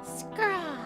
Scrawl.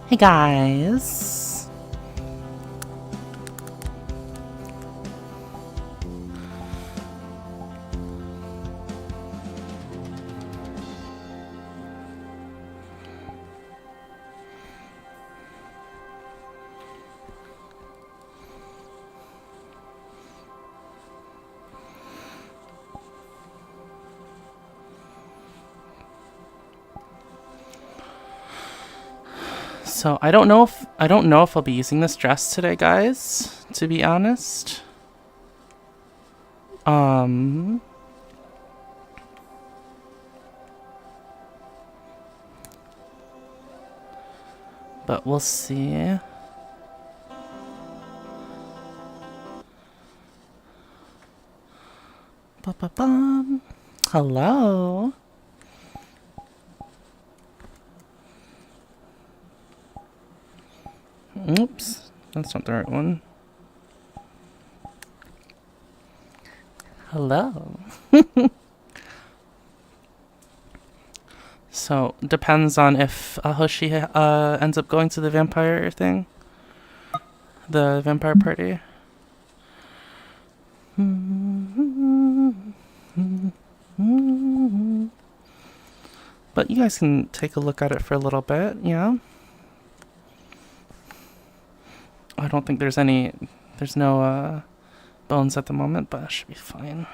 Hey guys. So I don't know if I'll be using this dress today, guys, to be honest. But we'll see. Ba-ba-bum. Hello. Oops, that's not the right one. Hello. So, depends on if Hoshi ends up going to the vampire thing. The vampire party. But you guys can take a look at it for a little bit, yeah? I don't think there's no bones at the moment, but it should be fine.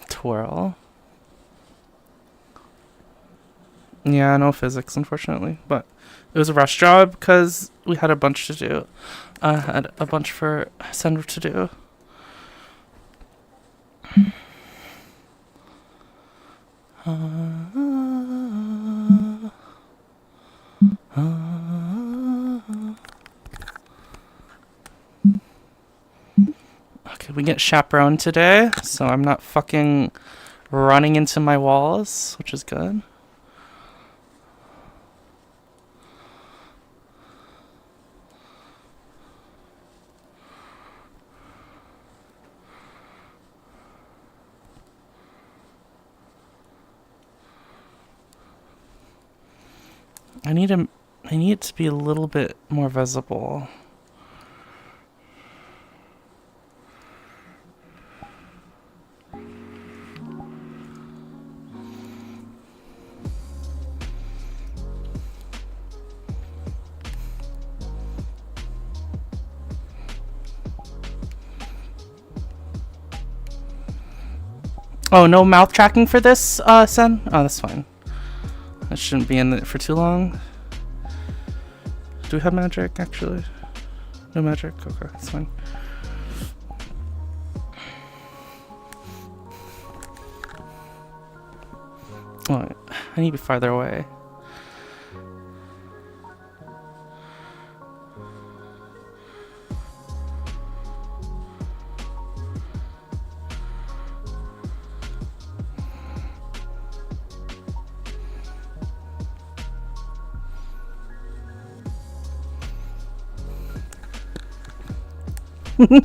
Twirl. Yeah, no physics, unfortunately, but it was a rush job because we had a bunch to do. I had a bunch for Sender to do. Okay, we get chaperone today, so I'm not fucking running into my walls, which is good. I need it to be a little bit more visible. Oh, no mouth tracking for this, Sen? Oh, that's fine. I shouldn't be in it for too long. Do we have magic, actually? No magic? Okay, that's fine. Oh, I need to be farther away. Okay.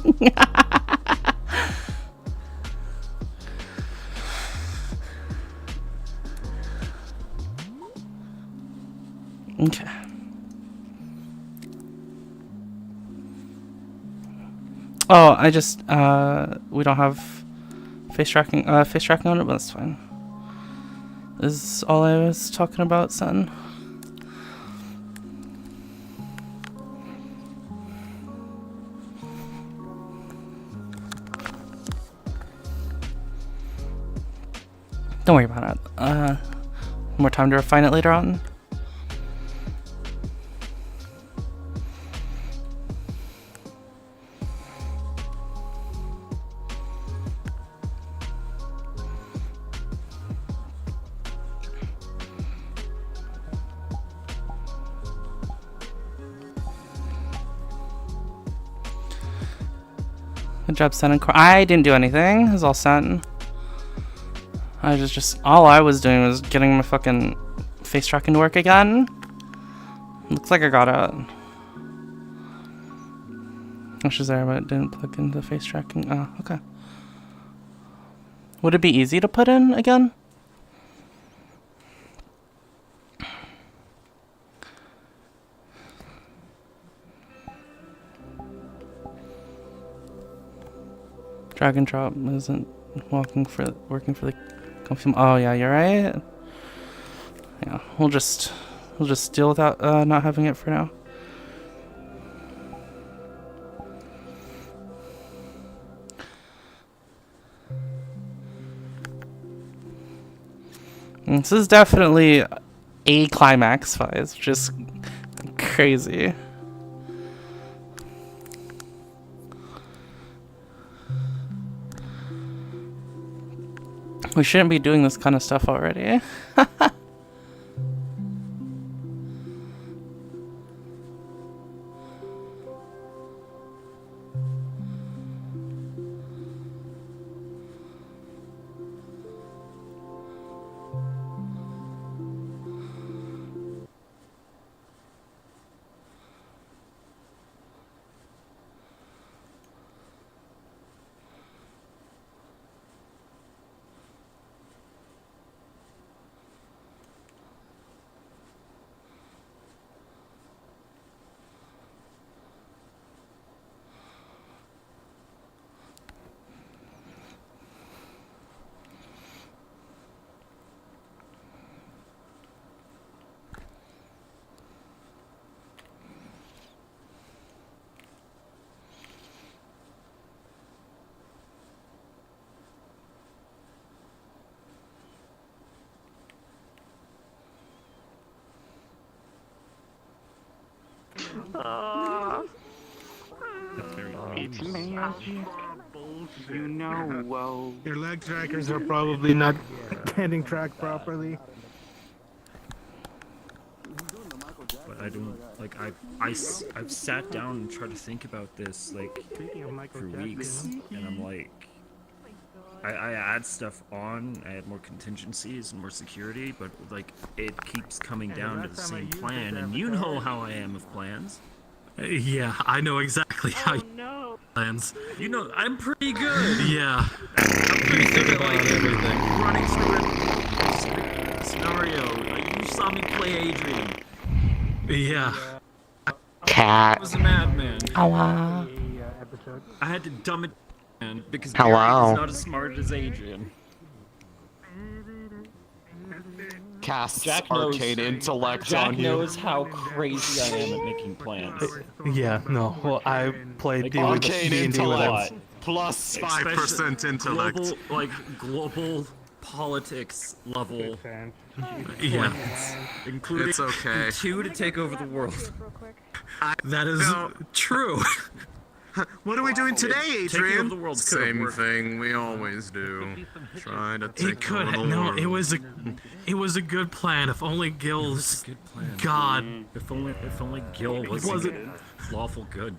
Oh, I just we don't have face tracking on it, but that's fine. This is all I was talking about, son. Don't worry about it. More time to refine it later on. Good job, Sen and I didn't do anything. It was all Sen. I was just all I was doing was getting my fucking face tracking to work again. Looks like I got it. Which is there, but it didn't plug into face tracking. Oh, okay. Would it be easy to put in again? Drag and drop isn't working for the company. Oh yeah, you're right. Yeah, we'll just deal with that, not having it for now. This is definitely a climax phase, just crazy. We shouldn't be doing this kind of stuff already. You know, whoa. Your leg trackers are probably not getting tracked properly. But I don't, like, I've sat down and tried to think about this, like, for weeks, and I'm like, I add stuff on, I add more contingencies and more security, but, like, it keeps coming down to the same plan, and you know how I am with plans. Yeah, I know exactly how you plans. You know, I'm pretty good. Yeah. I'm pretty good at, like, everything. running through a scenario. Like, you saw me play Adrian. Yeah. I was a madman. Hello. I had to dumb it down because Hello. Barry is not as smart as Adrian. Casts Jack knows- arcane intellect Jack on you. knows how crazy I am at making plans. Yeah, no. Well, I played Like, D&D arcane with intellect him. plus Especially 5% intellect. Global politics level. Yeah. Including It's okay. 2 to take over the world. That is true. What are we doing today, Taking over Adrian? the world could have Same worked. thing we always do. Try to take It could. over the No, world. it was a good plan. If only Gil's Good plan. God. If only Gil wasn't lawful good.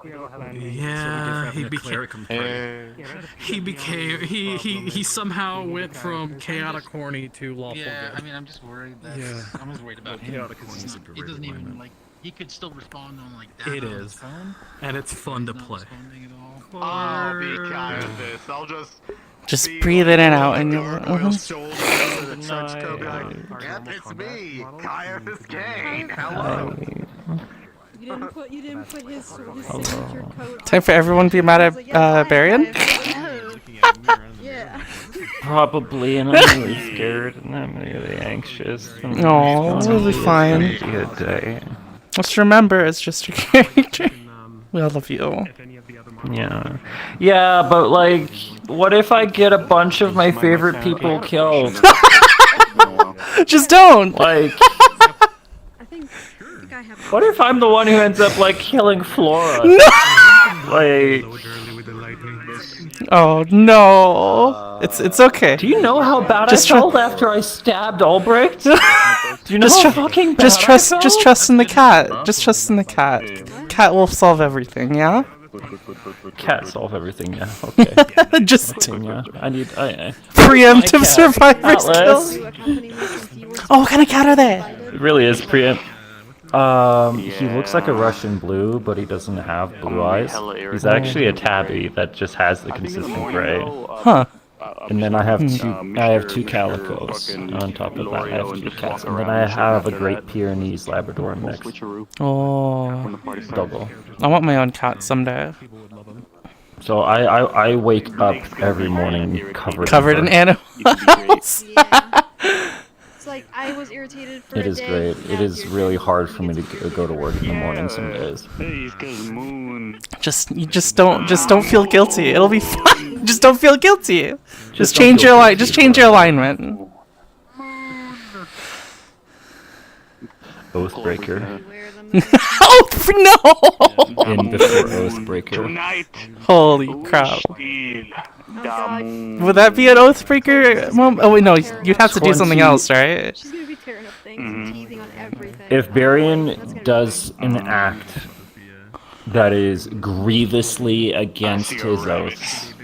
Yeah, he became he somehow went from chaotic horny to lawful Yeah, good. I mean, I'm just worried that I'm just worried about him chaotic because one is a he great doesn't even alignment. like. He could still respond on like that It on his is. phone. And it's fun to He's not play. responding at all. I'll be kind of this. I'll Just breathe in and out, and you'll. Gargoyle's shoulder and starts to be like, yep, it's me, Caiaphas Kane. Hello. You didn't put his signature code on. Time for everyone to be mad I was at like, yeah, Barian. Yeah. Probably, and I'm really scared, and I'm really anxious. Aw, it'll be fine. It's gonna be a day. Just remember, it's just your character. We all love you. Yeah. Yeah, but like, what if I get a bunch of my favorite people killed? Just don't. Like, I think I have. what if I'm the one who ends up like killing Flora? Like, Oh no. It's okay. do you know how bad Just I felt after I stabbed Albrecht? Do you know Just how tr- fucking bad Just I trust. felt? Just trust in the cat. Just trust in the cat. Cat will solve everything. Yeah. Cat solve everything, yeah. Okay. Just Yeah. I preemptive cat. survivors Atlas. kill. Oh, what kind of cat are they? It really is preempt. He looks like a Russian blue, but he doesn't have blue eyes. He's actually a tabby that just has the consistent gray. Huh. And then I have two calicos on top of that. I have two cats, and then I have a Great Pyrenees Labrador mix. Oh. Double. I want my own cat someday. So I wake up every morning covered in in animals. Yeah. It's like I was irritated for It a is day. great. It now is you're really irritated. hard for me to go to work in the morning some days. Just don't feel guilty. It'll be fine. Just don't feel guilty. Just don't change feel your guilty. just change your alignment. Oathbreaker. Wear them. Oh no! In before Oathbreaker. Holy crap! Oh god. Would that be an Oathbreaker? Mom? Oh wait, no. You'd have to do something 20 else, right? She's gonna be tearing up things and teasing on everything. If Barian does an act that is grievously against his oaths,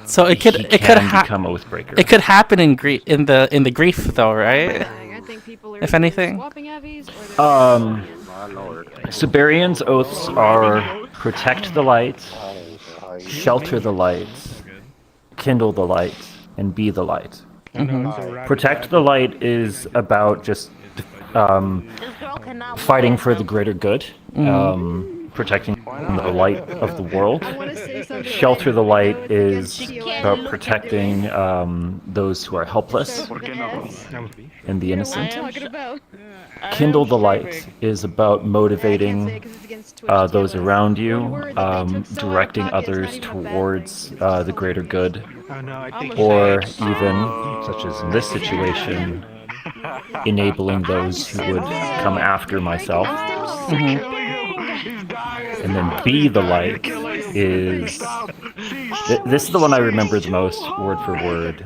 So it could he it can could become Oathbreaker. it could happen in the grief though, right? I think people are If either anything. swapping Evvies or they're So Barian's oaths are protect the light, shelter the light, kindle the light, and be the light. Protect the light is about just fighting for the greater good, protecting the light of the world. I want to say something. Shelter the light is Against about protecting those who are helpless and the What innocent. I'm talking about. Kindle the light is about motivating those around you, directing others towards the greater good, or even, such as in this situation, enabling those who would come after myself. And then be the light is... This is the one I remember the most, word for word.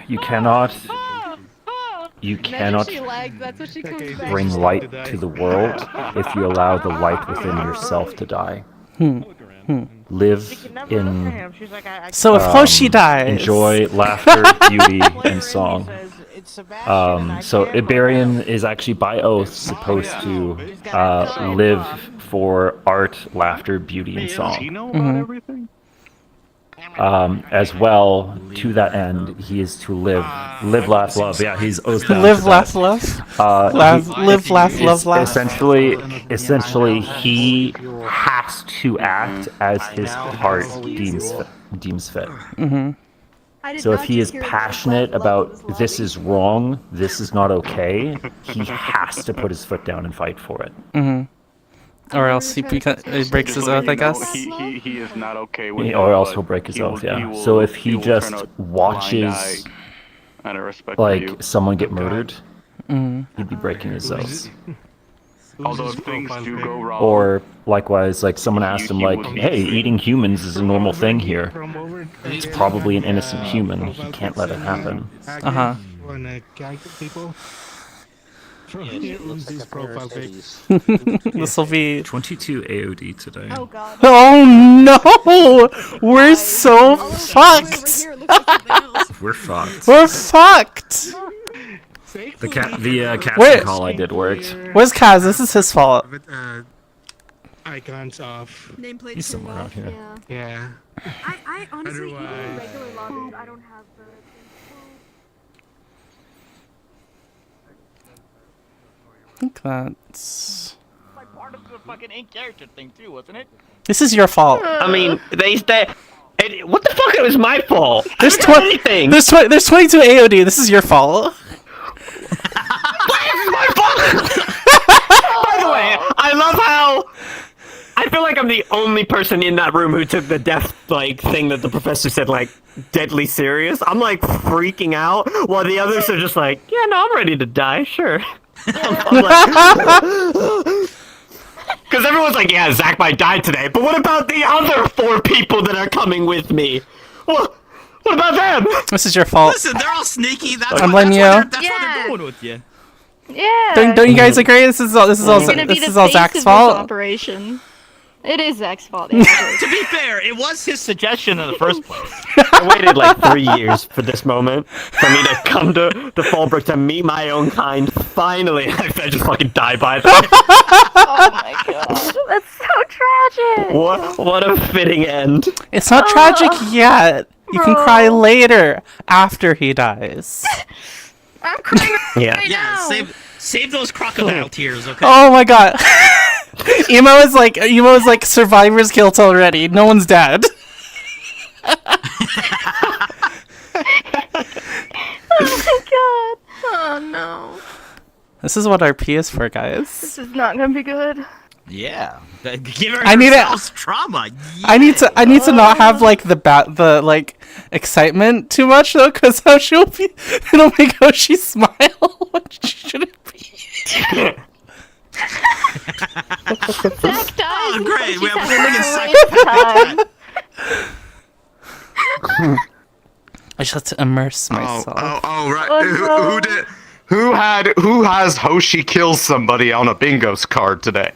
You cannot She lagged. That's what she comes back. bring light to the world if you allow the light within yourself to die. Live in So if Hoshi dies, enjoy laughter, beauty, and song. So Iberian is actually by oath supposed to live for art, laughter, beauty, and song. As well, to that end, he is to live, laugh, love. Yeah, he's oath bound live, to laugh, that. love. Live, Live, laugh, love, laugh. Essentially, he has to act as his heart deems fit. So if he is passionate about this is wrong, this is not okay, he has to put his foot down and fight for it. Or else he breaks his oath, I guess. He is not okay with it, Or else but he'll break his he will- oath, he yeah. will- So if he he will just turn a watches blind eye out of respect for you. like someone get murdered, he'd be breaking his oath. Although if things do go wrong, Or likewise, like someone asked him, like, "Hey, eating humans is a normal thing here. It's probably an innocent human. He can't let it happen." Uh-huh. People. These profile pics. This will be. 22 AOD today. Oh god. Oh no! We're so Over fucked. here, it looks like something else. We're fucked. We're fucked. The casting Wait. call I did worked. Where's Kaz? This is his fault. Icons off. Nameplate He's somewhere out here. Yeah. Yeah. I honestly, even in Otherwise- regular lobbies, I don't have the. I think that's. Like part of the fucking in-character thing too, wasn't it? This is your fault. I mean, what the fuck? It was my fault. There's I didn't do anything. There's 22 AOD. This is your fault. My fault. By the way, I love how I feel like I'm the only person in that room who took the death thing that the professor said deadly serious. I'm freaking out while the others are just like, yeah, no, I'm ready to die. Sure. Because everyone's like, yeah, Zach might die today, but what about the other 4 people that are coming with me? What about them? This is your fault. Listen, they're all sneaky. That's I'm why, letting that's you why know. they're going with you. Yeah. Don't you guys agree? This is all He's gonna be the Zach's face of fault. This operation. It is Zach's fault. To be fair, it was his suggestion in the first place. I waited like 3 years for this moment, for me to come to Fallbrook to meet my own kind. Finally, I just fucking die by them. Oh my god. That's so tragic. What a fitting end. It's not tragic yet. You can cry later after he dies. I'm crying Yeah. right Yeah, now. save those crocodile tears, okay? Oh my god. Emo is like survivor's guilt already. No one's dead. Oh my god. Oh no. This is what RP is for, guys. This is not gonna be good. Yeah. Give her I need it- yourselves trauma. I need to not have like the like excitement too much though, because how she'll be it'll make Hoshi smile when she shouldn't be. Zach dies. Oh, great. We have a friggin' second. I just have to immerse myself. Right. Oh, Who did? Who has Hoshi kill somebody on a bingo's card today?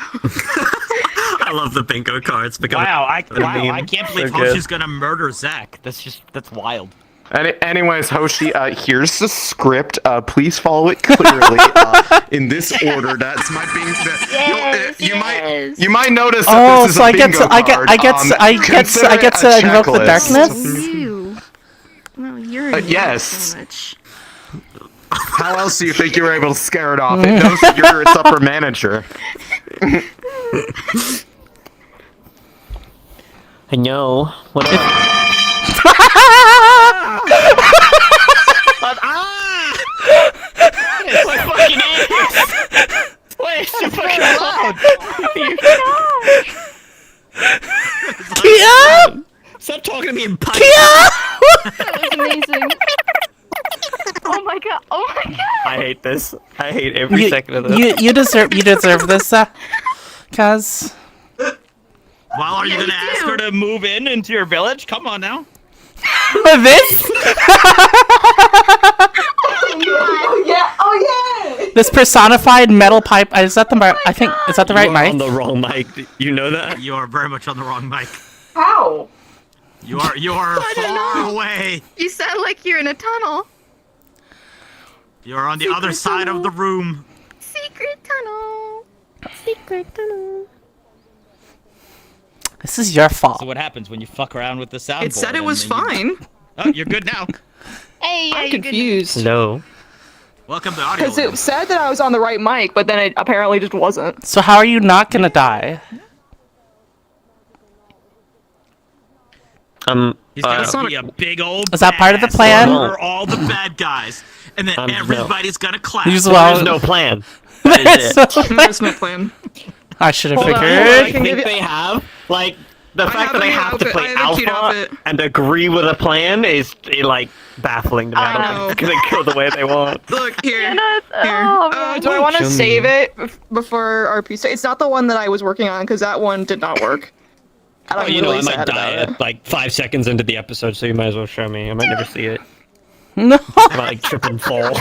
I love the bingo cards. Wow, I can't believe So good. Hoshi's gonna murder Zach. That's wild. Anyways, Hoshi, here's the script. Please follow it clearly in this order. That's my bingo. Yes, You might notice that Oh, this is so a I get bingo to card. I get to invoke the darkness. You. No, you're yes. so much. How else do you think you were able to scare it off? It knows that you're its upper manager. I know. What if... It's my fucking ears! Wait, it's so fucking loud! Kia! Stop talking to me in pipes! That was amazing. Oh my god. Oh my god. I hate this. I hate every second of this. You deserve this, Kaz. Well, are you gonna ask her to move into your village? Come on now. This? Oh yeah! This personified metal pipe. Is that the right? I think is that the right You are on mic? the wrong mic. You know that? You are very much on the wrong mic. How? You are far away. You sound like you're in a tunnel. You are on the other side of the room. Secret tunnel. Secret tunnel. This is your fault. So what happens when you fuck around with the soundboard? It said it was fine. Oh, you're good now. Hey, I'm confused. Hello. Welcome to audio. Because it said that I was on the right mic, but then it apparently just wasn't. So how are you not gonna die? He's gonna be a big old. Is that part of the badass plan? murder all the bad guys, and then everybody's gonna clap. Use There's no plan. That is it. There's no plan. I should have Hold on, figured. hold on, I think they have like the fact that they have to play cute alpha outfit. and agree with a plan is like baffling to me. I don't think they go the way they want. Look here. Here. Oh, Do I want to Show me. save it before RP? It's not the one that I was working on because that one did not work. And I'm really I might sad die about it. at like 5 seconds into the episode, so you might as well show me. I might never see it. No. I might like trip and fall.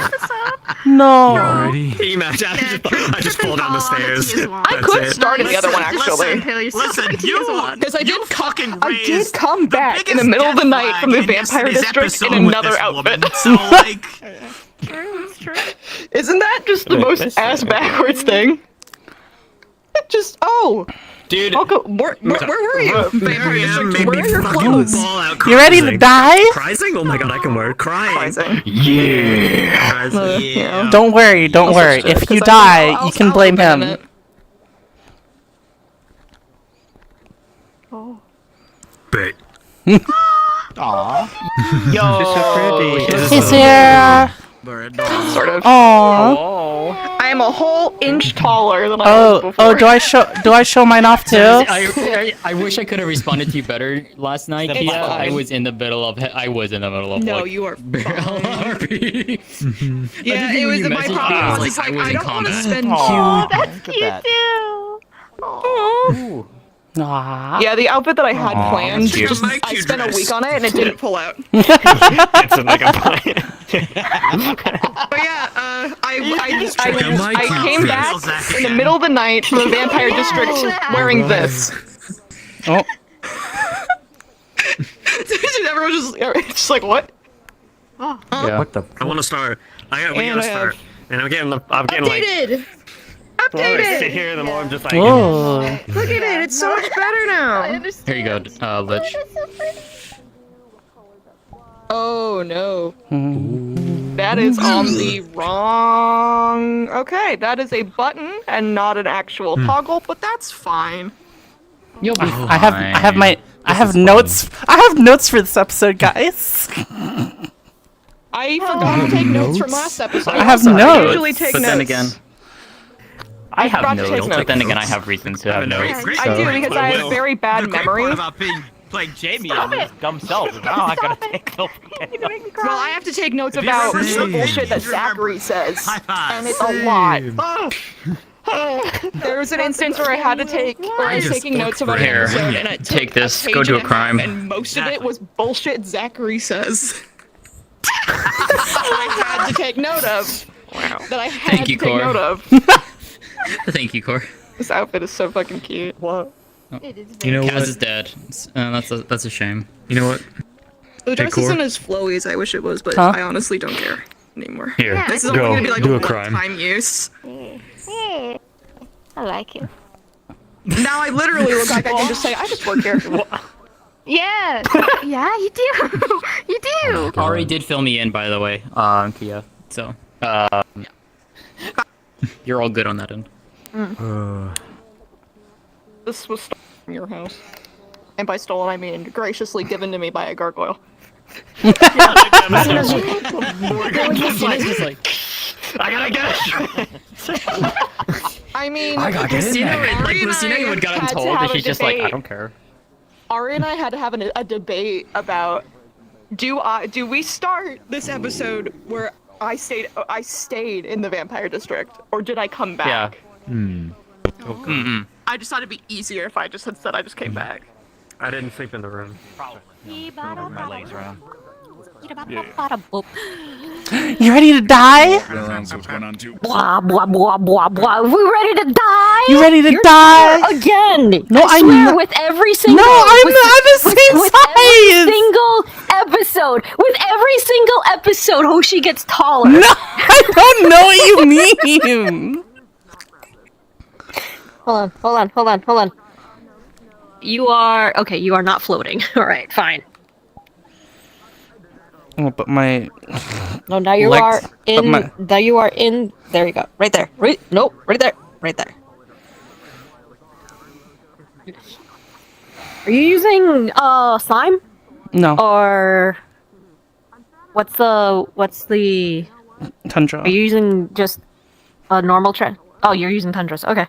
No. Can you imagine? I just fall down the stairs. I could start in the other one actually. Listen, Because I did fucking I did come back in the middle of the night from the vampire district in another outfit. So like, Isn't that just the most ass backwards thing? Just dude. Where were you? Vampire district. Where are your fucking clothes? ball out You ready to die? Crying? Oh my god, I can wear crying. Yeah. Yeah. Don't worry. Don't worry. If you die, you can blame him. But Aww. He's here. Sort of. Aww. I am a whole inch taller than I was before. Oh, do I show mine off too? I wish I could have responded to you better last night, It's Kia. fine. I was in the middle of No, like, you are fine. RP. Yeah, it was my problem. Was like, I don't want to spend. Oh, that's cute too. Aww. Aww. Yeah, the outfit that I had planned, cute. just I spent a week on it and it didn't pull out. it's like a plan. But yeah, I I came back in the middle of the night from the Vampire District wearing this. Oh. Everyone just like, what? Yeah. What the? I want to start. We gotta start. And I'm getting like. Updated! The more I sit here, the more I'm just like. Whoa. Look at it, it's so much better now. Here you go, Lich. Oh no. That is on the wrong. Okay, that is a button and not an actual toggle, but that's fine. You'll be I have notes. I have notes for this episode, guys. I forgot to take notes from last episode. I have I notes. usually take But notes. then again, I forgot have to take notes. But then notes. again, I have reasons to have notes. I do because I have very bad memory. about playing Jamie and his dumb self. Now I gotta take notes. Well, I have to take notes about the bullshit that Zachary says, and it's a lot. There was an instance where I had to take, where I was taking notes about an Here, episode, and I took take this, page go do a and half, crime. and most of it was bullshit Zachary says. That I had to take note of. Wow. That I had Thank you, to take Cor. note of. Thank you, Core. This outfit is so fucking cute. What? You know Kaz is dead. That's a shame. You know what? The dress Cor. isn't as flowy as I wish it was, but Huh? I honestly don't care anymore. Here, This is only gonna be like do a a crime. one-time use. I like it. Now I literally look like I can just say, I just work here. Yeah. Yeah, you do. You do. Ari did fill me in, by the way, Kia. So, you're all good on that end. This was stolen from your house. And by stolen, I mean graciously given to me by a gargoyle. I gotta get it. I mean, Like Lucina even got him told that she's just like, I don't care. Ari and I had to have a debate about do we start this episode where I stayed in the Vampire District, or did I come back? Mm-mm. I just thought it'd be easier if I just had said I just came back. I didn't sleep in the room. My legs around. You ready to die? Blah blah blah blah blah. We ready to die? You ready to You're die? here again? No, I I'm swear, not. with every single. No, I'm with, not the same with size. Every single episode. With every single episode, Hoshi gets taller. No, I don't know what you mean. Hold on. You are okay. You are not floating. All right, fine. Oh, but my No, now you legs- are but in. my- Now you are in. There you go. Right there. Nope. Right there. Right there. Are you using slime? No. Or what's the Tundra. Are you using just a normal trend? Oh, you're using tundras. Okay.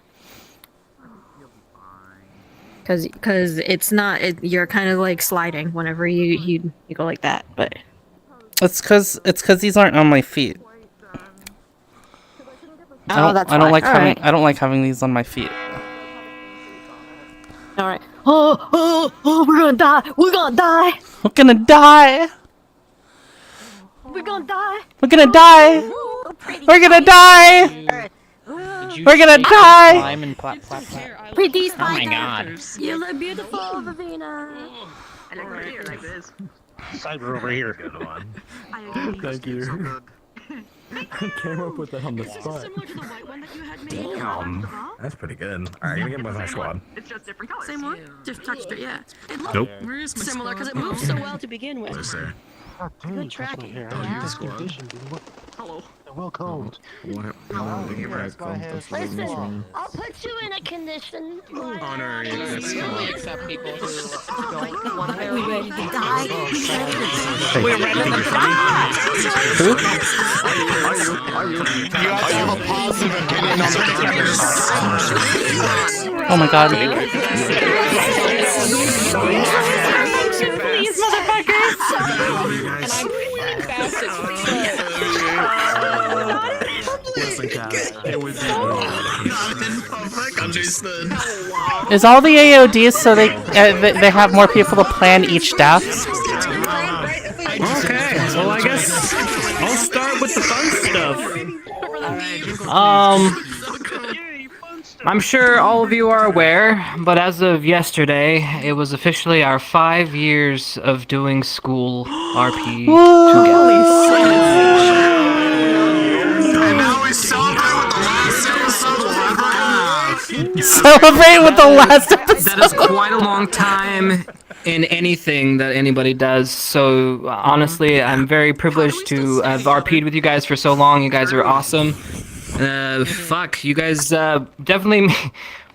Cause it's not. You're kind of like sliding whenever you go like that, but. It's cause these aren't on my feet. That's I don't why. like All having right. I don't like having these on my feet. All right. Oh, we're gonna die. We're gonna die. We're gonna die. We're gonna die. We're gonna die. We're gonna die. We're gonna die. Pretty Oh my god. You look beautiful, Vivina. I look right here like this. Cyber over here. Good one. Thank you. I came up with that on the spot. Damn. That's pretty good. Alright, gonna get with my squad. It's just different colors. Same one? Just touched it, yeah. It looked Nope. similar because it moves so well to begin with. What's there? Good tracking. Hello. Well combed. Listen, I'll put you in a condition. Honor, Except people who We ready to die? We're ready to die. Who? You have to have a positive opinion on the Oh my god. Please, motherfuckers! And I'm really fast It was Understood. Is all the AODs so they have more people to plan each death? Okay, well I guess I'll start with the fun stuff. I'm sure all of you are aware, but as of yesterday, it was officially our 5 years of doing school RP together. And now we celebrate with the last episode we'll ever have. Celebrate with the last episode. That is quite a long time in anything that anybody does. So honestly, I'm very privileged to have RP'd with you guys for so long. You guys are awesome. Fuck, you guys definitely.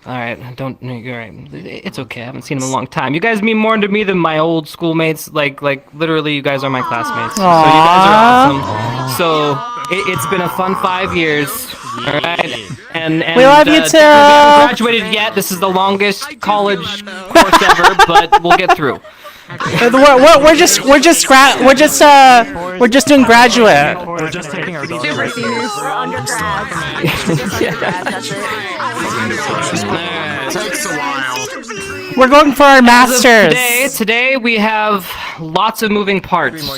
All right, don't. You're right. It's okay. I haven't seen him in a long time. You guys mean more to me than my old schoolmates. Like literally, you guys are my classmates. So you guys are awesome. So it's been a fun 5 years. All right, and we love you too. We haven't graduated yet. This is the longest college course ever, but we'll get through. We're just doing graduate. We're just taking our Super seniors. We're undergrads. Takes a while. We're going for our masters. Today we have lots of moving parts.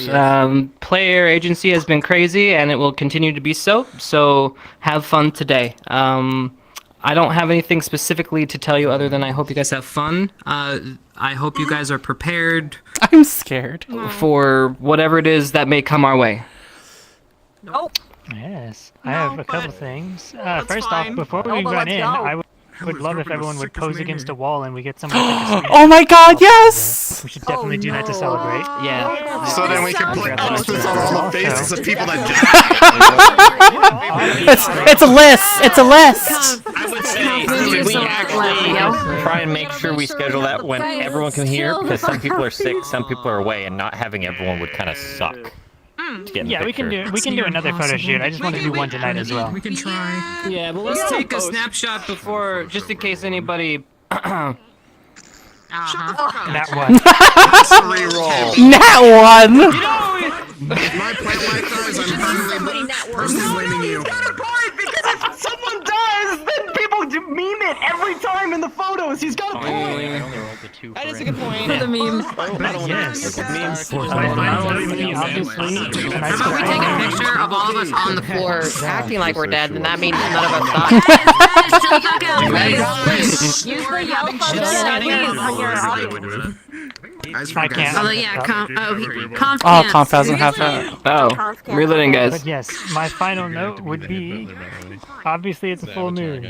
Player agency has been crazy, and it will continue to be so. So have fun today. I don't have anything specifically to tell you other than I hope you guys have fun. I hope you guys are prepared. I'm scared for whatever it is that may come our way. Nope. Yes, I have a couple things. First off, before we run in, I would love if everyone would pose against a wall and we get someone to take a screenshot. Oh my god, yes! We should definitely do that to celebrate. Yeah. So then we can put X's on all the faces of people that It's a list. It's a list. I would say we actually try and make sure we schedule that when everyone can hear, because some people are sick, some people are away, and not having everyone would kind of suck. Yeah, we can do another photo shoot. I just want to do one tonight as well. We can try. Yeah, but let's take a snapshot before, just in case anybody. That one. That one. If my plant like dies, I'm personally blaming you. Because if someone dies, then people meme it every time in the photos. He's got a point. That is a good point. For the meme. Yes. If we take a picture of all of us on the floor acting like we're dead, then that means none of us died. Use the yell function on your audio. I can't. Although yeah, Conf Conf doesn't have that. Oh, reloading, guys. But yes, my final note would be, obviously it's a full moon.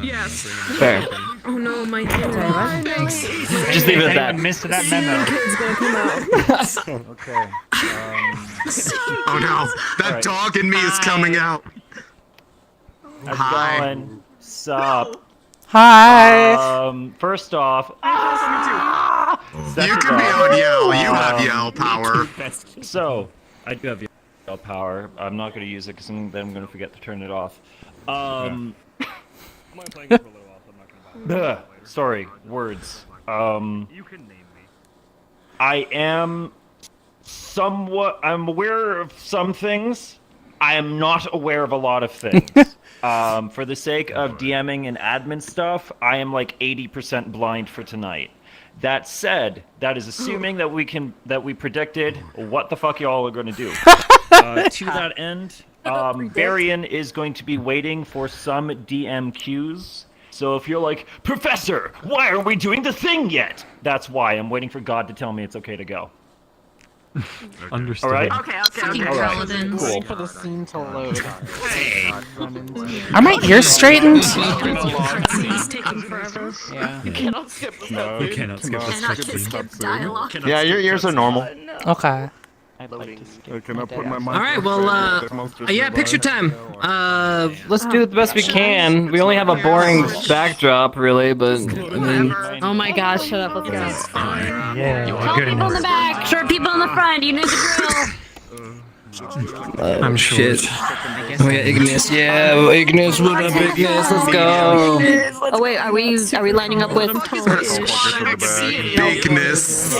Yes. Fair. Oh no, my God. Just leave it at that. Missed that memo. Okay. Oh no, that dog in me is coming out. How's Hi. it going? Sup? Hi. First off, You can be on yell. You have yell power. So, I do have yell power. I'm not going to use it because then I'm going to forget to turn it off. Sorry, words. I am I'm aware of some things. I am not aware of a lot of things. For the sake of DMing and admin stuff, I am like 80% blind for tonight. That said, that is assuming that we predicted what the fuck y'all are going to do. To that end, Varian is going to be waiting for some DM cues. So if you're like, Professor, why are we doing the thing yet? That's why. I'm waiting for God to tell me it's okay to go. Understood. All right? Okay. All right. Cool. Wait for the scene to load. Are my ears straightened? It's taking forever. Yeah. You cannot skip this. No, you cannot skip this Cannot just skip dialogue. Yeah, your ears are normal. Okay. Can I put my mic? All right, well, yeah, picture time. Let's do the best we can. We only have a boring backdrop, really, but I mean. Oh my gosh, shut up, let's go. Yeah, Tall good people in enough. the back, short people in the front, you know the drill. I'm shit. Oh yeah, Ignis. Yeah, well, Ignis, what up, Ignis? Let's go. Oh wait, are we lining up with Bigness.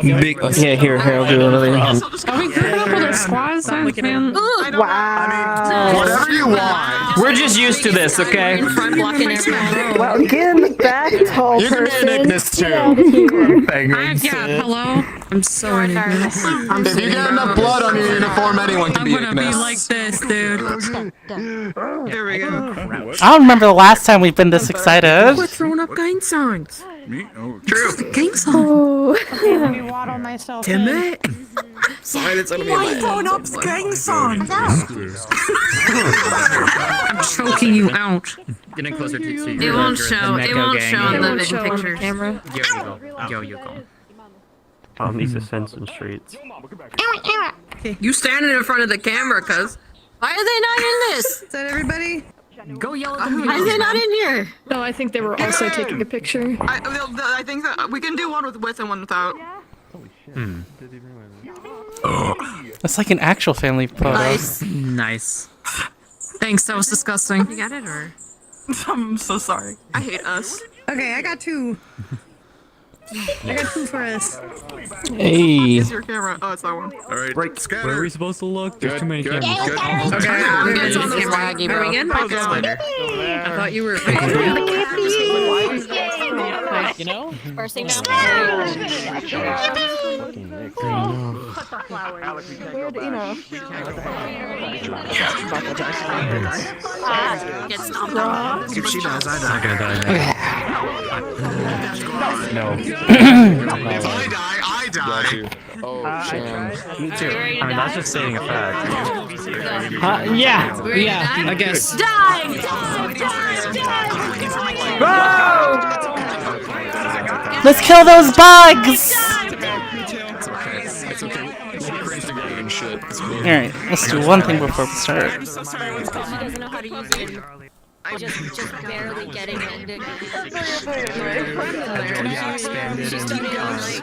Big. Yeah, here, I'll do another one. Are we grouping up with our squads, man? Wow. Whatever you want. We're just used to this, okay? Front blocking everyone. Well, get in the back, tall You can be an Ignis too. Yeah, hello. I'm so nervous. If you get enough blood on you, you're uniform, anyone can be I'm gonna be Ignis. like this, dude. There we go. I don't remember the last time we've been this excited. We're throwing up gang signs. Me? Oh, True. Gang signs. Let me waddle myself Damn in. it. Silence on me. throwing up gang signs? I'm choking you out. Getting closer to you. It won't show. It won't show on the vision pictures. Yo, you go. Yo, you go. On these Ascension streets. You standing in front of the camera, cuz. Why are they not in this? Is that everybody? Go yell at them. Why are they not in here? No, I think they were also taking a picture. I think that we can do one with and one without. That's like an actual family photo. Nice. Thanks, that was disgusting. You got it, or? I'm so sorry. I hate us. Okay, I got 2. I got 2 for us. Hey. It's your camera. Oh, it's that one. All right, break. Scatter. Where are we supposed to look? There's too many Good. cameras. Good. Okay, I'm good. It's on the camera. Are we good? I thought you were. You know? First thing now. Weird, you know. Get stomped on. If she dies, I die. No. If I die, I die. Oh, Me too. I mean, that's just stating a fact. Yeah, I guess. Die! Let's kill those bugs! It's okay. We'll crazy together and shit. It's cool. Alright, let's do one thing before we start. She doesn't know how to use it. Just barely getting it. She studied all night.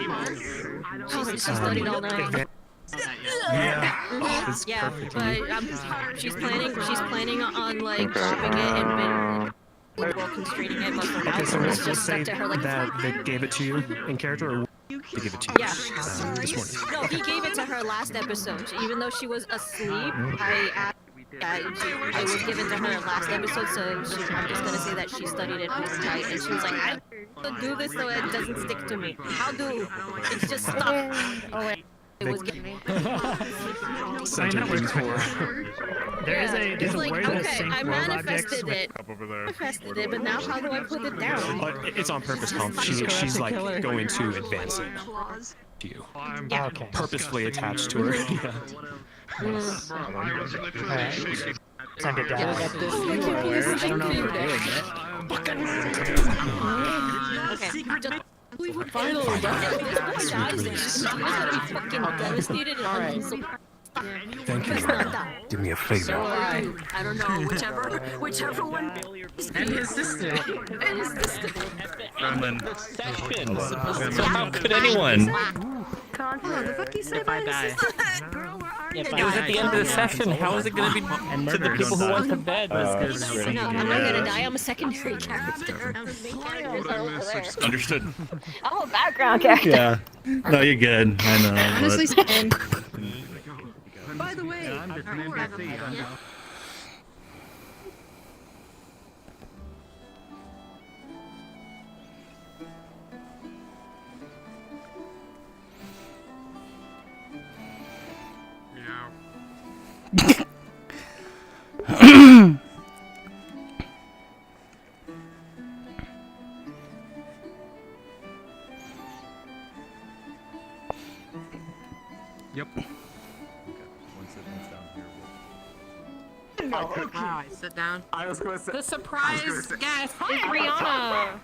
She studied all night. Yeah, but she's planning on like dropping it and constraining it, but for now it's just stuck to her like that they gave it to you in character, or they gave it to you this morning? No, he gave it to her last episode. Even though she was asleep, it was given to her last episode, so I'm just gonna say that she studied it overnight, and she was like, I have to do this so it doesn't stick to me. How do? It's just stuff. Oh wait. It was getting me. There's a like, word that okay, sync I world objects manifested it. Manifested it, but now how do I put it down? It's on purpose, Tom. She's like going to advance it to you. Yeah. Okay. Purposefully attached to her. Send it down. I don't know if we're doing it. Okay. Finally, she's gonna be fucking devastated and Thank you. Do me a favor. I don't know, whichever one. And his sister. So how could anyone? The fuck you say If I die. It was at the end of the session. How is it going to be to the people who want to bed? No, I'm not gonna die. I'm a secondary character. I'm the main character over there. Understood. I'm a background character. Yeah. No, you're good. I know. Honestly, but... same. By the way, Yep. Wow, sit down. I was gonna say. The surprise guest is Rihanna.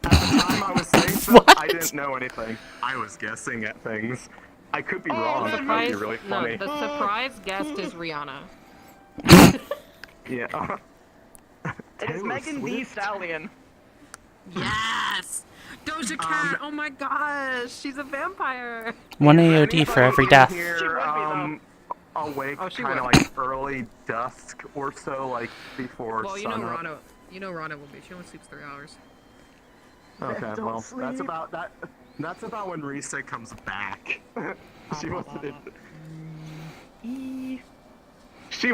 At the time I was saying stuff, I didn't know anything. I was guessing at things. I could be wrong. That would be really funny. No, the surprise guest is Rihanna. Yeah. it is Megan Thee Stallion. Yes! Doja Cat, oh my gosh, she's a vampire. 1 AOD for every death. Here, awake Oh, she kind of would. like early dusk or so, like before Well, you know sunup. Rana. You know Rana will be. She only sleeps 3 hours. Okay, Don't well, sleep. that's about that. That's about when Risa comes back. she wasn't. She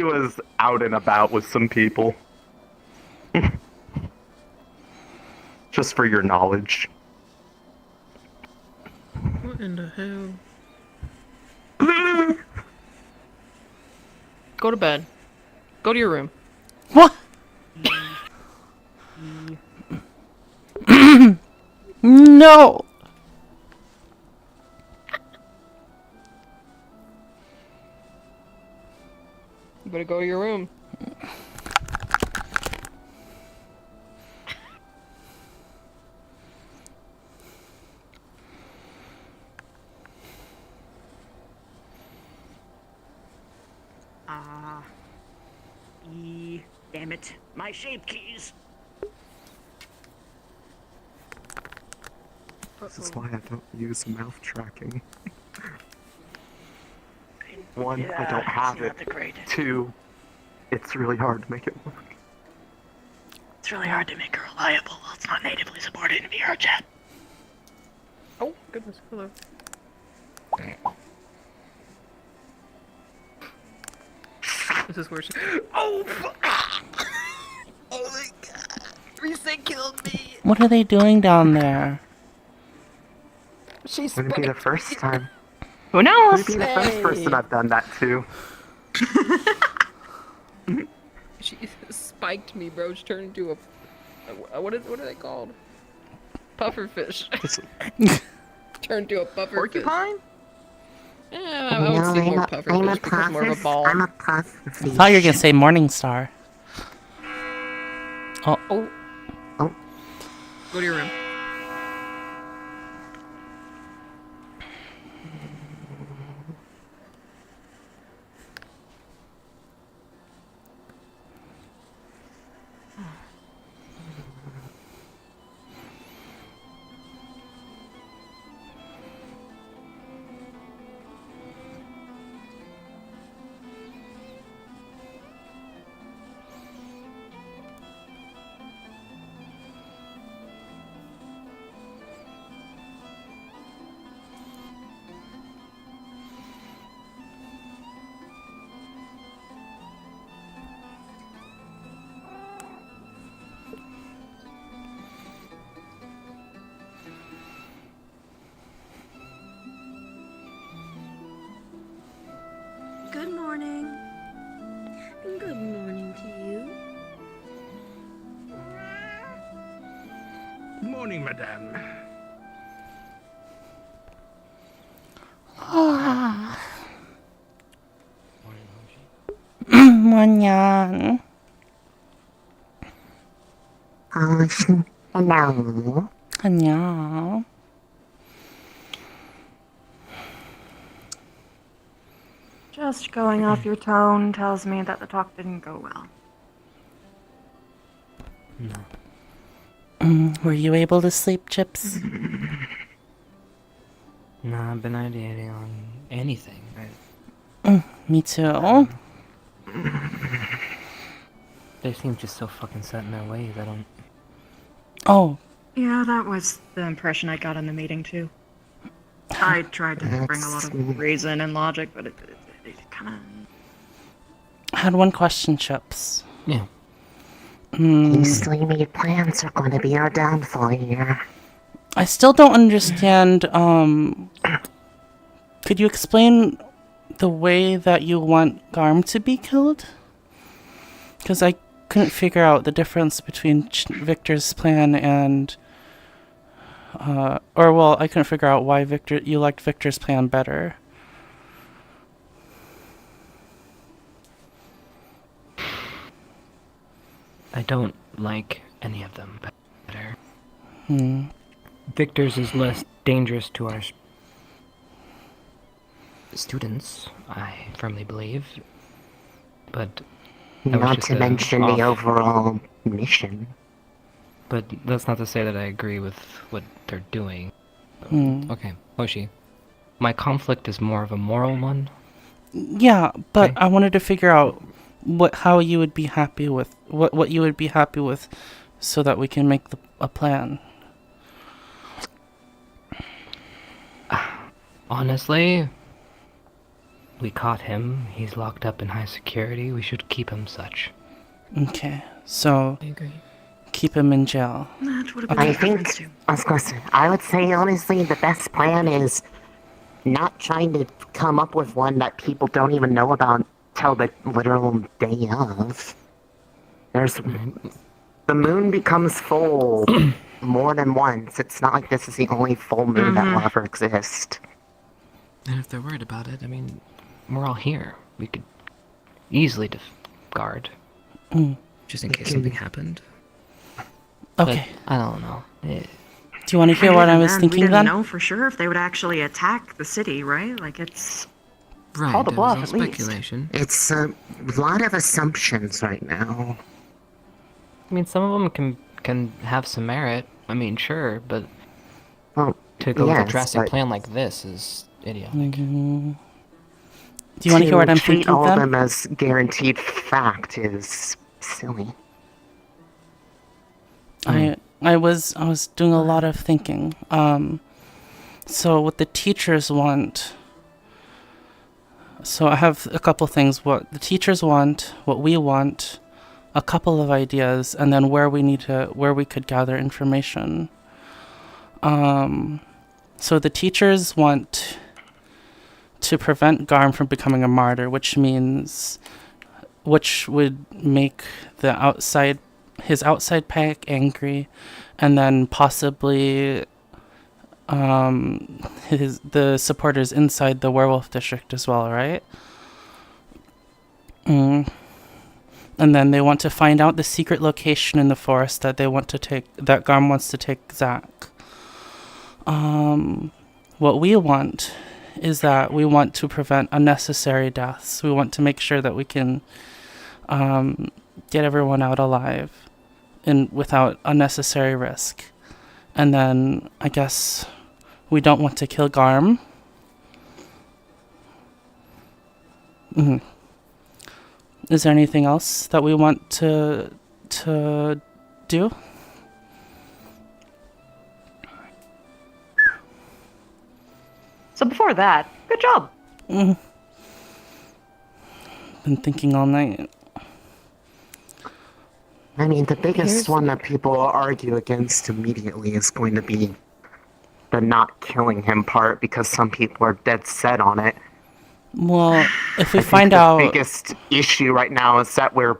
was out and about with some people. Just for your knowledge. What in the hell? Go to bed. Go to your room. What? No. You better go to your room. Damn it. My shape keys. This is why I don't use mouth tracking. One, I don't have it. Two, it's really hard to make it work. It's really hard to make her reliable while it's not natively supported in VR chat. Oh, goodness. Hello. This is where she... Oh, oh my god. Reset killed me. What are they doing down there? She's Wouldn't be the first time. Who knows? Wouldn't be the first person I've done that to. She spiked me, bro. She turned into a... What are they called? Pufferfish. Turned to a pufferfish. Porcupine? Yeah, I would say more pufferfish because more of a ball. I thought you were gonna say Morningstar. Oh. Go to your room. Good morning. Good morning to you. Morning, madame. Manyan. Hello. Hello. Just going off your tone tells me that the talk didn't go well. Were you able to sleep, Chips? No, I've been ideating on anything. Me too. They seem just so fucking set in their ways. I don't. Oh. Yeah, that was the impression I got in the meeting too. I tried to bring a lot of reason and logic, but it kind of... I had one question, Chips. Yeah. These immediate plans are going to be our downfall here. I still don't understand, could you explain the way that you want Garm to be killed? Because I couldn't figure out the difference between Victor's plan and... I couldn't figure out why you liked Victor's plan better. I don't like any of them better. Hmm. Victor's is less dangerous to our students, I firmly believe. But that was Not just to mention the off- overall mission. But that's not to say that I agree with what they're doing. Okay, Hoshi. My conflict is more of a moral one. Yeah, but I wanted to figure out how you would be happy with what you would be happy with, so that we can make a plan. Honestly, we caught him. He's locked up in high security. We should keep him such. Okay, so I agree. Keep him in jail. I think, I would say honestly, the best plan is not trying to come up with one that people don't even know about till the literal day of. The moon becomes full more than once. It's not like this is the only full moon that will ever exist. And if they're worried about it, I mean, we're all here. We could easily guard. Just in case something happened. Okay. But I don't know. Do you want to hear what I was we thinking didn't then? know for sure if they would actually attack the city, right? Like it's Right, called a there bluff was at all least. speculation. It's a lot of assumptions right now. I mean, some of them can have some merit. I mean, sure, but to go with a drastic plan like this is idiotic. Do you want to hear what I'm treat thinking all then? of them as guaranteed fact is silly. I was doing a lot of thinking. So what the teachers want. So I have a couple things. What the teachers want, what we want, a couple of ideas, and then where we could gather information. So the teachers want to prevent Garm from becoming a martyr, which would make his outside pack angry, and then possibly the supporters inside the werewolf district as well, right? And then they want to find out the secret location in the forest that Garm wants to take Zack. What we want is that we want to prevent unnecessary deaths. We want to make sure that we can get everyone out alive and without unnecessary risk. And then I guess we don't want to kill Garm. Is there anything else that we want to do? So before that, good job. Been thinking all night. I mean, the biggest one that people argue against immediately is going to be the not killing him part, because some people are dead set on it. Well, if we I think find out... the biggest issue right now is that we're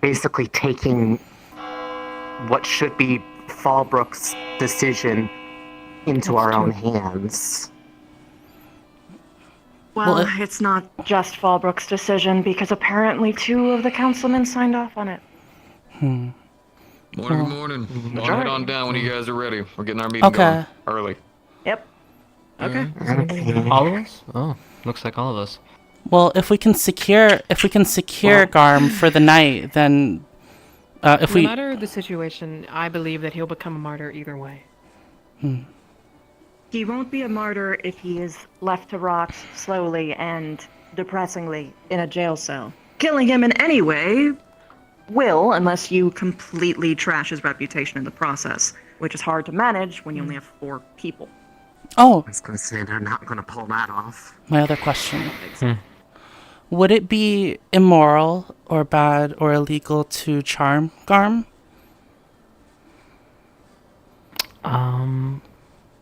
basically taking what should be Fallbrook's decision into our own hands. Well, it's not just Fallbrook's decision, because apparently 2 of the councilmen signed off on it. Morning, morning. I'll head on down when you guys are ready. We're getting our meeting going early. Yep. Okay. All of us? Oh, looks like all of us. Well, if we can secure Garm for the night, then No matter the situation, I believe that he'll become a martyr either way. He won't be a martyr if he is left to rot slowly and depressingly in a jail cell. Killing him in any way will, unless you completely trash his reputation in the process, which is hard to manage when you only have 4 people. Oh! I was going to say, they're not going to pull that off. My other question. Would it be immoral or bad or illegal to charm Garm?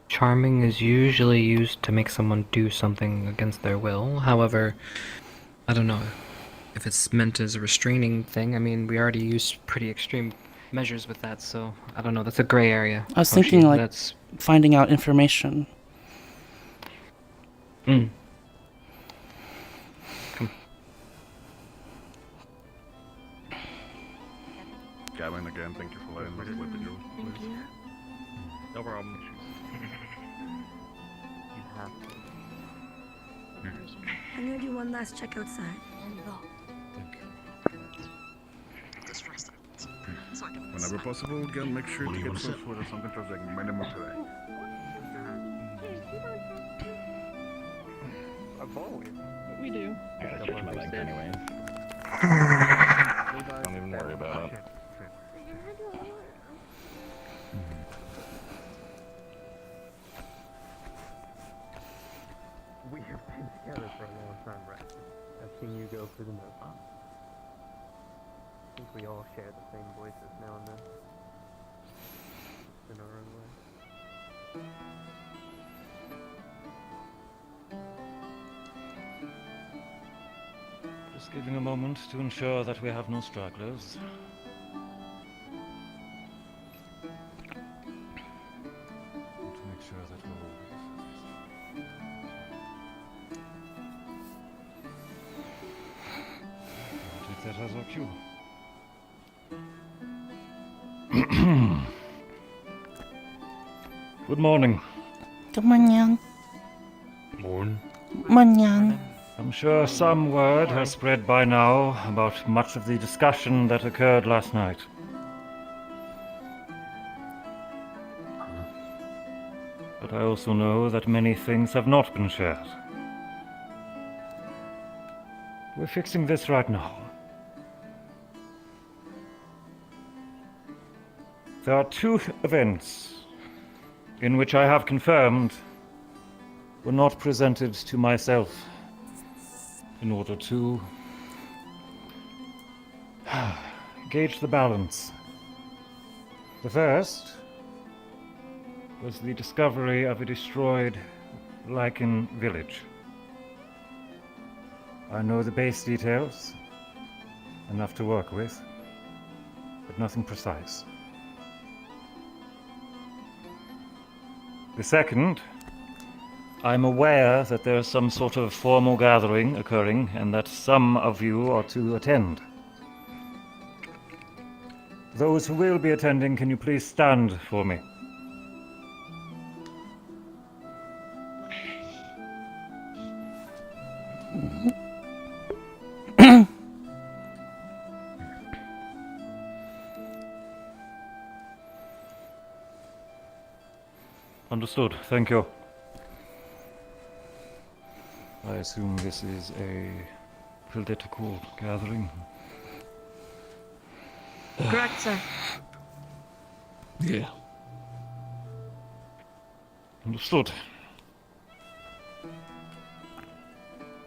Charming is usually used to make someone do something against their will. However, I don't know if it's meant as a restraining thing. I mean, we already use pretty extreme measures with that, so I don't know. That's a gray area. I was thinking, like, finding out information. Come Gavin, again, thank you for letting us slip in your place. No problem. I'm gonna do one last check outside. Whenever possible, again, make sure to get some food or something for like minimum today. We do. I gotta stretch my legs anyways. Don't even worry about it. We have been together for a long time, right? I've seen you go through the marathon. I think we all share the same voices now and then. In our own way. Just Just giving a moment to ensure that we have no stragglers. To make sure that we're all... I'll take that as our cue. Good morning. Good morning. Morning. Morning. I'm sure some word has spread by now about much of the discussion that occurred last night. But I also know that many things have not been shared. We're fixing this right now. There are two events in which I have confirmed were not presented to myself in order to gauge the balance. The first was the discovery of a destroyed lichen village. I know the base details, enough to work with, but nothing precise. The second, I'm aware that there is some sort of formal gathering occurring and that some of you are to attend. Those who will be attending, can you please stand for me? Understood. Thank you. I assume this is a political gathering. Correct, sir. Yeah. Understood.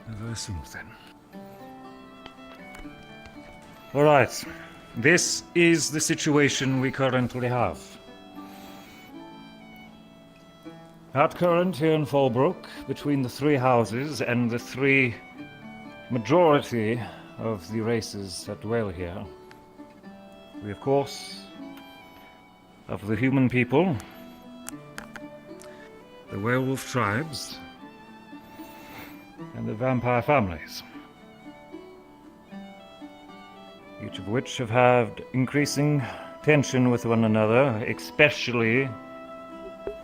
As I assumed then. All right. This is the situation we currently have. At current here in Fallbrook, between the three houses and the three majority of the races that dwell here, we of course have the human people, the werewolf tribes, and the vampire families, each of which have had increasing tension with one another, especially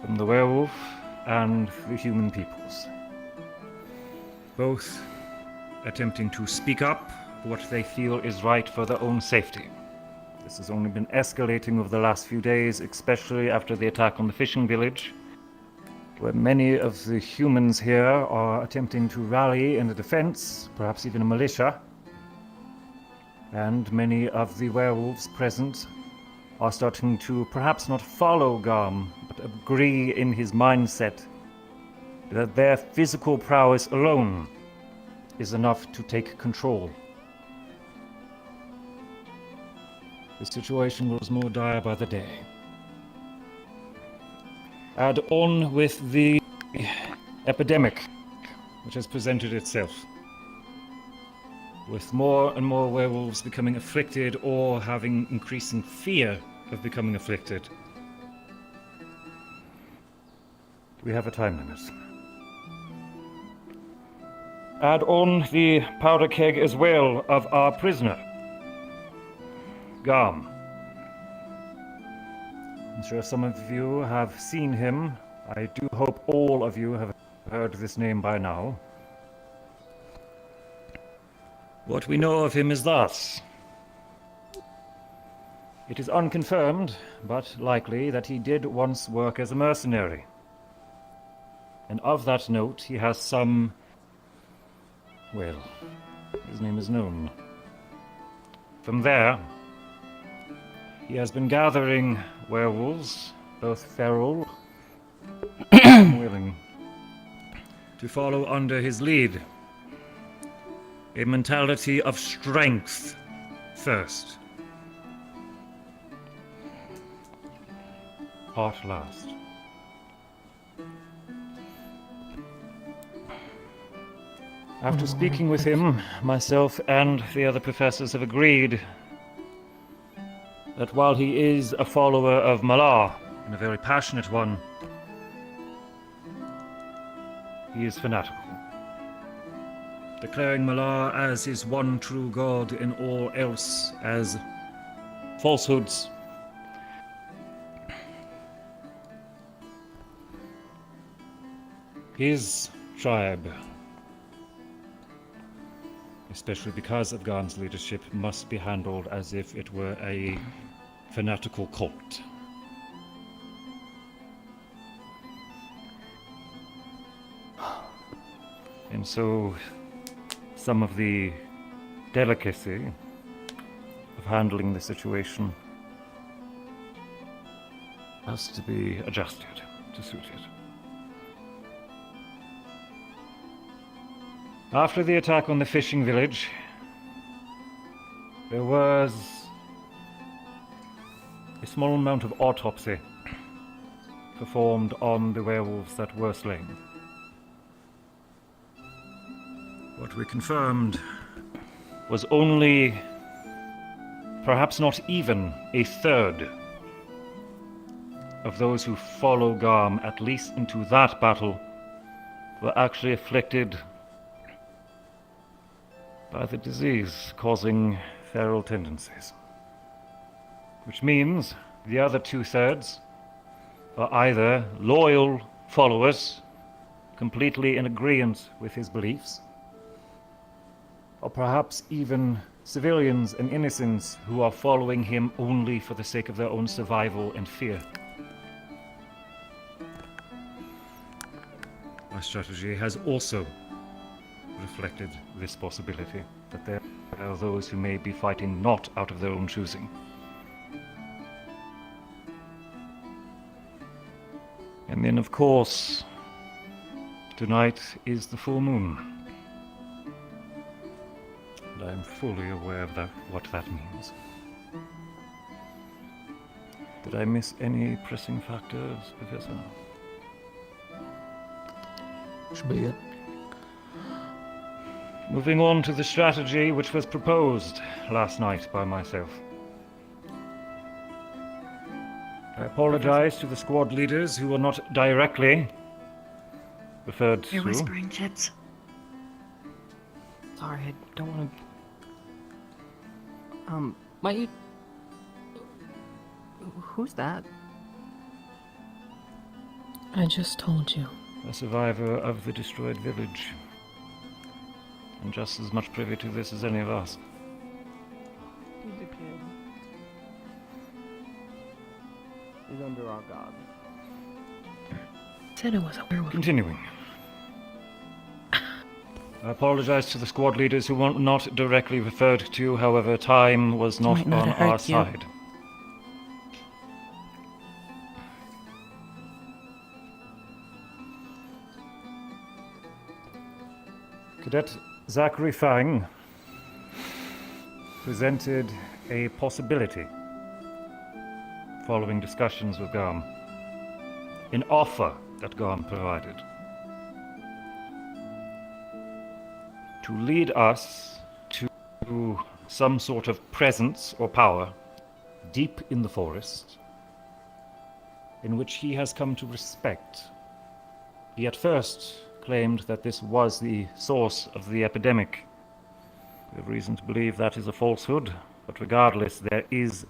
from the werewolf and the human peoples. Both attempting to speak up what they feel is right for their own safety. This has only been escalating over the last few days, especially after the attack on the fishing village, where many of the humans here are attempting to rally in the defense, perhaps even a militia, and many of the werewolves present are starting to perhaps not follow Garm, but agree in his mindset that their physical prowess alone is enough to take control. The situation grows more dire by the day. Add on with the epidemic which has presented itself, with more and more werewolves becoming afflicted or having increasing fear of becoming afflicted. We have a time limit. Add on the powder keg as well of our prisoner, Garm. I'm sure some of you have seen him. I do hope all of you have heard this name by now. What we know of him is thus. It is unconfirmed, but likely, that he did once work as a mercenary. And of that note, he has some... well, his name is known. From there, he has been gathering werewolves, both feral and willing, to follow under his lead. A mentality of strength first, heart last. After speaking with him, myself and the other professors have agreed that while he is a follower of Malar, and a very passionate one, he is fanatical, declaring Malar as his one true god and all else as falsehoods. His tribe, especially because of Garn's leadership, must be handled as if it were a fanatical cult. And so, some of the delicacy of handling the situation has to be adjusted to suit it. After the attack on the fishing village, there was a small amount of autopsy performed on the werewolves that were slain. What we confirmed was only, perhaps not even, a third of those who follow Garm, at least into that battle, were actually afflicted by the disease causing feral tendencies. Which means the other 2/3 are either loyal followers, completely in agreement with his beliefs, or perhaps even civilians and innocents who are following him only for the sake of their own survival and fear. Our strategy has also reflected this possibility, that there are those who may be fighting not out of their own choosing. And then, of course, tonight is the full moon. And I am fully aware of what that means. Did I miss any pressing factors, Professor? Should be it. Moving on to the strategy which was proposed last night by myself. I apologize to the squad leaders who were not directly referred You're to. whispering, Chips. Sorry, I don't want to... might you... Who's that? I just told you. A survivor of the destroyed village. And just as much privy to this as any of us. He's a kid. He's under our god. Said it was a werewolf. Continuing. I apologize to the squad leaders who were not directly referred to, however, time was not Might not on have hurt our you. side. Cadet Zachary Fang presented a possibility following discussions with Garm. An offer that Garm provided. To lead us to some sort of presence or power deep in the forest in which he has come to respect. He at first claimed that this was the source of the epidemic. We have reason to believe that is a falsehood, but regardless, there is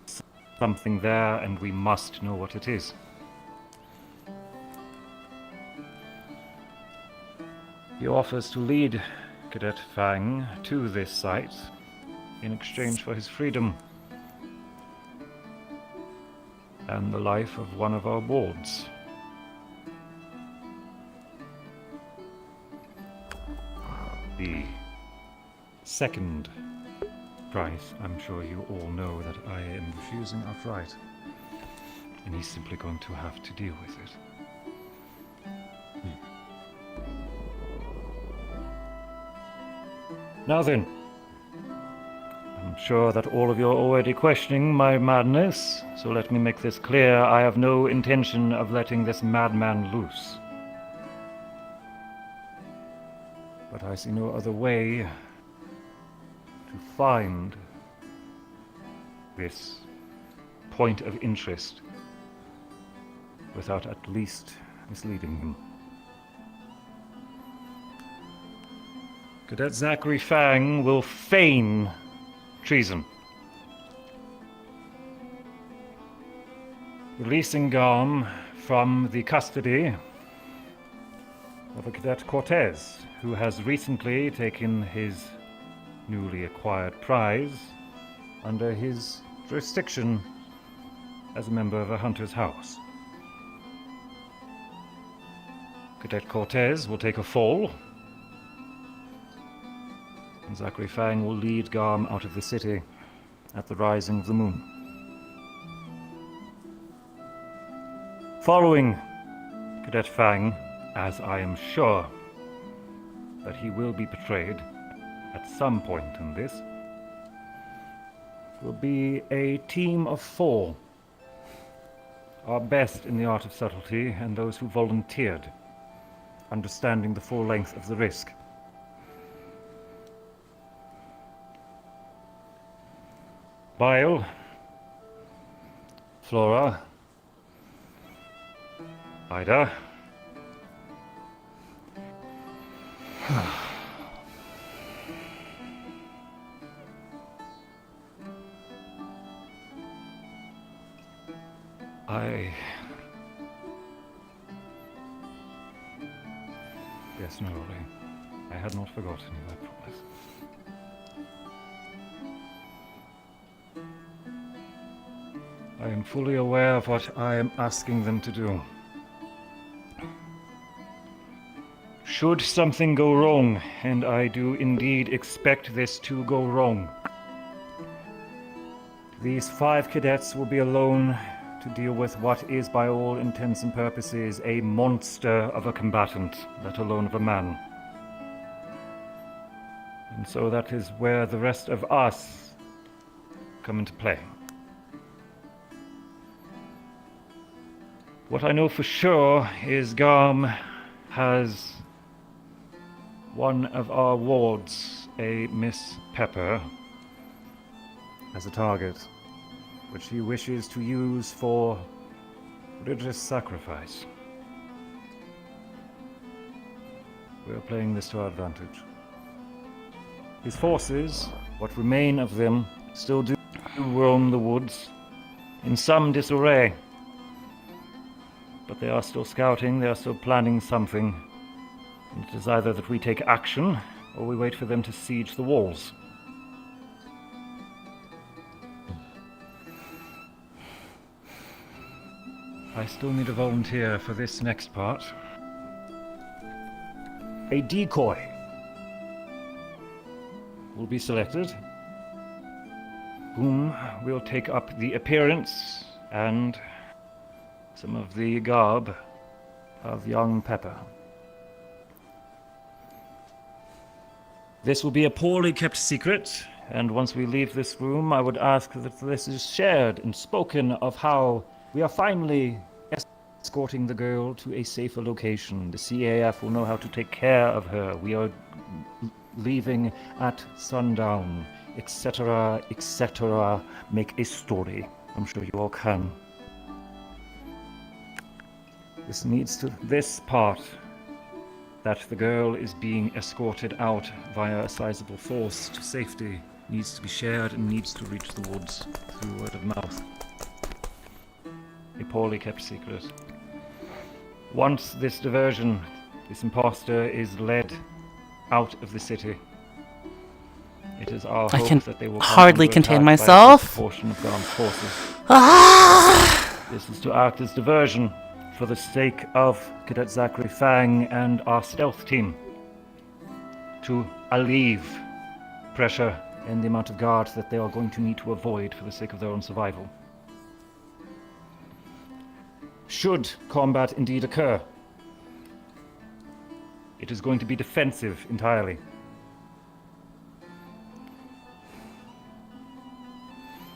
something there and we must know what it is. He offers to lead Cadet Fang to this site in exchange for his freedom and the life of one of our wards. The second price, I'm sure you all know that I am refusing outright, and he's simply going to have to deal with it. Now then, I'm sure that all of you are already questioning my madness, so let me make this clear. I have no intention of letting this madman loose. But I see no other way to find this point of interest without at least misleading him. Cadet Zachary Fang will feign treason, releasing Garm from the custody of a Cadet Cortez, who has recently taken his newly acquired prize under his jurisdiction as a member of a hunter's house. Cadet Cortez will take a fall, and Zachary Fang will lead Garm out of the city at the rising of the moon. Following Cadet Fang, as I am sure that he will be betrayed at some point in this, will be a team of 4, our best in the art of subtlety and those who volunteered, understanding the full length of the risk. Bile, Flora, Ida, Yes, no, I had not forgotten you, I promise. I am fully aware of what I am asking them to do. Should something go wrong, and I do indeed expect this to go wrong, these 5 cadets will be alone to deal with what is, by all intents and purposes, a monster of a combatant, let alone of a man. And so that is where the rest of us come into play. What I know for sure is Garm has one of our wards, a Miss Pepper, as a target, which he wishes to use for religious sacrifice. We are playing this to our advantage. His forces, what remain of them, still do roam the woods, in some disarray. But they are still scouting, they are still planning something. And it is either that we take action, or we wait for them to siege the walls. I still need a volunteer for this next part. A decoy will be selected, whom will take up the appearance and some of the garb of young Pepper. This will be a poorly kept secret, and once we leave this room, I would ask that this is shared and spoken of how we are finally escorting the girl to a safer location. The CAF will know how to take care of her. We are leaving at sundown, etc., etc. Make a story. I'm sure you all can. This part, that the girl is being escorted out via a sizable force to safety, needs to be shared and needs to reach the woods through word of mouth. A poorly kept secret. Once this diversion, this imposter is led out of the city, it is our hope that they will hardly contain myself. Portion of Garm's forces. Ah! This is to act as diversion for the sake of Cadet Zachary Fang and our stealth team, to alleviate pressure and the amount of guards that they are going to need to avoid for the sake of their own survival. Should combat indeed occur, it is going to be defensive entirely.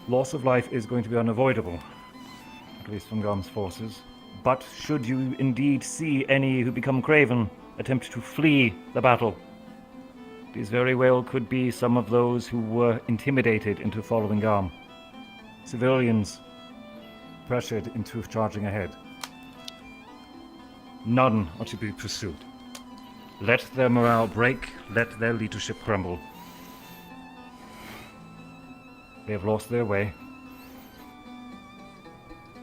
Loss of life is going to be unavoidable, at least from Garm's forces. But should you indeed see any who become craven attempt to flee the battle, These very well could be some of those who were intimidated into following Garm. Civilians pressured into charging ahead. None are to be pursued. Let their morale break, let their leadership crumble. They have lost their way,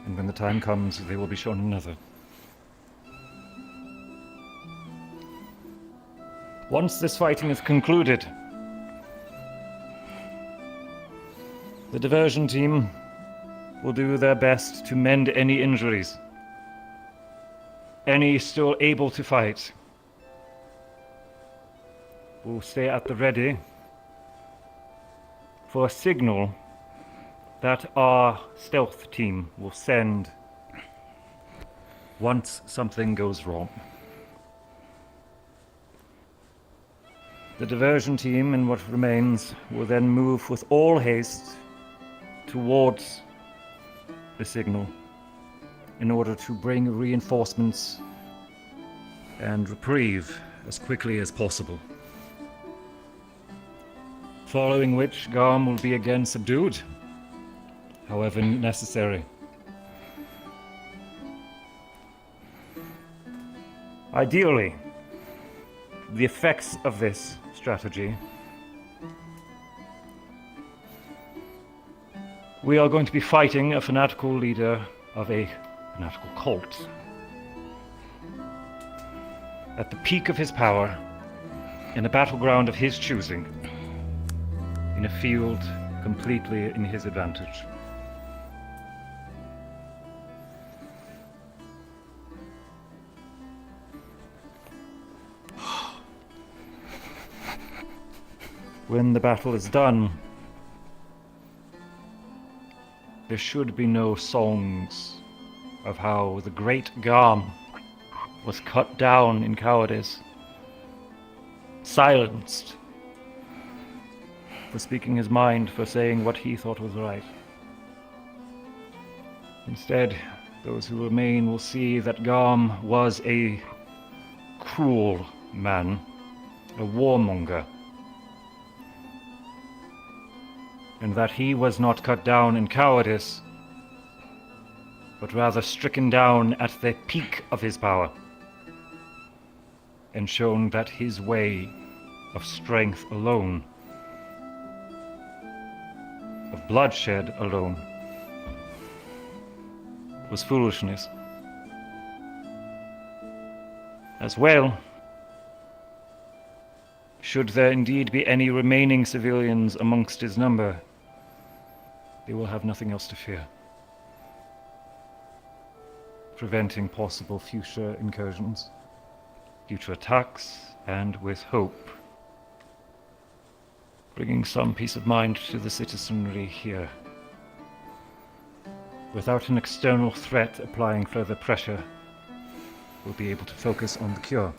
and when the time comes, they will be shown another. Once this fighting is concluded, the diversion team will do their best to mend any injuries. Any still able to fight will stay at the ready for a signal that our stealth team will send once something goes wrong. The diversion team and what remains will then move with all haste towards the signal in order to bring reinforcements and reprieve as quickly as possible. Following which, Garm will be again subdued, however necessary. Ideally, the effects of this strategy, we are going to be fighting a fanatical leader of a fanatical cult at the peak of his power, in a battleground of his choosing, in a field completely in his advantage. When the battle is done, there should be no songs of how the great Garm was cut down in cowardice, silenced for speaking his mind, for saying what he thought was right. Instead, those who remain will see that Garm was a cruel man, a warmonger, and that he was not cut down in cowardice, but rather stricken down at the peak of his power, and shown that his way of strength alone, of bloodshed alone, was foolishness. As well, should there indeed be any remaining civilians amongst his number, they will have nothing else to fear, preventing possible future incursions, future attacks, and with hope, bringing some peace of mind to the citizenry here. Without an external threat applying further pressure, we'll be able to focus on the cure,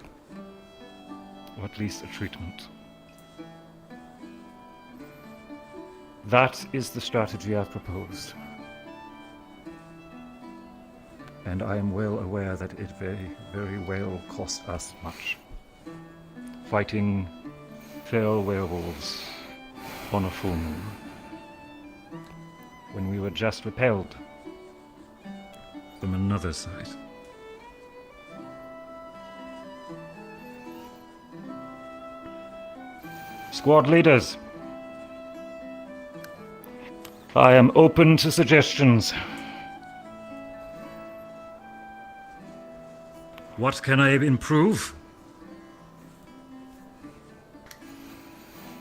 or at least a treatment. That is the strategy I've proposed. And I am well aware that it very, very well cost us much. Fighting fell werewolves on a full moon, when we were just repelled from another side. Squad leaders, I am open to suggestions. What can I improve?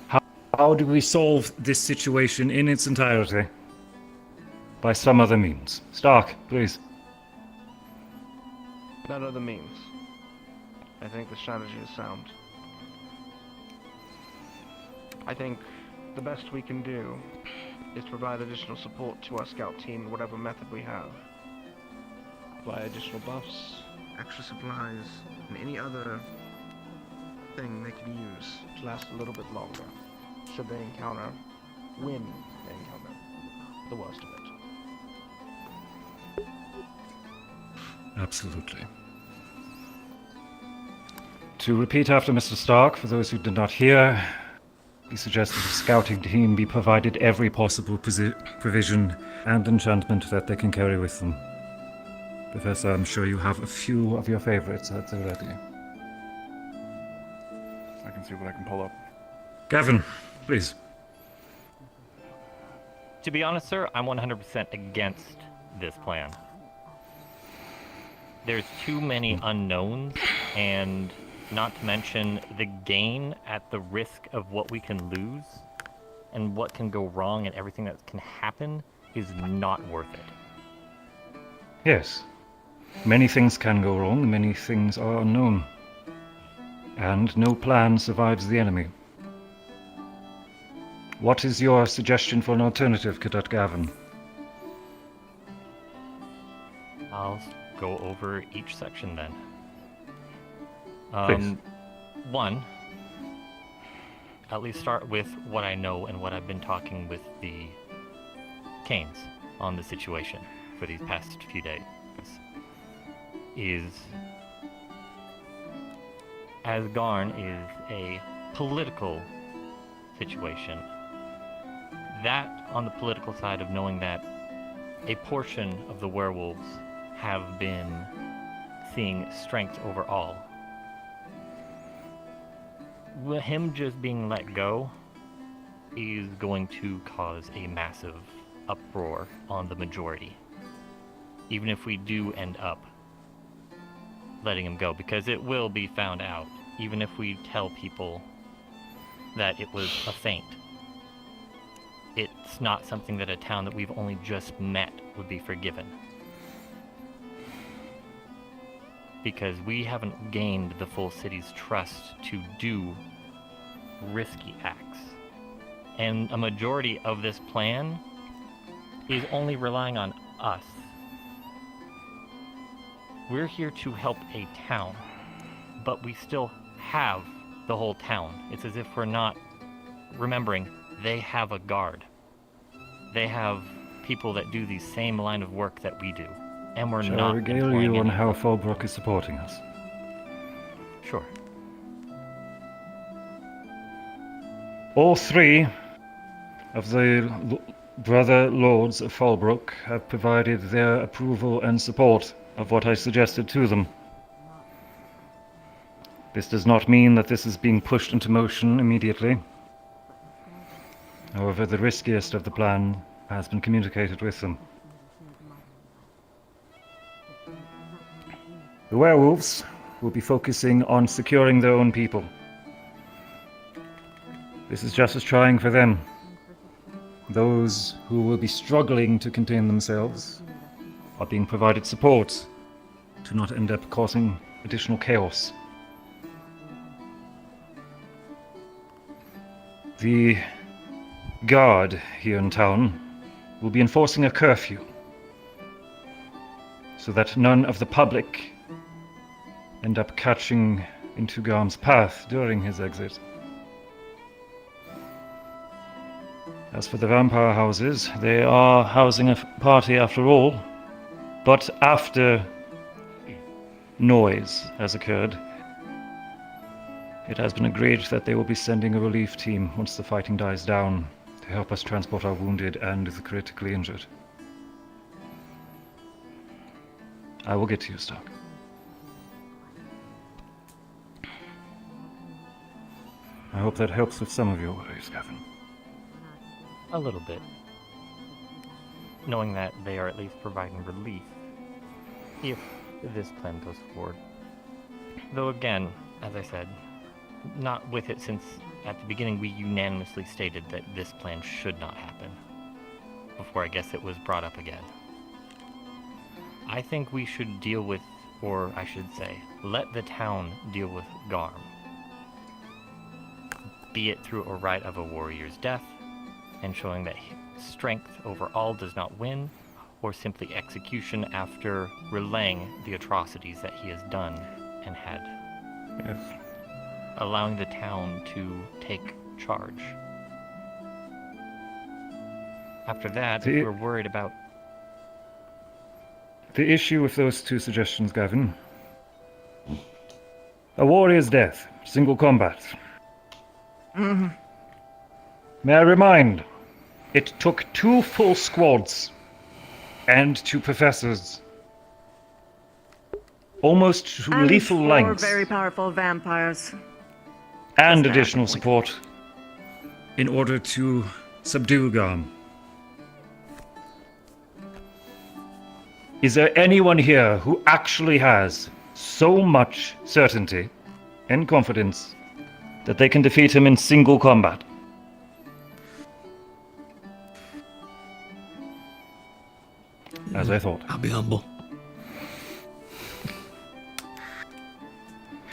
How do we solve this situation in its entirety? By some other means. Stark, please. None other means. I think the strategy is sound. I think the best we can do is to provide additional support to our scout team in whatever method we have. Apply additional buffs, extra supplies, and any other thing they can use to last a little bit longer, should they encounter, when they encounter, the worst of it. Absolutely. To repeat after Mr. Stark, for those who did not hear, he suggested a scouting team be provided every possible provision and enchantment that they can carry with them. Professor, I'm sure you have a few of your favorites at the ready. I can see what I can pull up. Gavin, please. To be honest, sir, I'm 100% against this plan. There's too many unknowns, and not to mention the gain at the risk of what we can lose and what can go wrong and everything that can happen is not worth it. Yes. Many things can go wrong, many things are unknown. And no plan survives the enemy. What is your suggestion for an alternative, Cadet Gavin? I'll go over each section then. Please. One, at least start with what I know and what I've been talking with the Canes on the situation for these past few days. Is Asgarn is a political situation. That on the political side of knowing that a portion of the werewolves have been seeing strength over all. With him just being let go is going to cause a massive uproar on the majority. Even if we do end up letting him go, because it will be found out, even if we tell people that it was a feint. It's not something that a town that we've only just met would be forgiven. Because we haven't gained the full city's trust to do risky acts. And a majority of this plan is only relying on us. We're here to help a town, but we still have the whole town. It's as if we're not remembering they have a guard. They have people that do the same line of work that we do, and we're Shall not I regale employing you on any- how Fallbrook is supporting us? Sure. All three of the brother lords of Fallbrook have provided their approval and support of what I suggested to them. This does not mean that this is being pushed into motion immediately. However, the riskiest of the plan has been communicated with them. The werewolves will be focusing on securing their own people. This is just as trying for them. Those who will be struggling to contain themselves are being provided support to not end up causing additional chaos. The guard here in town will be enforcing a curfew so that none of the public end up catching into Garm's path during his exit. As for the vampire houses, they are housing a party after all, but after noise has occurred, it has been agreed that they will be sending a relief team once the fighting dies down to help us transport our wounded and the critically injured. I will get to you, Stark. I hope that helps with some of your worries, Gavin. A little bit. Knowing that they are at least providing relief if this plan goes forward. Though again, as I said, not with it since at the beginning we unanimously stated that this plan should not happen. Before I guess it was brought up again. I think we should deal with, or I should say, let the town deal with Garm. Be it through a rite of a warrior's death, and showing that strength over all does not win, or simply execution after relaying the atrocities that he has done and had. Yes. Allowing the town to take charge. After that, if we're worried about... The issue with those two suggestions, Gavin, A warrior's death, single combat. Mhm. May I remind, it took 2 full squads and 2 professors, almost to And lethal 4 lengths, very powerful vampires. and Just to add additional the point. support in order to subdue Garm. Is there anyone here who actually has so much certainty and confidence that they can defeat him in single combat? As I thought. I'll be humble.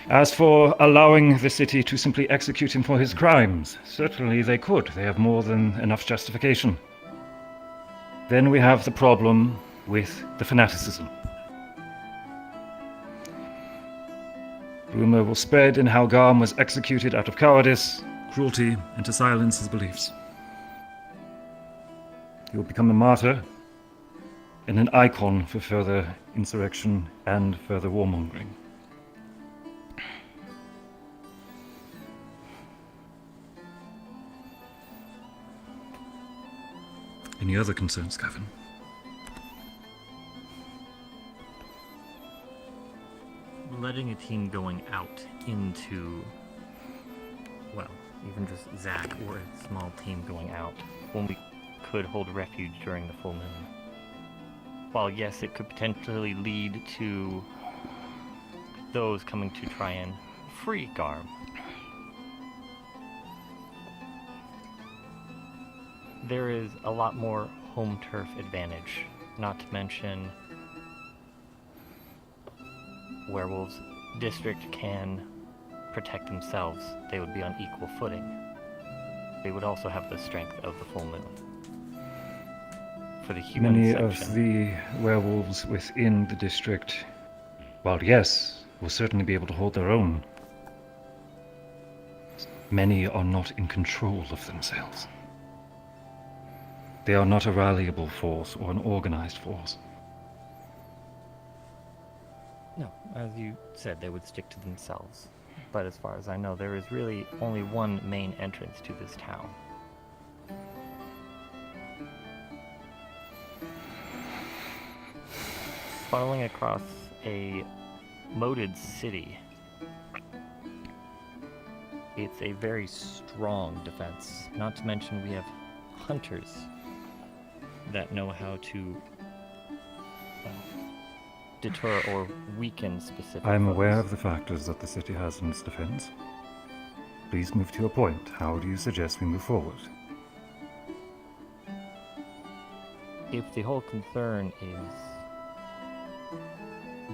As for allowing the city to simply execute him for his crimes, certainly they could. They have more than enough justification. Then we have the problem with the fanaticism. Rumor will spread in how Garm was executed out of cowardice, cruelty, and to silence his beliefs. He will become a martyr and an icon for further insurrection and further warmongering. Any other concerns, Gavin? Letting a team going out into, well, even just Zach or a small team going out when we could hold refuge during the full moon. While yes, it could potentially lead to those coming to try and free Garm. There is a lot more home turf advantage, not to mention Werewolves District can protect themselves. They would be on equal footing. They would also have the strength of the full moon. For the human Many section, of the werewolves within the district, while yes, will certainly be able to hold their own, many are not in control of themselves. They are not a ralliable force or an organized force. no, as you said, they would stick to themselves. But as far as I know, there is really only one main entrance to this town. Spiraling across a moated city, it's a very strong defense. Not to mention we have hunters that know how to deter or weaken specific I am aware foes. of the factors that the city has in its defense. Please move to your point. How do you suggest we move forward? If the whole concern is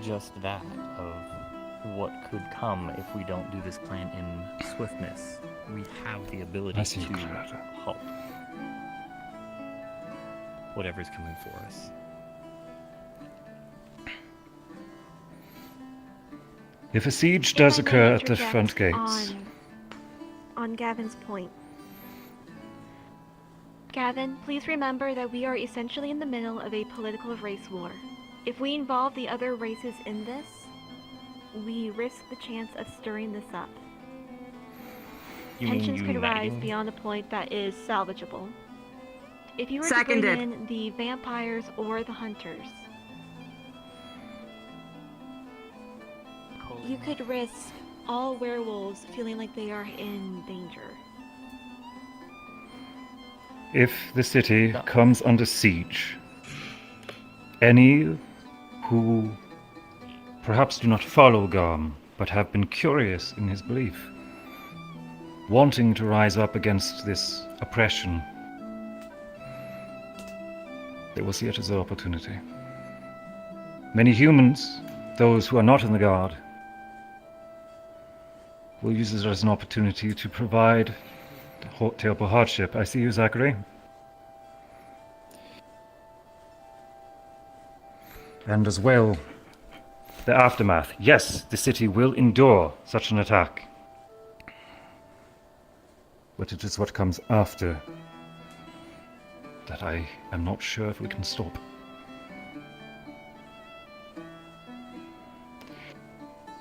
just that, of what could come if we don't do this plan in swiftness, we have the ability I see, to Claretta. halt whatever's coming for us. If a siege does If I may occur at the interject front gates, on Gavin's point. Gavin, please remember that we are essentially in the middle of a political race war. If we involve the other races in this, we risk the chance of stirring this up. You mean Tensions could rise uniting? beyond a point that is salvageable. If you were Seconded. to bring in the vampires or the hunters, you could risk all werewolves feeling like they are in danger. if the city comes under siege, any who perhaps do not follow Garm, but have been curious in his belief, wanting to rise up against this oppression, they will see it as an opportunity. Many humans, those who are not in the Guard, will use it as an opportunity to provide terrible hardship. I see you, Zachary. And as well, the aftermath. Yes, the city will endure such an attack. But it is what comes after that I am not sure if we can stop.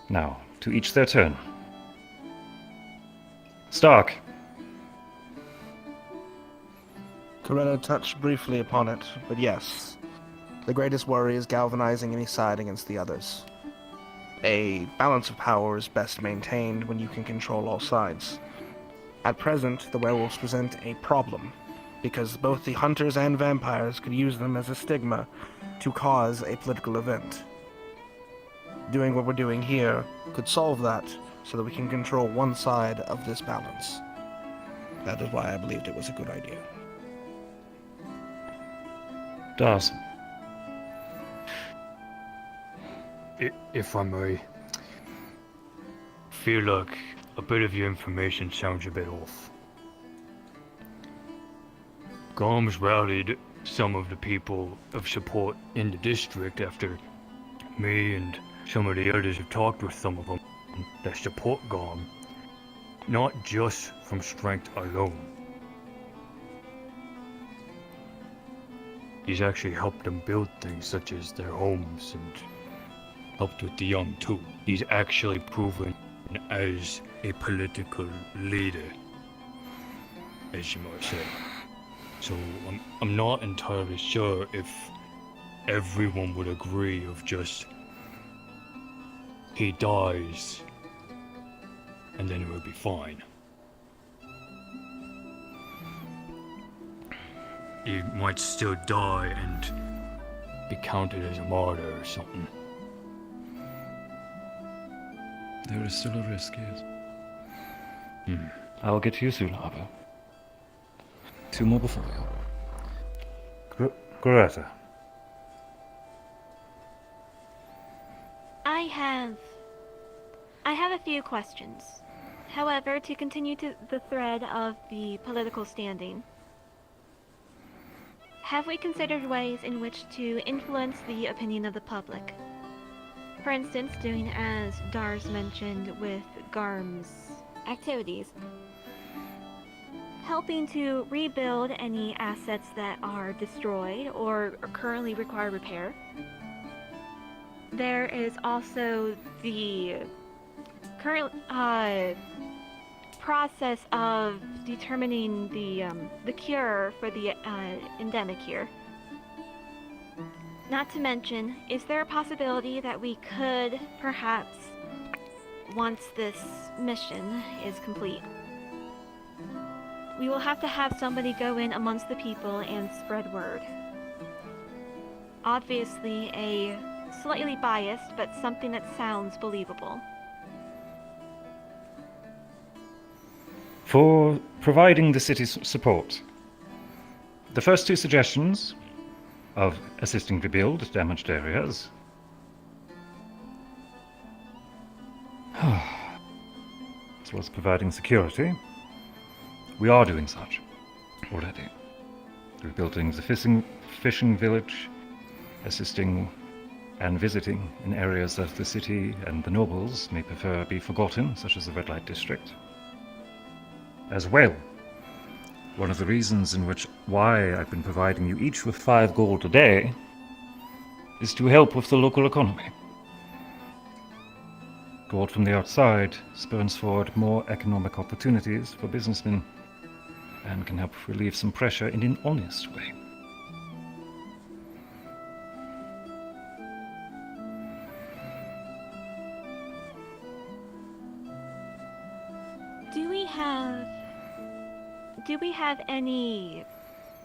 Now, To each their turn. Stark. Corella touched briefly upon it, but yes. The greatest worry is galvanizing any side against the others. A balance of power is best maintained when you can control all sides. At present, the werewolves present a problem, because both the hunters and vampires could use them as a stigma to cause a political event. Doing what we're doing here could solve that, so that we can control one side of this balance. That is why I believed it was a good idea. Darcy. If I may, feel like a bit of your information sounds a bit off. Garm's rallied some of the people of support in the district after me and some of the others have talked with some of them that support Garm, not just from strength alone. He's actually helped them build things such as their homes and helped with the young too. He's actually proven as a political leader, as you might say. So I'm not entirely sure if everyone would agree of just he dies and then it will be fine. He might still die and be counted as a martyr or something. There is still a risk, yes. I will get to you soon, Harper. 2 more before you. Greta. I have a few questions. However, to continue to the thread of the political standing, have we considered ways in which to influence the opinion of the public? For instance, doing as Dars mentioned with Garm's activities. Helping to rebuild any assets that are destroyed or currently require repair. There is also the current process of determining the cure for the endemic here. Not to mention, is there a possibility that we could, perhaps, once this mission is complete, we will have to have somebody go in amongst the people and spread word. Obviously, a slightly biased, but something that sounds believable. For providing the city's support, the first 2 suggestions of assisting rebuild damaged areas as well as providing security. We are doing such already. Rebuilding the fishing village, assisting and visiting in areas that the city and the nobles may prefer be forgotten, such as the Red Light District. As well, one of the reasons in which why I've been providing you each with 5 gold a day is to help with the local economy. Gold from the outside spurns forward more economic opportunities for businessmen and can help relieve some pressure in an honest way. Do we have any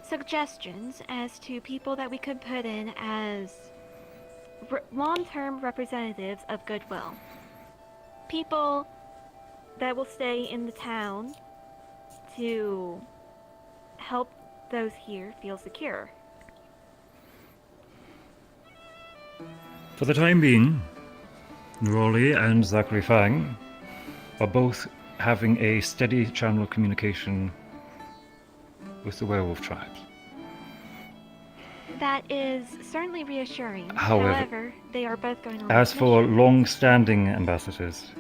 suggestions as to people that we could put in as long-term representatives of goodwill? People that will stay in the town to help those here feel secure. For the time being, Rolly and Zachary Fang are both having a steady channel of communication with the werewolf tribes. That is certainly reassuring. However, they are both going on. As for long-standing ambassadors,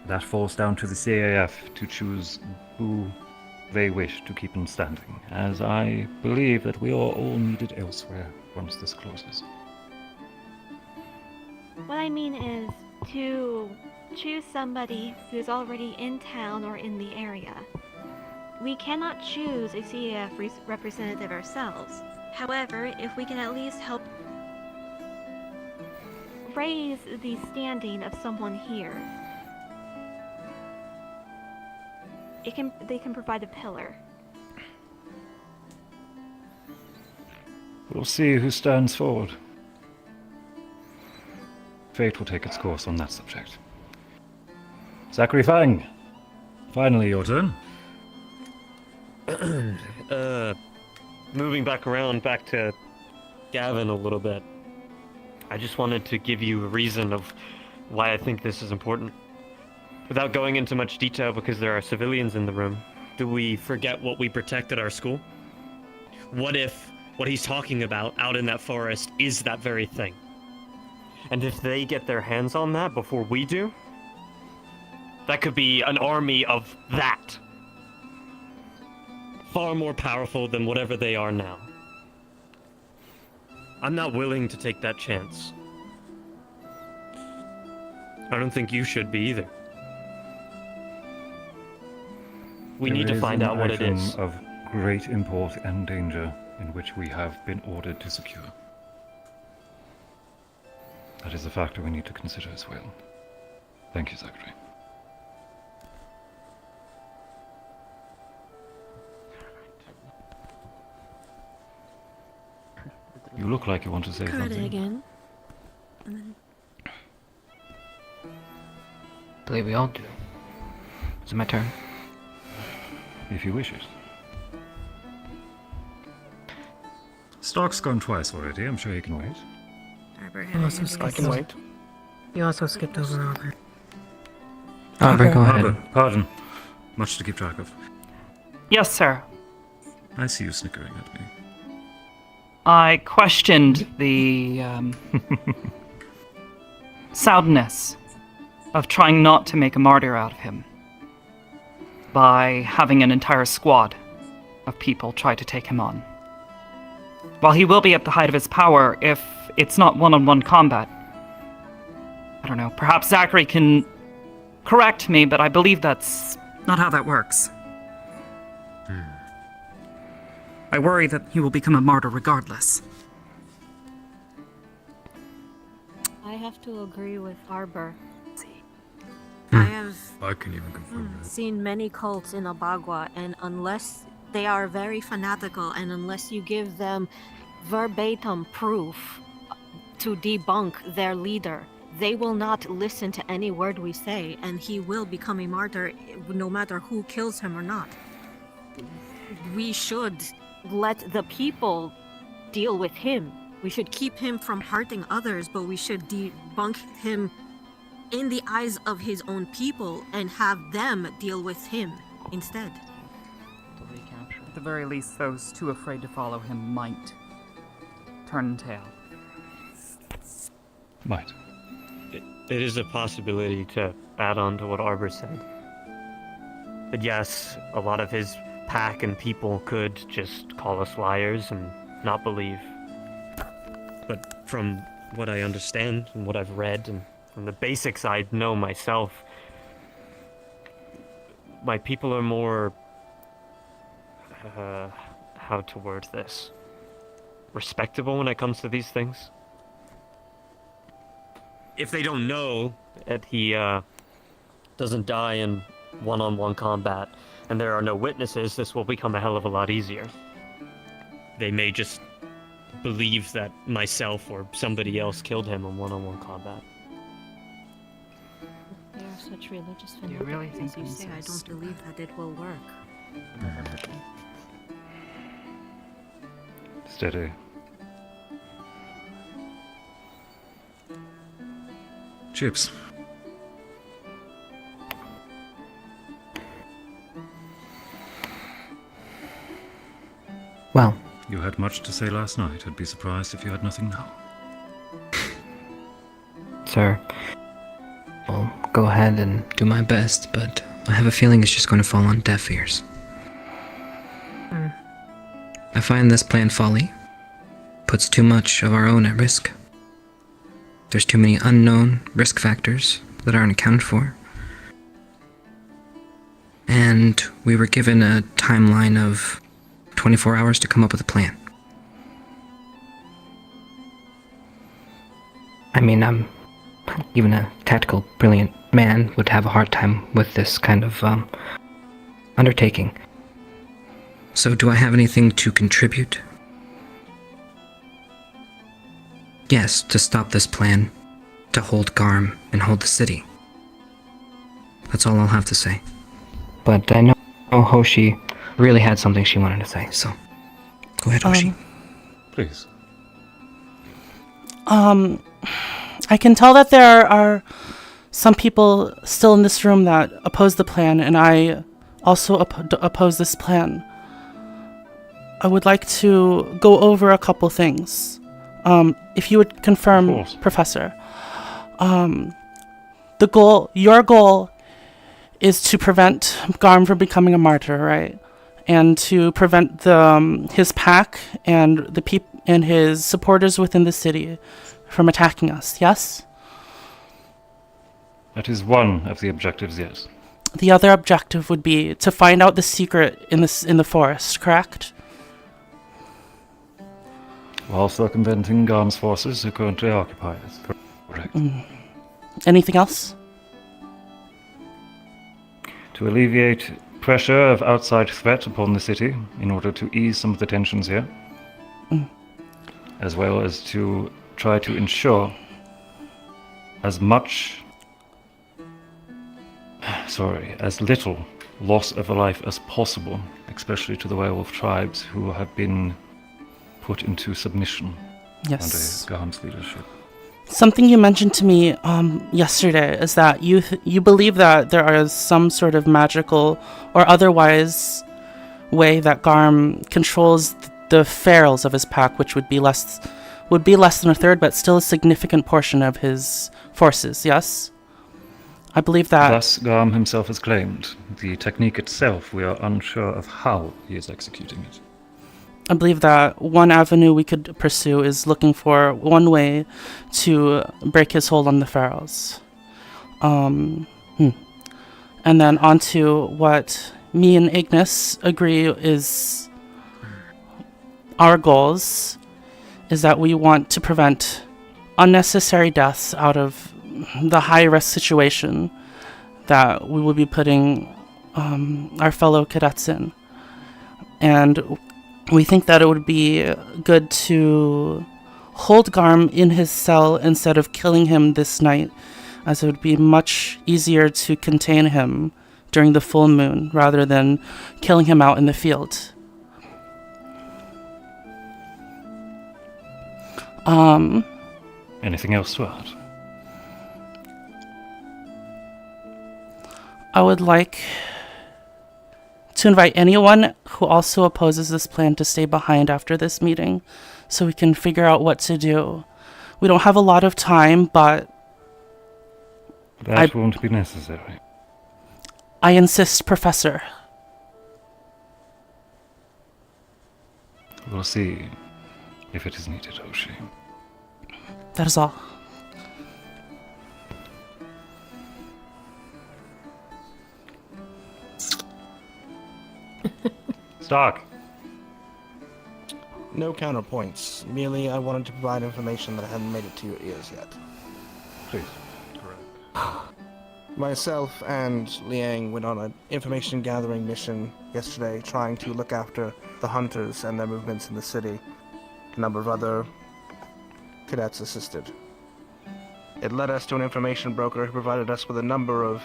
that falls down to the CAF to choose who they wish to keep in standing, as I believe that we are all needed elsewhere once this closes. What I mean is to choose somebody who's already in town or in the area. We cannot choose a CAF representative ourselves. However, if we can at least help raise the standing of someone here, they can provide a pillar. We'll see who stands forward. Fate will take its course on that subject. Zachary Fang, finally your turn. Moving back to Gavin a little bit. I just wanted to give you a reason of why I think this is important. Without going into much detail, because there are civilians in the room. Do we forget what we protect at our school? What if what he's talking about out in that forest is that very thing? And if they get their hands on that before we do, that could be an army of that. Far more powerful than whatever they are now. I'm not willing to take that chance. I don't think you should be either. We need to find out what it is. Of great import and danger in which we have been ordered to secure. That is a factor we need to consider as well. Thank you, Zachary. You look like you want to say something. again. I believe we all do. Is it my turn? If you wish it. Stark's gone twice already. I'm sure he can wait. I can wait. You also skipped over Arbor. Arbor, go ahead. Arbor, pardon. Much to keep track of. Yes, sir. I see you snickering at me. I questioned the soundness of trying not to make a martyr out of him by having an entire squad of people try to take him on. While he will be at the height of his power, if it's not one-on-one combat, I don't know, perhaps Zachary can correct me, but I believe that's not how that works. I worry that he will become a martyr regardless. I have to agree with Arbor. I can even confirm that. Seen many cults in Abagua, and unless they are very fanatical, and unless you give them verbatim proof to debunk their leader, they will not listen to any word we say, and he will become a martyr no matter who kills him or not. We should let the people deal with him. We should keep him from hurting others, but we should debunk him in the eyes of his own people and have them deal with him instead. At the very least, those too afraid to follow him might turn tail. Might. It is a possibility to add on to what Arbor said. But yes, a lot of his pack and people could just call us liars and not believe. But from what I understand and what I've read and from the basics I know myself, my people are more, how to word this, respectable when it comes to these things. if they don't know that he doesn't die in one-on-one combat, and there are no witnesses, this will become a hell of a lot easier. They may just believe that myself or somebody else killed him in one-on-one combat. They are such religious You really fanatics, think as you say. I don't believe that it will work. Steady. Chips. Well. You had much to say last night. I'd be surprised if you had nothing now. Sir, I'll go ahead and do my best, but I have a feeling it's just going to fall on deaf ears. I find this plan folly. Puts too much of our own at risk. There's too many unknown risk factors that aren't accounted for. And we were given a timeline of 24 hours to come up with a plan. I mean, even a tactical, brilliant man would have a hard time with this kind of undertaking. So, do I have anything to contribute? Yes, to stop this plan, to hold Garm and hold the city. That's all I'll have to say. But I know Hoshi really had something she wanted to say, so go ahead, Hoshi. Please. I can tell that there are some people still in this room that oppose the plan, and I also oppose this plan. I would like to go over a couple things. If you would confirm, Professor. Your goal is to prevent Garm from becoming a martyr, right? And to prevent his pack and and his supporters within the city from attacking us, yes? That is one of the objectives, yes. The other objective would be to find out the secret in the forest, correct? While circumventing Garm's forces who currently occupy it. Correct. Anything else? To alleviate pressure of outside threat upon the city in order to ease some of the tensions here. As well as to try to ensure as little loss of life as possible, especially to the werewolf tribes who have been put into submission Yes. under Garm's leadership. Something you mentioned to me yesterday is that you believe that there is some sort of magical or otherwise way that Garm controls the ferals of his pack, which would be less than a third, but still a significant portion of his forces. Yes, I believe that. Thus, Garm himself has claimed. The technique itself, we are unsure of how he is executing it. I believe that one avenue we could pursue is looking for one way to break his hold on the ferals. And then onto what me and Ignis agree is our goals, is that we want to prevent unnecessary deaths out of the high-risk situation that we will be putting our fellow cadets in. And we think that it would be good to hold Garm in his cell instead of killing him this night, as it would be much easier to contain him during the full moon rather than killing him out in the field. Anything else to add? I would like to invite anyone who also opposes this plan to stay behind after this meeting so we can figure out what to do. We don't have a lot of time, but That won't be necessary. I insist, Professor. We'll see if it is needed, Hoshi. That is all. Stark. No counterpoints. Merely I wanted to provide information that hadn't made it to your ears yet. Please. Myself and Liang went on an information gathering mission yesterday trying to look after the hunters and their movements in the city. A number of other cadets assisted. It led us to an information broker who provided us with a number of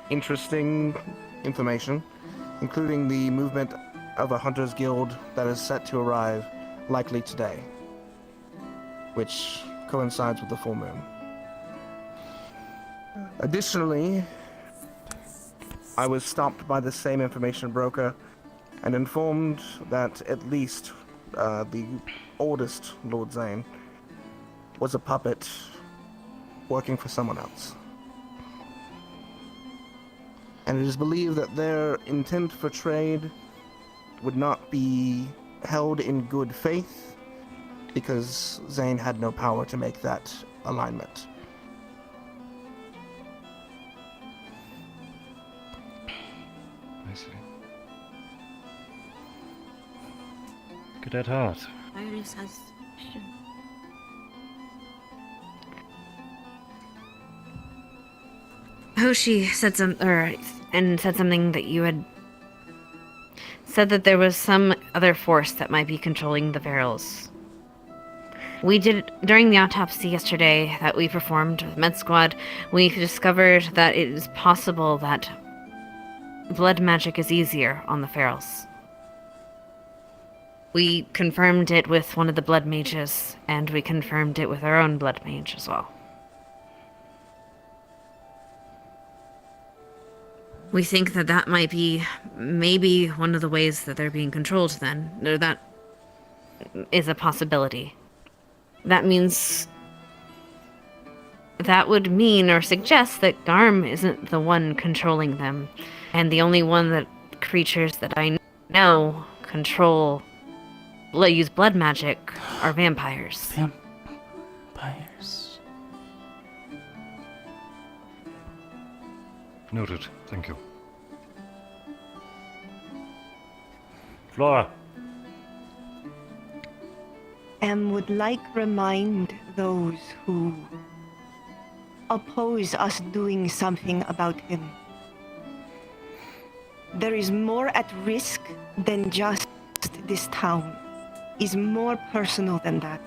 interesting information, including the movement of a hunters guild that is set to arrive likely today, which coincides with the full moon. Additionally, I was stopped by the same information broker and informed that at least the oldest Lord Zane was a puppet working for someone else. And it is believed that their intent for trade would not be held in good faith because Zane had no power to make that alignment. good at heart. Iris has. Hoshi said said something that you had said that there was some other force that might be controlling the Ferals. We did, during the autopsy yesterday that we performed with Med Squad, we discovered that it is possible that blood magic is easier on the Ferals. We confirmed it with one of the blood mages, and we confirmed it with our own blood mage as well. We think that that might be maybe one of the ways that they're being controlled then. Or that is a possibility. That means... That would mean or suggest that Garm isn't the one controlling them. And the only one that creatures that I know use blood magic are vampires. Vampires. Noted. Thank you. Flora. Would like remind those who oppose us doing something about him. There is more at risk than just this town. Is more personal than that.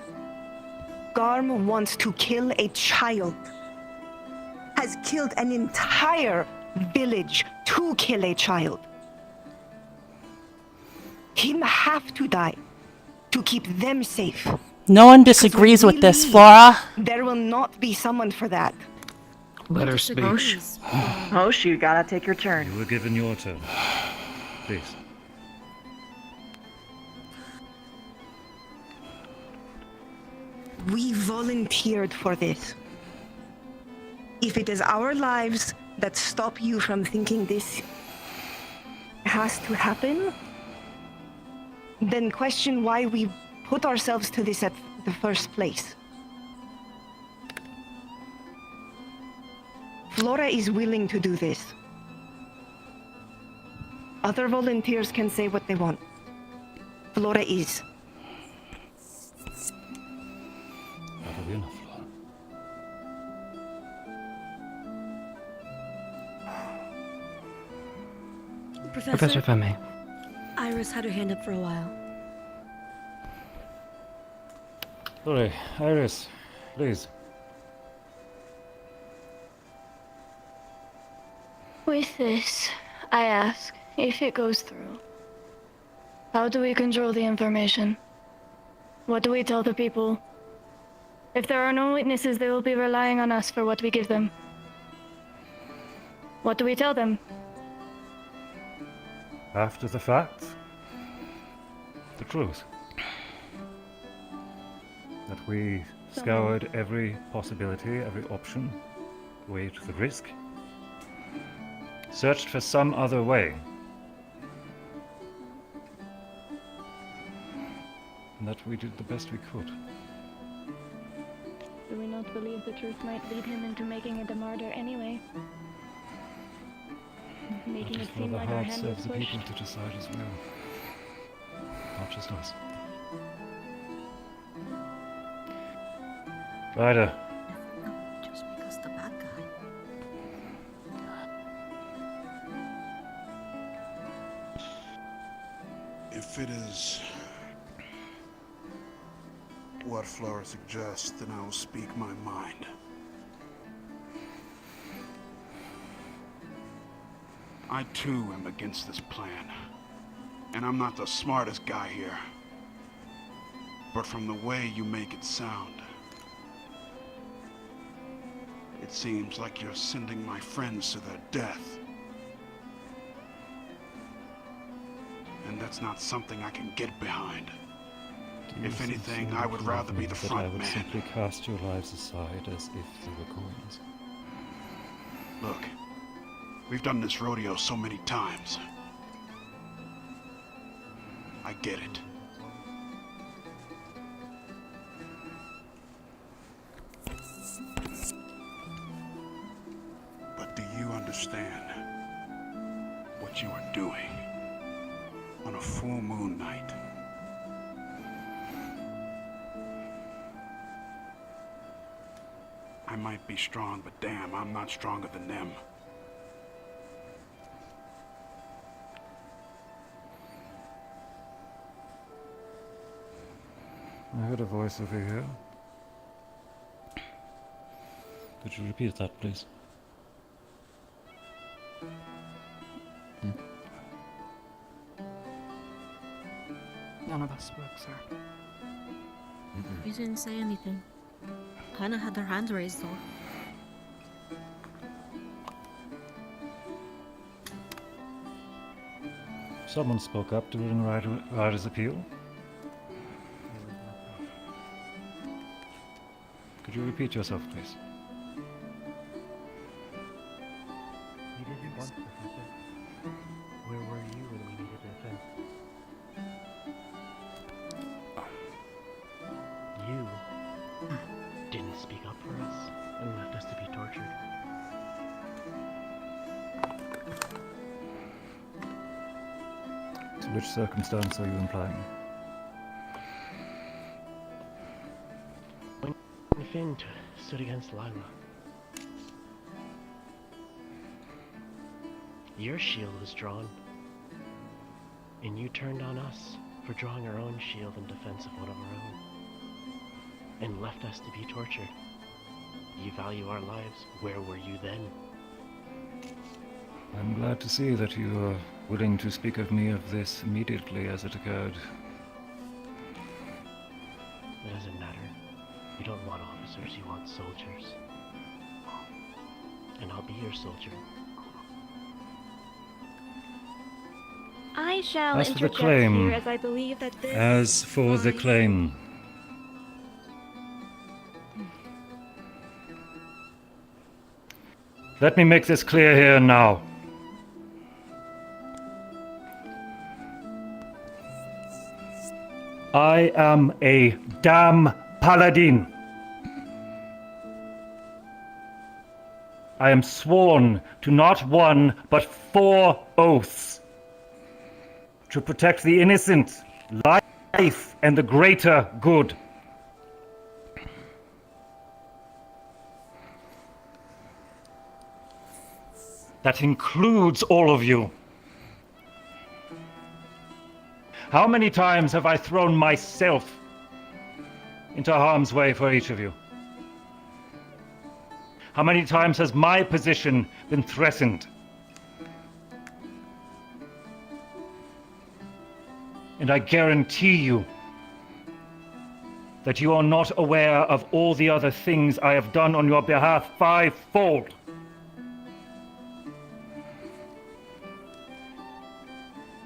Garm wants to kill a child. Has killed an entire village to kill a child. Him have to die to keep them safe. No one disagrees with this, Flora. There will not be someone for that. Let her speak. Hosh, you gotta take your turn. You were given your turn. Please. We volunteered for this. If it is our lives that stop you from thinking this has to happen, then question why we put ourselves to this at the first place. Flora is willing to do this. Other volunteers can say what they want. Flora is. That'll be enough, Flora. Professor, if I may. Iris had her hand up for a while. Sorry, Iris, please. With this, I ask, if it goes through, how do we control the information? What do we tell the people? If there are no witnesses, they will be relying on us for what we give them. What do we tell them? After the fact, the truth. That we scoured every possibility, every option, weighed the risk, searched for some other way. And that we did the best we could. Do we not believe the truth might lead him into making it a martyr anyway? Making it seem like our hand is serves the pushed. people to decide as well. Not just us. Ryder. Just because the bad guy. If it is what Flora suggests, then I will speak my mind. I too am against this plan. And I'm not the smartest guy here. But from the way you make it sound, it seems like you're sending my friends to their death. And that's not something I can get behind. If anything, I would rather be the that I front would man. simply cast your lives aside as if they were coins. Look, we've done this rodeo so many times. I get it. But do you understand what you are doing on a full moon night? I might be strong, but damn, I'm not stronger than them. I heard a voice over here. Could you repeat that, please? None of us spoke, sir. You didn't say anything. Kinda had their hands raised though. Someone spoke up during Ryder's appeal. Could you repeat yourself, please? We didn't want Professor. Where were you when we needed defense? You didn't speak up for us and left us to be tortured. To which circumstance are you implying? When Finn stood against Lila, your shield was drawn, and you turned on us for drawing our own shield in defense of one of our own, and left us to be tortured. You value our lives. Where were you then? I'm glad to see that you are willing to speak of me of this immediately as it occurred. It doesn't matter. You don't want officers, you want soldiers. And I'll be your soldier. I shall As for the interject claim, here, as I believe that this... As for the claim, let me make this clear here now. I am a damn paladin. I am sworn to not one, but 4 oaths. To protect the innocent, life, and the greater good. That includes all of you. How many times have I thrown myself into harm's way for each of you? How many times has my position been threatened? And I guarantee you that you are not aware of all the other things I have done on your behalf 5-fold.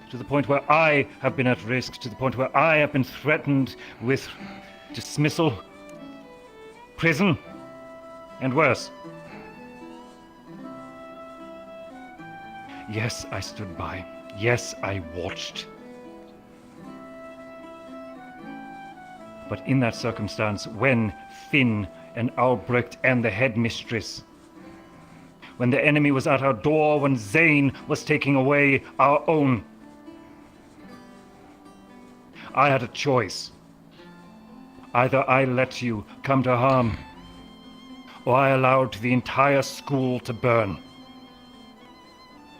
To the point where I have been at risk, to the point where I have been threatened with dismissal, prison, and worse. Yes, I stood by. Yes, I watched. But in that circumstance, when Finn and Albrecht and the headmistress, when the enemy was at our door, when Zane was taking away our own, I had a choice. Either I let you come to harm, or I allowed the entire school to burn,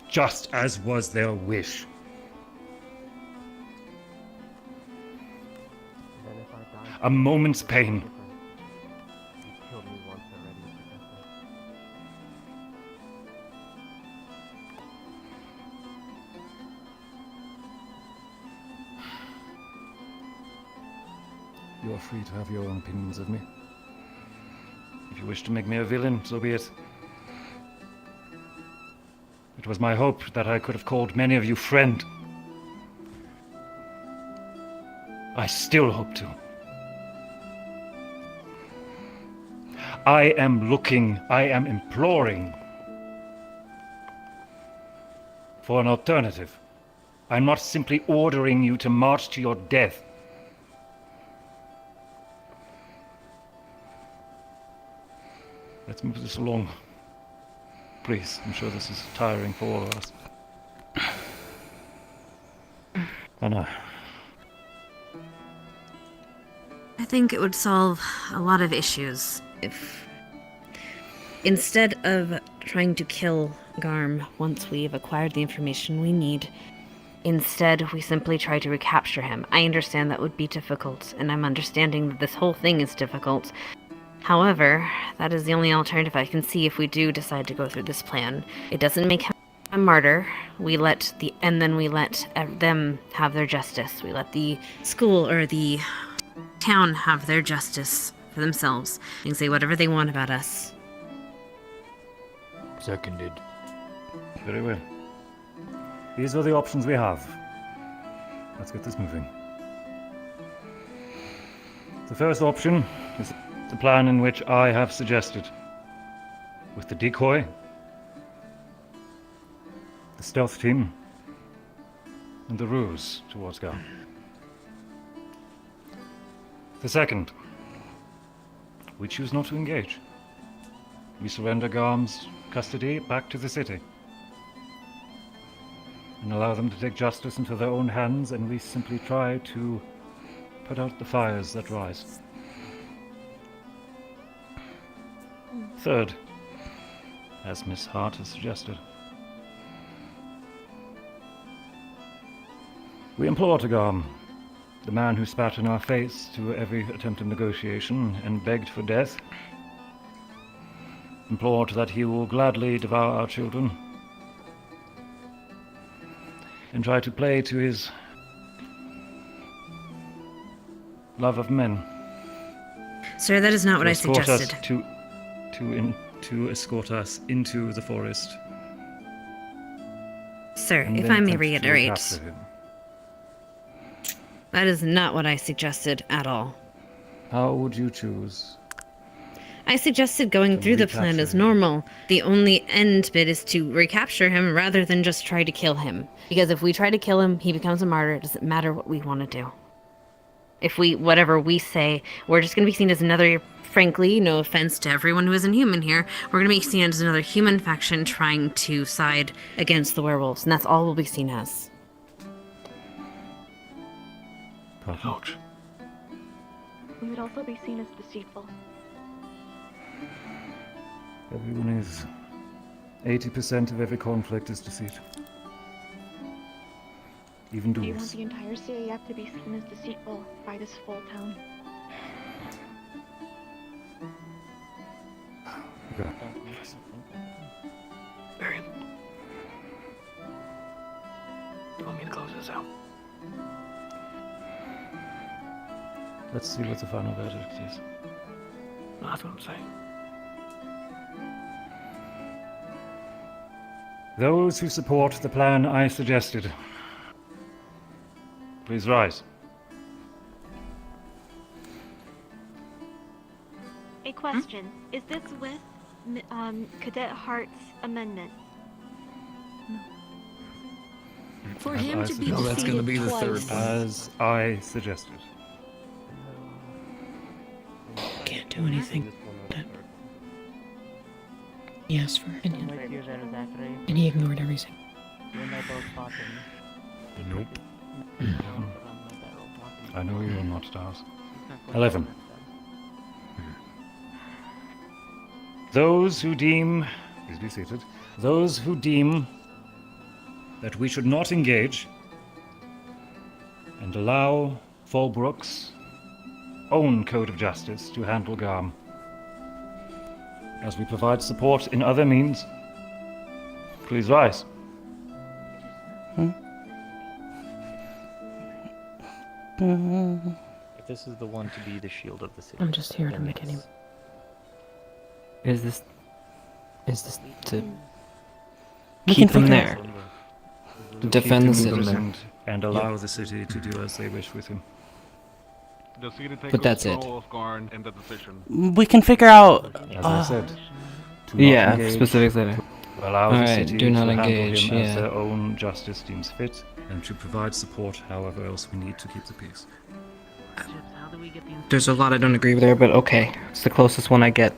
just as was their wish. A moment's pain. You killed me once already, Professor. You are free to have your own opinions of me. If you wish to make me a villain, so be it. It was my hope that I could have called many of you friend. I still hope to. I am imploring for an alternative. I'm not simply ordering you to march to your death. Let's move this along. Please, I'm sure this is tiring for all of us. I know. I think it would solve a lot of issues if instead of trying to kill Garm once we've acquired the information we need, instead we simply try to recapture him. I understand that would be difficult, and I'm understanding that this whole thing is difficult. However, that is the only alternative I can see if we do decide to go through this plan. It doesn't make him a martyr. Then we let them have their justice. We let the school or the town have their justice for themselves. They can say whatever they want about us. Seconded. Very well. These are the options we have. Let's get this moving. The first option is the plan in which I have suggested. With the decoy, the stealth team, and the ruse towards Gar. The second, we choose not to engage. We surrender Garm's custody back to the city and allow them to take justice into their own hands, and we simply try to put out the fires that rise. Third, as Miss Hart has suggested, we implore to Garm, the man who spat in our face to every attempt of negotiation and begged for death, implored that he will gladly devour our children and try to play to his love of men. Sir, that is not what I suggested. To escort us into the forest. Sir, and if then I may attempt to reiterate, recapture him. that is not what I suggested at all. How would you choose? I suggested going through the plan recapture as him. normal. The only end bit is to recapture him rather than just try to kill him. Because if we try to kill him, he becomes a martyr. It doesn't matter what we want to do. If whatever we say, we're just going to be seen as another, frankly, no offense to everyone who isn't human here, we're going to be seen as another human faction trying to side against the werewolves. And that's all we'll be seen as. Ouch. We would also be seen as deceitful. Everyone is. 80% of every conflict is deceit. Even Do you want duels. the entire CAF to be seen as deceitful by this full town? Okay. Marion. You want me to close this out? Let's see what the final verdict is. No, that's what I'm saying. Those who support the plan I suggested, please rise. A question. Is this with Cadet Hart's amendment? For As him I to be suggested. that's gonna be the third one. As I suggested. Can't do anything. He asked for opinion. And he ignored everything. Nope. I know you will not, Stars. 11. Those who deem, please be seated, those who deem that we should not engage and allow Fallbrook's own code of justice to handle Garm, as we provide support in other means, please rise. If this is the one to be the shield of the city, I'm just here to then make any. Is this to We keep can them figure there? To defend the city. And allow the city to do as they wish with him. The city take But that's it. control of Garn and the decision. We can figure out. As I said, to not Yeah, engage, specifically. to allow the Alright, city do not to handle engage, him as yeah. their own justice deems fit, and to provide support however else we need to keep the peace. How do we get the There's a lot I don't agree with there, but okay. It's the closest one I get.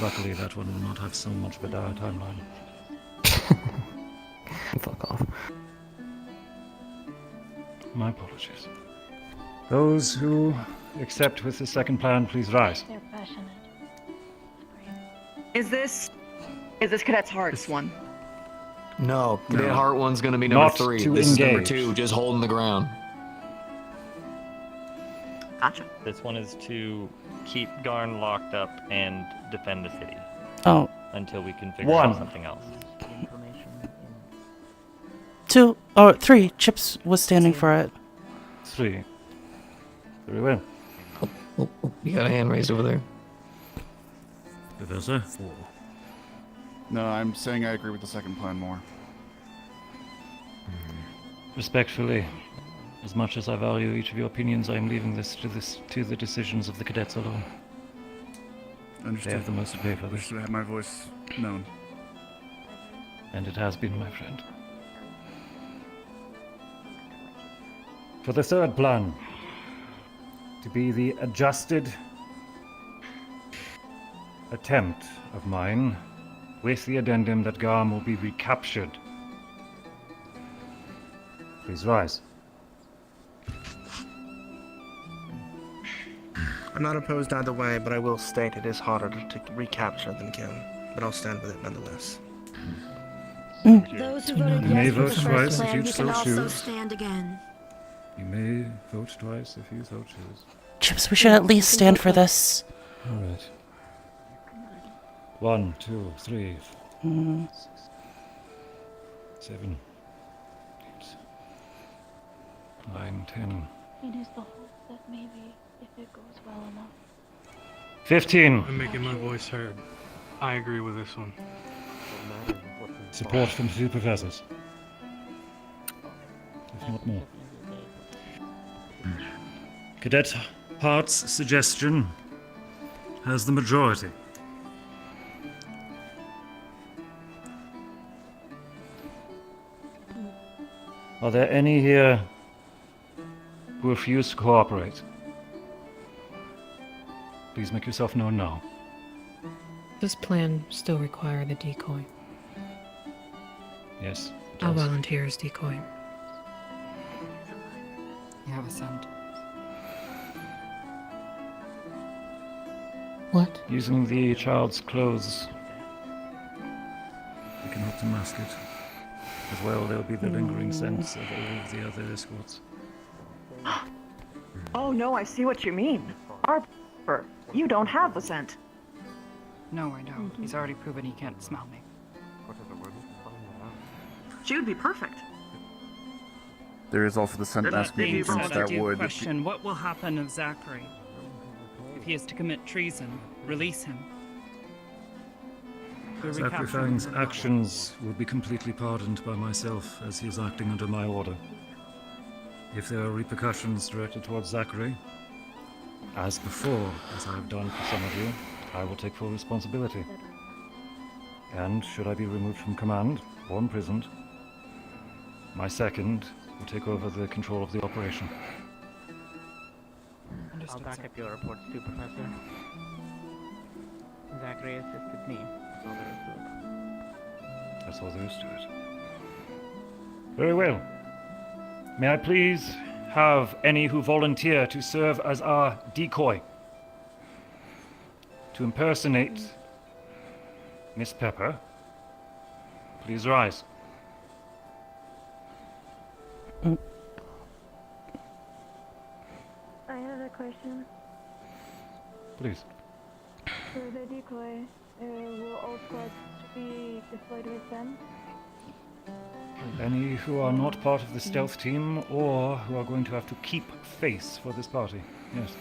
Luckily, that one will not have so much of a dire timeline. Fuck off. My apologies. Those who accept with the second plan, please rise. They're passionate. Is this Cadet's Hearts one? No, No. Cadet Heart one's gonna be number Not 3. to This is number engage. 2, just holding the ground. Gotcha. This one is to keep Garn locked up and defend the city. Oh. Until we can figure One. out something else. 2 or 3. Chips was standing for it. 3. Very well. You got a hand raised over there. Professor? 4. No, I'm saying I agree with the second plan more. Respectfully, as much as I value each of your opinions, I am leaving this to the decisions of the cadets alone. Understood. They have the most to pay for I this. should have my voice known. And it has been, my friend. For the third plan, to be the adjusted attempt of mine, with the addendum that Garm will be recaptured. Please rise. I'm not opposed either way, but I will state it is harder to recapture than kill. But I'll stand with it nonetheless. Those who You voted may yes for the vote first twice if plan, you you so can also choose. stand again. You may vote twice if you so choose. Chips, we should at least stand for this. Alright. 1, 2, 3, 4, 6, 7, 8, 9, 10, It is the hope that maybe, if it goes well enough. 15. I'm making my voice heard. I agree with this one. Support from 2 professors. If not more. Cadet Hart's suggestion has the majority. Are there any here who refuse to cooperate? Please make yourself known now. This plan still require the decoy. Yes. it I'll does. volunteer as decoy. You have a scent. What? Using the child's clothes, we can hope to mask it. As well, there'll be the lingering sense of all of the other escorts. Oh no, I see what you mean. Arbor, you don't have the scent. No, I don't. He's already proven he can't smell me. She would be perfect. There is also the scent mask Being agents said, I that do would. question what will happen of Zachary if he is to commit treason. Release him. We're recapturing Sacrificing's him. actions will be completely pardoned by myself as he is acting under my order. If there are repercussions directed towards Zachary, as before, as I have done for some of you, I will take full responsibility. And should I be removed from command or imprisoned, my second will take over the control of the operation. I'll back up your reports too, Professor. Zachary assisted me. That's all there is to it. That's all there is to it. Very well. May I please have any who volunteer to serve as our decoy? To impersonate Miss Pepper, please rise. I have a question. Please. For the decoy, will all squads be deployed with them? Any who are not part of the stealth team or who are going to have to keep face for this party. Yes.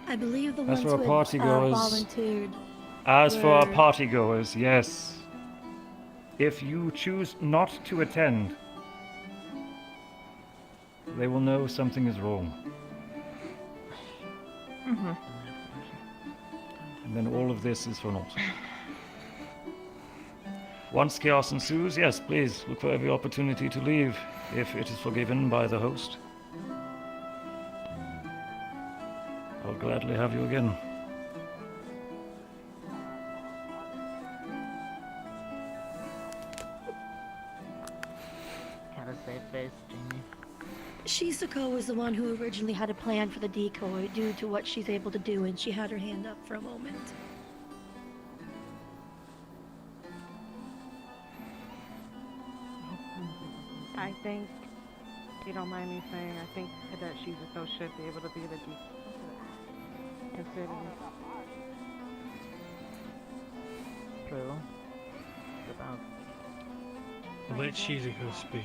I believe the As ones for our with partygoers, volunteered. As for our were- partygoers, yes. If you choose not to attend, they will know something is wrong. Mm-hmm. And then all of this is for naught. Once chaos ensues, yes, please look for every opportunity to leave, if it is forgiven by the host. I'll gladly have you again. Have a safe face, Jamie. Shizuko was the one who originally had a plan for the decoy due to what she's able to do, and she had her hand up for a moment. I think, if you don't mind me saying, I think that Shizuko should be able to be the decoy. Considering. True. About. Let Shizuko speak.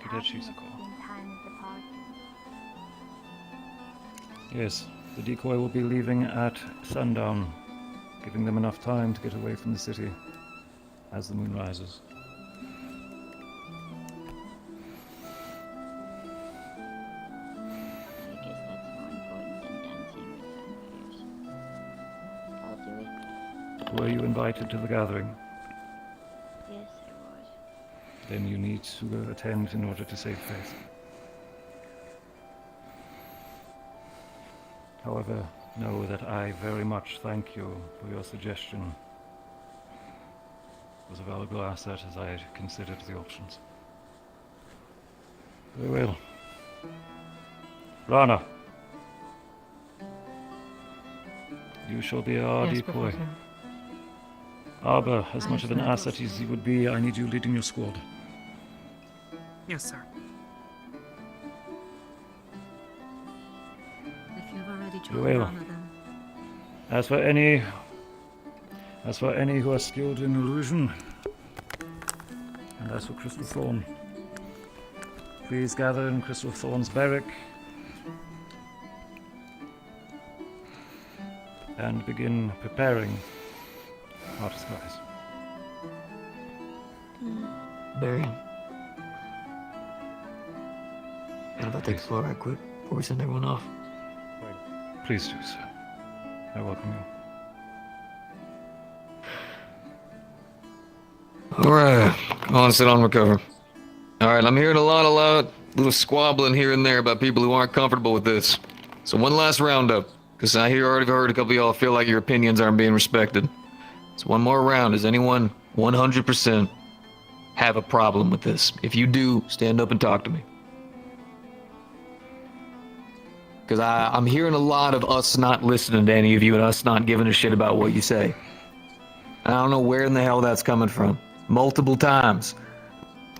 Cadet Shizuko. Yes, the decoy will be leaving at sundown, giving them enough time to get away from the city as the moon rises. I guess that's more important than dancing with vampires. I'll do it. Were you invited to the gathering? Yes, I was. Then you need to attend in order to save face. However, know that I very much thank you for your suggestion. It was a valuable asset as I had considered the options. Very well. Rana. You shall be our Yes, decoy. Professor. Aber, as much of an asset as you would be, I need you leading your squad. Yes, sir. If you've already Very joined well. Rana, then As for any who are skilled in illusion, and as for Crystal Thorn, please gather in Crystal Thorn's barrack and begin preparing our disguise. Barry. How about take a floor right quick before we send everyone off? Please do, sir. I welcome you. Alright, come on, sit on, recover. Alright, I'm hearing a lot, little squabbling here and there about people who aren't comfortable with this. So one last roundup, because I already heard a couple of y'all feel like your opinions aren't being respected. So one more round. Does anyone 100% have a problem with this? If you do, stand up and talk to me. Because I'm hearing a lot of us not listening to any of you and us not giving a shit about what you say. And I don't know where in the hell that's coming from. Multiple times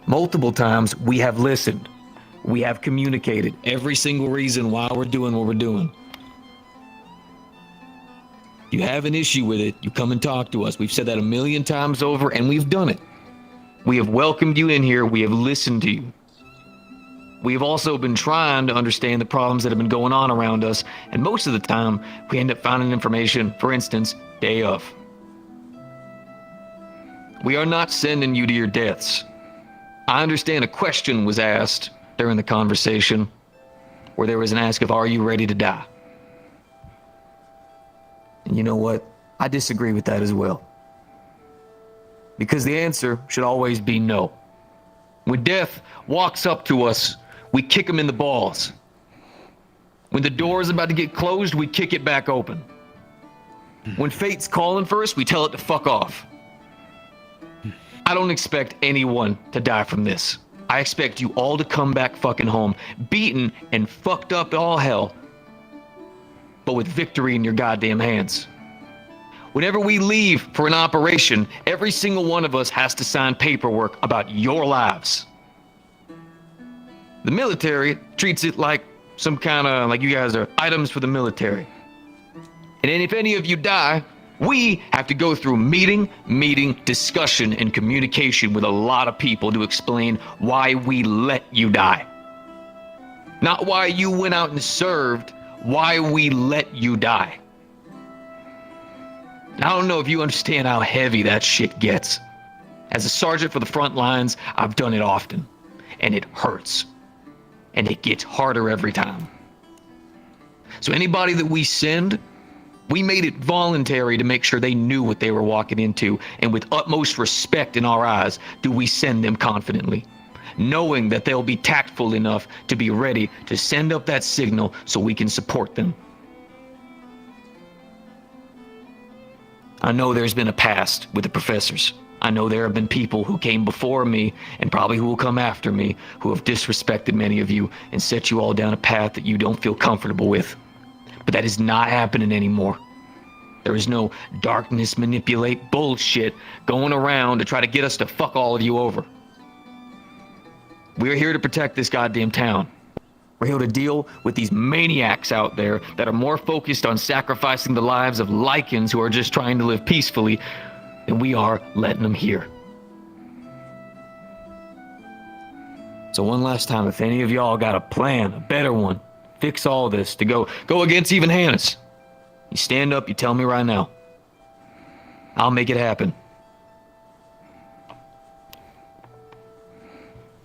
we have listened. We have communicated every single reason why we're doing what we're doing. You have an issue with it, you come and talk to us. We've said that 1,000,000 times over, and we've done it. We have welcomed you in here. We have listened to you. We have also been trying to understand the problems that have been going on around us, and most of the time, we end up finding information, for instance, day of. We are not sending you to your deaths. I understand a question was asked during the conversation where there was an ask of, are you ready to die? And you know what? I disagree with that as well. Because the answer should always be no. When death walks up to us, we kick him in the balls. When the door is about to get closed, we kick it back open. When fate's calling for us, we tell it to fuck off. I don't expect anyone to die from this. I expect you all to come back fucking home, beaten and fucked up all hell, but with victory in your goddamn hands. Whenever we leave for an operation, every single one of us has to sign paperwork about your lives. The military treats it like some kind of, like you guys are items for the military. And then if any of you die, we have to go through meeting, discussion, and communication with a lot of people to explain why we let you die. Not why you went out and served, why we let you die. I don't know if you understand how heavy that shit gets. As a sergeant for the front lines, I've done it often, and it hurts. And it gets harder every time. So anybody that we send, we made it voluntary to make sure they knew what they were walking into, and with utmost respect in our eyes, do we send them confidently, knowing that they'll be tactful enough to be ready to send up that signal so we can support them. I know there's been a past with the professors. I know there have been people who came before me, and probably who will come after me, who have disrespected many of you and set you all down a path that you don't feel comfortable with. But that is not happening anymore. There is no darkness manipulate bullshit going around to try to get us to fuck all of you over. We're here to protect this goddamn town. We're here to deal with these maniacs out there that are more focused on sacrificing the lives of Lycans who are just trying to live peacefully than we are letting them here. So one last time, if any of y'all got a plan, a better one, fix all this to go against even Hannah's, you stand up, you tell me right now. I'll make it happen.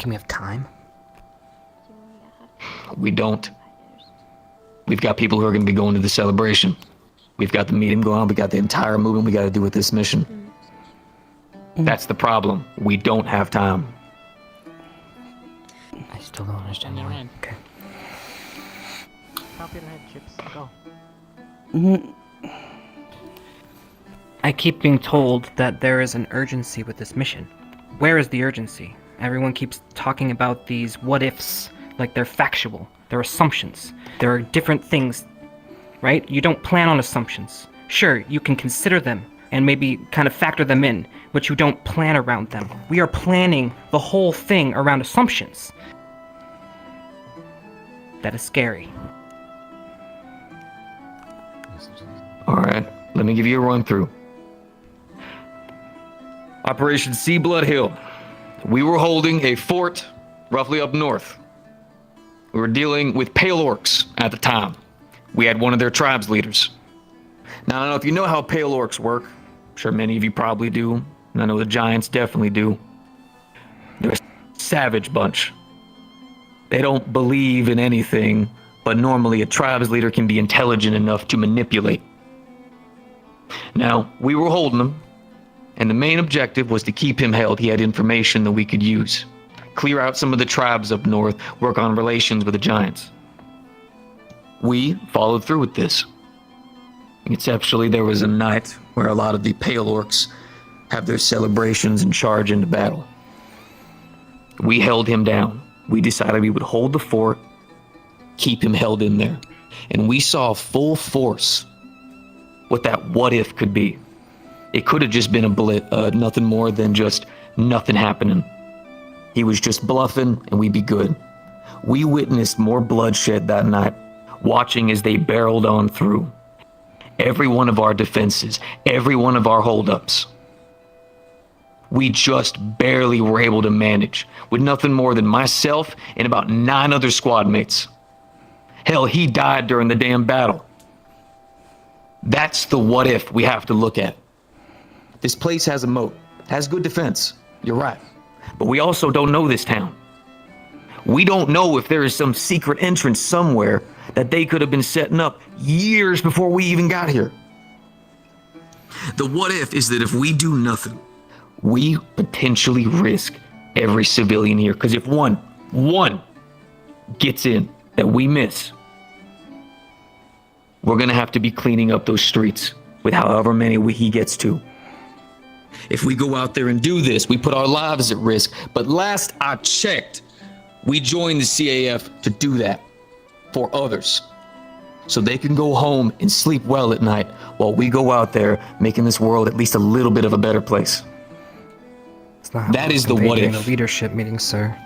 Can we have time? We don't. We've got people who are going to be going to the celebration. We've got the meeting going on. We got the entire movement we got to do with this mission. That's the problem. We don't have time. I still don't understand why. Okay. Pop in head, Chips. Go. I keep being told that there is an urgency with this mission. Where is the urgency? Everyone keeps talking about these what-ifs like they're factual. They're assumptions. There are different things, right? You don't plan on assumptions. Sure, you can consider them and maybe kind of factor them in, but you don't plan around them. We are planning the whole thing around assumptions. That is scary. Alright, let me give you a run through. Operation Sea Blood Hill. We were holding a fort roughly up north. We were dealing with Pale Orcs at the time. We had one of their tribes leaders. Now, I don't know if you know how Pale Orcs work. I'm sure many of you probably do. And I know the Giants definitely do. They're a savage bunch. They don't believe in anything, but normally a tribes leader can be intelligent enough to manipulate. Now, we were holding him, and the main objective was to keep him held. He had information that we could use. Clear out some of the tribes up north, work on relations with the Giants. We followed through with this. Exceptionally, there was a night where a lot of the Pale Orcs have their celebrations and charge into battle. We held him down. We decided we would hold the fort, keep him held in there. And we saw full force what that what if could be. It could have just been nothing more than just nothing happening. He was just bluffing and we'd be good. We witnessed more bloodshed that night, watching as they barreled on through. Every one of our defenses, every one of our holdups. We just barely were able to manage with nothing more than myself and about 9 other squad mates. Hell, he died during the damn battle. That's the what if we have to look at. This place has a moat, has good defense. You're right. But we also don't know this town. We don't know if there is some secret entrance somewhere that they could have been setting up years before we even got here. The what if is that if we do nothing, we potentially risk every civilian here. Because if one gets in that we miss, we're going to have to be cleaning up those streets with however many he gets to. If we go out there and do this, we put our lives at risk. But last I checked, we joined the CAF to do that for others. So they can go home and sleep well at night while we go out there making this world at least a little bit of a better place. That is the what if. The leadership meeting, sir.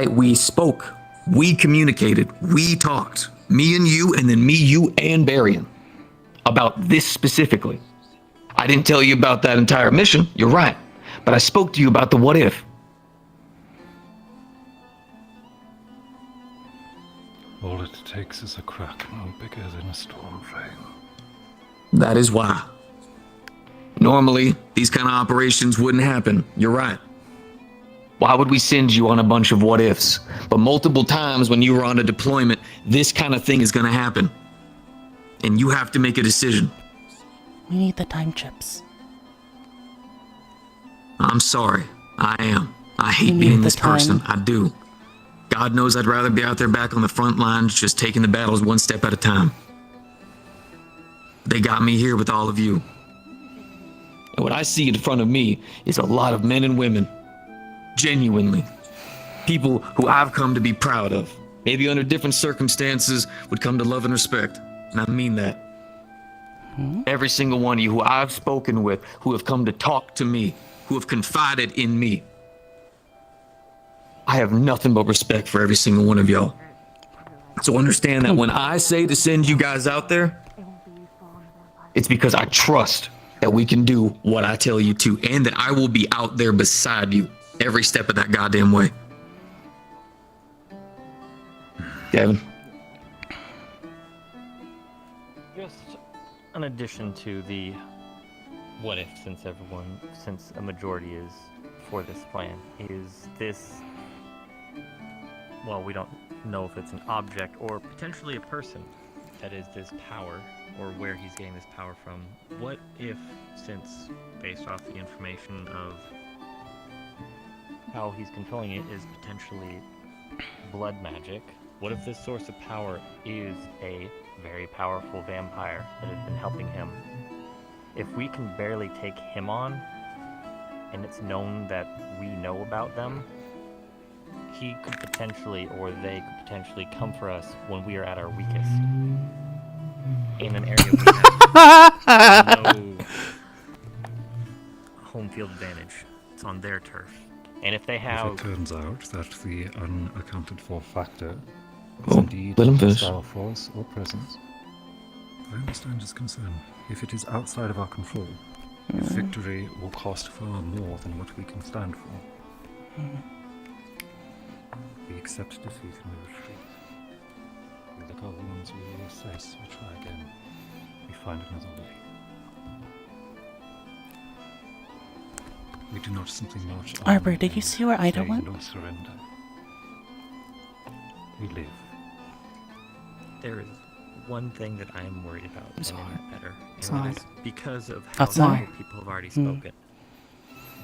We spoke. We communicated. We talked. Me and you, and then me, you, and Barian. About this specifically. I didn't tell you about that entire mission, you're right. But I spoke to you about the what if. All it takes is a crack no bigger than a storm frame. That is why. Normally, these kind of operations wouldn't happen, you're right. Why would we send you on a bunch of what ifs? But multiple times when you were on a deployment, this kind of thing is gonna happen. And you have to make a decision. We need the time chips. I'm sorry. I am. I hate being this person. I do. God knows I'd rather be out there back on the front lines, just taking the battles one step at a time. They got me here with all of you. And what I see in front of me is a lot of men and women, genuinely. People who I've come to be proud of. Maybe under different circumstances would come to love and respect. And I mean that. Every single one of you who I've spoken with, who have come to talk to me, who have confided in me. I have nothing but respect for every single one of y'all. So understand that when I say to send you guys out there, it's because I trust that we can do what I tell you to, and that I will be out there beside you every step of that goddamn way. Gavin? Just in addition to the what if, since a majority is for this plan, is this, well, we don't know if it's an object or potentially a person that is this power, or where he's getting this power from. What if, since based off the information of how he's controlling it is potentially blood magic, what if this source of power is a very powerful vampire that has been helping him? If we can barely take him on, and it's known that we know about them, he could potentially, or they could potentially come for us when we are at our weakest. In an area we have no home field advantage. It's on their turf. And if they have... If it turns out that the unaccounted for factor is Well, indeed let him a finish. hostile force or presence, I understand his concern. If it is outside of our control, victory will cost far more than what we can stand for. We accept defeat and we retreat. We look our wounds, we reassess, we try again. We find another way. We do not simply march on. Arbor, did you see where Ida say went? no surrender. We live. There is one thing that I am worried about It's getting hard. better, It's and hard. that is because of how Outside. many people have already Hmm. spoken.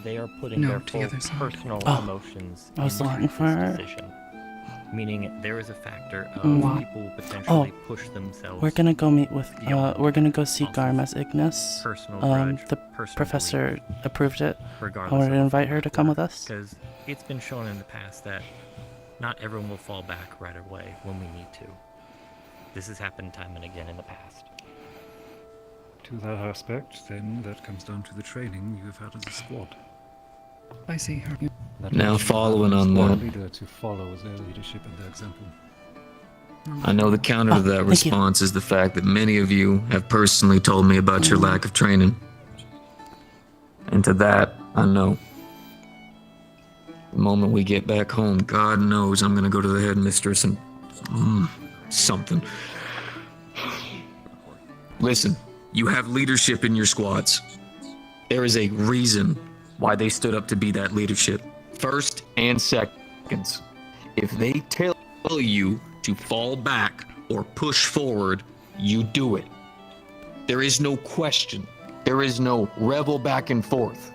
They are putting No, their to the full other side. personal Oh, emotions I was into looking this for- decision. Meaning there is a factor of What? people who potentially push themselves. We're gonna go meet with, beyond we're gonna go see Garm as Ignis. personal grudge, The personal professor approved it. I regardless wanted to of invite her to come with us. Because it's been shown in the past that not everyone will fall back right away when we need to. This has happened time and again in the past. To that aspect, then, that comes down to the training you have had as a squad. I see her. That Now means you following have a on squad that. leader to follow their leadership and their example. I know the counter to that response is the fact that many of you have personally told me about your lack of training. And to that, I know. The moment we get back home, God knows I'm gonna go to the headmistress and something. Listen, you have leadership in your squads. There is a reason why they stood up to be that leadership. First and seconds. If they tell you to fall back or push forward, you do it. There is no question. There is no rebel back and forth.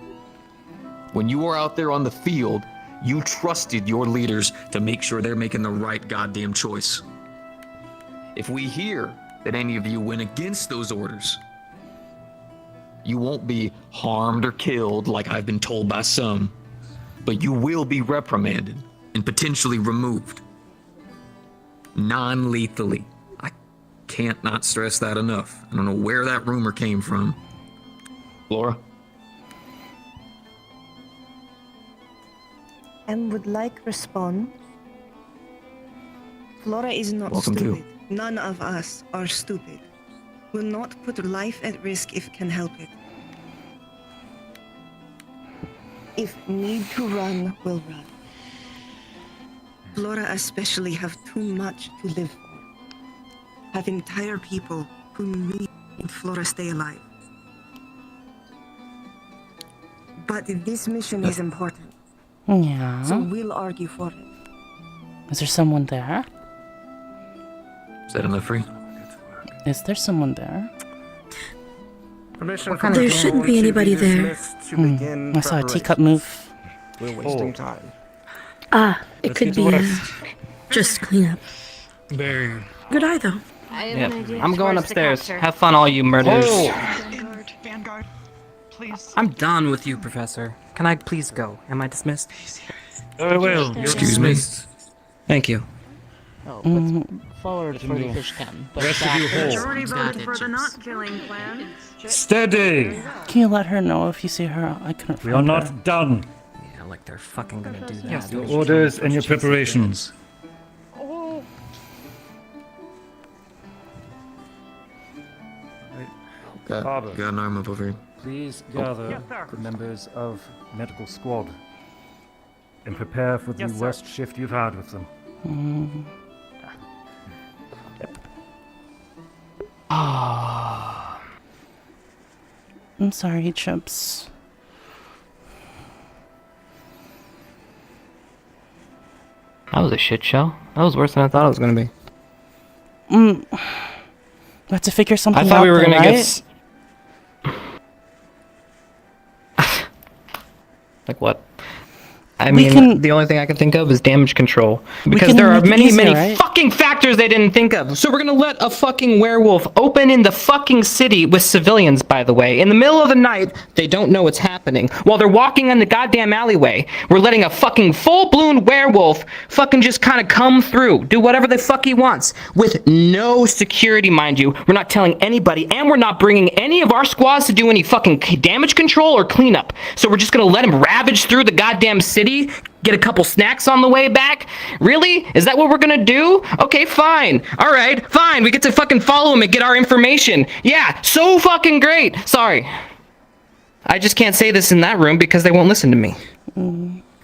When you are out there on the field, you trusted your leaders to make sure they're making the right goddamn choice. If we hear that any of you went against those orders, you won't be harmed or killed like I've been told by some, but you will be reprimanded and potentially removed. Non-lethally. I can't not stress that enough. I don't know where that rumor came from. Laura? And would like respond. Flora is not Welcome to. stupid. None of us are stupid. Will not put life at risk if can help it. If need to run, will run. Flora especially have too much to live for. Have entire people who need Flora stay alive. But this mission is important. Yeah. So we'll argue for it. Is there someone there? Is that enough for you? Is there someone there? Permission There shouldn't be anybody there. To begin I saw a teacup move. We're wasting time. Ah, it Let's could get to be rest. just cleanup. Very. Good eye, though. I have Yep. an idea. I'm going Where's the upstairs. capture? Have fun, all you murderers. Oh! please. I'm done with you, Professor. Can I please go? Am I dismissed? Very well. You're Excuse me. dismissed. Thank you. Oh, but forward for the fish can. But Rest of back you for the hold. Majority chips. voted for the not killing plan. Steady! Can you let her know if you see her? I couldn't We find are her. not done. Yeah, like they're fucking gonna do that. Yes, Your orders and your preparations. Oh, Got an arm up over here. Please gather the members of medical squad and prepare for the worst shift you've had with them. I'm sorry, Chips. That was a shit show. That was worse than I thought it was gonna be. We have to figure something I out. thought we were gonna right? Like what? I We mean, can- the only thing I can think of is damage control. Because can there are make it many, easier, many right? fucking factors they didn't think of. So we're gonna let a fucking werewolf open in the fucking city with civilians, by the way. In the middle of the night, they don't know what's happening. While they're walking in the goddamn alleyway, we're letting a fucking full-blown werewolf fucking just kind of come through, do whatever the fuck he wants, with no security, mind you. We're not telling anybody, and we're not bringing any of our squads to do any fucking damage control or cleanup. So we're just gonna let him ravage through the goddamn city, get a couple snacks on the way back? Really? Is that what we're gonna do? Okay, fine. Alright, fine. We get to fucking follow him and get our information. Yeah, so fucking great. Sorry. I just can't say this in that room because they won't listen to me.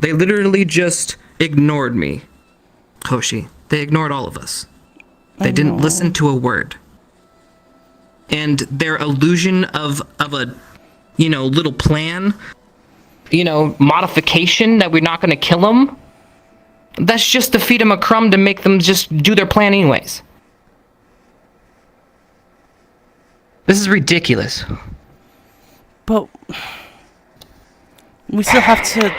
They literally just ignored me. Hoshi. They ignored all of us. They didn't listen to a word. And their illusion of a, little plan, modification that we're not going to kill them, that's just to feed them a crumb to make them just do their plan anyways. This is ridiculous. But we still have to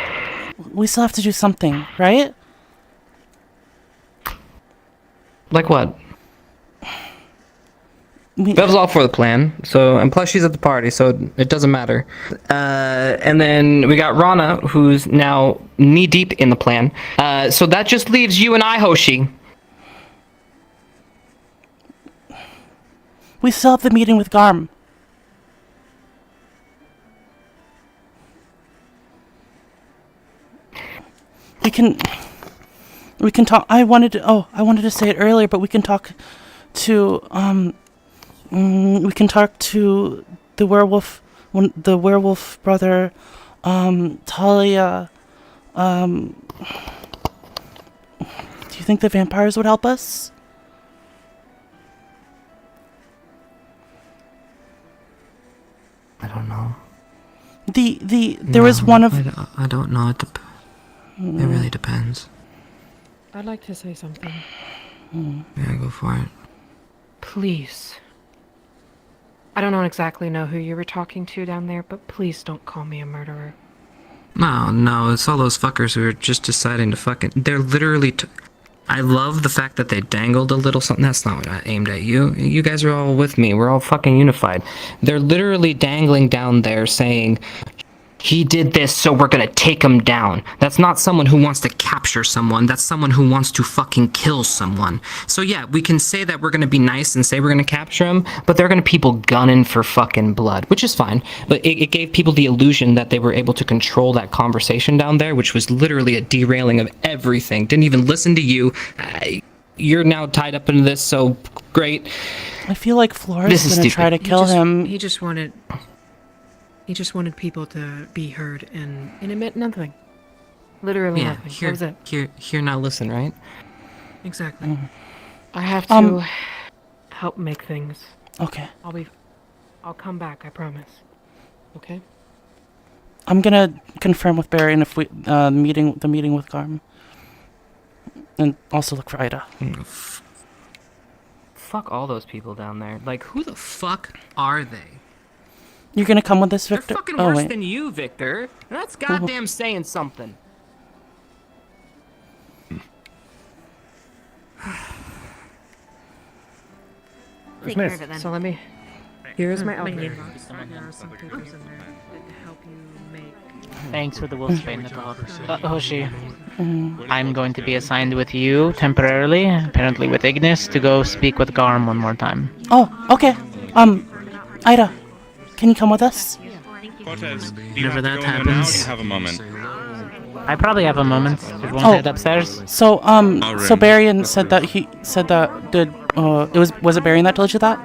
do something, right? Like what? Bev's all for the plan, and plus she's at the party, so it doesn't matter. And then we got Rana, who's now knee-deep in the plan. So that just leaves you and I, Hoshi. We still have the meeting with Garm. We can talk. I wanted to say it earlier, but we can talk to the werewolf brother, Talia. Do you think the vampires would help us? I don't know. There was one of. I don't know. It really depends. I'd like to say something. Yeah, go for it. Please. I don't exactly know who you were talking to down there, but please don't call me a murderer. No, it's all those fuckers who are just deciding to fucking... They're literally... I love the fact that they dangled a little something. That's not what I aimed at you. You guys are all with me. We're all fucking unified. They're literally dangling down there saying, he did this, so we're gonna take him down. That's not someone who wants to capture someone. That's someone who wants to fucking kill someone. So yeah, we can say that we're gonna be nice and say we're gonna capture him, but they're gonna people gunning for fucking blood, which is fine. But it gave people the illusion that they were able to control that conversation down there, which was literally a derailing of everything. Didn't even listen to you. You're now tied up into this, so great. I feel like Flora's gonna try to kill him. He just wanted people to be heard and it meant nothing. Literally Yeah, nothing. That was it. Here, now listen, right? Exactly. I have to help make things. Okay. I'll come back, I promise. Okay? I'm gonna confirm with Barry and if we the meeting with Garm. And also look for Ida. Fuck all those people down there. Like, who the fuck are they? You're gonna come with this, Victor? They're fucking worse than you, Victor. That's goddamn saying something. So let me Here's my Thank you. outfit. There are some papers in there to help you make. Thanks for the wolfsbane, Natal. Hoshi, Mm. I'm going to be assigned with you temporarily, apparently with Ignis, to go speak with Garm one more time. Oh, okay. Ida, can you come with us? Cortez, do you Whenever have to that go in there now, or do happens. you have a moment? I probably have a moment. If you want to head upstairs. So Alright. Barian said that was it Barian that told you that?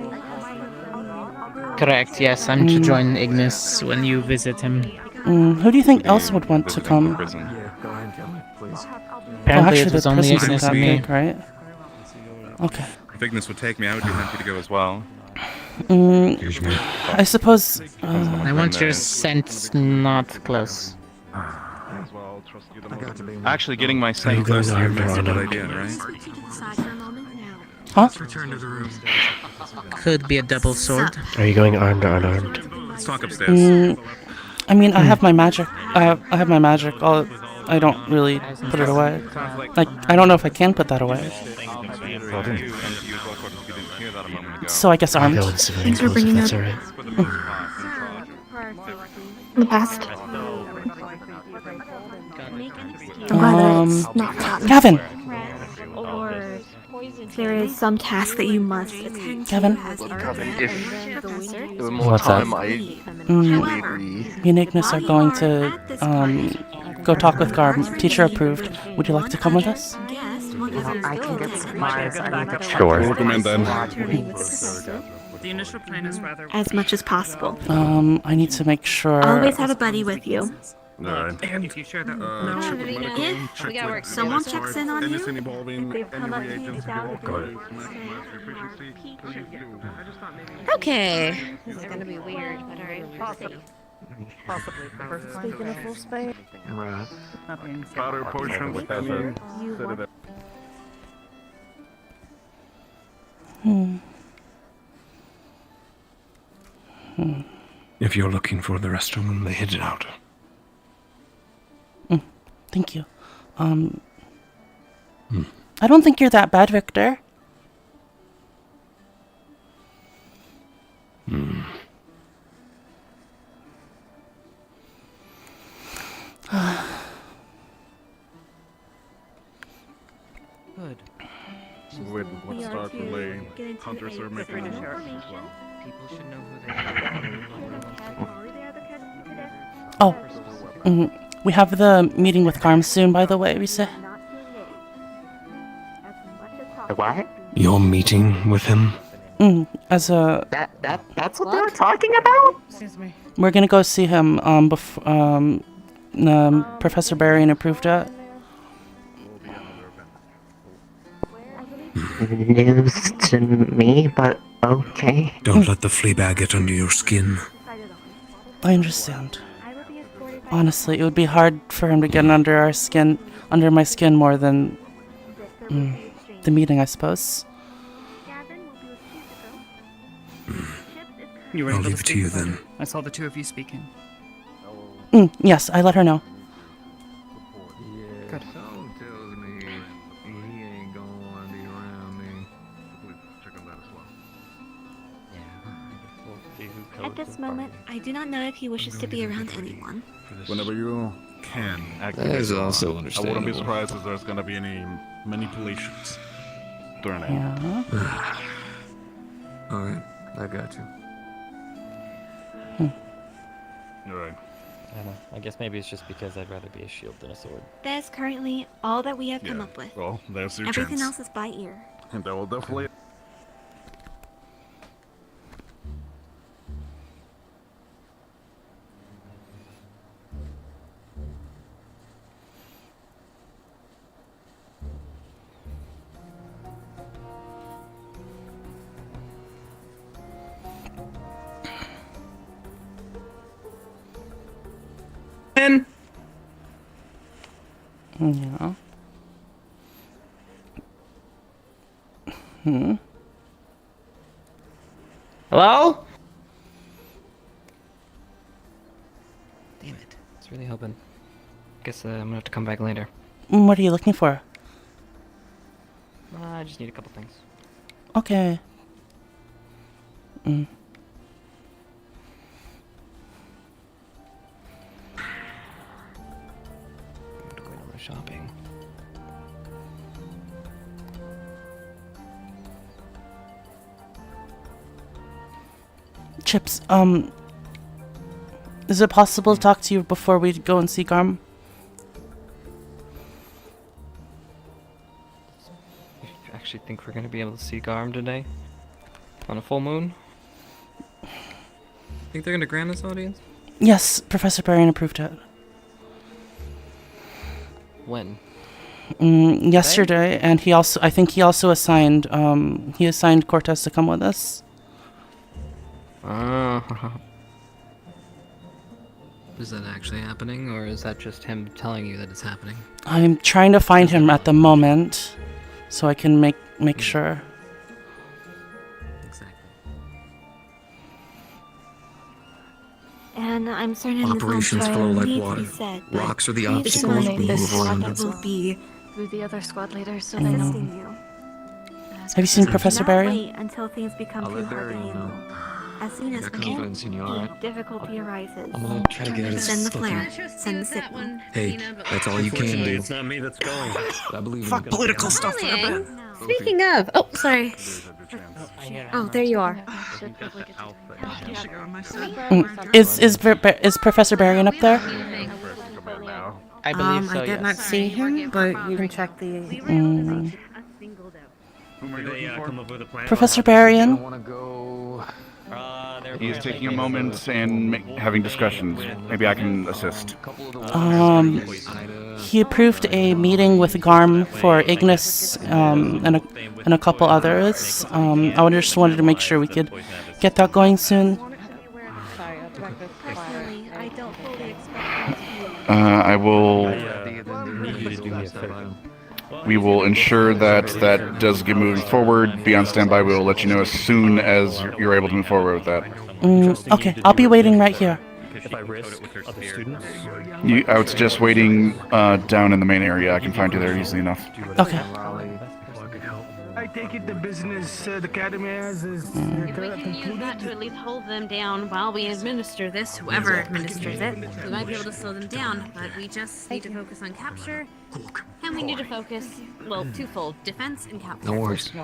Correct, yes. I'm to join Ignis when you visit him. Who do you think else would want to come? Apparently actually, it was the only prison's Ignis that and me. big, right? Okay. If Ignis would take me, I would be happy to go as well. I suppose. I want your scent not close. Actually, getting my scent close to your is a good idea, right? Huh? Could be a double sword. Are you going armed or unarmed? Let's talk upstairs. I mean, I have my magic. I have my magic. I don't really put it away. Like, I don't know if I can put that away. So I guess armed. Thanks for bringing up. The past. Gavin. There is some task that you must attend to Kevin? as What's up? Me and Ignis are going to go talk with Garb. Teacher approved. Would you like to come with us? I can get supplies. Sure. Recommend then. The initial plan is rather. as much as possible. I need to make sure. Always have a buddy with you. Alright. If you share that. If someone checks in on you, Anything involving any reagents. Okay. This is gonna be weird, but alright. Possibly. Speaking of full space. Powder potions. If you're looking for the rest of them, they hid it out. Thank you. I don't think you're that bad, Victor. Good. With what Stark relayed, hunters are making as well. People should know who they are. We have the meeting with Garm soon, by the way, Risa. What? You're meeting with him? As a... That's what they were talking about? Excuse me. We're gonna go see him, Professor Barian approved it. News to me, but okay. Don't let the flea bag get under your skin. I understand. Honestly, it would be hard for him to get under my skin more than the meeting, I suppose. You were I'll able leave it to you speak? then. I saw the two of you speaking. Yes, I let her know. Good. tells me he ain't gonna want to be around me. Check on that as well. At this moment, I do not know if he wishes to be around anyone. Whenever you can activate That is it, also I wouldn't be understandable. surprised if there's gonna be any manipulations during it. Yeah. Alright, I got you. Alright. I don't know. I guess maybe it's just because I'd rather be a shield than a sword. That is currently all that we have come up with. Well, there's your Everything chance. else is by ear. And that will definitely. Yeah. Hello? Damn it. I was really hoping. Guess I'm gonna have to come back later. What are you looking for? I just need a couple things. Okay. Chips, is it possible to talk to you before we go and see Garm? You actually think we're gonna be able to see Garm today? On a full moon? Think they're gonna grant us audience? Yes, Professor Barrion approved it. When? Yesterday, and I think he also assigned Cortez to come with us. Is that actually happening, or is that just him telling you that it's happening? I'm trying to find him at the moment, so I can make sure. And I'm certain Operations flow like water. Rocks are the obstacles we move around. It will be through the other squad leaders, so I know. assisting you. Have you seen Professor Barrion? Wait until things become too hard to handle. As soon as confidence in you, alright? difficulty arises, I'm gonna try to get it. send the flare, send the signal. Hey, that's all you can do. It's not me that's going. I believe Fuck political stuff for a bit. Speaking of, oh, sorry. Oh, there you are. Is Professor Barrion up there? I believe so, I did not yes. see him, but you can check the. Come up with a plan? Professor Barrion? He is taking a moment and having discussions. Maybe I can assist. He approved a meeting with Garm for Ignis and a couple others. I just wanted to make sure we could get that going soon. I will. We will ensure that that does get moving forward. Be on standby. We will let you know as soon as you're able to move forward with that. Okay, I'll be waiting right here. If I risk other students? I was just waiting down in the main area. I can find you there easily enough. Okay. I take it the business the academy has is If we can use that to at least hold them down while we administer this, whoever administers it, we might be able to slow them down, but we just need to focus on capture, and we need to focus, well, twofold, defense and capture. No worries. If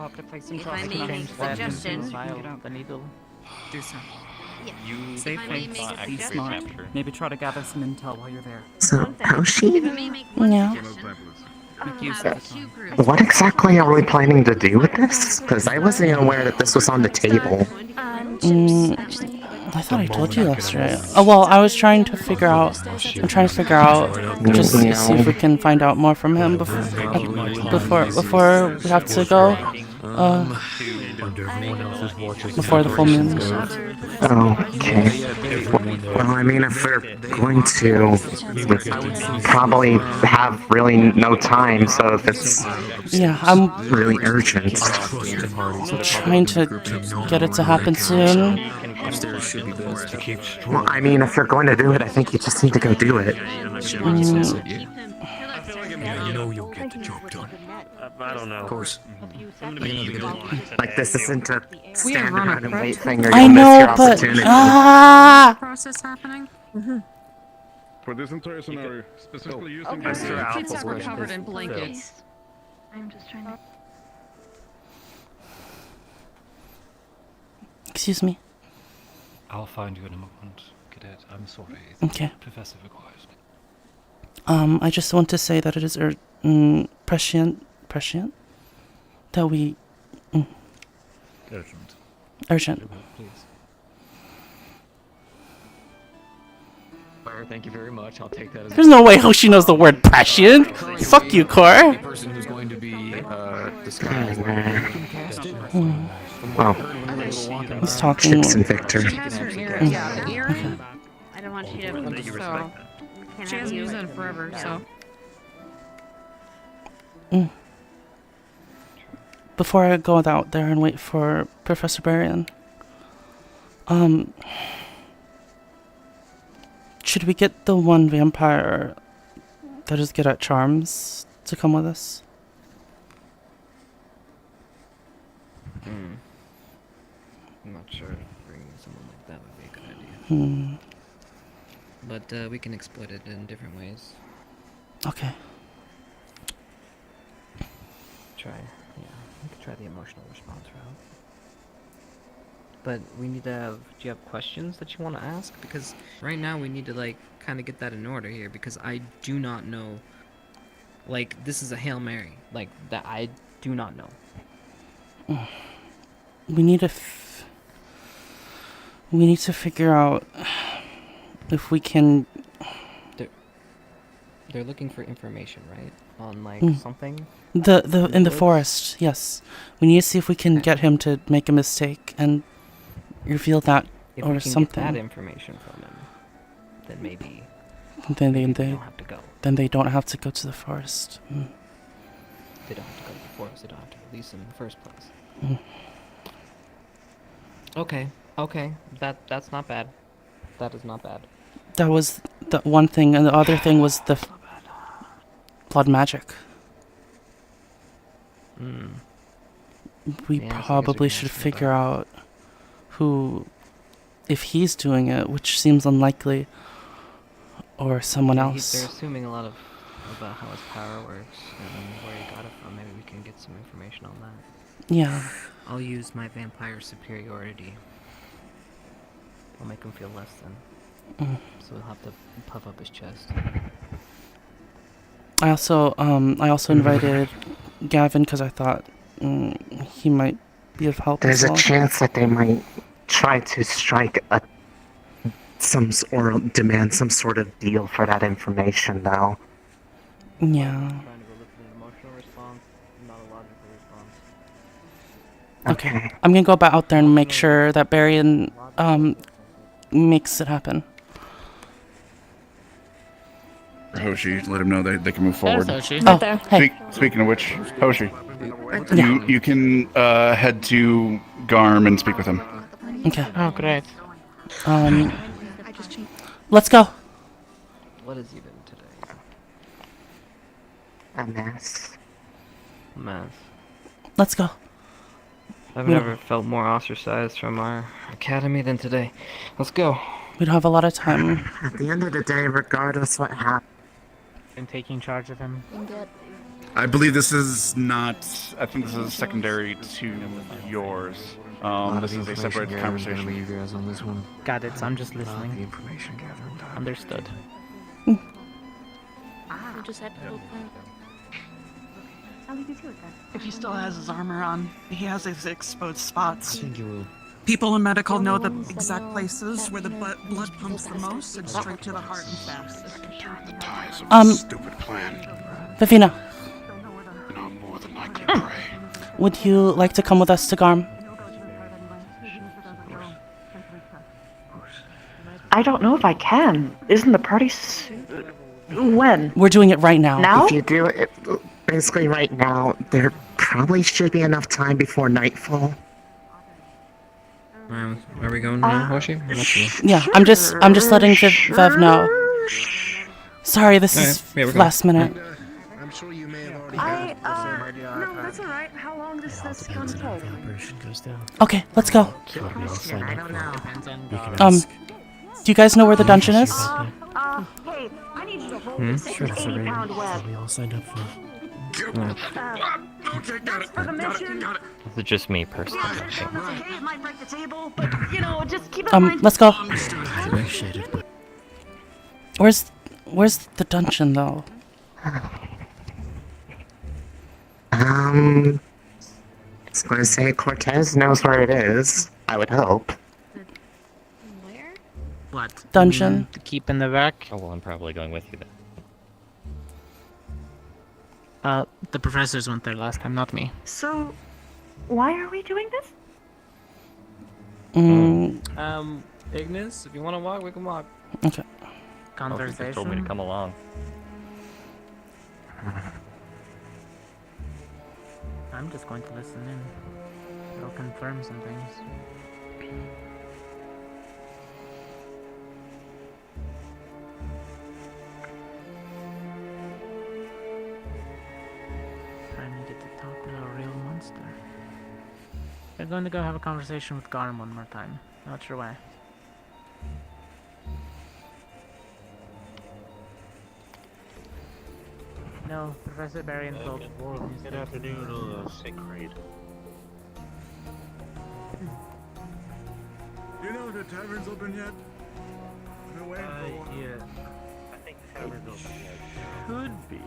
I may make a suggestion, The needle. Do so. yes, Safe if I may things. make a Be smart. suggestion, Maybe try to gather some intel while you're there. So, how's she? if I may make one Yeah. suggestion, Make use have of the two time. groups. What exactly are we planning to do with this? Because I wasn't even aware that this was on the table. I thought I told you yesterday. Oh well, I was trying to figure out. I'm trying to figure out just to see if we can find out more from him before we have to go. Before the full moon. Okay. Well, I mean, if we're going to, we probably have really no time, so if it's I'm really urgent. trying to get it to happen soon. Well, I mean, if you're going to do it, I think you just need to go do it. You know you'll get the job done. I don't know. Of course. Like, this isn't a We are stand running around and wait protest. thing, or I you'll miss know, your but opportunity. Process happening. For this entire scenario, specifically using Kids that were covered in blankets. I'm just trying to. Excuse me. I'll find you in a moment, Cadet. I'm sorry. Okay. Professor requires me. I just want to say that it is prescient that we urgent. Please. Fire, thank you very much. I'll take that as There's no way Hoshi knows the word prescient. Fuck you, Core. The person who's going to be disguised. Well, He's talking. Chips and Victor. I don't want you to, so, She hasn't used that in forever, so. Before I go out there and wait for Professor Barrion, should we get the one vampire that is good at charms to come with us? I'm not sure if bringing someone like that would be a good idea. But we can exploit it in different ways. Okay. We could try the emotional response route. but we need to have. Do you have questions that you want to ask? Because right now we need to like kind of get that in order here. Because I do not know. Like this is a Hail Mary. Like that I do not know. We need to. We need to figure out if we can. They're looking for information, right? On like something. In the forest, yes. We need to see if we can get him to make a mistake and reveal that If or we can something. get that information from him, then maybe. Then they don't have to go. Then they don't have to go to the forest. They don't have to go to the forest. They don't have to release him in the first place. Okay. That's not bad. That is not bad. That was the one thing, and the other thing was the blood magic. We Yeah, I guess we probably can should ask him figure about out who, if he's doing it, which seems unlikely, or someone Yeah, else. They're assuming a lot about how his power works and where he got it from. Maybe we can get some information on that. Yeah. I'll use my vampire superiority. I'll make him feel less than. So he'll have to puff up his chest. I also invited Gavin because I thought he might be of help. There's as a well. chance that they might try to strike or demand some sort of deal for that information, though. Yeah. Okay. I'm gonna go back out there and make sure that Barry makes it happen. Hoshi, let him know they can move forward. Hoshi. Oh, hey. Speaking of which, Hoshi, you can head to Garm and speak with him. Okay. Oh, great. Let's go. What is even today? A mess. Mess. Let's go. I've We never felt more ostracized from our academy than today. Let's go. We don't have a lot of time. At the end of the day, regardless what happens. And taking charge of him. I believe this is not. I think this is secondary to yours. This is a separate conversation. You guys on this one. Got it. I'm just listening. The information gathering done. Understood. We just had to go If he still has his armor on, he has his exposed spots. I think you will. People in medical know the exact places where the blood pumps the most and straight to the heart and fastest. Stupid plan. Vivina, No more than likely prey. would you like to come with us to Garm? I don't know if I can. Isn't the party when? We're doing it right now. Now? If you do it basically right now, there probably should be enough time before nightfall. Are we going now, Hoshi? Yeah, I'm just letting Vev know. Sorry, this is last minute. I'm sure you may have already No, that's alright. How long does this gun take? Okay, let's go. I don't know. Do you guys know where the dungeon is? Hey, I need you to hold this 80-pound web. We all signed up for. That's for the mission. This is just me personally. That's okay, it might break the table, but, just keep it in mind. Let's go. Where's the dungeon though? I was going to say Cortez knows where it is. I would hope. Where? What? Dungeon. To keep in the back? Oh well, I'm probably going with you then. The professors went there last time, not me. So, why are we doing this? Ignis, if you want to walk, we can walk. Okay. Conversation. They told me to come along. I'm just going to listen in. It'll confirm some things. I needed to talk to a real monster. They're going to go have a conversation with Garm one more time. Not sure why. No, Professor Barry told Good afternoon, sacred. tavern's open yet? I've been waiting for a while. Yeah. I think the tavern's open yet. Could be.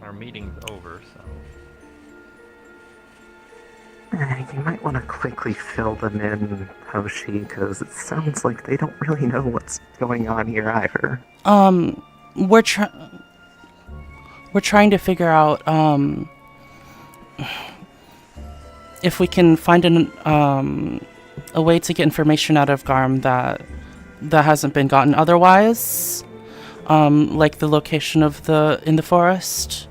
Our meeting's over, so. You might want to quickly fill them in, Hoshi, because it sounds like they don't really know what's going on here either. We're trying to figure out if we can find a way to get information out of Garm that hasn't been gotten otherwise, like the location of in the forest.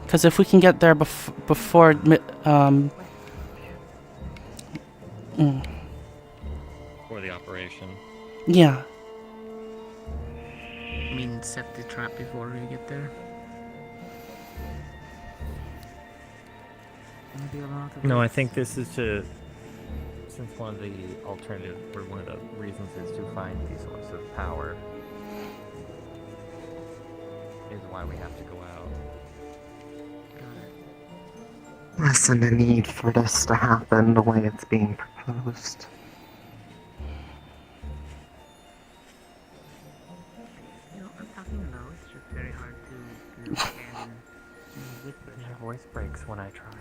Because if we can get there before For the operation. Yeah. I mean, set the trap before we get there. Maybe a lot of No, I this. think this is to, since one of the alternative, or one of the reasons is to find the source of power, is why we have to go out. Lessen the need for this to happen the way it's being proposed. You know, I'm talking low. It's just very hard to understand and whisper. My voice breaks when I try.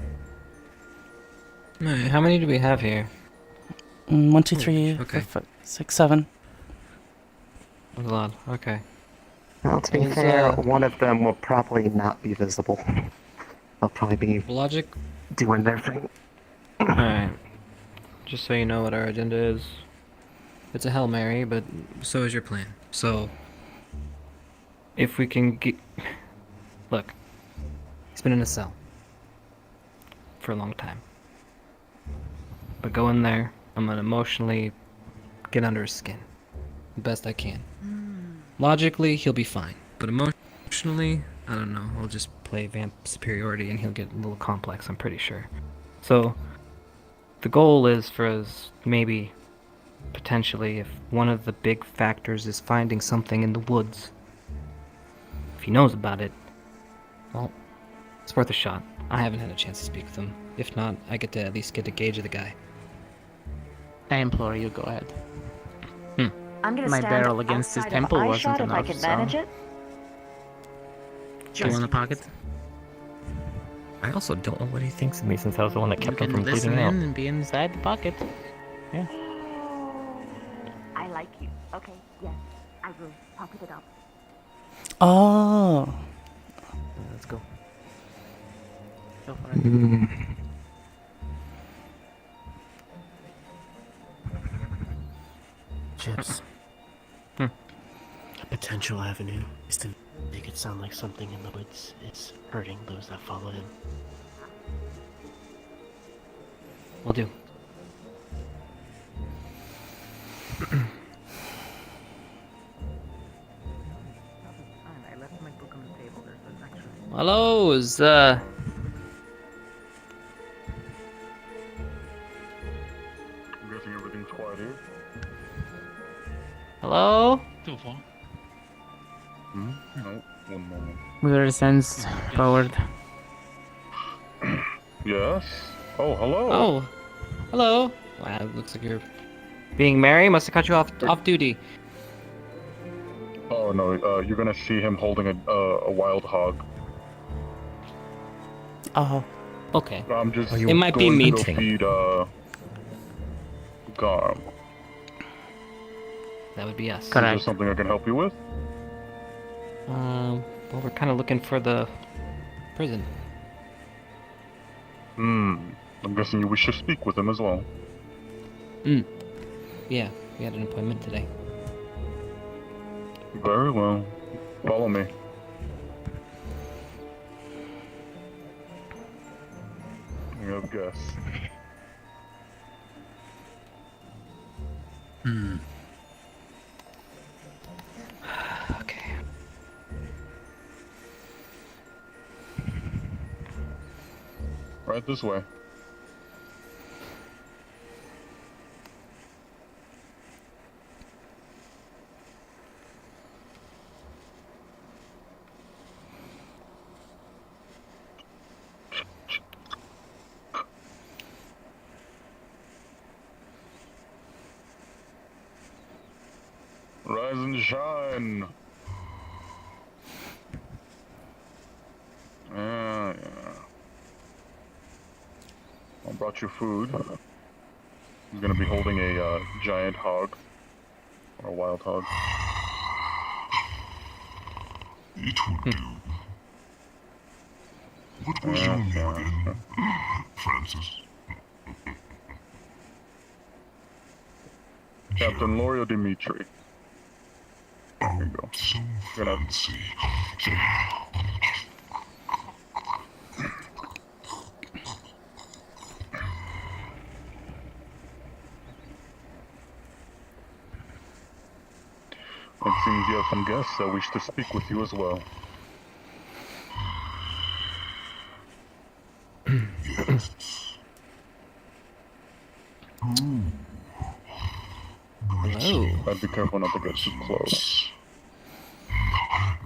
Alright, how many do we have here? 1, 2, 3, okay. 4, 5, 6, 7. That's a lot. Okay. Well, to be Is, fair, one of them will probably not be visible. They'll probably be Logic? doing their thing. Alright. Just so you know what our agenda is. It's a Hail Mary, but so is your plan. So, if we can get... Look. He's been in a cell. For a long time. But go in there, I'm gonna emotionally get under his skin. The best I can. Logically, he'll be fine. But emotionally, I don't know. I'll just play vamp superiority and he'll get a little complex, I'm pretty sure. So, the goal is for us, maybe, potentially, if one of the big factors is finding something in the woods. If he knows about it, well, it's worth a shot. I haven't had a chance to speak with him. If not, I get to at least get a gauge of the guy. I implore you, go ahead. I'm gonna My stand barrel against his outside of temple eyeshot wasn't if I enough, can so... manage it. Do you want a pocket? I also don't know what he thinks of me since I was the one that kept him from listen bleeding out. in and be inside the pocket. Yeah. I like you. Okay, yes, I will pocket it up. Oh. Let's go. Go for it. Chips. A potential avenue is to make it sound like something in the woods is hurting those that follow him. Will do. I left my book on the table. There's an extra. Hello, is I'm guessing everything's quiet here. Hello? No, one moment. Wizard sends forward. Yes? Oh, hello. Oh, hello. Wow, it looks like you're being merry. Must have cut you off duty. Oh no, you're gonna see him holding a wild hog. Oh. Okay. I'm just It might be going to go meeting. feed Garm. That would be us. Is there something I can help you with? Well, we're kind of looking for the prison. I'm guessing you wish to speak with him as well. Yeah, we had an appointment today. Very well. Follow me. You have guess. Okay. Right this way. and shine. Yeah. I brought you food. He's gonna be holding a giant hog. Or a wild hog. It will do. What was your name again, Francis? Captain Lorio Dimitri. There you go. So fancy. It seems you have some guests that wish to speak with you as well. Hello. I'd be careful not to get too close.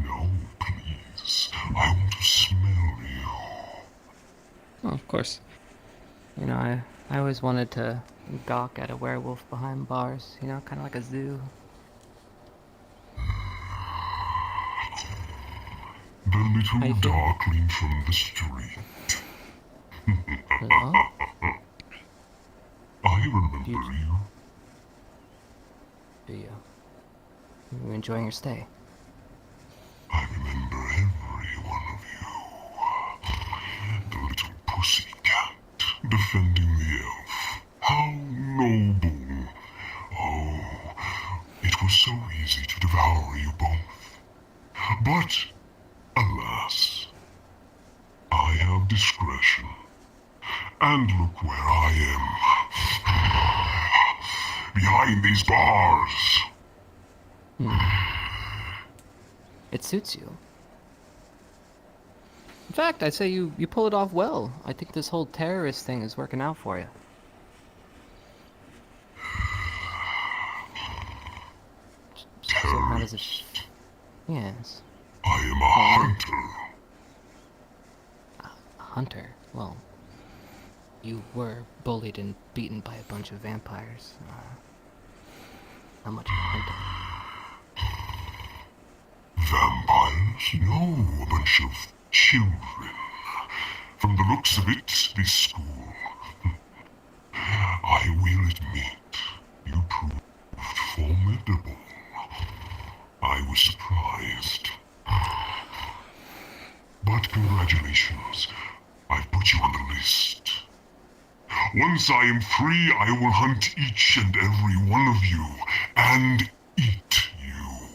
No, please. I want to smell you. Oh, of course. You know, I always wanted to gawk at a werewolf behind bars, you know, kind of like a zoo. The little darkling from the street. Hello? I remember you. Do you? You enjoying your stay? I remember every one of you. The little pussycat defending the elf. How noble. Oh, it was so easy to devour you both. But, alas, I have discretion. And look where I am. Behind these bars. It suits you. In fact, I'd say you pull it off well. I think this whole terrorist thing is working out for you. So how does it... Yes. I am a hunter. A hunter? Well, you were bullied and beaten by a bunch of vampires. How much of a hunter? Vampires? No, a bunch of children. From the looks of it, this school. I will admit, you proved formidable. I was surprised. But congratulations, I've put you on the list. Once I am free, I will hunt each and every one of you, and eat you.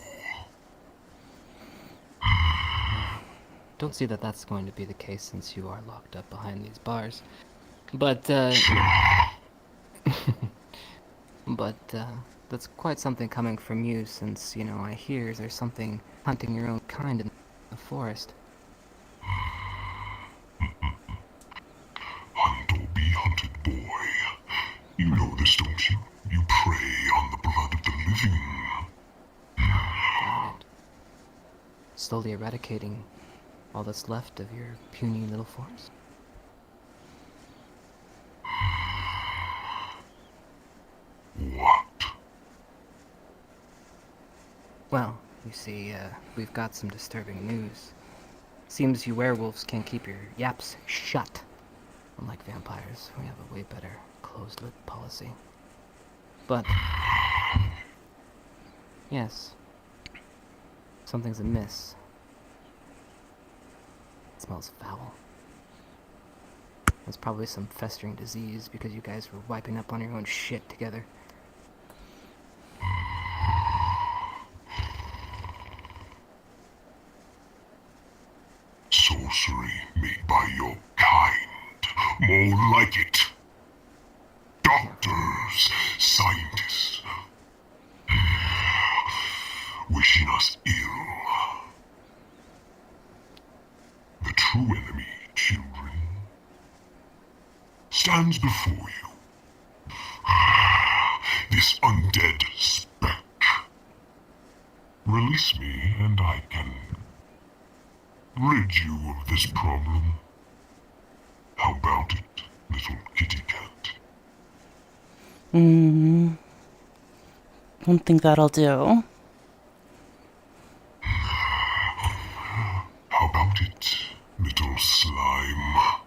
Don't see that that's going to be the case since you are locked up behind these bars. But, that's quite something coming from you since, you know, I hear there's something hunting your own kind in the forest. Hunt or be hunted, boy. You know this, don't you? You prey on the blood of the living. Got it. Slowly eradicating all that's left of your puny little forest. What? Well, you see, we've got some disturbing news. Seems you werewolves can't keep your yaps shut. Unlike vampires, we have a way better closed-lid policy. But... yes. Something's amiss. It smells foul. There's probably some festering disease because you guys were wiping up on your own shit together. Sorcery made by your kind. More like it. Doctors, scientists, wishing us ill. The true enemy, children, stands before you. This undead speck. Release me and I can rid you of this problem. How about it, little kitty cat? Don't think that'll do. about it, little slime.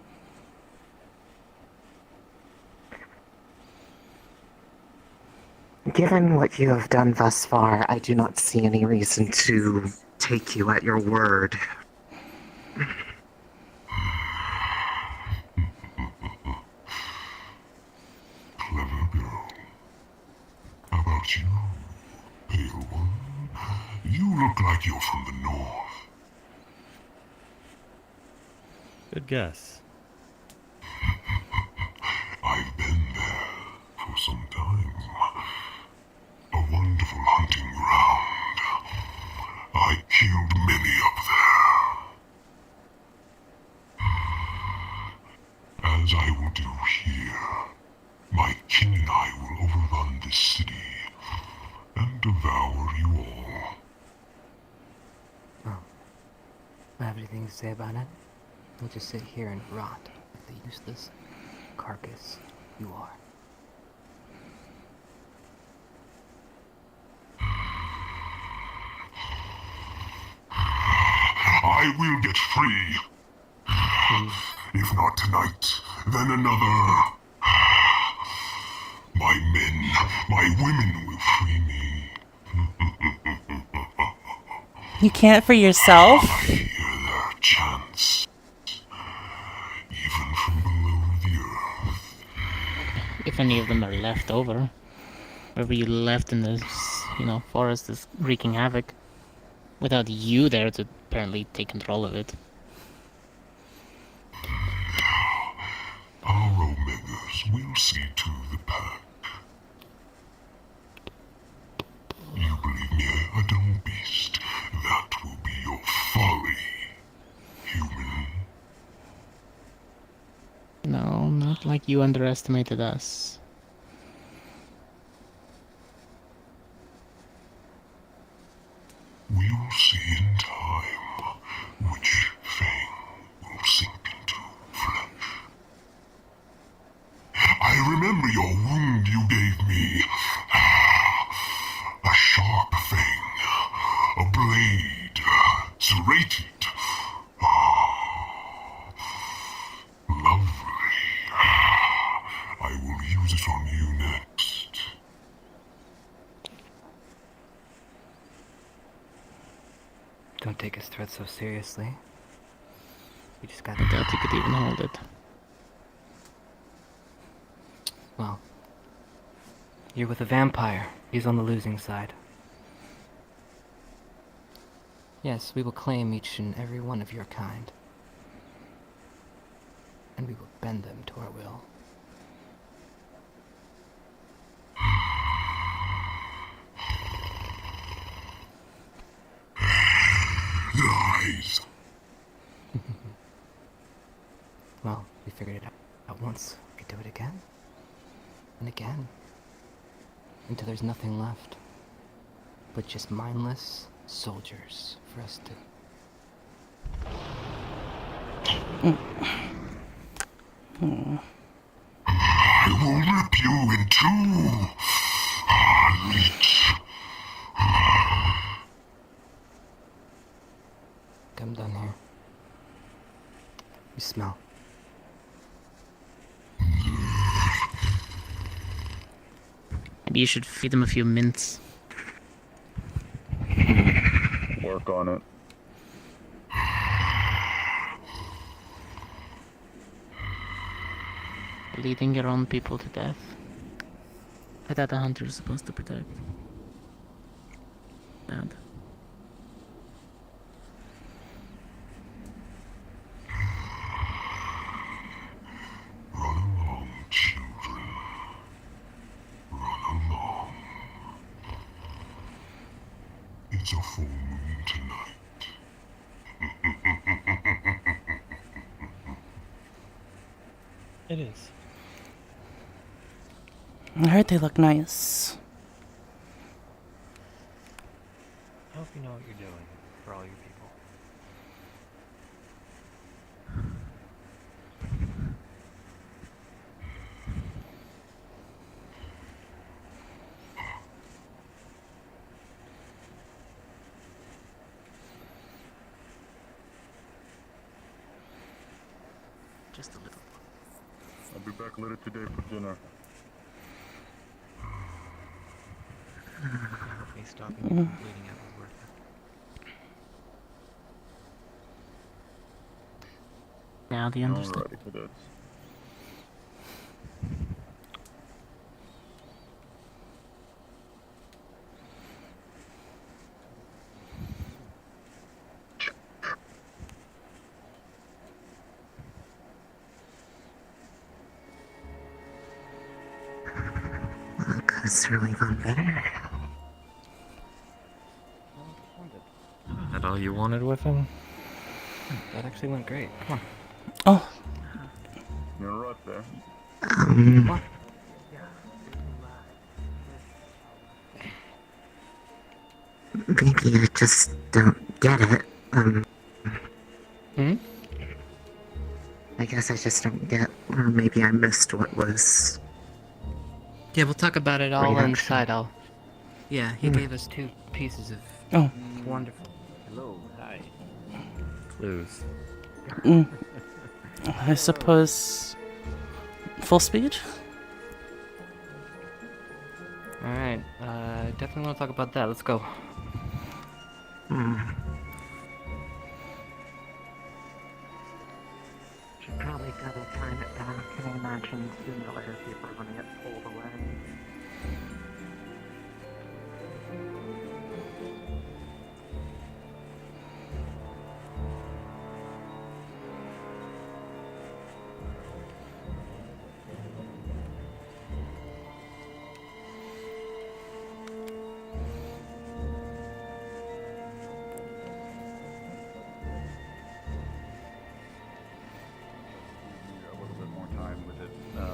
Given what you have done thus far, I do not see any reason to take you at your word. Clever girl. How about you, pale one? You look like you're from the north. Good guess. I've been there for some time. A wonderful hunting ground. I killed many up there. As I will do here, my kin and I will overrun this city and devour you all. Oh. I have anything to say about it? We'll just sit here and rot like the useless carcass you are. I will get free. If not tonight, then another. My men, my women will free me. You can't for yourself? I hear their chants, even from below the earth. If any of them are left over. Wherever you left in this, forest is wreaking havoc. Without you there to apparently take control of it. Our Omegas will see to the pack. You believe me a dumb beast? That will be your folly, human. No, not like you underestimated us. We will see in time which fang will sink into flesh. I remember your wound you gave me. A sharp fang, a blade, serrated. Lovely. I will use it on you next. Don't take his threat so seriously. We just got I doubt you could even hold it. Well, you're with a vampire. He's on the losing side. Yes, we will claim each and every one of your kind. And we will bend them to our will. Lies. Well, we figured it out once. We could do it again. And again. Until there's nothing left. But just mindless soldiers for us to... I will rip you in two. Leech. Come down here. You smell. Maybe you should feed them a few mints. Work on it. Leading your own people to death. I thought the hunter was supposed to protect. Bad. Run along, children. Run along. It's a full moon tonight. It is. I heard they look nice. I hope you know what you're doing for all your people. Just a little. I'll be back later today for dinner. Okay, stopping me from bleeding out was worth it. Now the understood. Alrighty, cadets. It's really gone better. That all you wanted with him? That actually went great. Come on. Oh. You're right there. Maybe I just don't get it. I guess I just don't get, or maybe I missed what was. Yeah, we'll talk about it all Reaction. inside. Yeah, he gave us 2 pieces of. Oh. Wonderful. Hello. Hi. Clues. I suppose. Full speed? Alright, definitely want to talk about that. Let's go. Should probably double time it back. I imagine sooner or later people are gonna get pulled away. A little bit more time with it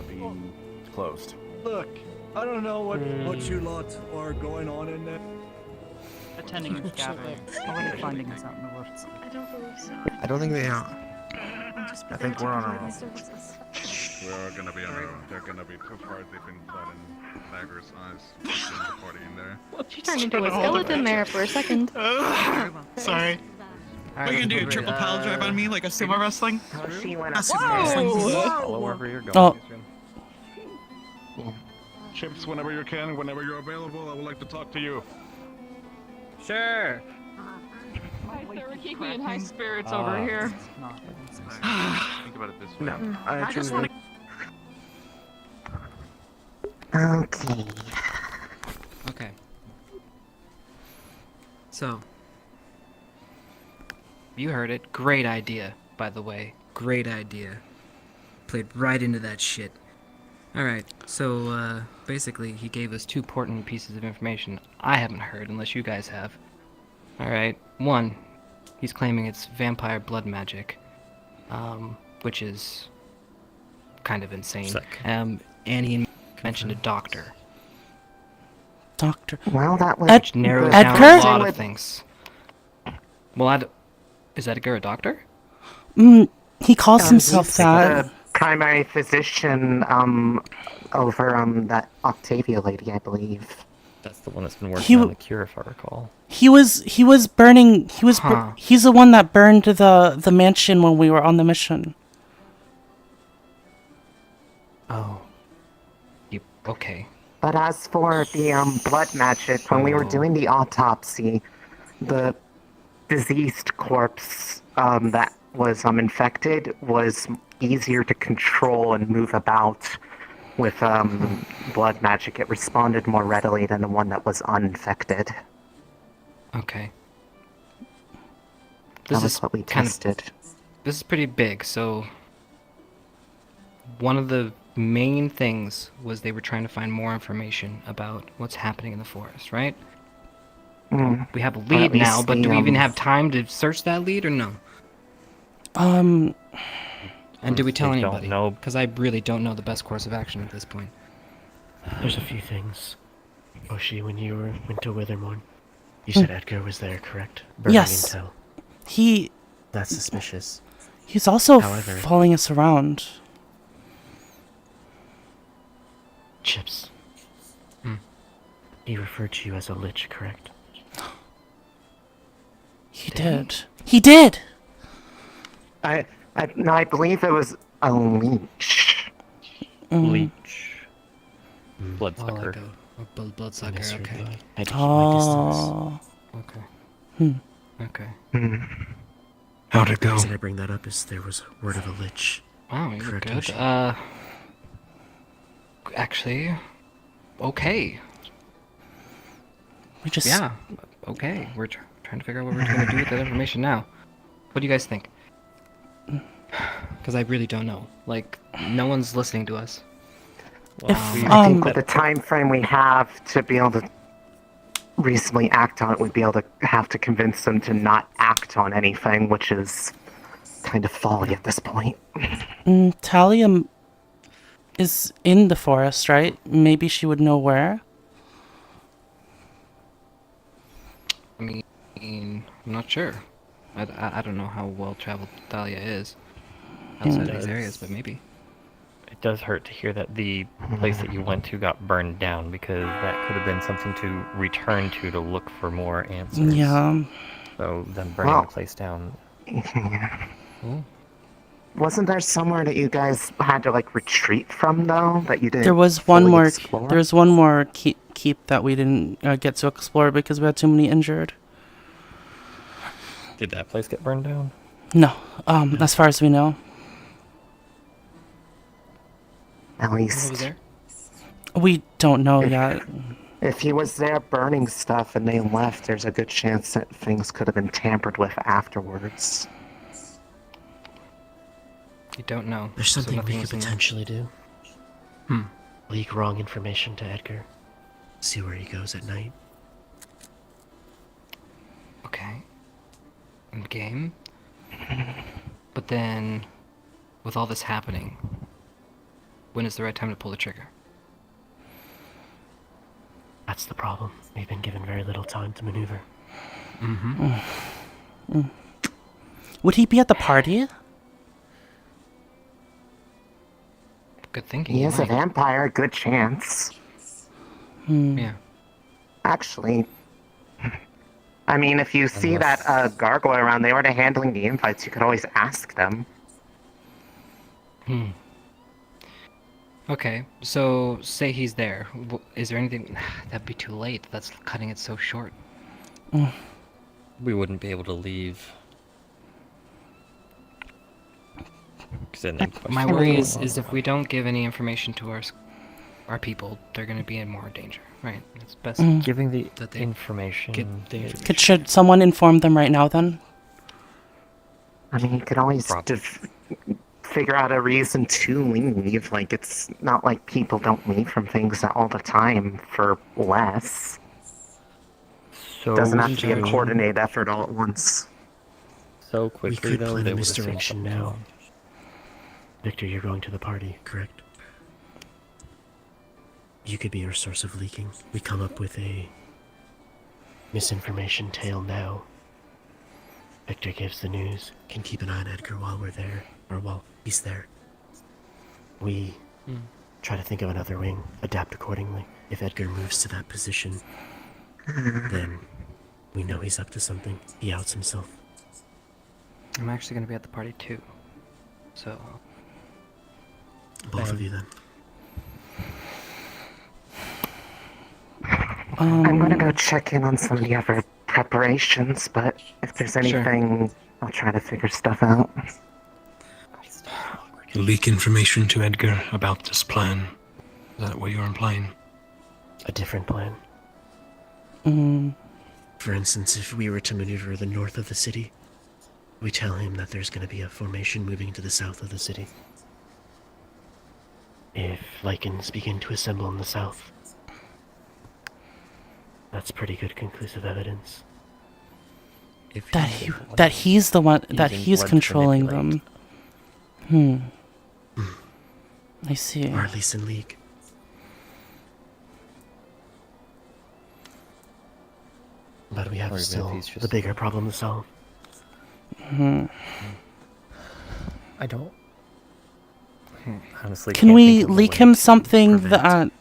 being closed. Look, I don't know what you lot are going on in there. Attending a gathering. Already finding us out in the woods. I don't believe so. I don't think they are. I think we're on our own. We're gonna be on our own. They're gonna be too far deep in blood and daggers' eyes. The party in there. She turned into a skeleton there for a second. Sorry. What are you gonna do? Triple pile drive on me like a sumo wrestling? Not sumo wrestling. Follow wherever you're going. Oh. Chips, whenever you can, whenever you're available, I would like to talk to you. Sure. We're keeping me in high spirits over here. Think about it this way. No, I just want Okay. Okay. So. You heard it. Great idea, by the way. Great idea. Played right into that shit. Alright, so, basically, he gave us 2 important pieces of information I haven't heard, unless you guys have. Alright, 1, he's claiming it's vampire blood magic, which is kind of insane. Sick. And he mentioned a doctor. Doctor. Well, that was. Which narrows down a lot of things. Well, is Edgar a doctor? He calls himself He's that. the primary physician, over, that Octavia lady, I believe. That's the one that's been working on the cure, if I recall. He was burning. He's the one that burned the mansion when we were on the mission. Oh. Okay. But as for the blood magic, when we were doing the autopsy, the diseased corpse that was infected was easier to control and move about with blood magic. It responded more readily than the one that was uninfected. Okay. That was what we tested. This is pretty big, so one of the main things was they were trying to find more information about what's happening in the forest, right? We have a lead now, but do we even have time to search that lead or no? And do we tell anybody? No. Because I really don't know the best course of action at this point. There's a few things. Oshi, when you went to Withermorn, you said Edgar was there, correct? Burning Yes. intel. That's suspicious. He's also However, following us around. Chips. He referred to you as a lich, correct? He did. He did. I believe it was A leech. Leech. Mm. Bloodsucker. Like a bloodsucker, Misheard okay. that. I had to keep my distance. Okay. Okay. How'd it go? The reason I bring that up is there was word of a lich. Wow, you're Correct, good. Oshi? Actually, okay. We just... Yeah, okay. We're trying to figure out what we're going to do with that information now. What do you guys think? Because I really don't know. Like, no one's listening to us. I think with the time frame we have to be able to reasonably act on it, we'd be able to have to convince them to not act on anything, which is kind of folly at this point. Talia is in the forest, right? Maybe she would know where. I mean, I'm not sure. I don't know how well traveled Thalia is outside these areas, but maybe. It does hurt to hear that the place that you went to got burned down, because that could have been something to return to look for more answers. Yeah. So them burning the place down. Yeah. Wasn't there somewhere that you guys had to like retreat from though? That you didn't. There was one fully more. explore? There's one more keep that we didn't get to explore because we had too many injured. Did that place get burned down? No. As far as we know. At least. was there? We don't know yet. If he was there burning stuff and they left, there's a good chance that things could have been tampered with afterwards. You don't know. There's so something we nothing could was in there. potentially do. Leak wrong information to Edgar. See where he goes at night. Okay. Game. But then, with all this happening, when is the right time to pull the trigger? That's the problem. We've been given very little time to maneuver. Would he be at the party? Good thinking. He you is a might. vampire, good chance. Yeah. Actually, I mean, if you see that gargoyle around, they were handling the invites, you could always ask them. Okay, so say he's there. Is there anything... That'd be too late. That's cutting it so short. We wouldn't be able to leave. 'Cause then they'd question My what's worry going is on. if we don't give any information to our people, they're going to be in more danger, right? It's best Giving the that they information. get the information. Should someone inform them right now then? I mean, you could always figure out a reason to leave. Like, it's not like people don't leave from things all the time for less. So Doesn't have to be a coordinated effort all at once. So We quickly could though, plan they a would have seen misdirection something. now. Victor, you're going to the party, correct? You could be our source of leaking. We come up with a misinformation tale now. Victor gives the news. Can keep an eye on Edgar while we're there, or while he's there. We try to think of another wing, adapt accordingly. If Edgar moves to that position, then we know he's up to something. He outs himself. I'm actually going to be at the party too. So... Both of you then. I'm gonna go check in on some of the other preparations, but if there's anything, I'll try to figure stuff out. Leak information to Edgar about this plan. Is that what you're implying? A different plan. For instance, if we were to maneuver the north of the city, we tell him that there's going to be a formation moving to the south of the city. If lichens begin to assemble in the south, that's pretty good conclusive evidence. That he's the one that he's controlling them. I see. Or at least in league. But we have still the bigger problem to solve. I don't. Honestly, Can we leak him something that?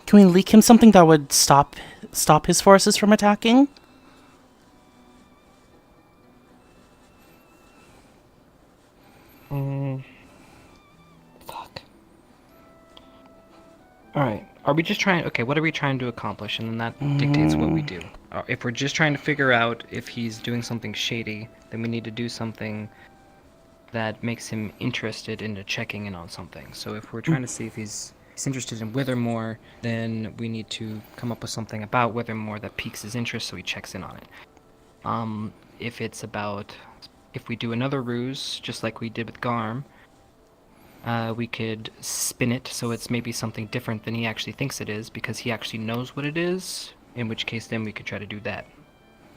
Can we leak him something that would stop his forces from attacking? Alright, are we just trying... Okay, what are we trying to accomplish? And then that dictates what we do. If we're just trying to figure out if he's doing something shady, then we need to do something that makes him interested into checking in on something. So if we're trying to see if he's interested in Withermore, then we need to come up with something about Withermore that piques his interest so he checks in on it. If it's about... If we do another ruse, just like we did with Garm, we could spin it so it's maybe something different than he actually thinks it is, because he actually knows what it is, in which case then we could try to do that.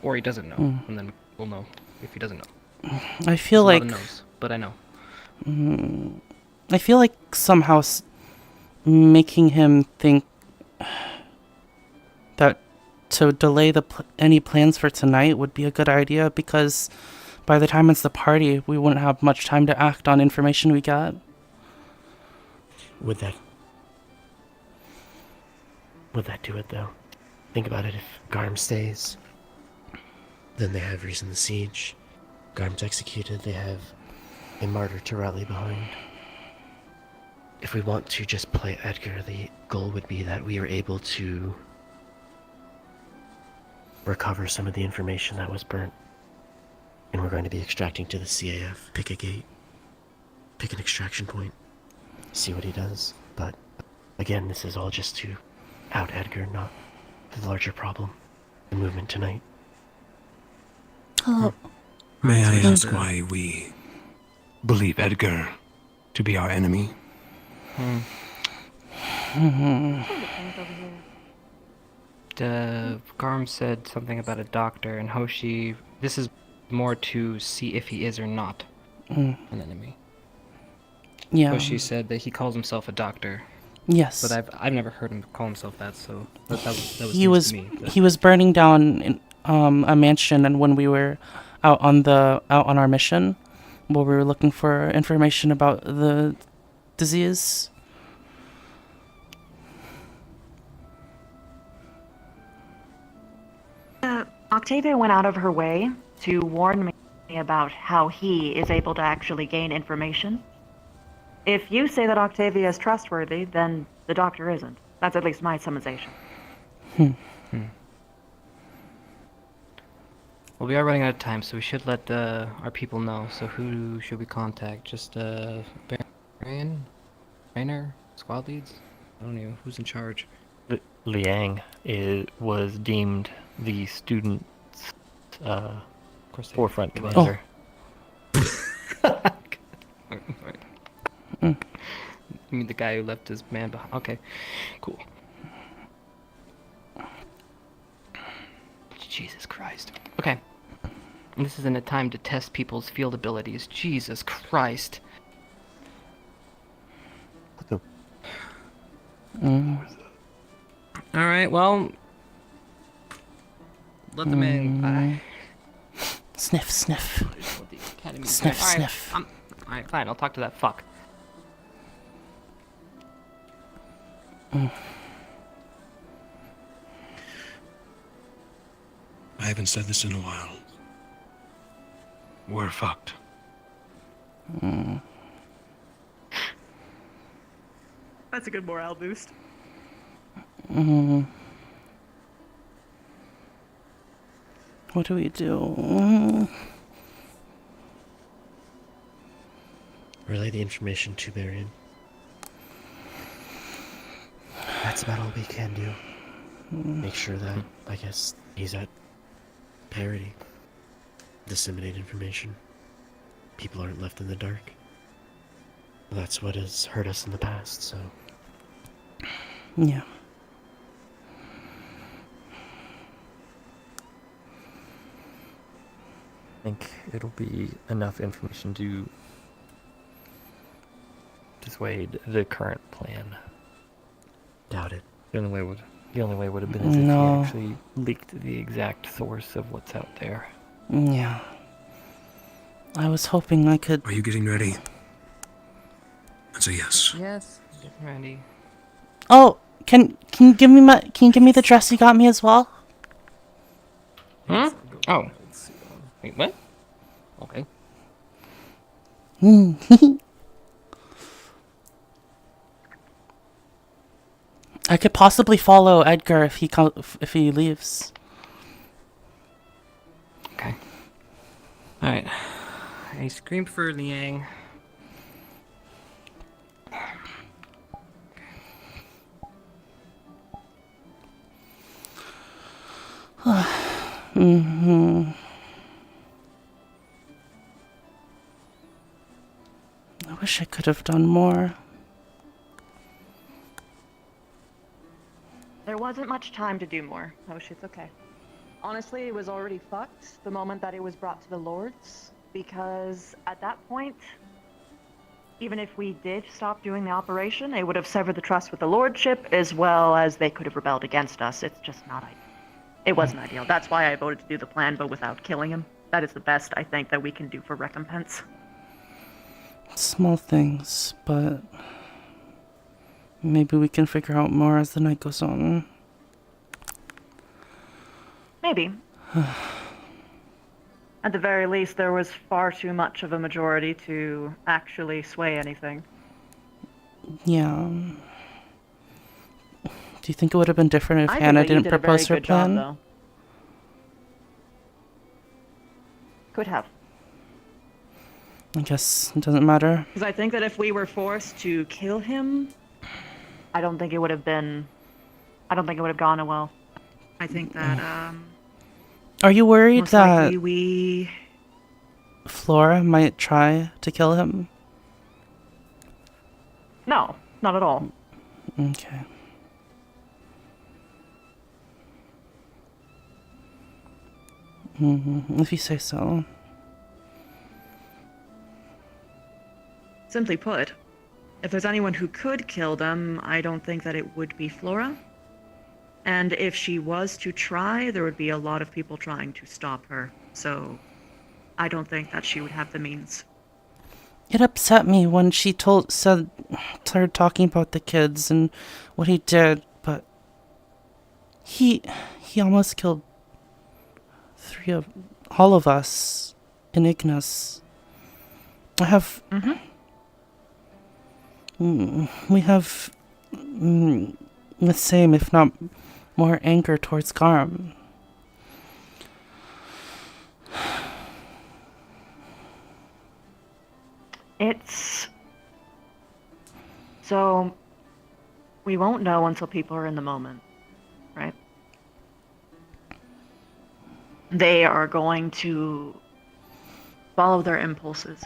Or he doesn't know, and then we'll know if he doesn't know. I feel There's like... a lot of no's, but I know. I feel like somehow making him think that to delay any plans for tonight would be a good idea, because by the time it's the party, we wouldn't have much time to act on information we got. Would that do it, though? Think about it. If Garm stays, then they have reason to siege. Garm's executed, they have a martyr to rally behind. If we want to just play Edgar, the goal would be that we are able to recover some of the information that was burnt. And we're going to be extracting to the CAF. Pick a gate. Pick an extraction point. See what he does. But again, this is all just to out Edgar, not the larger problem. The movement tonight. Oh. May I ask why we believe Edgar to be our enemy? Garm said something about a doctor, and Hoshi... This is more to see if he is or not an enemy. Yeah. Hoshi said that he calls himself a doctor. Yes. But I've never heard him call himself that, so that was he news was to me. He was burning down a mansion, and when we were out on our mission, where we were looking for information about the disease. Octavia went out of her way to warn me about how he is able to actually gain information. If you say that Octavia is trustworthy, then the doctor isn't. That's at least my summarization. Well, we are running out of time, so we should let our people know. So who should we contact? Just Rainer? Squad leads? I don't know. Who's in charge? Liang was deemed the student's forefront commander. You mean the guy who left his man behind? Okay, cool. Jesus Christ. Okay. This isn't a time to test people's field abilities. Jesus Christ. Alright, well... Let the man... Sniff, sniff. Sniff, Alright, sniff. Alright, fine, I'll talk to that fuck. I haven't said this in a while. We're fucked. That's a good morale boost. What do we do? Relay the information to Marion. That's about all we can do. Make sure that, I guess, he's at parity. Disseminate information. People aren't left in the dark. That's what has hurt us in the past, so... Yeah. I think it'll be enough information to dissuade the current plan. Doubt it. The only way would have been as if he actually leaked the exact source of what's out there. Yeah. I was hoping I could... Are you getting ready? That's a yes. Yes, ready. Oh, can you give me the dress you got me as well? Huh? Oh. Wait, what? Okay. I could possibly follow Edgar if he leaves. Okay. Alright. I scream for Liang. Mm-hmm. I wish I could have done more. There wasn't much time to do more. Oh, shit's okay. Honestly, it was already fucked the moment that it was brought to the Lords, because at that point, even if we did stop doing the operation, it would have severed the trust with the Lordship, as well as they could have rebelled against us. It's just not ideal. It wasn't ideal. That's why I voted to do the plan, but without killing him. That is the best, I think, that we can do for recompense. Small things, but maybe we can figure out more as the night goes on. Maybe. At the very least, there was far too much of a majority to actually sway anything. Yeah. Do you think it would have been different if I think Hannah that you didn't did a propose her very good job, plan? though. Could have. I guess it doesn't matter. Because I think that if we were forced to kill him, I don't think it would have been... I don't think it would have gone well. I think that, Are you worried most that likely we... Flora might try to kill him? No, not at all. Okay. If you say so. Simply put, if there's anyone who could kill them, I don't think that it would be Flora. And if she was to try, there would be a lot of people trying to stop her. So, I don't think that she would have the means. It upset me when she started talking about the kids and what he did, but he almost killed all of us in Ignis. I have... we have the same, if not more, anger towards Garm. So, we won't know until people are in the moment, right? They are going to follow their impulses.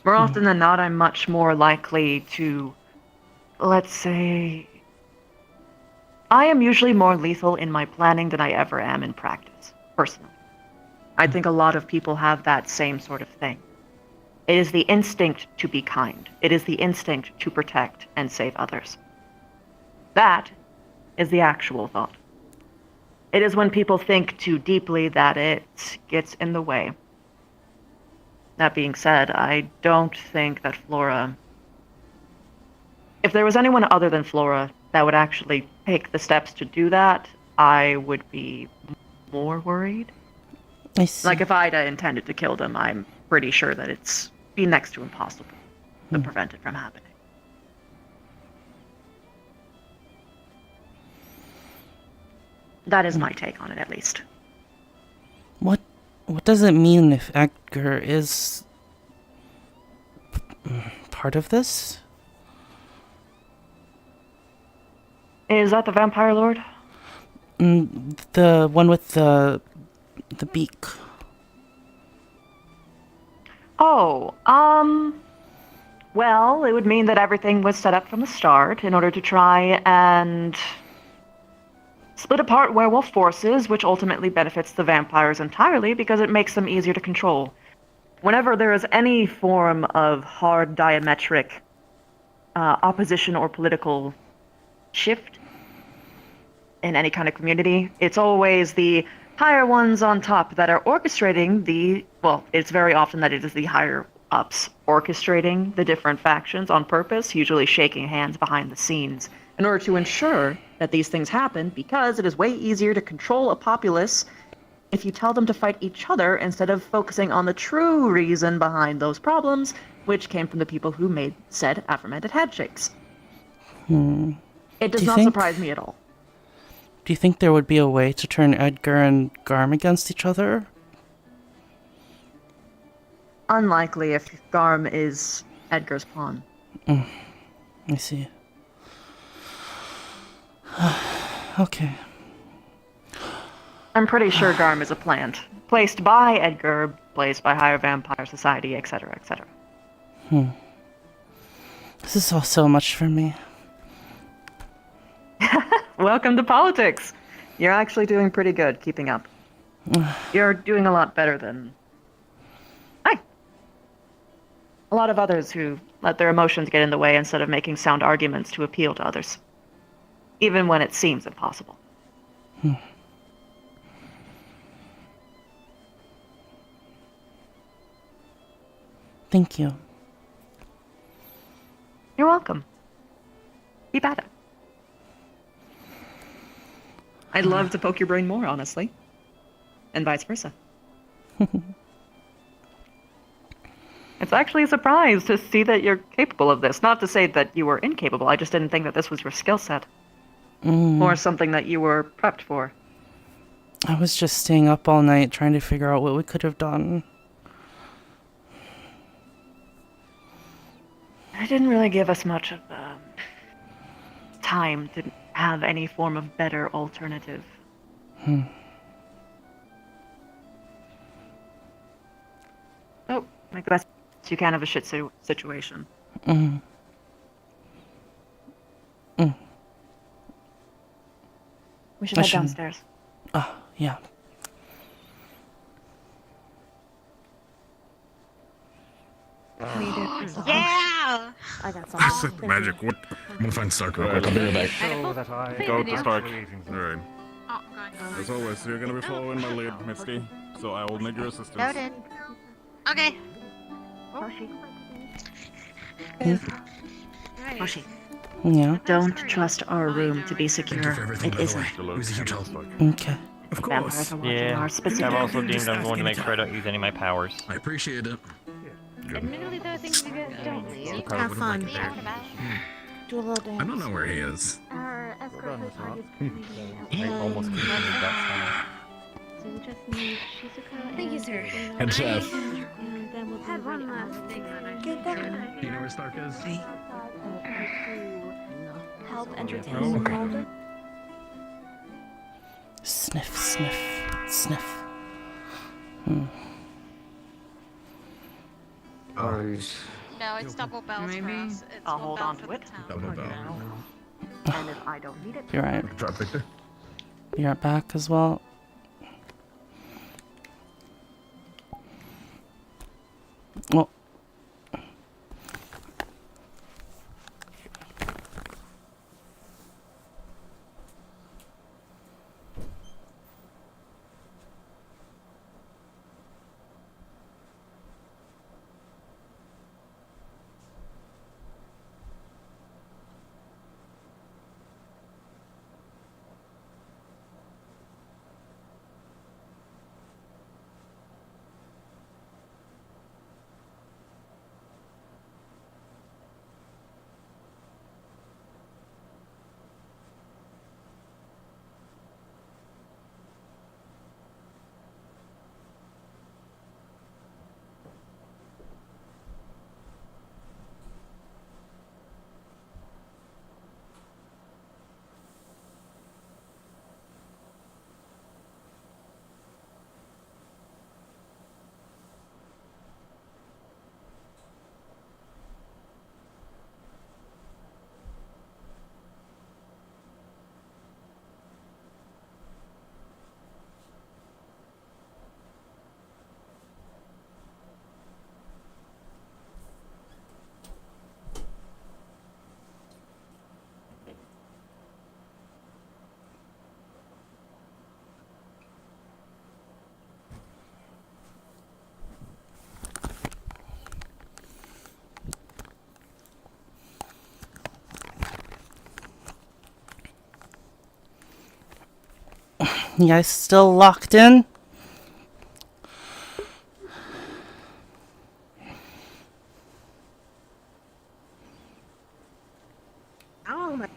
More often than not, I'm much more likely to, let's say... I am usually more lethal in my planning than I ever am in practice, personally. I think a lot of people have that same sort of thing. It is the instinct to be kind. It is the instinct to protect and save others. That is the actual thought. It is when people think too deeply that it gets in the way. That being said, I don't think that Flora... If there was anyone other than Flora that would actually take the steps to do that, I would be more worried. I see. Like, if Ida intended to kill them, I'm pretty sure that it's be next to impossible to prevent it from happening. That is my take on it, at least. What does it mean if Edgar is part of this? Is that the Vampire Lord? The one with the beak. Oh, well, it would mean that everything was set up from the start in order to try and split apart werewolf forces, which ultimately benefits the vampires entirely because it makes them easier to control. Whenever there is any form of hard diametric opposition or political shift in any kind of community, it's always the higher ones on top that are orchestrating it's very often that it is the higher ups orchestrating the different factions on purpose, usually shaking hands behind the scenes, in order to ensure that these things happen, because it is way easier to control a populace if you tell them to fight each other instead of focusing on the true reason behind those problems, which came from the people who made said aforementioned handshakes. It does Do you not think- surprise me at all. Do you think there would be a way to turn Edgar and Garm against each other? Unlikely if Garm is Edgar's pawn. I see. Okay. I'm pretty sure Garm is a plant. Placed by Edgar, placed by Higher Vampire Society, etc., etc. This is all so much for me. Welcome to politics! You're actually doing pretty good, keeping up. You're doing a lot better than... Hi! A lot of others who let their emotions get in the way instead of making sound arguments to appeal to others. Even when it seems impossible. Thank you. You're welcome. Keep at it. I'd love to poke your brain more, honestly. And vice versa. It's actually a surprise to see that you're capable of this. Not to say that you were incapable, I just didn't think that this was your skill set. Or something that you were prepped for. I was just staying up all night trying to figure out what we could have done. I didn't really give us much of time to have any form of better alternative. Oh, make the best you can of a shit situation. We should head downstairs. Oh, yeah. Yeah! I got I said magic. What? I'm gonna find Stark real quick. I'll be right back. So that I go to Stark. Alright. As always, you're gonna be following my lead, Misty. So I will need your assistance. Noted. Okay. Hoshi. Yeah. Don't trust our room to be secure. It isn't. It was a huge help. Okay. Of Vampires are watching Yeah, our specific. I've also deemed I'm going to make sure I don't use any of my powers. I appreciate it. Admittedly, there are things you guys don't need. Have fun. Do a little dance. I don't know where he is. Our escort is I almost completed that So we just need Shizuka. Thank you, sir. Head chef. And then we'll Had one last thing that I should share. Do you know where Stark is? help entertain. Sniff, sniff, sniff. No, it's double bells for us. It's I'll one hold bell on for to the it. town. Double bell. And if I don't need it, You're right. Drop Victor. Be right back as well. Well. You guys still locked in? Oh my.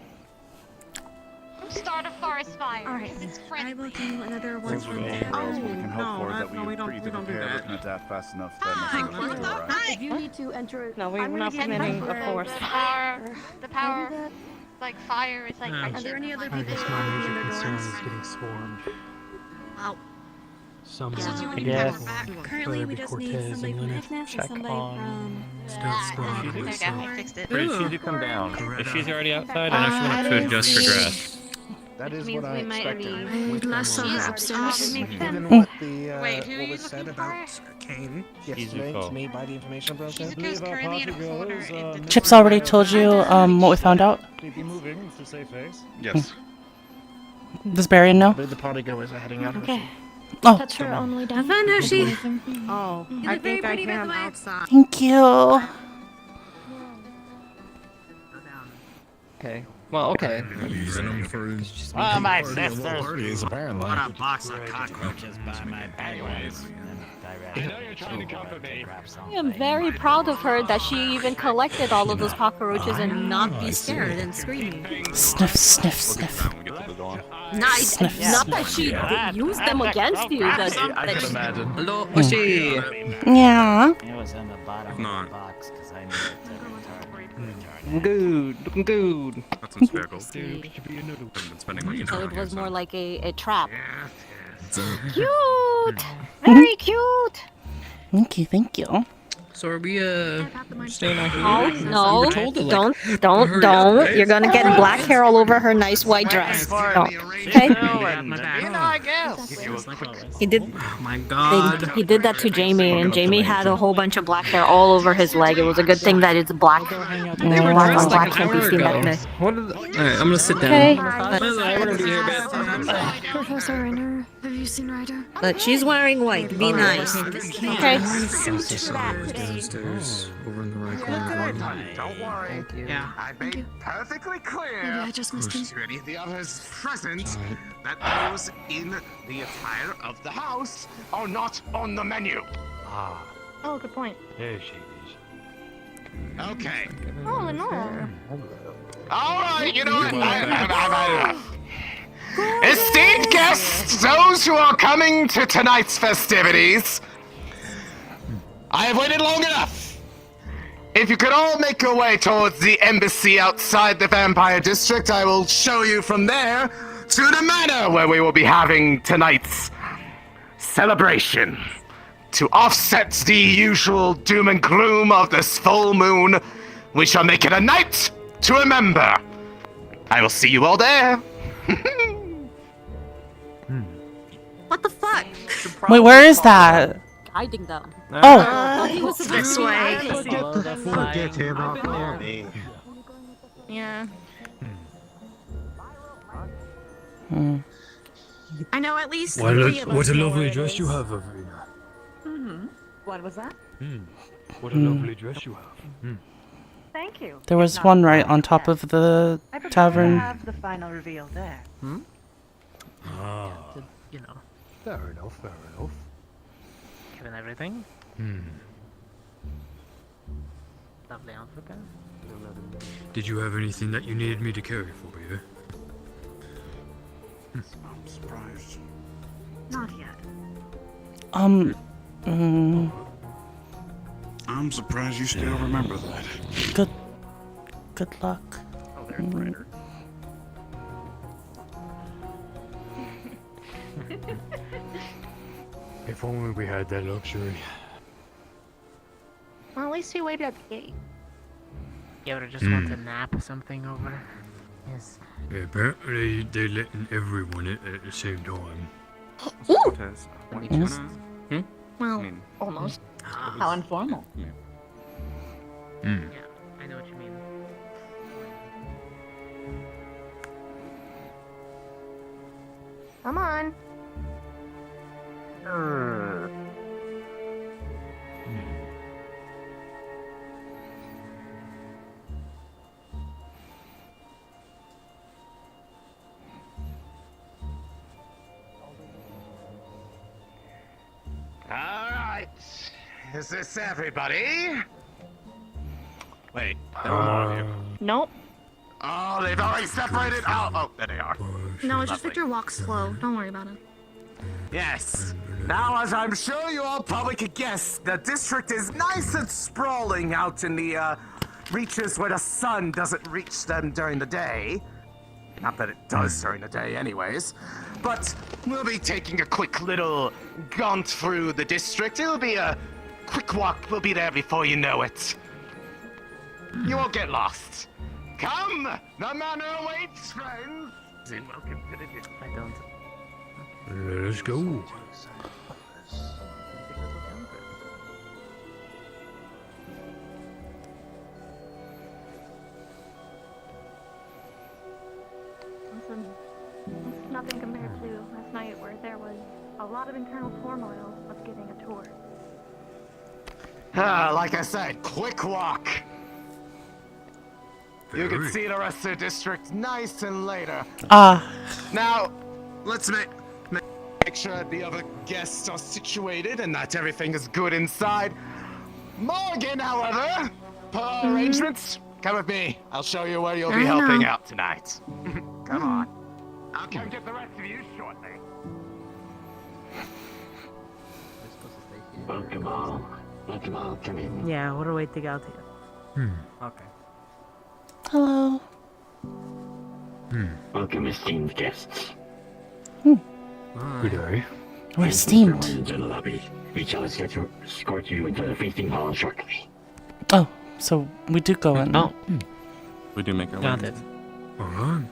forest fire. Alright, It's I will do another one Those for are the only that. rails we can hope for no, that we we don't- agree we to don't do prepare. that. Looking at that fast enough, then it's gonna be alright. If you need to enter, No, we're I'm gonna not give you permitting number- a force. The power, like fire, is like. Are there any other I people guess who my want to be major in their concern dorms? is getting swarmed. Well, Someone, I guess, currently we just need Cortez somebody and from Lynette. Ignis or Check somebody on from... Pretty soon to come down. If she's already outside, I know she wants to that adjust her is dress. That is means what I we might expected. leave. I need less of absence. Given what the Wait, who are what you was said looking about Kane yesterday Shizuko. to me by the information broker. Shizuko's currently in a corner in the Chips already told you what we found out. Keep you moving to save face. Yes. Does Barian know? The party goers are heading out. Okay. Oh. That's her on the way down. Found her, she... Oh, You I look very think I pretty, by the came way. outside. Thank you. Okay. Well, okay. Well, my sisters parties, apparently. put a box of cockroaches by my bedways. I know you're trying to comfort me. I am very proud of her that she even collected all of those cockroaches and not be scared and screaming. Sniff, sniff, sniff. Nice. Sniff, Not sniff. that she used them against you. I can imagine. Hello, Oshi. Yeah. It was in the bottom of the box because I knew it to return. Good. Looking good. That's some sparkles. Haven't been spending much So time it here, was so. more like a trap. So- Cute! Very cute! Thank you, thank you. So are we staying out here? No, We were told to, like, don't. hurry up, right? You're gonna get black hair all over her nice white dress. No. Okay? You know, I guess. He did. Oh my god. He did that to Jamie, and Jamie had a whole bunch of black hair all over his leg. It was a good thing that it's black. They were Black dressed on like black an can't be hour seen ago. that What are the... Alright, I'm gonna sit down. Okay. We're gonna be here a bit. Professor Renner, have you seen Ryder? But she's wearing white. Be nice. Okay. Downstairs, over in the right corner. Don't worry. Yeah. I made perfectly clear. Maybe I just missed him. To any of the others present that those in the attire of the house are not on the menu. Ah, Oh, good point. there she is. Okay. Oh, Lenore. All right. You know what? I've had enough. Esteemed guests, those who are coming to tonight's festivities, I have waited long enough. If you could all make your way towards the embassy outside the Vampire District, I will show you from there to the manor where we will be having tonight's celebration. To offset the usual doom and gloom of this full moon, we shall make it a night to remember. I will see you all there. What the fuck? Wait, where is that? Guiding them. Oh. He was supposed This to be way. guiding them. Forget him, I'll call me. Yeah. Hmm. I know at least What three of us a know lovely where it dress is. you have, Avrina. Mm-hmm. What was that? What a lovely dress you have. Thank you. There was Not one right bad. on top of the I prefer to tavern. have the final reveal there. Ah. You know, Fair enough, fair enough. given everything. Hmm. Lovely outfit there. Did you have anything that you needed me to carry for you? I'm surprised. Not yet. Mm, I'm surprised you still remember that. good luck. Oh, there's Ryder. If only we had that luxury. Well, at least he waited at the gate. You ever just want to nap or something over? Yes. Yeah, apparently they're letting everyone at the same time. Cortez, what do you Just- wanna- Well, I mean, almost. How informal. Hmm. Yeah, I know what you mean. Come on. All right. Is this everybody? Wait, there were more of you. Nope. Oh, they've already separated. Oh, there they are. No, it's just Lovely. Victor walks slow. Don't worry about it. Yes. Now, as I'm sure you all probably could guess, the district is nice and sprawling out in the reaches where the sun doesn't reach them during the day. Not that it does during the day anyways. But we'll be taking a quick little gaunt through the district. It'll be a quick walk. We'll be there before you know it. You won't get lost. Come! The manor awaits, friends! And welcome to the district. I don't. Let's go. Listen, it's nothing compared to last night where there was a lot of internal turmoil of giving a tour. Like I said, quick walk. You can see the rest of the district nice and later. Now, let's make sure that the other guests are situated and that everything is good inside. Morgan, however, per arrangements, come with me. I'll show you where you'll be helping out tonight. Come on. I'll come get the rest of you shortly. Welcome all. Welcome all. Come in. Yeah, we're waiting out here. Okay. Hello. Welcome, esteemed guests. Good day. We're esteemed. Into the lobby. We shall escort you into the feasting hall shortly. Oh, so we do go in. Oh. We do make our Got way. it. Alright.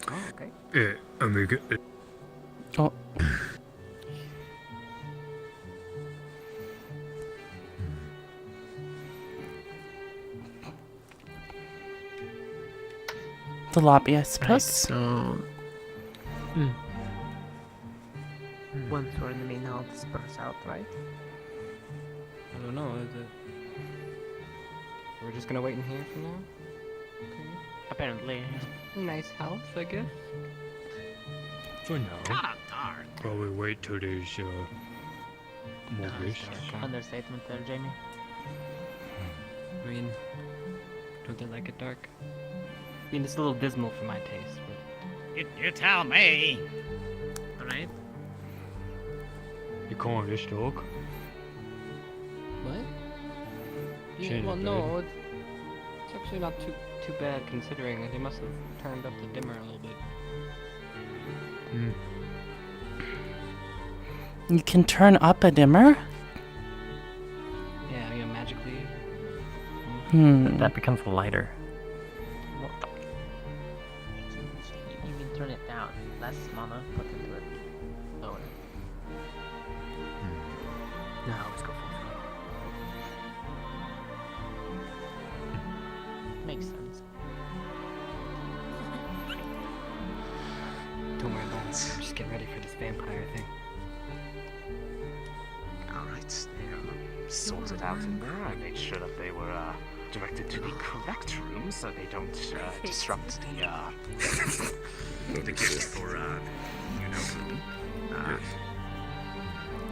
Oh, okay. Yeah, and we get it. Oh. The lobby, I suppose. Right, so... Once we're in the main hall, disperse out, right? I don't know. We're just gonna wait in here for now? Apparently. Nice house, I guess. For now. Probably wait till there's more guests. Understatement there, Jamie. I mean, don't they like it dark? I mean, it's a little dismal for my taste, but... You tell me. Alright. You can't just talk. What? Yeah, Shouldn't well, be. no, it's actually not too bad considering they must have turned up the dimmer a little bit. You can turn up a dimmer? Yeah, you know, magically. That becomes lighter. You can turn it down. Less mana put into it. Lower. No, let's go for it. Makes sense. Don't worry about it. Just get ready for this vampire thing. Alright, they are sorted out in there. I made sure that they were directed to the correct room so they don't disrupt the gift for, room.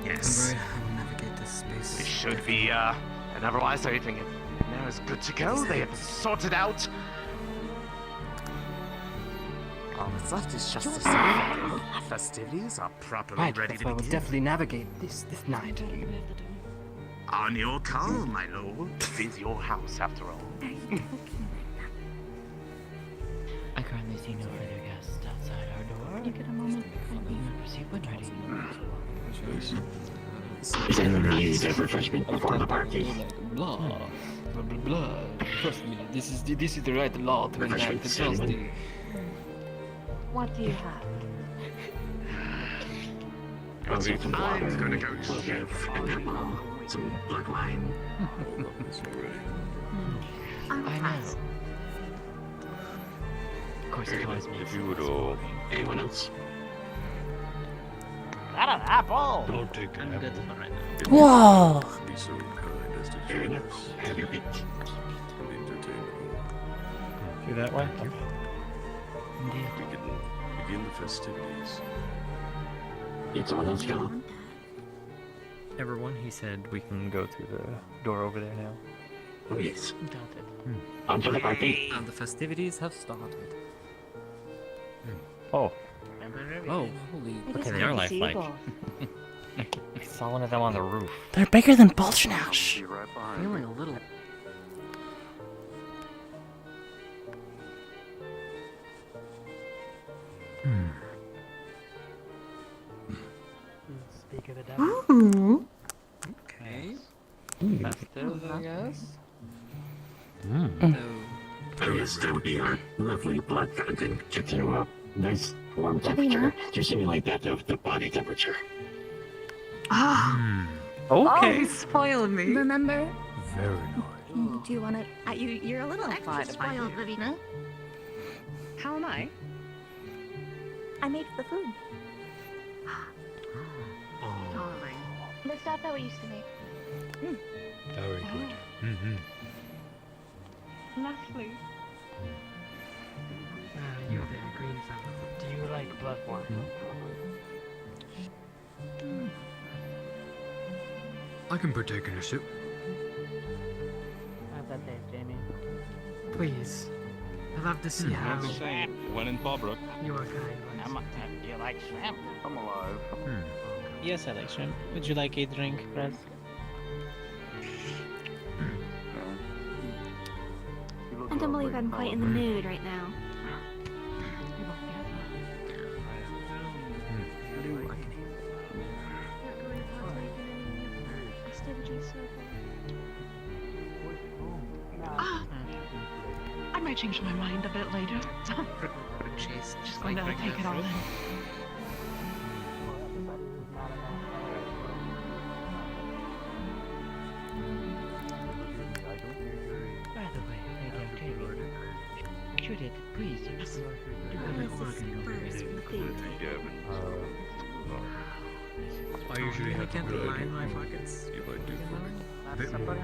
Yes. Don't worry, I will navigate this space. They should be, and otherwise everything in there is good to go. They have been sorted out. All that's left is just the ceremony. Festivities are properly Right, ready that's to why we'll begin. definitely navigate this night. On your call, my lord. It is your house, after all. I currently see no further guests outside our door. You get a moment. We will proceed when ready. Is anyone needs a refreshment before the party? Blah, blah, blah, blah. Trust me, this is the right law to enact the trustee. What do you have? I'll get some water. I'm gonna go We'll give everyone some blood wine. I know. Of course, it always makes sense. Anyone else? That an apple. Don't take an I'm good apple. for right now. Whoa! Be so kind as to Fair join enough. us Have your pick. and entertain all. Do that way. We can begin the festivities. It's all else go. Everyone, he said we can go through the door over there now. Please. On to the party. And the festivities have started. Oh. Oh, holy. It is Okay, they good are to see you lifelike. both. I saw one of them on the roof. They're bigger than Bolshnash. Feeling a little. Speak of the devil. Ooh. Okay. Festive, I guess. Yes, that would be a lovely blood fountain to a nice warm temperature to simulate that of the body temperature. Ah. Okay. spoiled me. Remember? Very nice. Do you want to? You're a little extra spoiled, Ravina. How am I? I made the food. Darling. The stuff that we used to make. Very good. Mm-hmm. Lovely. You're the green fellow. Do you like blood wine? I can partake in a sip. How's that taste, Jamie? Please. I love to see how When in Fallbrook. you are kind. Do you like shrimp? I'm alive. Yes, I like shrimp. Would you like a drink, Prez? I don't believe I'm quite in the mood right now. I might change my mind a bit later. Just going to take it all in. By the way, Lady Octavia, Judith, please, yes. Do have a look I usually have a can't good line idea my of pockets. if I do a bit more.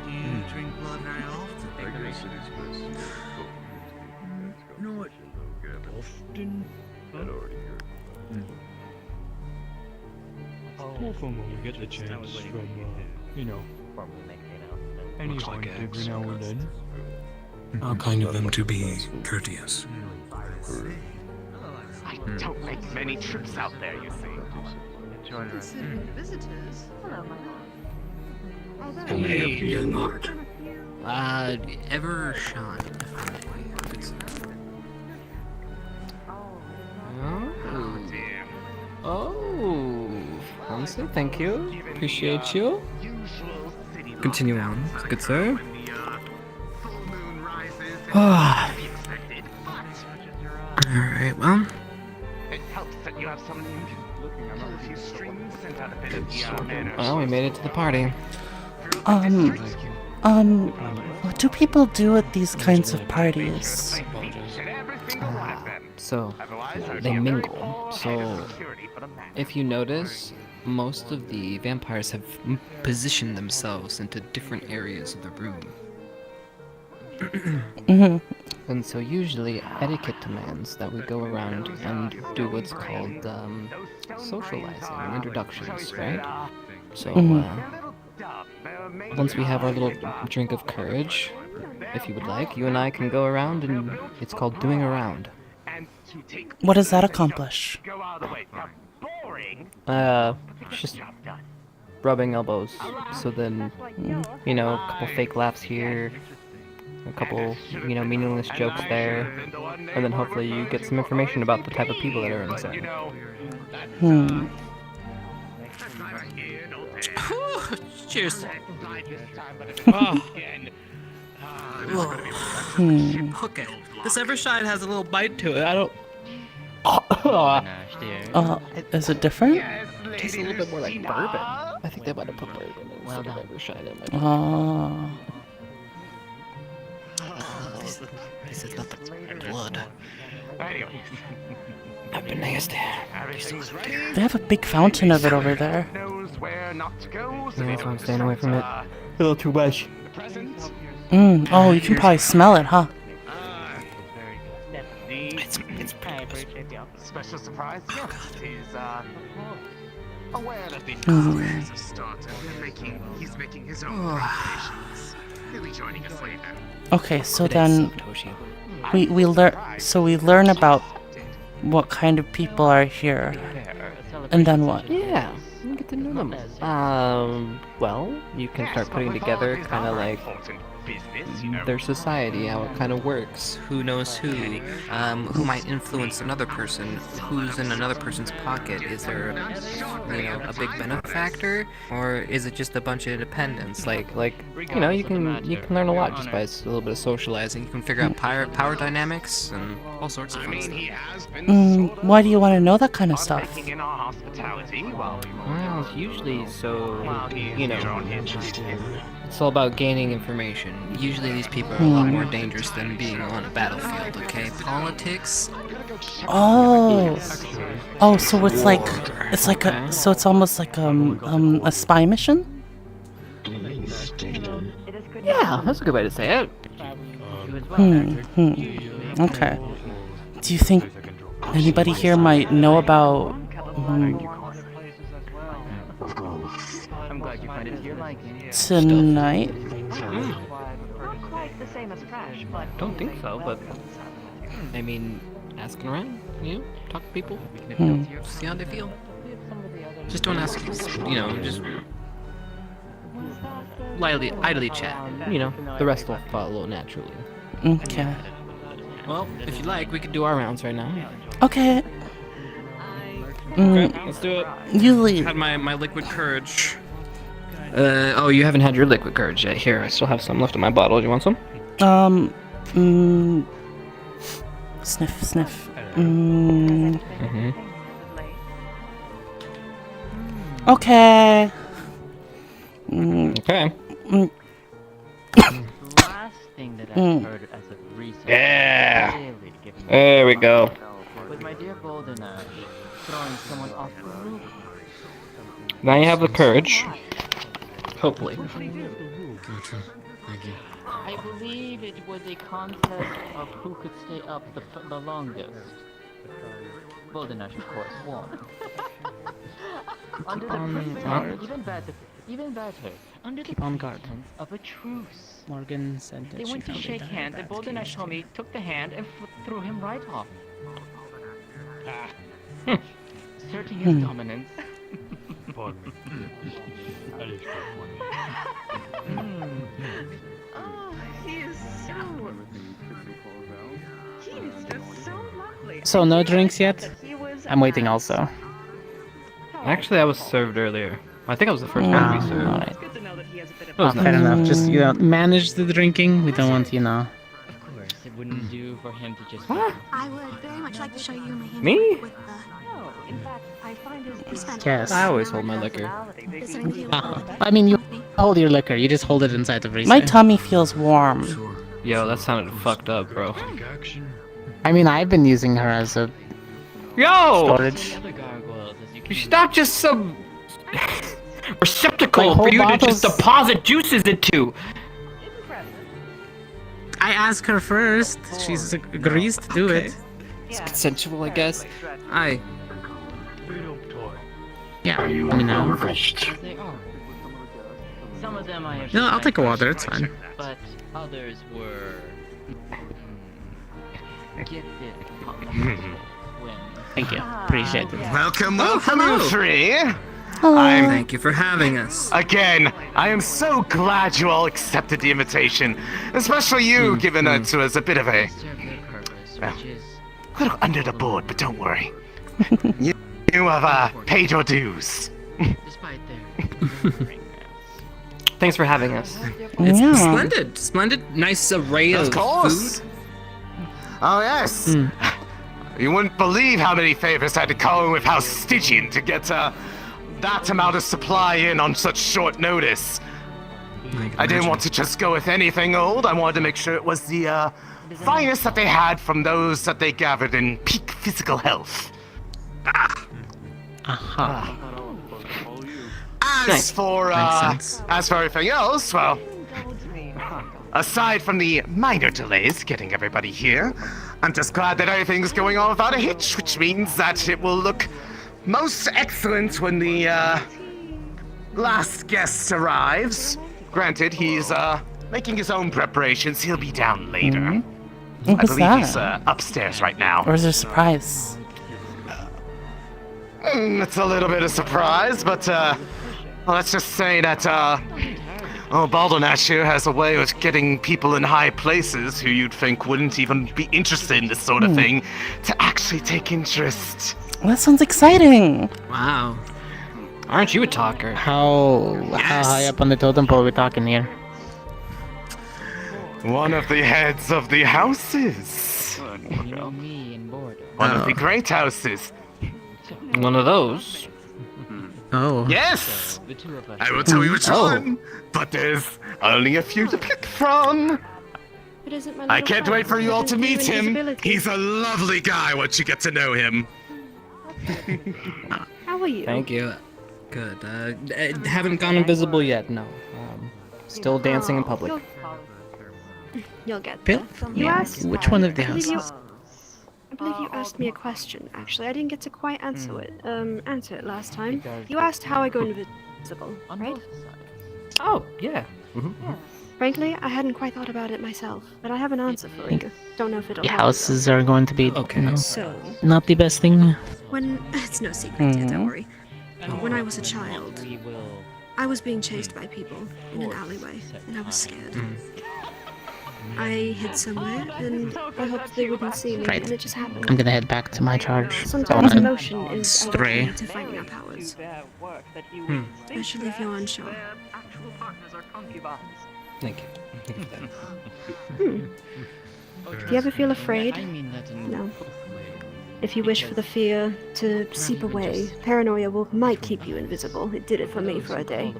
Do you drink blood very often? I guess it is best. You know what? Often. Often when we get the chance from, you know, any Looks like hunt eggs. every now and then. How kind of them to be courteous. I don't make many trips out there, you see. Visitors. Hello, my lord. How may I help you, young lord? Ever shine, definitely. Good stuff. Oh, fancy, thank you. Appreciate you. Continue on, good sir. Alright, well. It helps that you have some few strings sent out a bit of manners. Well, we made it to the party. What do people do at these kinds of parties? So, they mingle. So, if you notice, most of the vampires have positioned themselves into different areas of the room. And so usually etiquette demands that we go around and do what's called socializing, introductions, right? So once we have our little drink of courage, if you would like, you and I can go around and it's called doing around. What does that accomplish? Just rubbing elbows. So then, you know, a couple fake laughs here, a couple, you know, meaningless jokes there, and then hopefully you get some information about the type of people that are inside. Cheers. Okay. This Evershine has a little bite to it. I don't. Is it different? It tastes a little bit more like bourbon. I think they might have put bourbon instead of Evershine in my This is not the blood. I've been nasty. They have a big fountain of it over there. Yeah, that's why I'm staying away from it. A little too much. Oh, you can probably smell it, huh? surprise, yes, he's aware that the Hmm. has started. He's making his own recommendations. He'll be joining us later. Okay, so then we learn about what kind of people are here, and then what? Yeah, you get to know them. Well, you can start putting together kind of like their society, how it kind of works, who knows who might influence another person, who's in another person's pocket. Is there, a big benefactor, or is it just a bunch of independents? Like you can learn a lot just by a little bit of socializing. You can figure out power dynamics and all sorts of fun stuff. Why do you want to know that kind of stuff? Well, usually it's all about gaining information. Usually these people are a lot more dangerous than being on a battlefield, okay? Politics? Oh, so it's almost like a spy mission? Yeah, that's a good way to say it. Okay. Do you think anybody here might know about I'm glad you find it here like tonight? Not quite the same as fresh, but Don't think so, but I mean, asking around, talk to people, see how they feel. Just don't ask, just idly chat. The rest will follow naturally. Okay. Well, if you like, we could do our rounds right now. Okay. Okay, let's do it. You leave. Had my liquid courage. Oh, you haven't had your liquid courage yet. Here, I still have some left in my bottle. Do you want some? Sniff. Okay. Okay. last thing that I've heard as of recent. Yeah. There we go. Was my dear Golden Ash throwing someone off the roof? Now you have the courage. Hopefully. I believe it was a contest of who could stay up the longest. Golden Ash, of course, won. Under the pretense, even better, under the pretense of a truce. Morgan said that They she went to found shake it hands, and Golden Ash told me took the hand and threw him right off. Asserting his dominance. Pardon me. That is Oh, he is just so lovely. So no drinks yet? I'm waiting also. Actually, I was served earlier. I think I was the first one to be served. Alright. That was Fair nice. enough. Just manage the drinking. We don't want Of course, it wouldn't do for him to just. I would very much like to show you my hand. Me? With the... in fact, I find his Yes. I always hold my liquor. I mean, you hold your liquor. You just hold it inside the freezer. My tummy feels warm. Yo, that sounded fucked up, bro. I mean, I've been using her as a storage. You should not just some receptacle Like whole for you to just bottles- deposit juices into. I asked her first. She's agrees to do it. It's consensual, I guess. Yeah, I mean, They are. Some of them I have. No, I'll take a water. It's fine. But others were gifted. Thank you. Appreciate it. Welcome, Oh, welcome, you hello. three. Thank you for having us. Again, I am so glad you all accepted the invitation, especially you, given it to us a bit of a little under the board. But don't worry, you have paid your dues. Despite their Thanks for having us. It's Yeah. splendid. Nice array of Of course. food. Oh yes. You wouldn't believe how many favors I had to call in with House Stygian to get that amount of supply in on such short notice. I didn't want to just go with anything old. I wanted to make sure it was the finest that they had from those that they gathered in peak physical health. As for Makes sense. as for everything else, well, aside from the minor delays getting everybody here, I'm just glad that everything's going on without a hitch, which means that it will look most excellent when the last guest arrives. Granted, he's making his own preparations. He'll be down later. I Who's believe he's that? upstairs right now. Or is there a surprise? It's a little bit of surprise, but well, let's just say that Baldernash here has a way of getting people in high places who you'd think wouldn't even be interested in this sort of thing to actually take interest. Well, that sounds exciting. Wow. Aren't you a talker? How high up on the totem pole are we talking here? One of the heads of the houses. You know me and boredom. One of the great houses. One of those? Oh. Yes! The two of us. I will tell you which one, but there's only a few to pick from. It isn't my I little can't friend wait for you all to with meet him. invisibility. He's a lovely guy once you get to know him. How are you? Thank you. Good. Haven't gone invisible yet, no. Still dancing in public. You'll get Bill? there. You asked. Which one of the I believe you- houses? I believe you asked me a question. Actually, I didn't get to quite answer Hmm. it last time. You asked how I go invisible, right? Oh, yeah. Frankly, I hadn't quite thought about it myself, but I have an answer for you. Don't know if it'll The help. houses are going to be So, not the best thing. when it's no secret, dear, don't worry. When I was a child, I was being chased by people in an alleyway, and I was scared. I hid somewhere, and I hoped they wouldn't see me, Right. and it just happened. I'm gonna head back to my charge. Sometimes Wanna emotion is our stray. key to finding our powers, especially if you're unsure. Thank you. Thank you for that. Do you ever feel afraid? I mean that in No. If you wish for the fear to seep away, paranoia might keep you invisible. It did it for me for a day.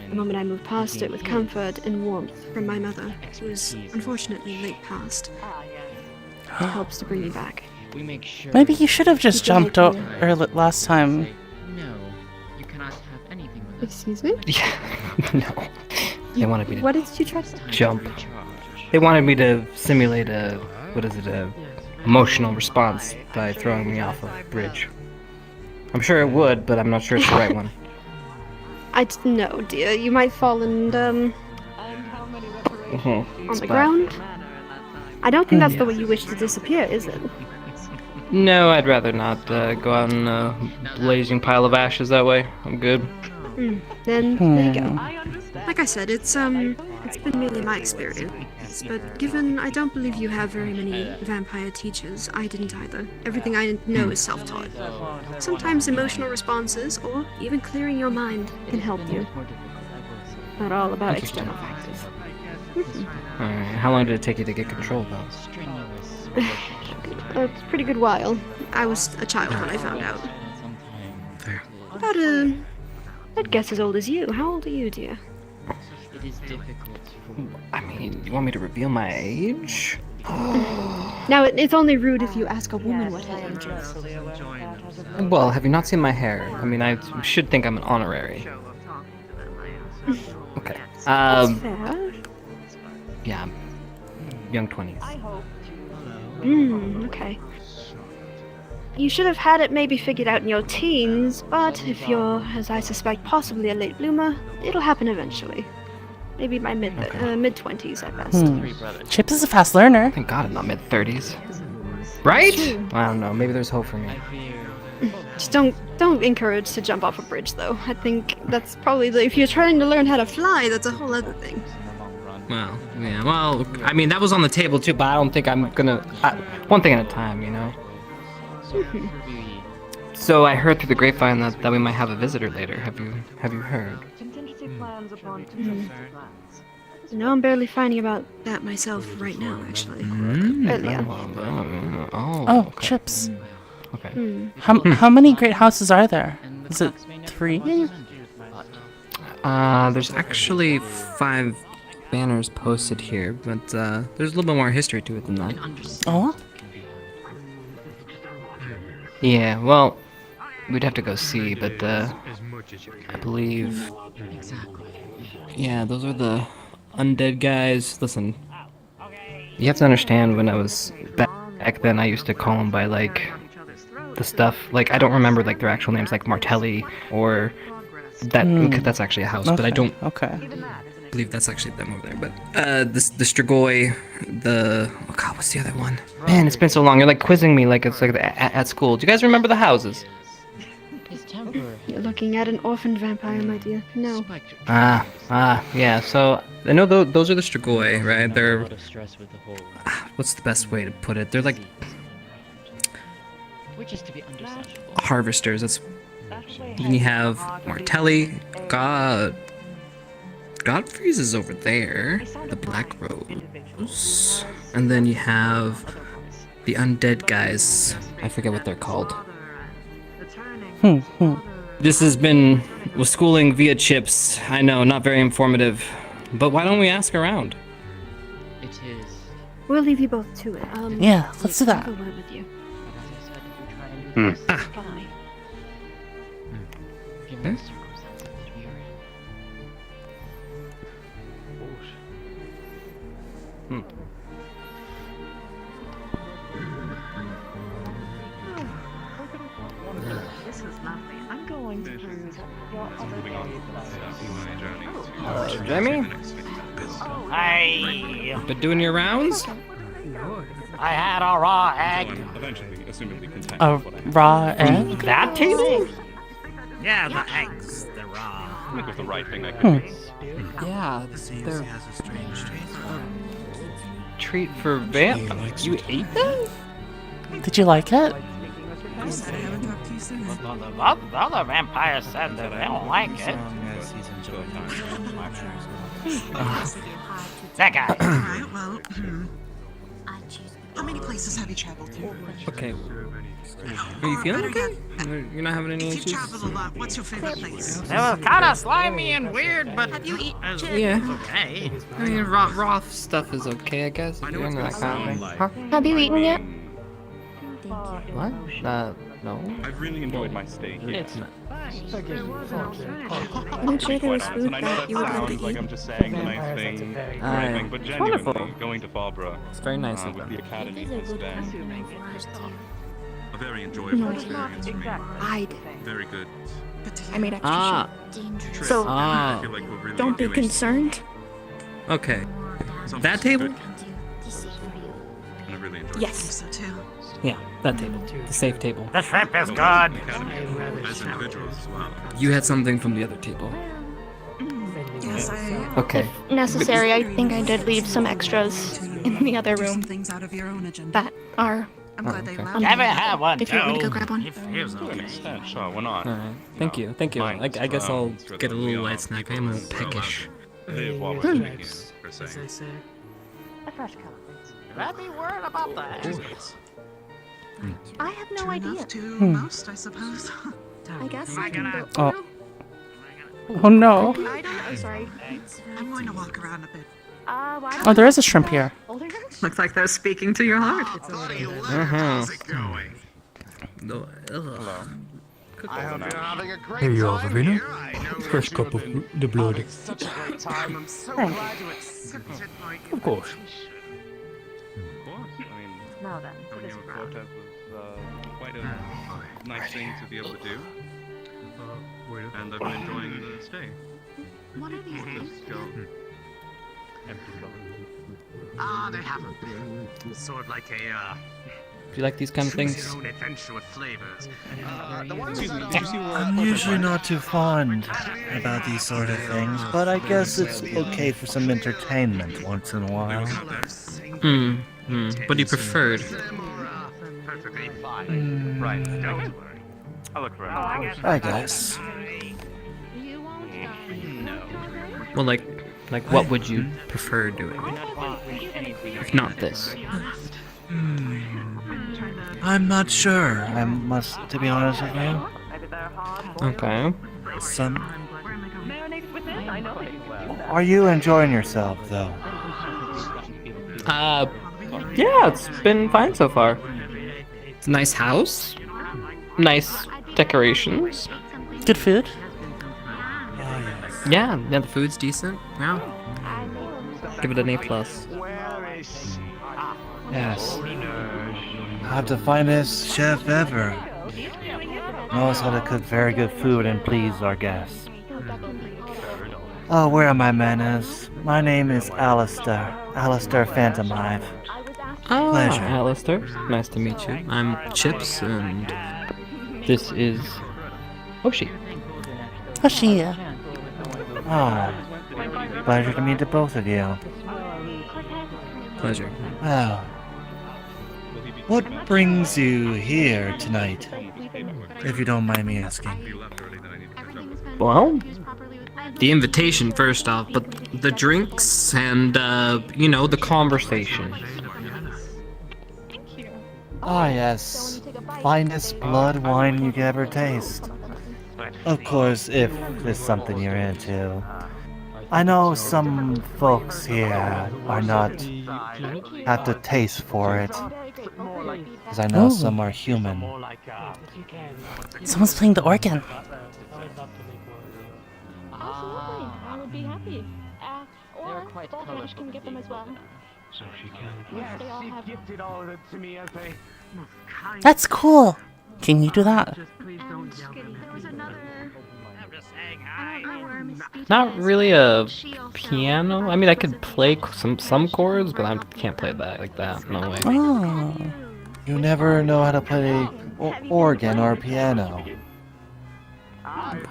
The moment I moved past it with comfort and warmth from my mother, who was unfortunately late past, it helps to bring me back. We make sure. Maybe you should have just jumped out last time. No, you cannot have anything with us. Excuse me? Yeah. No. They wanted me to What did you try to jump. They wanted me to simulate a emotional response by throwing me off a bridge. I'm sure it would, but I'm not sure it's the right one. I didn't know, dear. You might fall and, on the ground? I don't think that's the way you wish to disappear, is it? No, I'd rather not go out in a blazing pile of ashes that way. I'm good. Then, there you go. Like I said, it's been merely my experience, but given I don't believe you have very many vampire teachers, I didn't either. Everything I know is self-taught. Sometimes emotional responses, or even clearing your mind, can help you. Not all about external factors. Alright, how long did it take you to get control, though? A pretty good while. I was a child when I found out. Fair. About I'd guess as old as you. How old are you, dear? It is difficult for I mean, you want me to reveal my age? Now, it's only rude if you ask a woman what her age is. Well, have you not seen my hair? I mean, I should think I'm an honorary. Okay. That's fair. Yeah, young 20s. Okay. You should have had it maybe figured out in your teens, but if you're, as I suspect, possibly a late bloomer, it'll happen eventually. Maybe by mid-20s at best. Chips is a fast learner. Thank God I'm not mid-30s. Right? I don't know. Maybe there's hope for me. Just don't encourage to jump off a bridge, though. I think that's probably if you're trying to learn how to fly, that's a whole other thing. Well, yeah. Well, I mean that was on the table too, but I don't think I'm gonna. One thing at a time, you know. So I heard through the grapevine that we might have a visitor later. Have you heard? No, I'm barely finding about that myself right now, actually. Earlier. Oh, Chips. Okay. How many great houses are there? Is it 3? There's actually 5 banners posted here, but there's a little bit more history to it than that. Oh? Yeah, well, we'd have to go see, but I believe. Yeah, those are the undead guys. Listen, you have to understand when I was back then, I used to call them by like the stuff. Like I don't remember like their actual names, like Martelli or that. Cause that's actually a house, but I don't believe that's actually them over there. But the Strigoi, oh god, what's the other one? Man, it's been so long. You're like quizzing me like it's like at school. Do you guys remember the houses? You're looking at an orphaned vampire, my dear. No. Yeah. So I know those are the Strigoi, right? They're what's the best way to put it? They're like Which is to be understandable. harvesters. That's then you have Martelli, Godfrey's is over there, the Black Rose, and then you have the undead guys. I forget what they're called. This has been schooling via chips. I know, not very informative, but why don't we ask around? It is. We'll leave you both to it. Yeah, let's do that. Have a word with you. Given the circumstances that we are in. This is lovely. I'm going to cruise your other Jamie? Hey! Been doing your rounds? I had a raw egg. A raw egg? That table? Yeah, the eggs. They're raw. I think it was the right thing I could do. Yeah, they're treat for vamp. You ate that? Did you like it? The other vampires said that they don't like it. That guy. Alright, well, how many places have you traveled to? Okay. Are you feeling okay? You're not having any If issues? you traveled a lot, what's your favorite place? It was kind of slimy and weird, but Have you eaten Yeah. okay. I mean, raw stuff is okay, I guess. If you're into that kind of thing. Huh? Have you eaten yet? What? No. I've really enjoyed my stay here. It's not. I'm sure there was food And I know that that you would like sounds to like eat. I'm just saying the nice thing, right thing, but It's genuinely, wonderful. going to Fabra It's very nice of with them. the Academy has been a very No, enjoyable experience for me. I did. Very good. I made extra Ah. shit. So, Ah. I feel like we're really don't be doing concerned. Okay. something That table? good. And I really enjoyed Yes. So too. Yeah, that table. The safe table. The shrimp is it. good. As individuals as well. You had something from the other table. Yes, I. Okay. Necessary, I think I did leave some extras in the other Do some room things out of your own agenda. that are. I'm glad they okay. allowed Have me. it have one. If you want me to go too. grab one. He feels To an okay. extent, sure, why not? Alright. Thank you. Thank you. Mine I guess I'll so get a that we little are light snack. I am a people so peckish. Live while we're doing it, per se. A fresh color. Let me worry about that. I have no True idea. enough to most, I suppose. I guess I I can gotta- go. Oh no. I don't. Oh, sorry. I'm going to walk around a bit. Why Oh, there is a shrimp here. Looks like they're speaking to your heart. How's it going? No. I hope you're having a great Here you are, time Verena. here. I know Fresh you're cup of gonna the blood. It's such a great time. I'm so Thank glad you accepted my Of course. Of course. I mean, Now then, for coming this here with round. Cortez was quite a nice thing to be able to do. And I've been enjoying the stay. What are these things? Just go. They haven't been. Sort of like a, Do you like these kind of choose things? your own adventure with flavors. The ones that I'm usually not too fond about these sort of things, but I guess it's okay for some entertainment once in a while. What do you preferred? perfectly fine. Right, don't worry. I look for I guess. Well, like what would you prefer doing? If not this. I'm not sure. I must, to be honest with you. Okay. Some. Are you enjoying yourself, though? Yeah, it's been fine so far. It's a nice house. Nice decorations. Good food. Yeah, the food's decent. Yeah. Give it an A+. Yes. I'm the finest chef ever. Knows how to cook very good food and please our guests. Oh, where are my manners? My name is Alistair. Alistair Phantomhive. Oh, Pleasure. Alistair. Nice to meet you. I'm Chips, and this is Hoshi. Hoshi. Ah, pleasure to meet the both of you. Pleasure. Well, what brings you here tonight, if you don't mind me asking? Well, the invitation first off, but the drinks and, you know, the conversation. Ah, yes. Finest blood wine you could ever taste. Of course, if it's something you're into. I know some folks here are not have the taste for it, because I know some are human. Someone's playing the organ. I would be happy. Or Voltage can get them as well. So she can. Yes, they all have. Gifted all of it to me as a That's cool. Can you do that? Not really a piano. I mean, I could play some chords, but I can't play that like that. No way. Oh. You never know how to play organ or piano.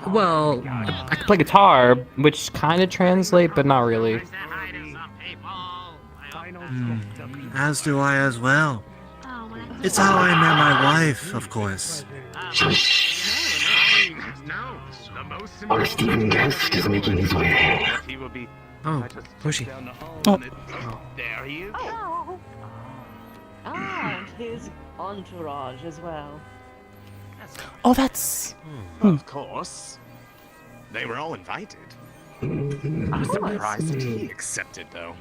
Well, I can play guitar, which kind of translate, but not really. As do I as well. It's how I met my wife, of course. Our Stephen Guest is making his way. Oh, Hoshi. Oh. There he is. And his entourage as well. Oh, that's. Of course. They were all invited. I'm surprised that he accepted, though.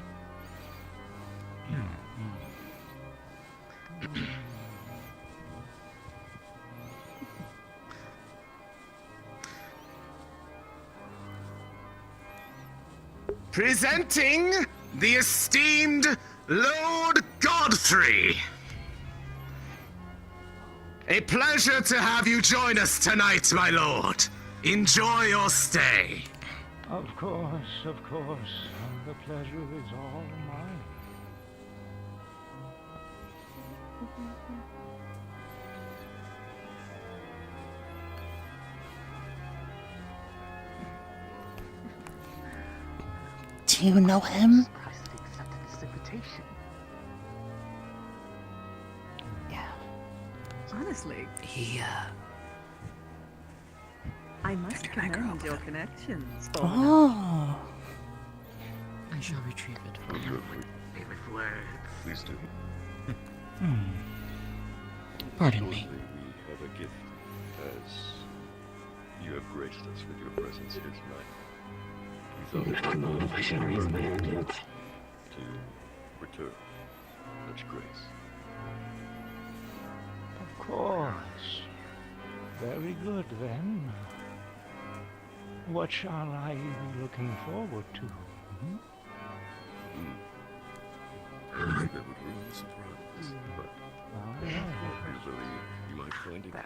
Presenting the esteemed Lord Godfrey. A pleasure to have you join us tonight, my lord. Enjoy your stay. Of course, of course. The pleasure is all mine. Do you know him? Yeah. Honestly, He, I must commend your connections. Oh. I shall retrieve it for you. Please do. Pardon me. We have a gift, as you have graced us with your presence here tonight. We thought I don't know if I should raise my hand yet. to return such grace. Of course. Very good then. What shall I be looking forward to? I don't think that would ruin the surprise, but usually you might find it out.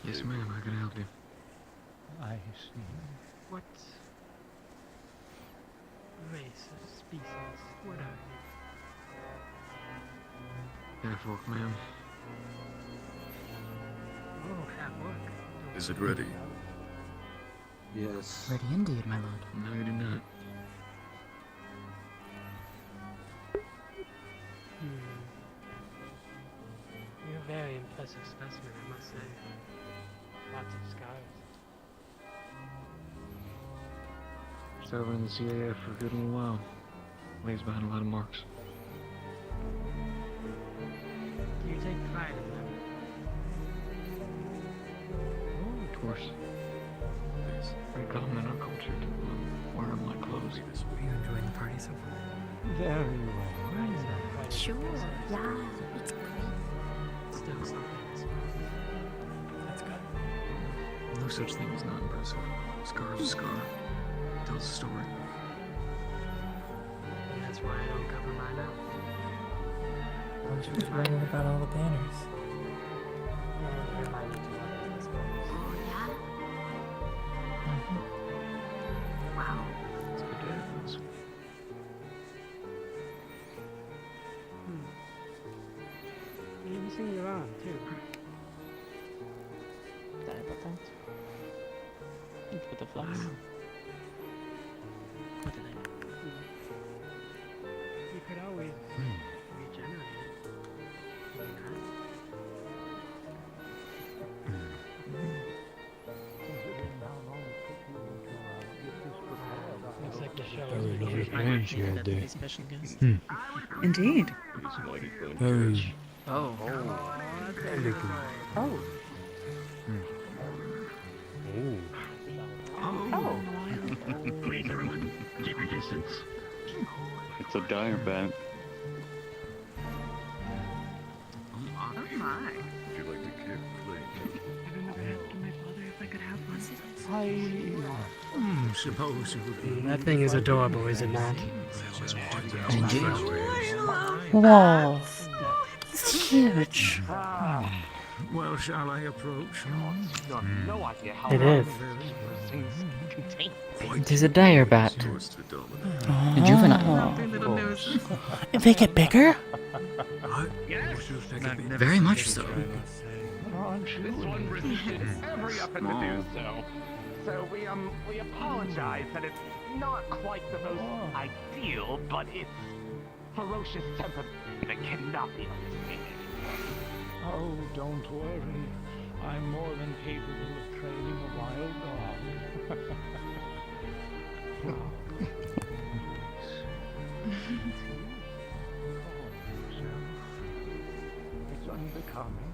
Yes, ma'am. How can I help you? I see. What race or species would I be? Half orc, ma'am. Oh, half orc. Is it ready? Yes. Ready indeed, my lord. No, you do not. You're a very impressive specimen, I must say. Lots of scars. Served in the CIA for a good little while. Lays behind a lot of marks. Do you take pride in them? Of course. It's very common in our culture to wear them like clothes. Are you enjoying the party so far? Very well. Sure. Yeah. Still something as well. That's good. No such thing as not impressive. Scar is a scar. Tells a story. why I don't cover mine up. Don't you forgetting about all the banners? Yeah, remind me to I suppose. Oh, yeah? Wow. It's a good day, friends. You can see your arm, too. Sorry about that. With the flags. What did I do? You could always regenerate it. Looks like the show is Very beginning. strange you had there. Special guest. Indeed. Very Oh. elegant. Oh. Oh. Please, everyone, keep your distance. It's a dire bat. Oh my. Would you like to kick, please? I've been asking my father if I could have one. I suppose it would be. That thing is adorable, is it not? Whoa. It's huge. Well, shall I approach? No idea how It is. It is a dire bat. Oh. A juvenile. They get bigger? Very much so. This one resisted every effort to do so. So we apologize that it's not quite the most ideal, but its ferocious temper that cannot be understated. Oh, don't worry. I'm more than capable of training a wild dog. It's unbecoming.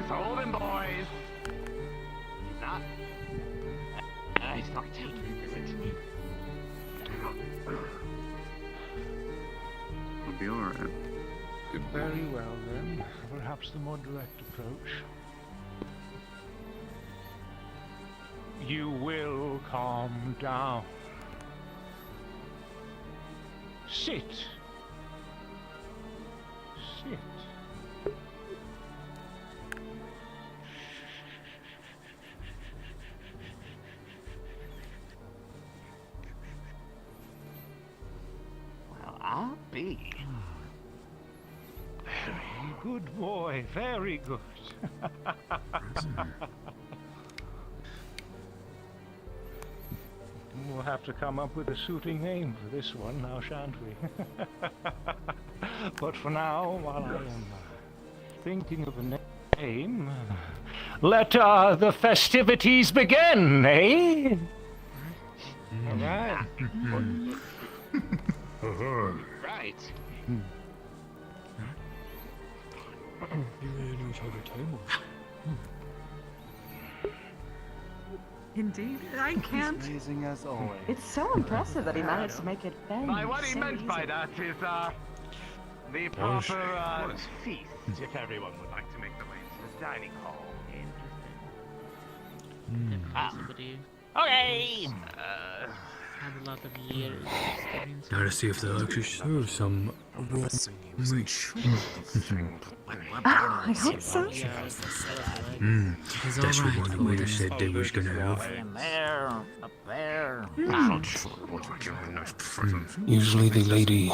Hold him, boys. He's not. He's not taking it. It'll be alright. Very well, then. Perhaps the more direct approach. You will calm down. Sit. Sit. Well, I'll be. Very good boy, very good. We'll have to come up with a suiting name for this one now, shan't we? But for now, while I am thinking of a name, let the festivities begin, eh? All right. Right. You really knows how to tame Indeed, I can't. Amazing as always. It's so impressive that he managed to make it bend. What he so meant by easy. that is, the proper, feast, if everyone would like to make the way to the dining hall. Okay! Had a lot of years experience. Now to see if they'll actually serve some meat. I hope so. That's what one of the waiters said they was gonna have. There, up there. Usually the lady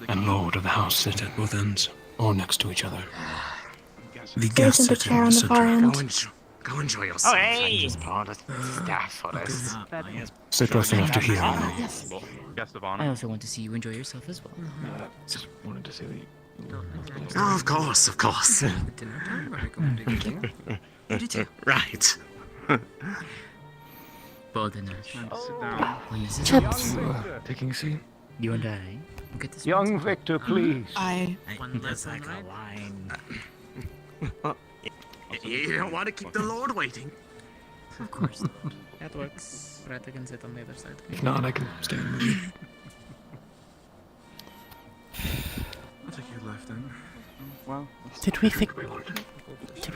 and lord of the house sit at both ends, or next to each other. The guests There's a sit chair in on the the far center. end. Go enjoy yourself. Oh, hey! I just brought a staff for this. Sit close enough to hear. Guest of I honor. also want to see you enjoy yourself as well. Just wanted to say Oh, of course, of course. Dinner time, are we going to get there? You do too. Right. Baldenash. Sit down. When this is Chips. Taking a seat. you and I will get this. Young Victor, please. That's like a line. You don't want to keep the Lord waiting. Of course not. That works. Right, I can sit on the other side. If not, I can stand with you. I'll take your left then. Well, Did we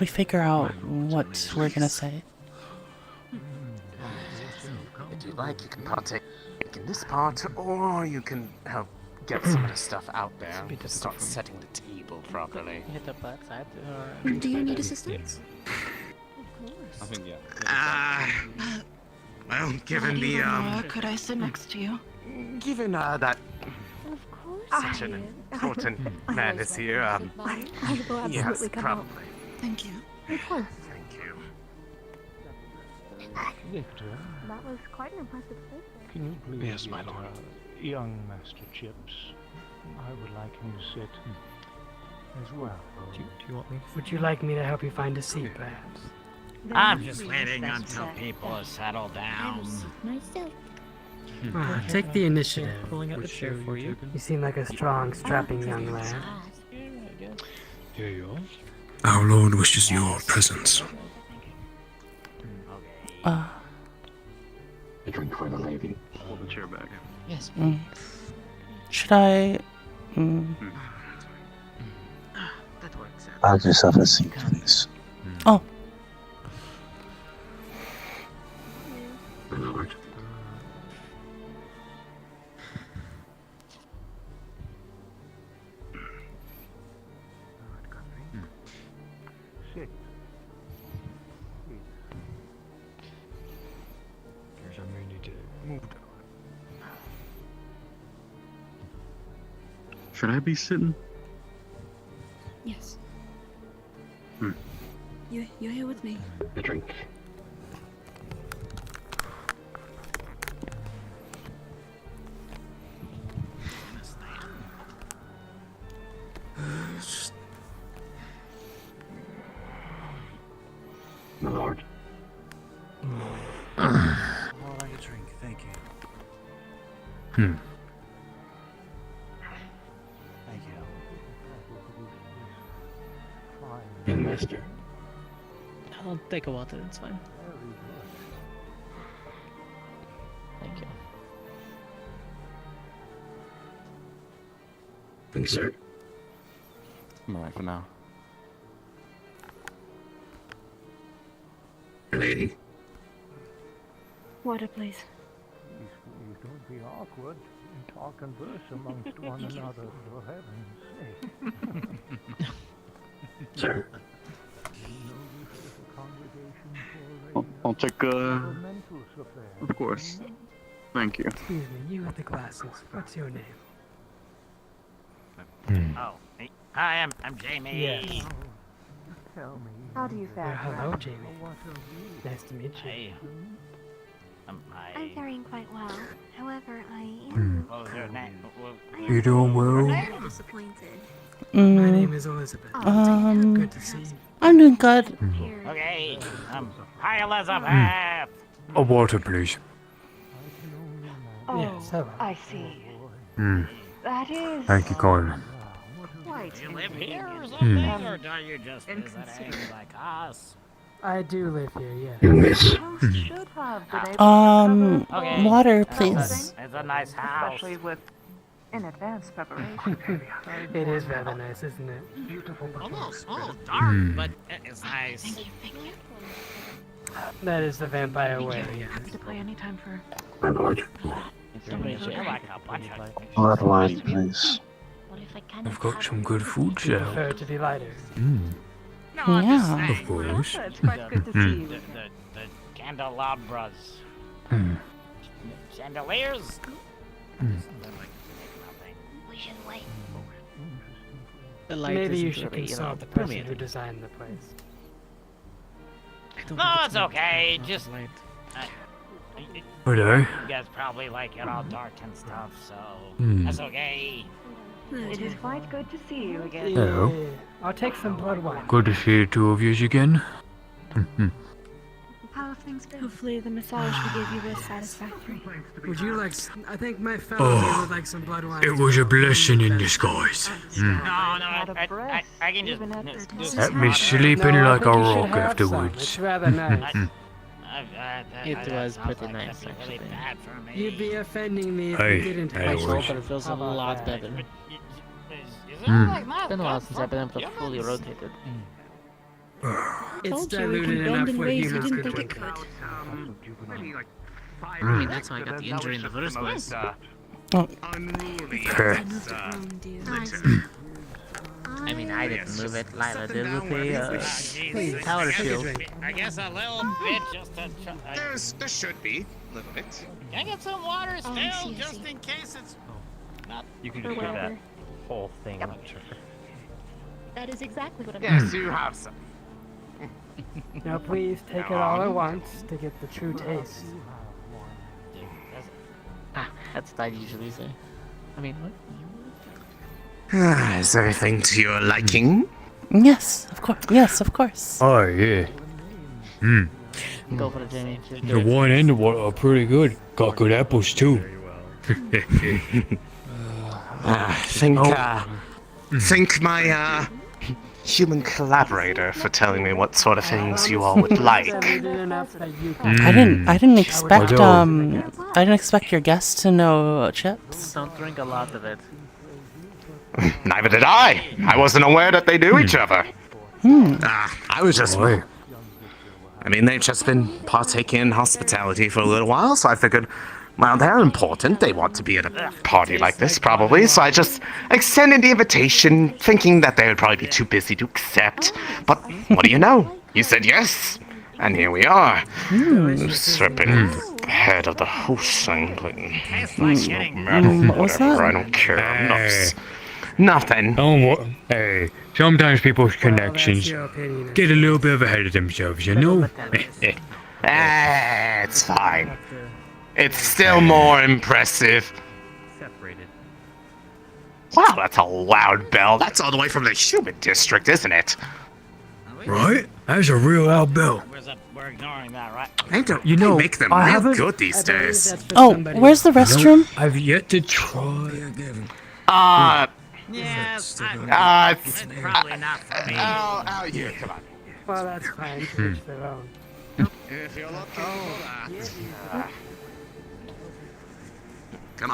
figure out what we're gonna say? If you'd like, you can partake in this part, or you can help get some of the stuff out there and start setting the table properly. Hit the butt side or... Do you need assistance? I think, yeah. Well, given Not the, even, could I sit next to you? given, that such an important man is here, I will absolutely yes, come probably. Thank you. Of course. Thank you. Victor, That was quite an impressive statement. can you please Yes, my lord. young Master Chips? I would like him to sit as well. Do you want me? Would you like me to help you find a seat, perhaps? I'm just waiting until people settle down. Myself. Take the initiative. Pulling out the chair for you. You seem like a strong, strapping young lad. Here you are. Our Lord wishes your presence. A drink for the lady. Pull the chair back. Yes. Should I? That works. Have yourself a seat, please. Oh. My lord. Sit. There's a need to move down. Should I be sitting? Yes. Hmm. You're here with me. A drink. My lord. More like a drink, thank you. Hmm. Thank you. Young master. I'll take a water, it's fine. Thank you. Thank you, sir. I'm alright for now. Lady. Water, please. Please don't be awkward and talk and verse amongst one another, for heaven's sake. Sir. I'll take, of course. Thank you. Excuse me, you with the glasses. What's your name? Oh, hey, hi, I'm Jamie. Yes. Tell me. How do you fare? Hello, Jamie. Nice to meet you. Hey. I'm faring quite well. However, I am. What was your name? You doing well? I'm disappointed. My name is Elizabeth. Good to see you. I'm doing good. Okay, hi Elizabeth! A water, please. Oh, Yes, hello. I see. Hmm. That is Thank you, Colin. quite Do you live here or inconvenient. something, or are you just visiting like us? I do live here, yes. You miss. Host should have been able to cover Okay. Water, everything, please. It's a nice house. especially with in advance preparation. It is rather nice, isn't it? Beautiful. Almost dark, but it's nice. That is the vampire way, Happy yes. to play anytime for. My lord. I like a bunch of More red wine, please. I've got some good food, You sir. prefer it to be lighter. No, I'm just Yeah. saying. Of course. It's quite good to see you. The candelabras. Hmm. Chandeliers? We should wait. The light Maybe you isn't should really, consult the person permeating. who designed the place. I don't No, think it's not- okay. not Just light. Hello. you guys probably like it all dark and stuff, so that's okay. It is quite good to see you again. Hello. Yeah. I'll take some blood wine. Good to see the two of yous again. How have things been? Hopefully the massage we gave you was satisfactory. Would you like? I think my fellow here would like some blood wine. It was a blessing in disguise. No, I can just do Had me sleeping No, I like a think you should rock have some. afterwards. It's rather nice. It was pretty like nice, it's really actually. bad for me. You'd be offending me if Hey, you didn't hey, have My wait. some. shoulder feels a How about lot that? better. Is It's been a while since I've been able to fully rotate it. It's diluted enough where humans could think it could. Maybe like 5 I mean, that's how I got the injury in the first place. Oh. Unruly. I mean, I didn't move it. Lila did with the power shield. I guess a little bit just to try. There should be a little bit. Can I get some water still, just in case it's not. You can Or just do that whatever. whole thing, I'm sure. That is exactly what I'm Yes, you have some. Now please take it all at once to get the true taste. That's what I usually say. I mean, what? Is everything to your liking? Yes, of course. Yes, of course. Oh, yeah. Go for it, Jamie. The wine and the water are pretty good. Got good apples, too. Thank my human collaborator for telling me what sort of things you all would like. I didn't expect I didn't expect your guests to know chips. Don't drink a lot of it. Neither did I. I wasn't aware that they knew each other. I was just. I mean, they've just been partaking in hospitality for a little while, so I figured, well, they're important. They want to be at a party like this, probably. So I just extended the invitation, thinking that they would probably be too busy to accept. But what do you know? You said yes, and here we are. Usurping the head of the host thing, but What was that? whatever. I don't care. Nothing. Hey, sometimes people's connections get a little bit of ahead of themselves, you know? It's fine. It's still more impressive. Wow, that's a loud bell. That's all the way from the human district, isn't it? Right? That's a real loud bell. We're ignoring that, right? They don't You know, make them I real haven't- good these days. Oh, where's the restroom? I've yet to try. Yes, it's probably not for me. Out here, come on. Well, that's fine. Each their own. If you're looking for that. Come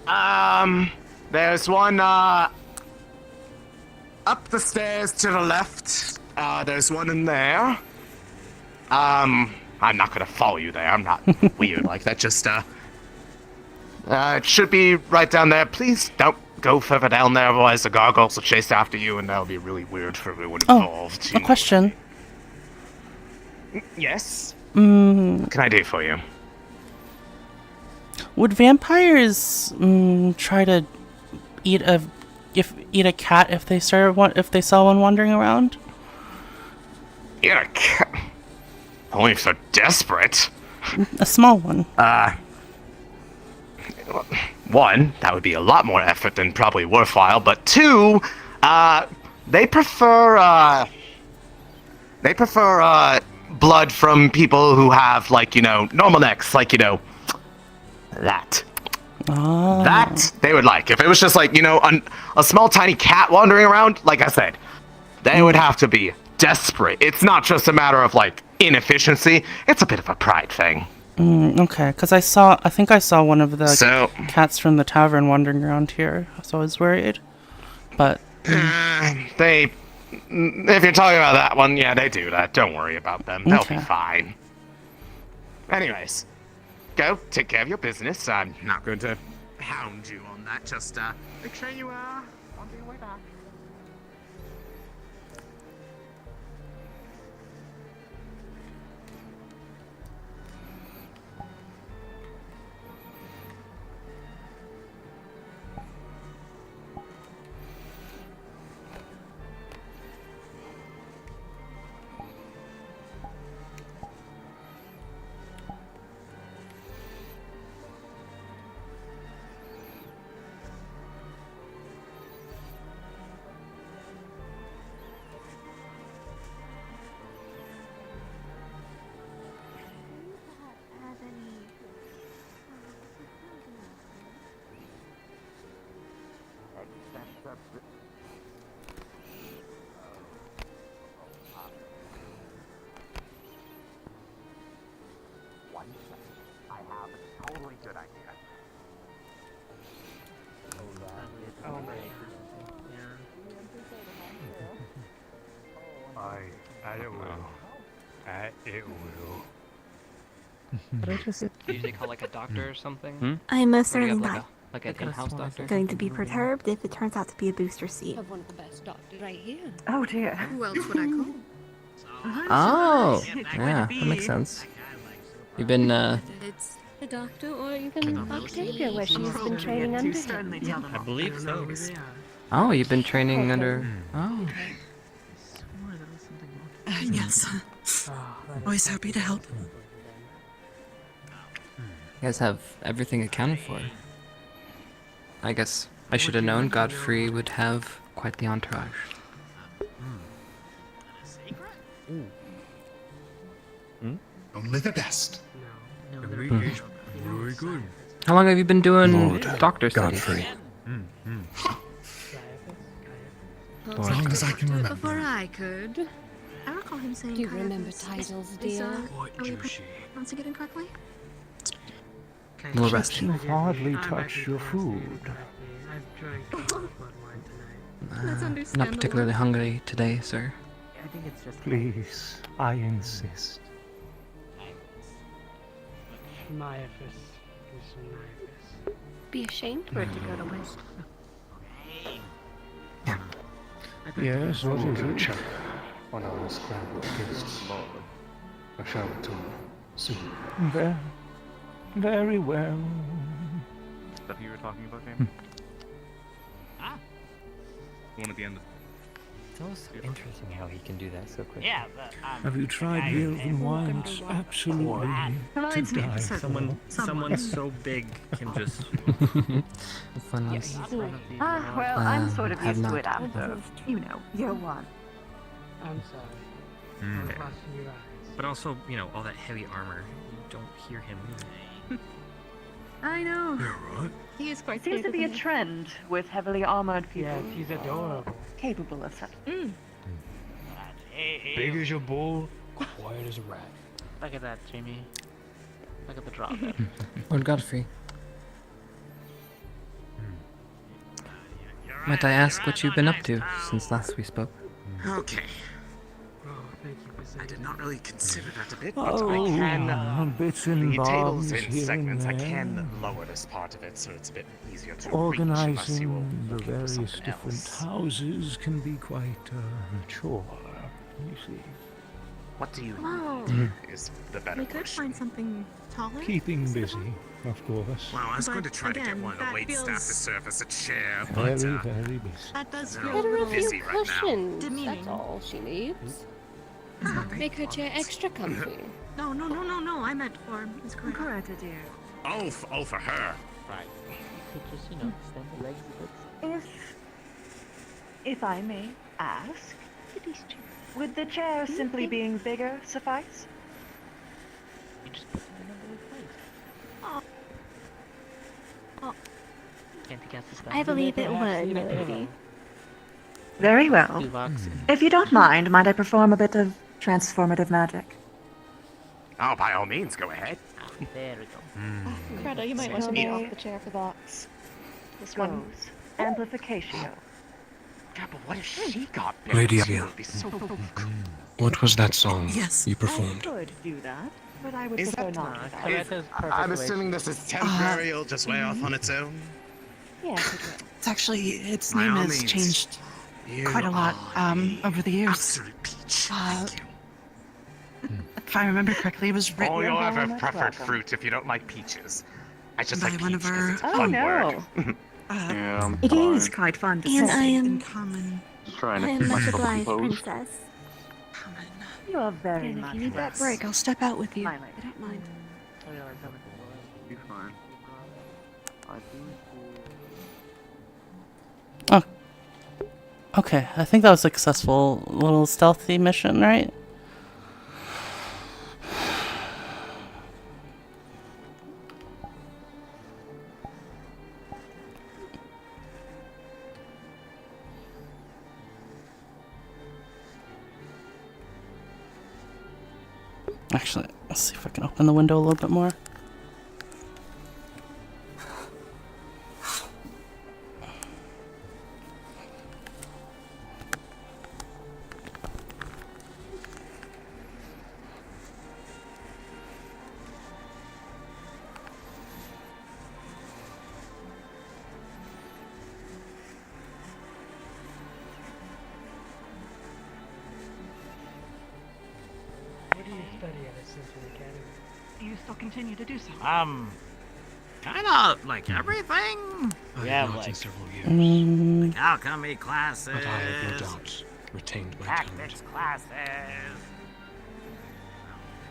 on. There's one, up the stairs to the left. There's one in there. I'm not gonna follow you there. I'm not weird like that. Just, it should be right down there. Please don't go further down there, otherwise the gargoyles will chase after you, and that'll be really weird for everyone involved. A question. Yes? What can I do for you? Would vampires try to eat a cat if they saw one wandering around? Eat a cat? Only if they're desperate. A small one. One, that would be a lot more effort than probably worthwhile, but two, they prefer blood from people who have, like, normal necks, like, that. Oh. That they would like. If it was just like, a small tiny cat wandering around, like I said, they would have to be desperate. It's not just a matter of, like, inefficiency, it's a bit of a pride thing. Okay, because I think I saw one of the cats from the tavern wandering around here, so I was worried. But if you're talking about that one, yeah, they do that. Don't worry about them. They'll be fine. Anyways, go take care of your business. I'm not going to hound you on that. Just make sure you on your way back. Usually call like a doctor or something. I'm most Or do you certainly have not like an in-house doctor. going to be perturbed if it turns out to be a booster seat. Have one of the best doctors right here. Oh dear. Who else would I call? Oh, yeah, that makes sense. You've been It's a doctor or even Octavia, where she's been training under him. I believe so. Oh, you've been training under. Oh. Yes. Always happy to help. You guys have everything accounted for. I guess I should have known Godfrey would have quite the entourage. Only the best. Very good. How long have you been doing Lord doctor studies? Godfrey. As long as I can remember. Before I could. I recall him saying. Do you remember titles, dear? Are we pronouncing it incorrectly? More resting. You hardly touch your food. Not particularly hungry today, sir. I think it's just Please, I insist. Maiaphys. Maiaphys. Be ashamed for it to go to waste. Yes, what is it? Check on our scrambled guests. I shall return soon. Very well. Stuff you were talking about, James? One at the end. It's always interesting how he can do that so quickly. Yeah, but Have you tried the elven wine? It's absolutely Reminds to me die of for. Someone so big can just. Fun. Well, I'm sort of have used to not. it after, you know, year one. I'm sorry. I was watching your eyes. But also, you know, all that heavy armor, you don't hear him. I know. Yeah, right. He is quite Seems to be a trend with heavily armored people. Yeah, she's adorable. Capable of such. Big as your bull, quiet as a rat. Look at that, Jamie. Look at the drop there. Lord Godfrey. Might I ask what you've been up to since last we spoke? Okay. Oh, thank you for saying I did not really consider that a bit, but Oh, I can. bits and The tables bobs in here and segments. I there. can lower this part of it so it's a bit easier to reach unless you Organizing will the look for various something different else. houses can be quite a chore, you see. What do you Whoa. need is the better We could question. find something taller. Keeping busy, of course. Well, I was going to But try to get again, one of the that wait staff to feels- serve us a chair, Very, but very busy. That does They're feel all a little busy right now. Cushions. demeaning. That's all she needs. Hmm. Make her chair extra comfy. No. I meant for Miss Correct, dear. Oh, for her. Right. You could just, you know, extend the legs a bit. If I may ask, would the chair simply being bigger suffice? You just put them in another place. Oh. Can't you guess the stuff? I believe it would, my lady. Very well. If you don't mind I perform a bit of transformative magic? Oh, by all means, go ahead. There we go. Greta, you might want to get off the chair for that. This one. Amplification. Yeah, but what if she got big? Lady It Abigail. would be so What was that song Yes. you I performed? could do that, but I would Is prefer that not to. Coretta's perfect I'm way. assuming this is temporary. It'll just wear off on its own. Yes, it will. It's actually, its By name all has means. changed You quite a lot are over the years. Absolute peach. Thank you. If I remember correctly, it was written Oh, you'll have a Welcome. preferred fruit if you don't like peaches. I just by like one peach of 'cause our. it's a Oh, fun no. word. Yeah, It is quite fun to And say. I am. in common. Just trying I to am keep much myself obliged, composed. princess. Common. You are very And if much you need that welcome. break, I'll step out with you. My I lady. don't mind. Be fine. Oh. Okay, I think that was a successful little stealthy mission, right? Actually, let's see if I can open the window a little bit more. study at Ascension Academy. Do you still continue to do so? Kinda like everything. Yeah, like several years. Like alchemy classes. But I have no doubts retained my talent. Tactics classes.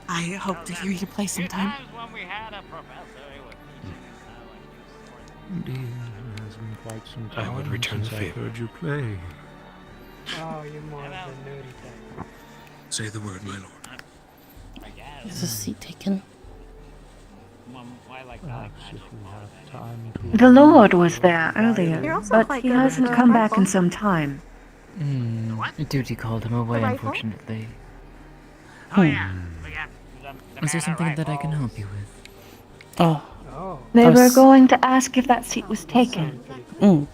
I hope to hear you play sometime. Times when we had a professor who would teach us how like use swords. Indeed, it has been quite some time I would return since the I've favor. heard you play. Oh, you're more of the nerdy type. Say the word, my lord. Is the seat taken? Perhaps if we have time to... The Lord was there earlier, You're also but quite he good with hasn't the come back rifle. in some time. Duty called him away, rifle? unfortunately. Oh yeah. We got the Is there banner something that I can rifles. help you with? Oh. Oh. They I were was- going to ask if that seat was taken. Mm.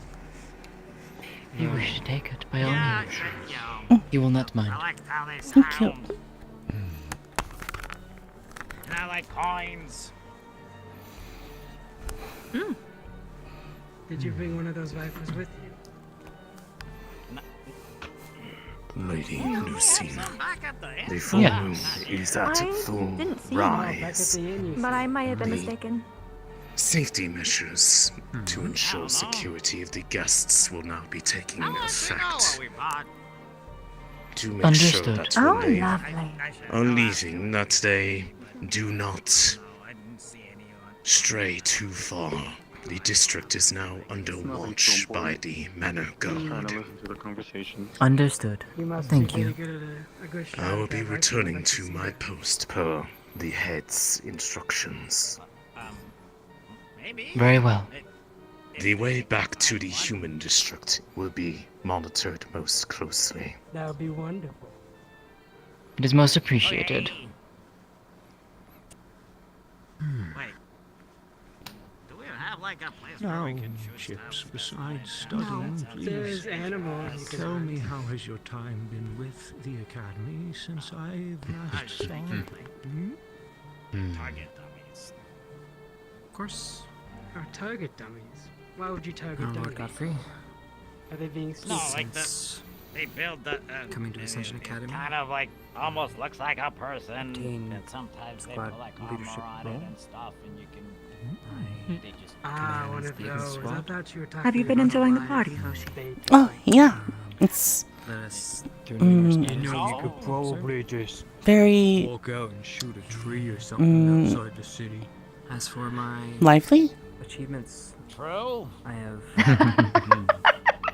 If you wish to take it, by all Yeah, means. thank you. You will not mind. I like how they Thank you. sound. And I like coins. Did you bring one of those rifles with you? Lady Some Lucina, back at the inn. the full Yeah. moon is at I full didn't see Back at rise. the inn, you But I said. might have been The- mistaken. Safety measures to ensure security of the guests will now be taking I'll let you know what effect. we bought. To make Understood. sure that Oh, when they lovely. are leaving, that they do not I didn't see anyone. stray too far. The district is now under watch by the Manor Trying Guard. to listen to the conversation. Understood. You must Thank be you. pretty good at a good shot I will at be that rifle, returning like to you my said. post per the head's instructions. Maybe. Very well. The way back to the human district will be monitored most closely. That would be wonderful. It is most appreciated. Okay. Wait. Do we have like a place where Now, we can shoot Chips, stuff? besides studying, There's please animals you can tell hunt. me how has your time been with the Academy since I've last saw you? Target dummies. Of course. Or target dummies. Why would you target Lord dummies? Godfrey. Are they being No, stupid? like the Since they build the coming to Ascension Academy, kind of like almost looks like a person, obtained and sometimes they squad put like armor leadership on role. it and stuff, and you can. They just Ah, one commands of the those. I squad. thought you were talking Have you been about enjoying the live party, Hoshi? stage. Oh, yeah. It's let us You know, know, you could probably just very walk out and shoot a tree or something outside the city. As for my lively. achievements, true. I have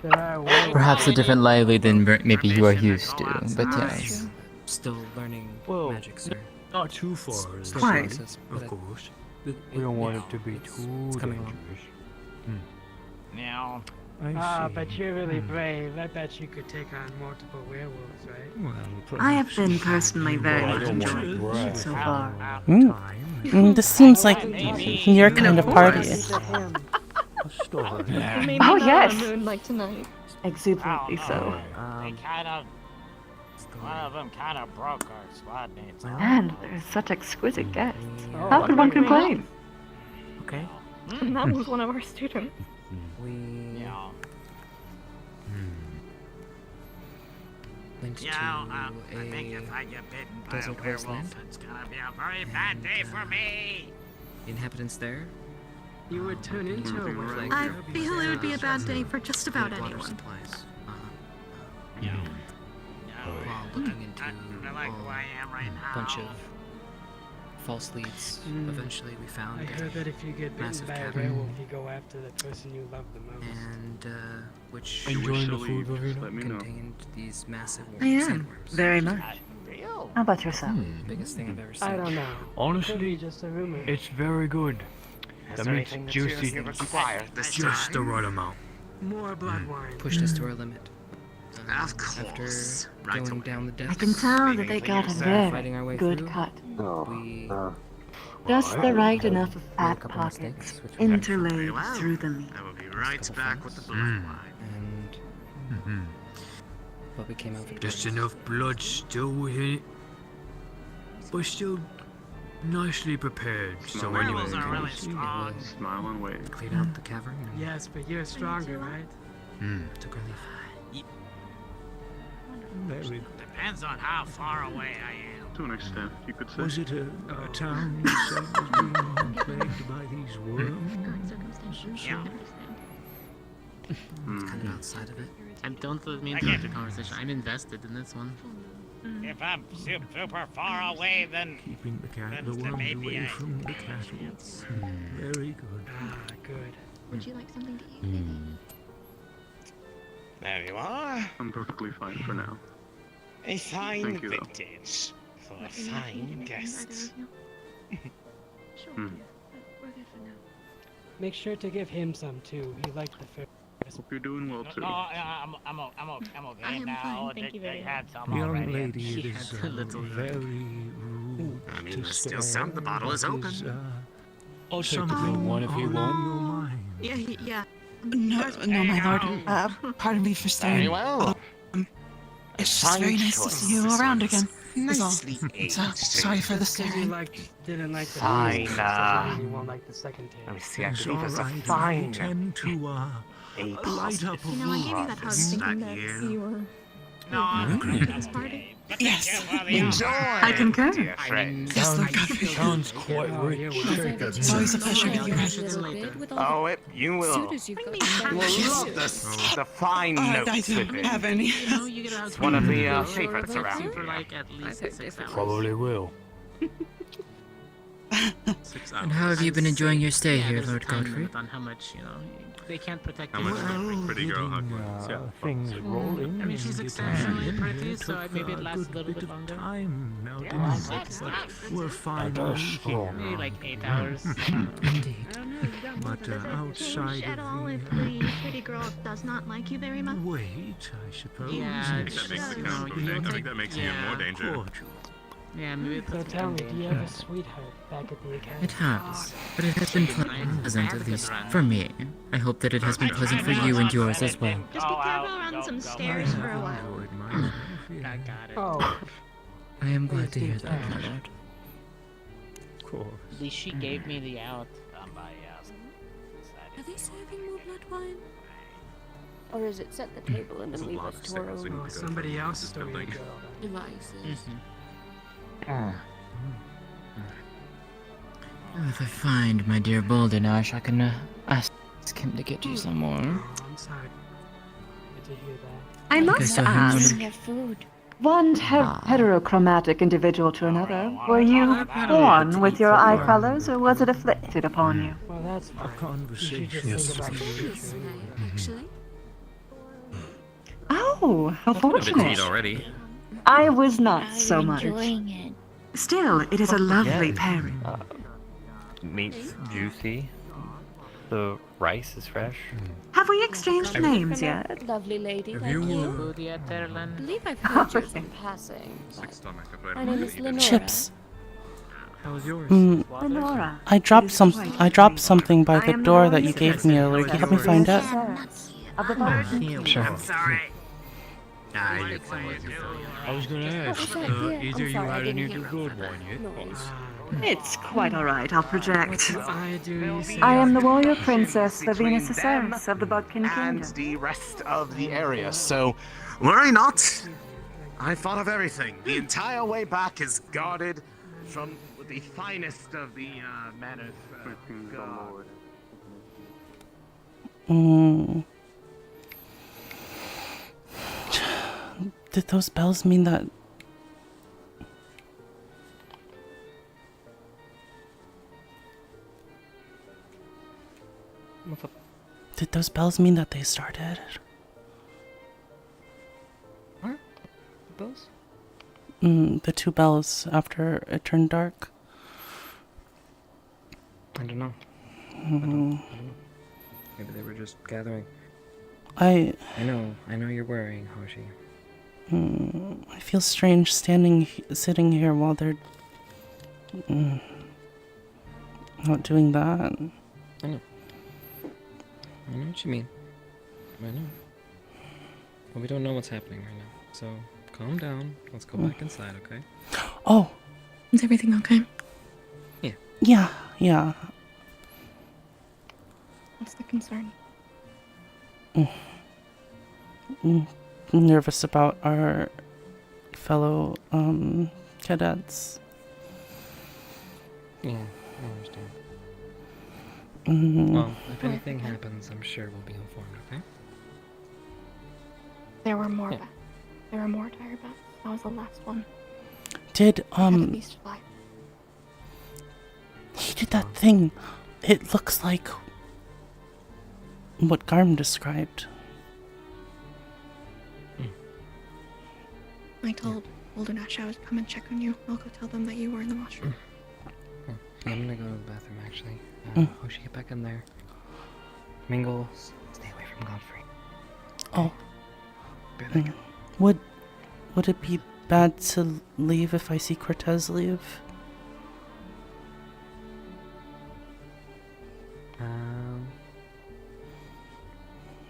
There are wolves. Perhaps a different lively than maybe you are used to, but yes. still learning Well, magic, sir. Not too far, Still Right. process, but of course. it- We don't want it- it to be too it's coming along. dangerous. Now, I Ah, see. but you're really brave. I bet you could take on multiple werewolves, right? Well, I have perhaps been if personally you very want much to enjoying it brag so for far. Mm. time, This seems like maybe. your kind of party. a story. Maybe Oh, not yes. on a moon like tonight. Exuberantly I so. don't know. They kind of. One of them kind of broke our squad mates. And there's such exquisite guests. Oh, How could one agree. complain? Okay. And that was one of our students. We Yeah. went Yeah, to I think a if I get bitten by a desert werewolf, wasteland. it's gonna be a very bad day for me. the inhabitants there. You would turn into a werewolf. I feel it would be a bad day for just about Water anyone. supplies. Yeah. While looking into I like who I am right now. a bunch of false leads, eventually we found I heard that if you get bitten massive by a cavern. werewolf, you go after the person you love the most. and which Enjoying the food, Ravina? Let me know. contained these massive I am, sandworms. very much. Real? How about yourself? Biggest thing I've ever seen. I don't know. Could be Honestly, just a rumor. it's very good. The meat's juicy, just the right amount. More blood wine. Pushed us to our limit. Of course. After Right going away. down the depths, I can tell that they got a fighting our very way good through, cut. we Just the right enough of made a fat couple pockets mistakes, which we interlaid Well, through the meat. I will be right back with the blood wine. and but we came out victorious. Just enough blood still within it, but still nicely prepared. So Werewolves anyway, are really It strong. was Smile and wave. cleared out the cavern and Yes, but you're stronger, right? took our leave. Very. Depends on how far away I am. To an extent, you could say. Was it a town you said was being plagued by these worms? Yeah. Coming outside of it. And don't let me interrupt the conversation. I'm invested in this one. If I'm super far away, then Keeping the then worms maybe away I from the cattle. Very good. Good. Would you like something to eat? There you are. I'm perfectly fine for now. A fine Thank you, though. vintage for Let me know if you need fine anything, guests. Sure. Hmm. We're good for now. Make sure to give him some too. He liked the first. Hope you're doing well too. No, I'm okay I am now. fine, thank you very They had some Young already. lady, it is a little very rude I mean, to there's say still some. The bottle is open. I'll take one if you want. Your mind. Yeah, yeah. No, my lord. Pardon me for Very staying. well. It's just very nice to see you around again. Is all. So, sorry for the staring. Didn't like the Fine, first, so you won't like the second Let me taste. see, I It's believe all it's a right. We fine. tend to light up a You know, I gave you that hug Office, thinking not that you. you were No, I'm this party. Yes. Enjoy, I concur. dear friend. Yes, Lord Godfrey. Sounds quite rich. It's always a pleasure with you. Oh, you will. Soon as you got You will love the fine notes I with don't it. have any. You know, you get out It's one of the favorites around for here. like at least 6 hours. Probably will. 6 And how have you been enjoying your stay here, there's a Lord time Godfrey? limit on how much, you know, they can't protect How you. much of a pretty girl hug Getting, was? Yeah. things rolling. I mean, she's and exceptionally getting pretty, here so took maybe it lasts a good little bit of longer. time now, Yeah, didn't it? that's But nice. we're finally here. Maybe like 8 hours. Indeed. But outside at all of if the the pretty girl does not like you very much? wait, I suppose. Yeah, I think that makes the count for Nick. I think that makes you in more danger. Cordial. Yeah, maybe it's So tell me, do you have a sweetheart back at the academy? It has, but it has been pleasant, at least for me. I hope that it has been pleasant for you and yours as well. Just be careful around some stairs for a while. Avoid myself, I got it. Oh, I am glad to hear that, my lord. Of course. At least she gave me the out. Are they serving more blood wine? Or is it set the table and then leave us to our own somebody else's building. devices? If I find my dear Boldenash, I can ask him to get you some more. I'm sorry. Good to hear that. I I must saw him ask, when- Have food. one heterochromatic individual to another, were you born with your eye colors, or was it afflicted upon you? Well, that's fine. conversation. You should just think about your future. Actually, Oh, how fortunate. already. I was not so much. enjoying it. Still, it is a lovely pairing. Meat's juicy. The rice is fresh. Have we exchanged names yet? Lovely lady If like you you. were- Food yet, I Terlan? believe I've heard you from passing. Sick But stomach. If I my don't name eat is it. Lenora. Chips. How was yours? Lenora. I dropped something by the door that you gave me earlier. Can you help me find it? Of the bar. Sure. Sorry. I was gonna ask, that? Yeah, either I'm you sorry, I had didn't any of hear the what good one yet? noise. It's quite all right. I'll project. I do, you say? I am the warrior princess Between Lavina Caceres of the Bodkin and Kingdom. the rest of the area. So, worry not. I thought of everything. The entire way back is guarded from the finest of the manners. God. Did those bells mean that? Did those bells mean that they started? What? Bells? The two bells after it turned dark. I don't know. I don't know. Maybe they were just gathering. I know you're worrying, Hoshi. I feel strange sitting here while they're not doing that. I know what you mean. I know. But we don't know what's happening right now. So calm down. Let's go back inside, okay? Oh, Is everything okay? yeah. What's the concern? Nervous about our fellow cadets. Yeah, I understand. Mm. Well, if anything happens, I'm sure we'll be informed, okay? There were more bats. There were more tire bats. That was the last one. Did I had at least 5. he did that thing? It looks like what Garm described. I told Oldernash I would come and check on you. I'll go tell them that you were in the washroom. Yeah, I'm gonna go to the bathroom actually. Mm. We should get back in there. Mingle, stay away from Godfrey. Oh. Would it be bad to leave if I see Cortez leave?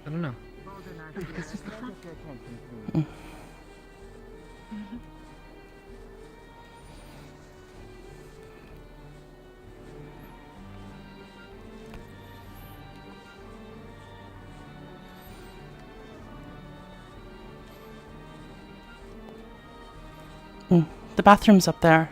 I don't know. Mm. The bathroom's up there.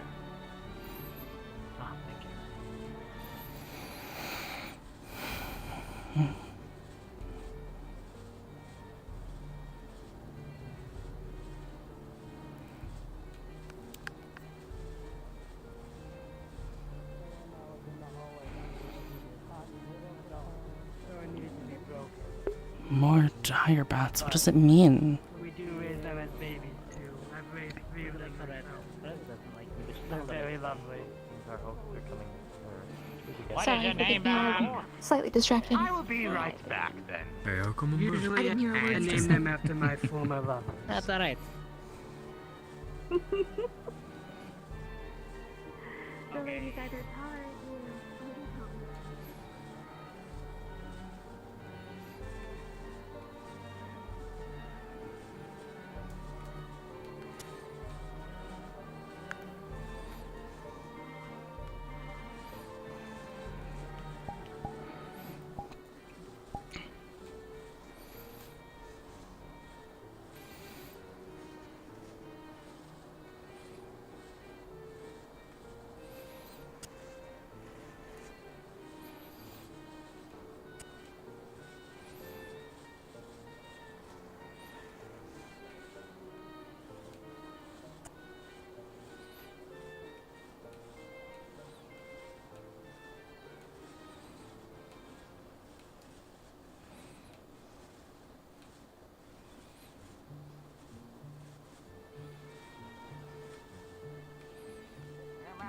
More dire bats. What does it mean? We do raise them as babies too. I've raised 3 of them myself. They're very lovely. Sorry for being slightly distracted. I will be right back then. Hey, I'll come on back. I didn't hear a word I you named said. them after my former lovers. That's alright. The lady's either tired or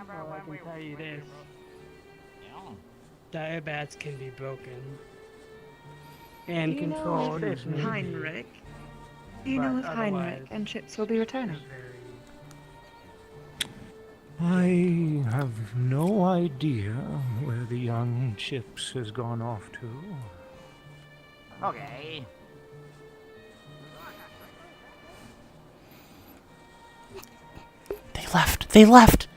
Well, I can tell you this. Dire bats can be broken and controlled if need be. Heinrich? Do you But know if Heinrich otherwise- and Chips will be returning? I have no idea where the young Chips has gone off to. Okay. They left. They left.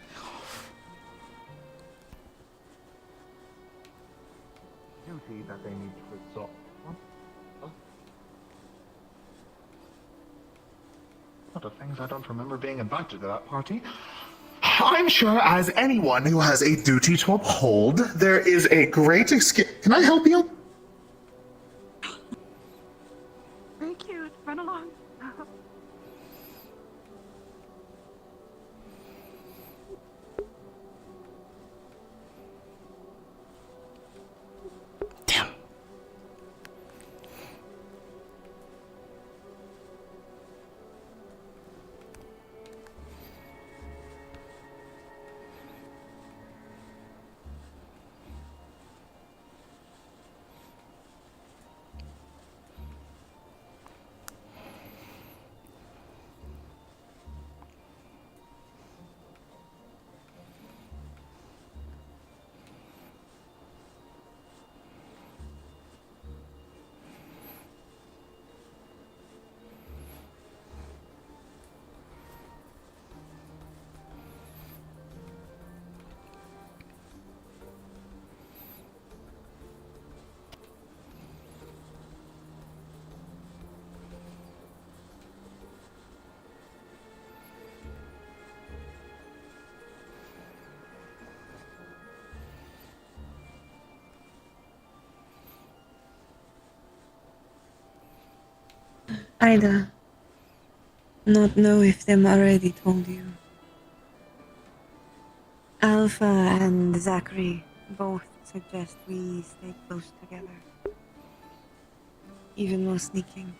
Duty that they need to resolve. What the things I don't remember being invited to that party. I'm sure, as anyone who has a duty to uphold, there is a great excuse. Can I help you? Very cute. Run along. I'd not know if them already told you. Alpha and Zachary both suggest we stay close together. Even while sneaking.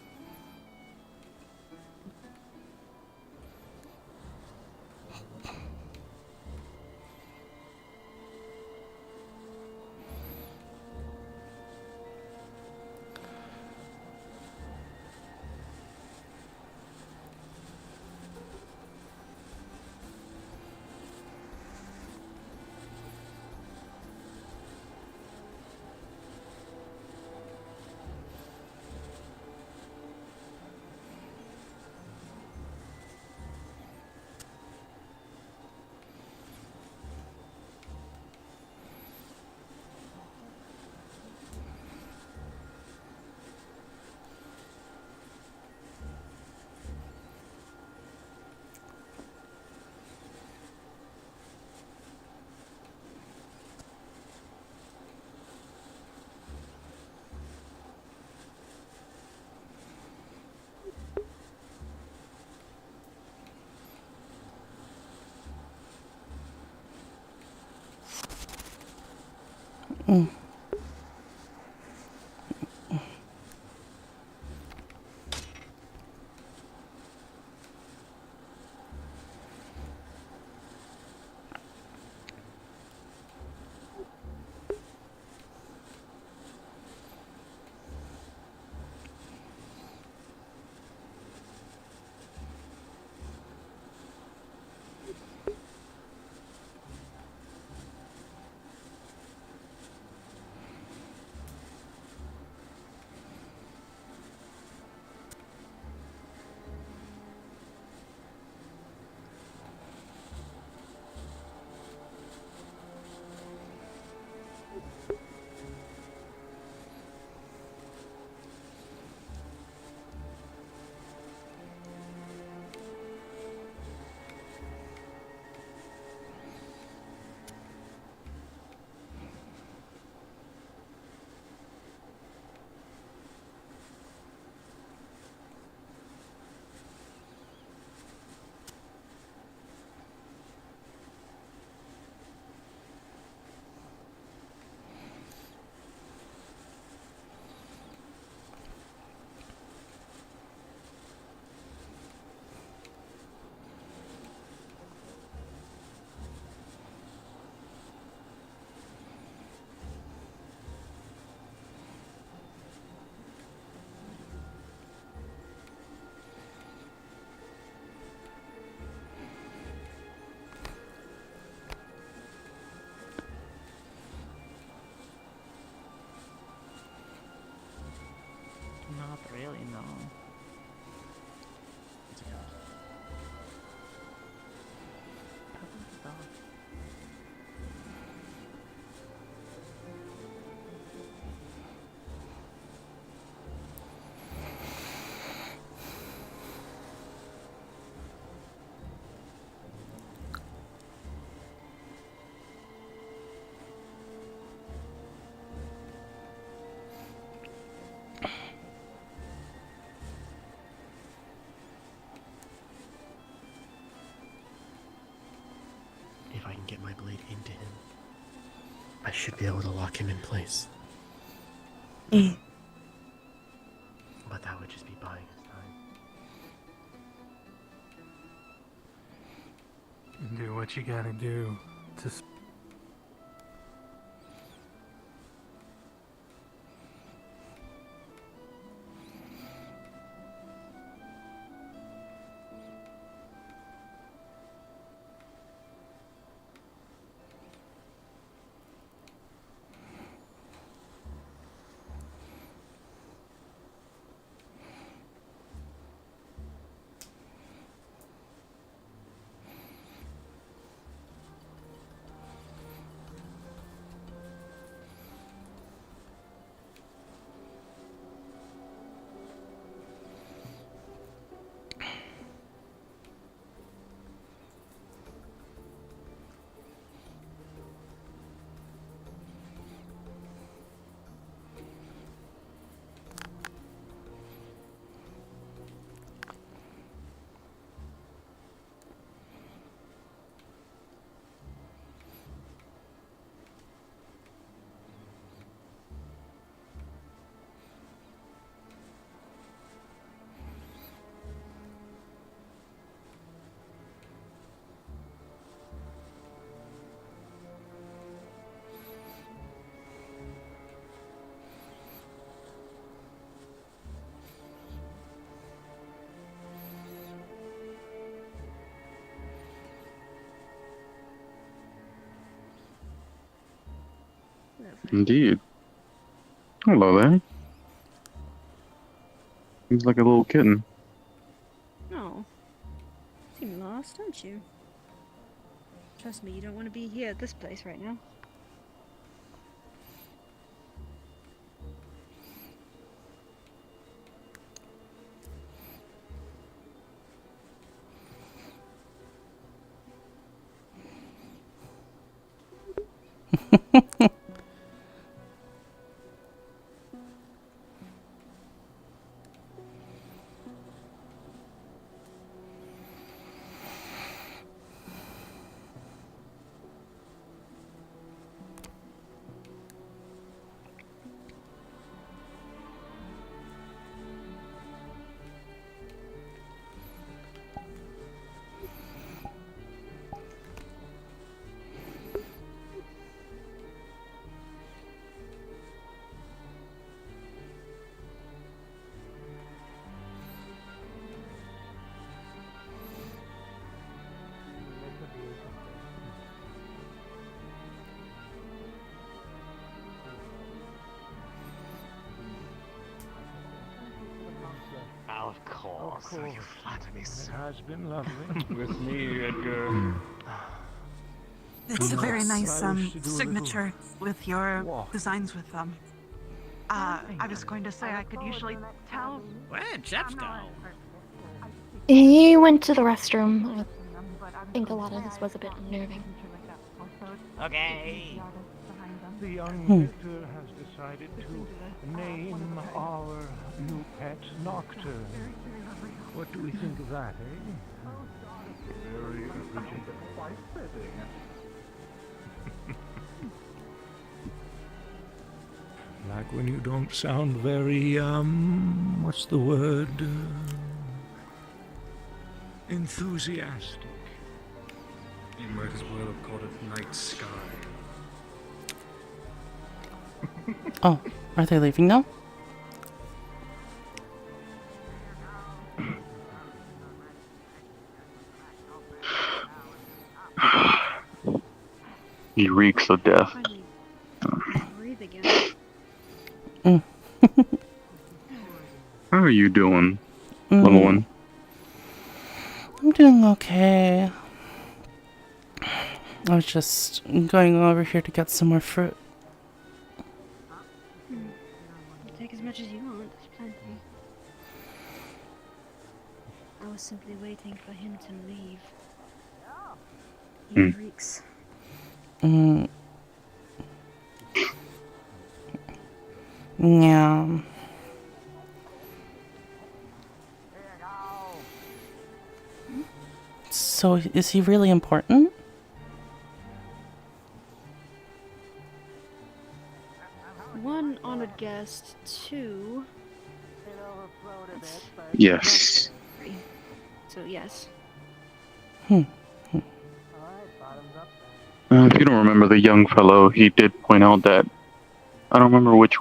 Mm. Not really, no. It's a cat. Probably the dog. If I can get my blade into him, I should be able to lock him in place. Eh. But that would just be buying his time. Do what you gotta do to. Indeed. Hello there. Seems like a little kitten. No. Seem lost, don't you? Trust me, you don't want to be here at this place right now. Of course. Oh, you flatter me, sir. It has been lovely with me, Edgar. It's a very nice I wish to do a signature with your walk. designs with them. I was going to say I could usually tell. Where'd Jeps go? He went to the restroom. I think a lot of this was a bit unnerving. Okay. The young victor has decided to name our new pet Nocturne. What do we think of that, eh? Very original. Quite fitting. Like when you don't sound very, what's the word? Enthusiastic. You might as well have called it night sky. Oh, are they leaving now? He reeks of death. Breathe again. How are you doing, little one? I'm doing okay. I was just going over here to get some more fruit. Take as much as you want, there's plenty. I was simply waiting for him to leave. He reeks. Yeah. So, is he really important? One honored guest, two. Yes. So yes. If you don't remember the young fellow, he did point out that I don't remember which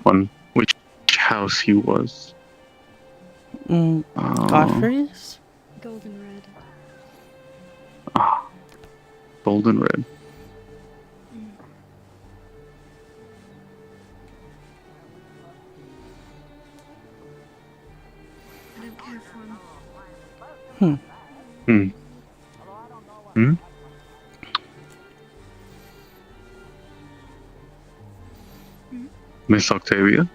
house he was. Godfrey's? Golden red. Golden red. I don't care for him. Miss Octavia?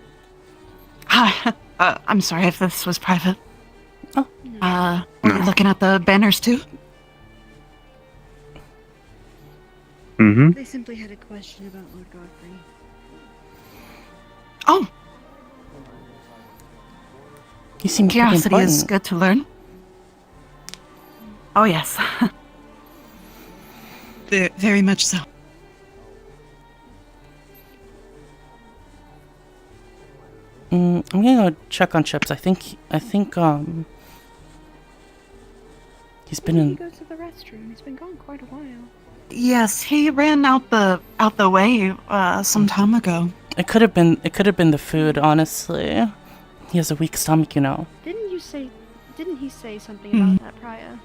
Hi. I'm sorry if this was private. Oh. Were you looking at the banners too? They simply had a question about Lord Godfrey. Oh. You seem Curiosity is good to learn. Oh yes. Very much so. I'm gonna go check on Chips. I think he's been in. He goes to the restroom. He's been gone quite a while. Yes, he ran out the way some time ago. It could have been the food, honestly. He has a weak stomach, you know. Didn't he say something about that prior?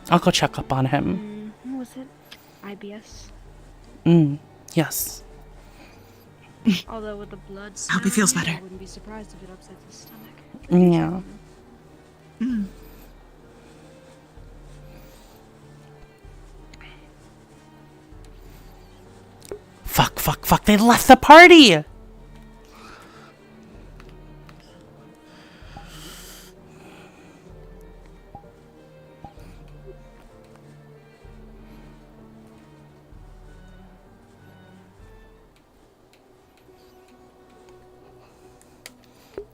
I'll go check up on him. What was it? IBS? Yes. Although with the blood Hope he feels smelling, better. I wouldn't be surprised if it upsets his stomach. Yeah. Fuck, they left the party!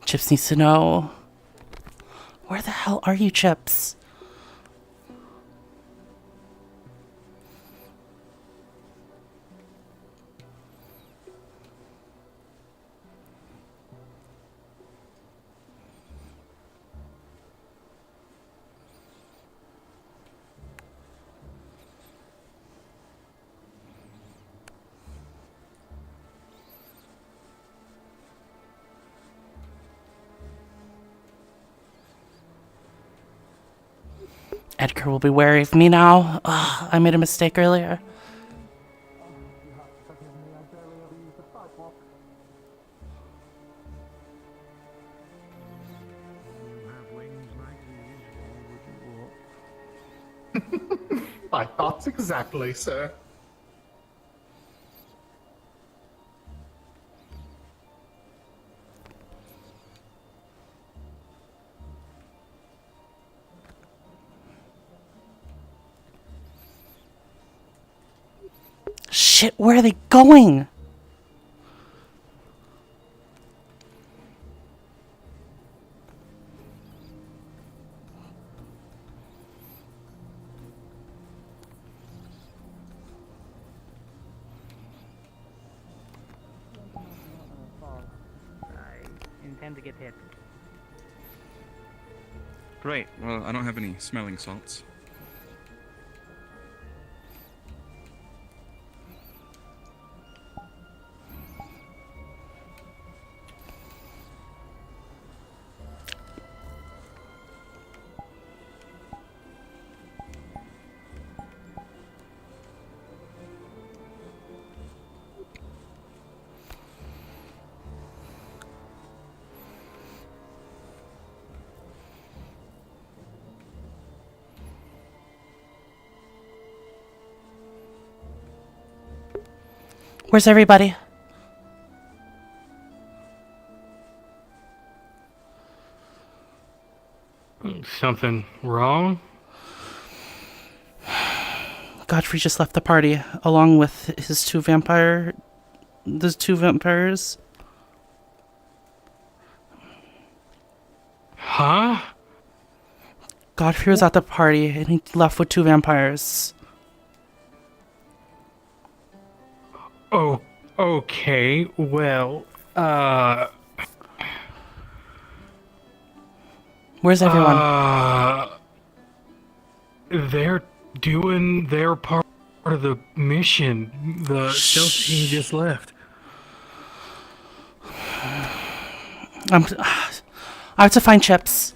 Chips needs to know. Where the hell are you, Chips? Edgar will be wary of me now. Ugh, I made a mistake earlier. My thoughts exactly, sir. Shit, where are they going? I intend to get hit. Great. Well, I don't have any smelling salts. Where's everybody? Something wrong? Godfrey just left the party, along with his two vampires. Huh? Godfrey was at the party, and he left with two vampires. Oh, okay. Well, Where's everyone? They're doing their part of the mission. The stealth team just left. I have to find Chips.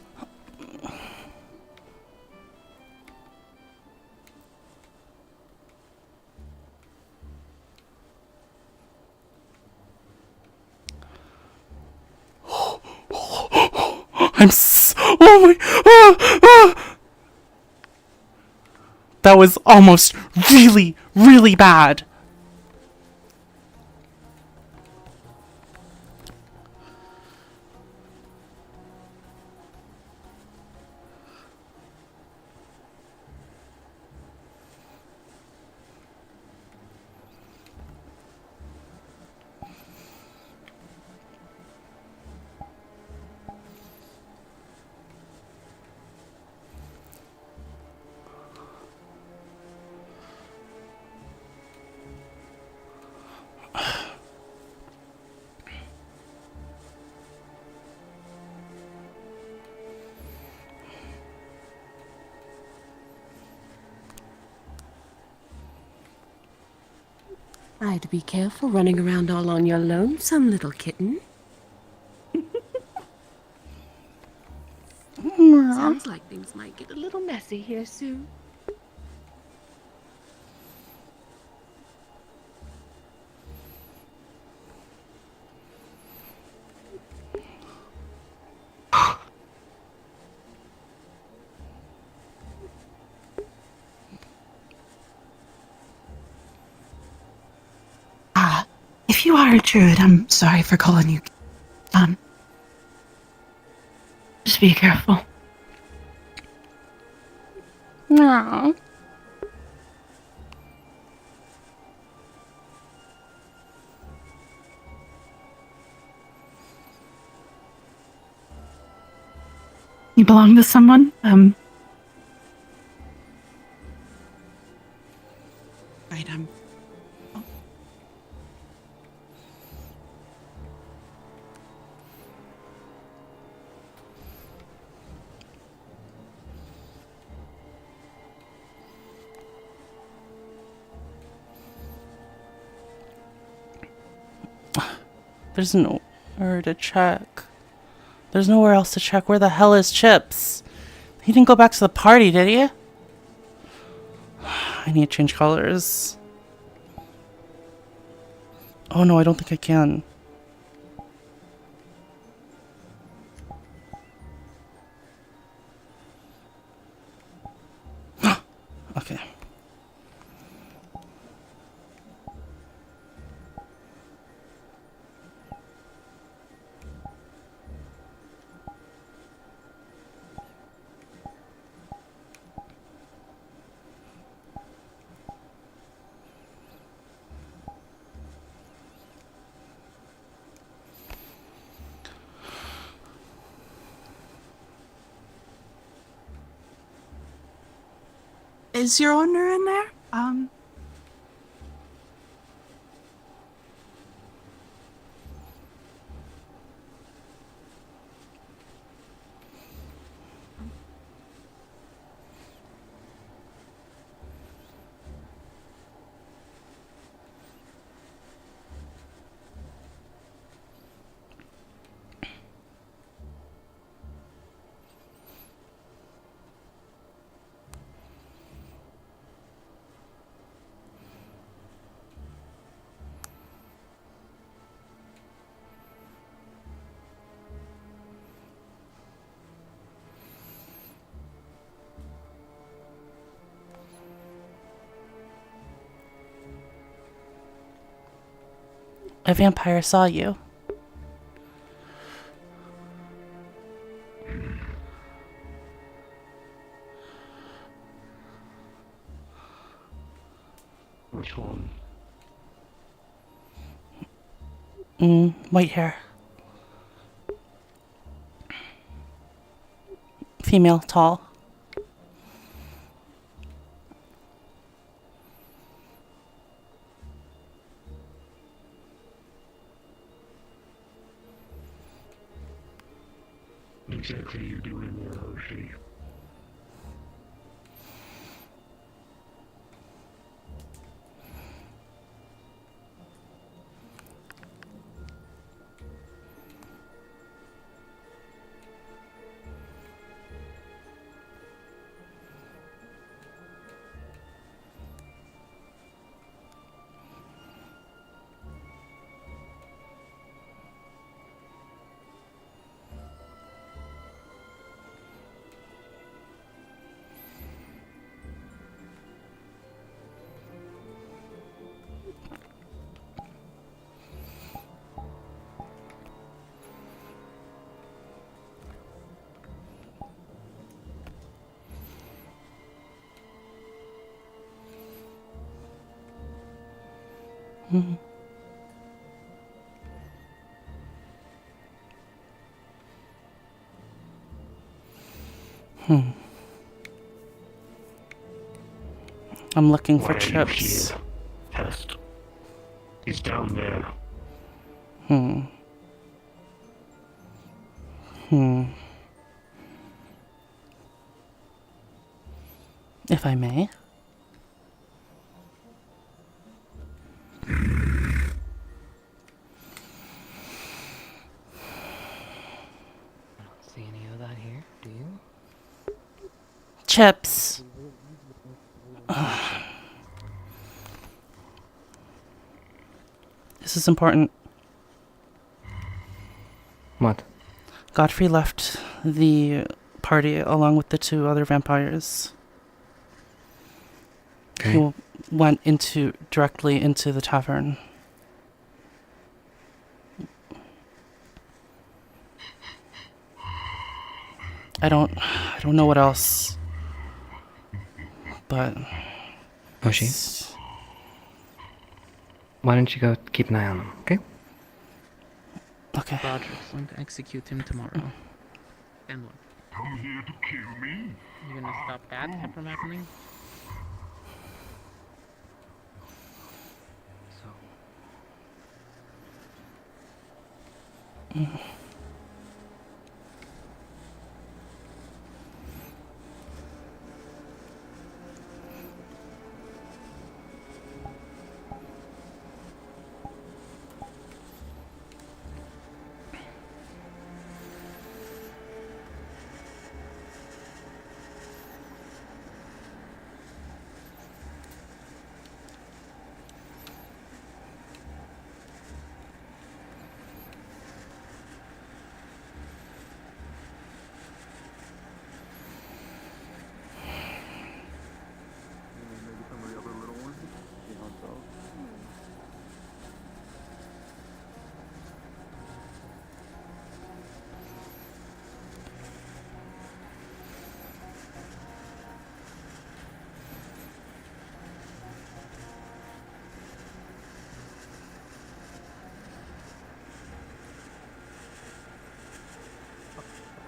Oh my. That was almost really, really bad. I'd be careful running around all on your lonesome, little kitten. Sounds like things might get a little messy here soon. Sorry, Druid. I'm sorry for calling you. Just be careful. No. You belong to someone? Right, There's nowhere to check. There's nowhere else to check. Where the hell is Chips? He didn't go back to the party, did he? I need to change colors. Oh no, I don't think I can. Okay. Is your owner in there? A vampire saw you. Which one? White hair. Female, tall. What exactly are you doing there, Hershey? I'm looking for Why are you Chips. here? Test. He's down there. If I may. See any of that here? Do you? Chips. This is important. What? Godfrey left the party along with the two other vampires. Okay. He went directly into the tavern. I don't know what else. But Oshi, why don't you go keep an eye on them, okay? Okay. Roderick's going to execute him tomorrow. And what? Come here to kill me? You gonna stop that from happening?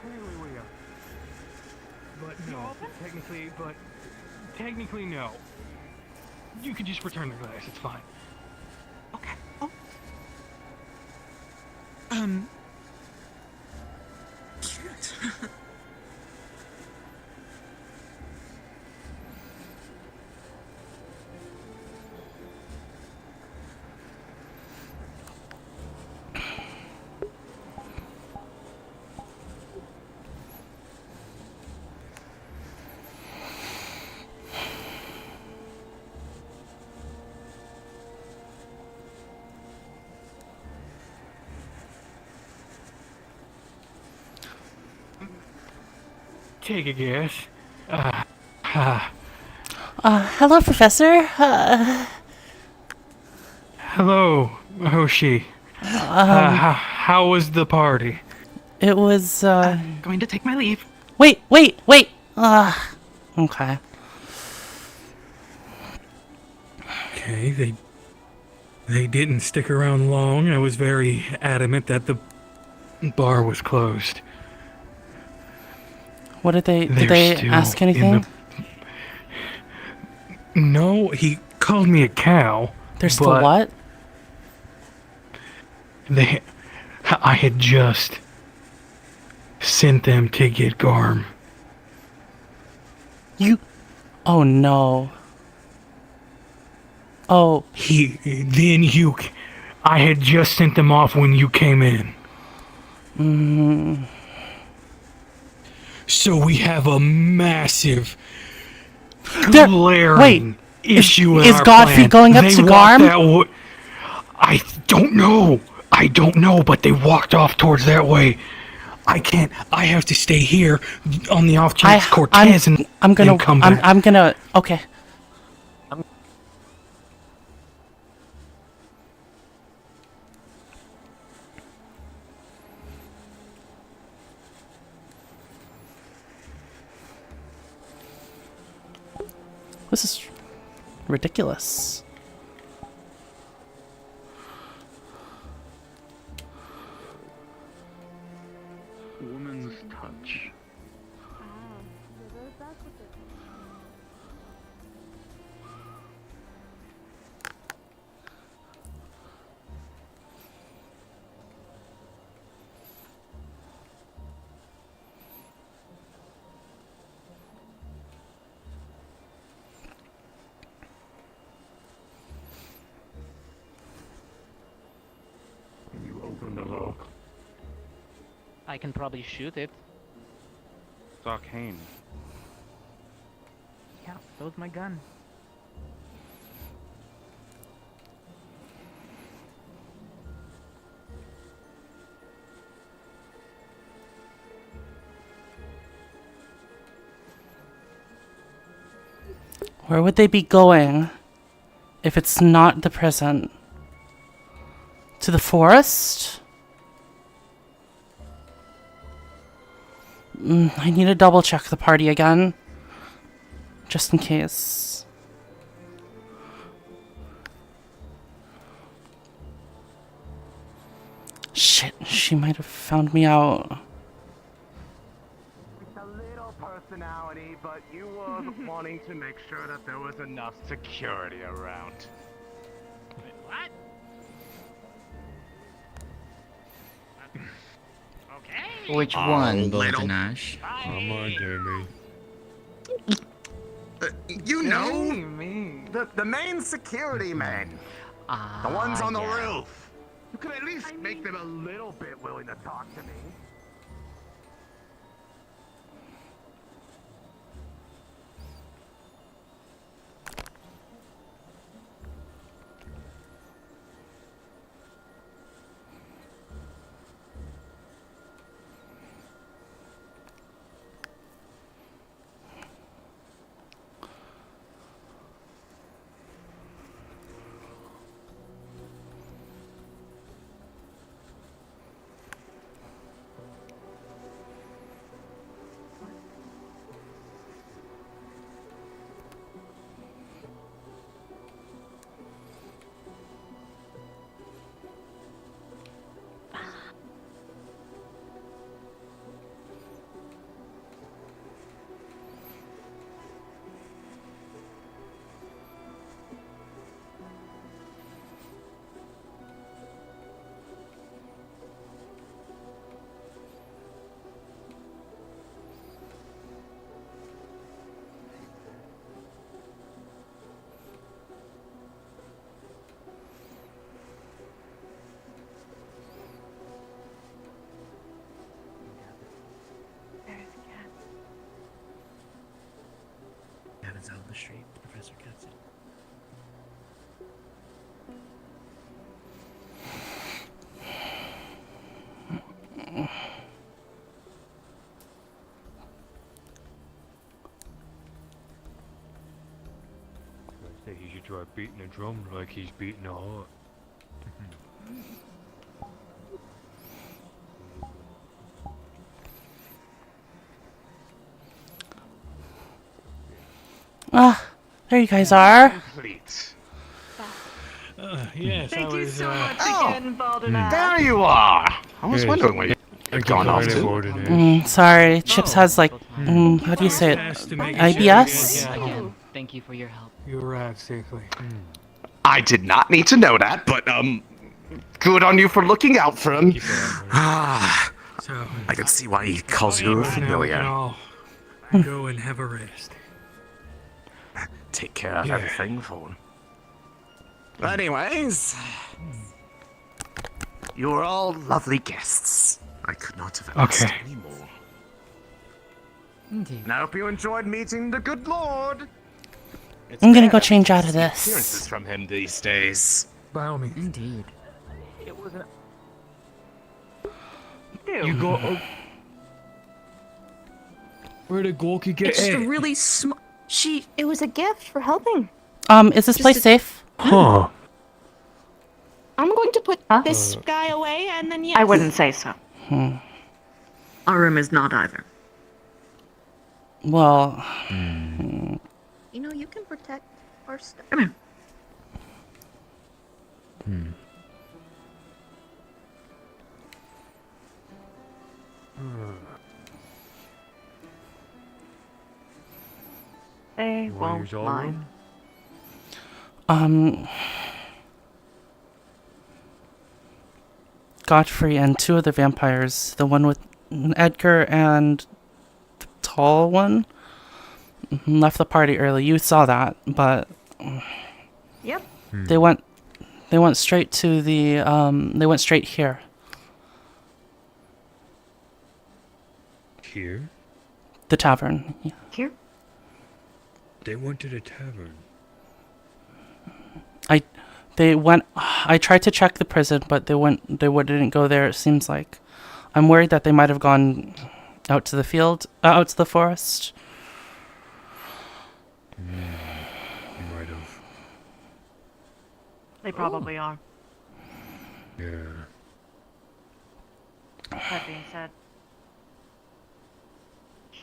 Apparently we are. But technically no. You can just return the glass, it's fine. Okay. Oh. Shoot. Take a guess. Hello, Professor. Hello, Hoshi. How was the party? It was, I'm going to take my leave. Wait! Okay. Okay, they didn't stick around long. I was very adamant that the bar was closed. What did they They're still ask in anything? No, he called me a cow. They're still what? I had just sent them to get Garm. Oh no. Oh. I had just sent them off when you came in. So we have a massive, glaring issue with is our Godfrey plan. going up They to walked Garm? I don't know, but they walked off towards that way. I have to stay here on the off chance Cortez and come back. I'm gonna, okay. This is ridiculous. Woman's touch. You open the lock. I can probably shoot it. It's arcane. Yeah, so's my gun. Where would they be going if it's not the prison? To the forest? I need to double check the party again. Just in case. Shit, she might have found me out. A little personality, but you were wanting to make sure that there was enough security around. What? Okay. Which one, Golden Ash? Come on, Jamie. You know, the main security men. The ones on the roof. You could at least make them a little bit willing to talk to me. Gavin's out on the street. Professor gets it. I think he should try beating a drum like he's beating a heart. Ah, there you guys are. Complete. Yes, Thank I you was, so much Oh, again, Baldernash. there you are. I was Yes. wondering where you'd gone off to. Sorry, Chips has like, how do you say it? IBS? Again, thank you for your help. You're right, Sickly. I did not need to know that, but good on you for looking out for him. Ah, So, I can see why he calls you now we can familiar. all go and have a rest. Take care of Yeah. everything for him. Anyways, you were all lovely guests. I could not have asked Okay. any more. Indeed. And I hope you enjoyed meeting the good Lord. It's I'm gonna rare go to change out of see this. appearances from him these days. By all means. Indeed. It was an... Ew. You got... Where did Gorky get It's just a it? really it was a gift for helping. Is this place safe? Huh. I'm going to put this guy away and then yes. I wouldn't say so. Hmm. Our room is not either. Well, You know, you can protect our stuff. Come here. They won't mind. Godfrey and two of the vampires, the one with Edgar and the tall one, left the party early. You saw that, but Yep. they went straight to the they went straight here. Here? The tavern. Yeah. Here? They went to the tavern. I tried to check the prison, but didn't go there, it seems like. I'm worried that they might have gone out to the field, out to the forest. Might have. They probably are. Yeah. That being said,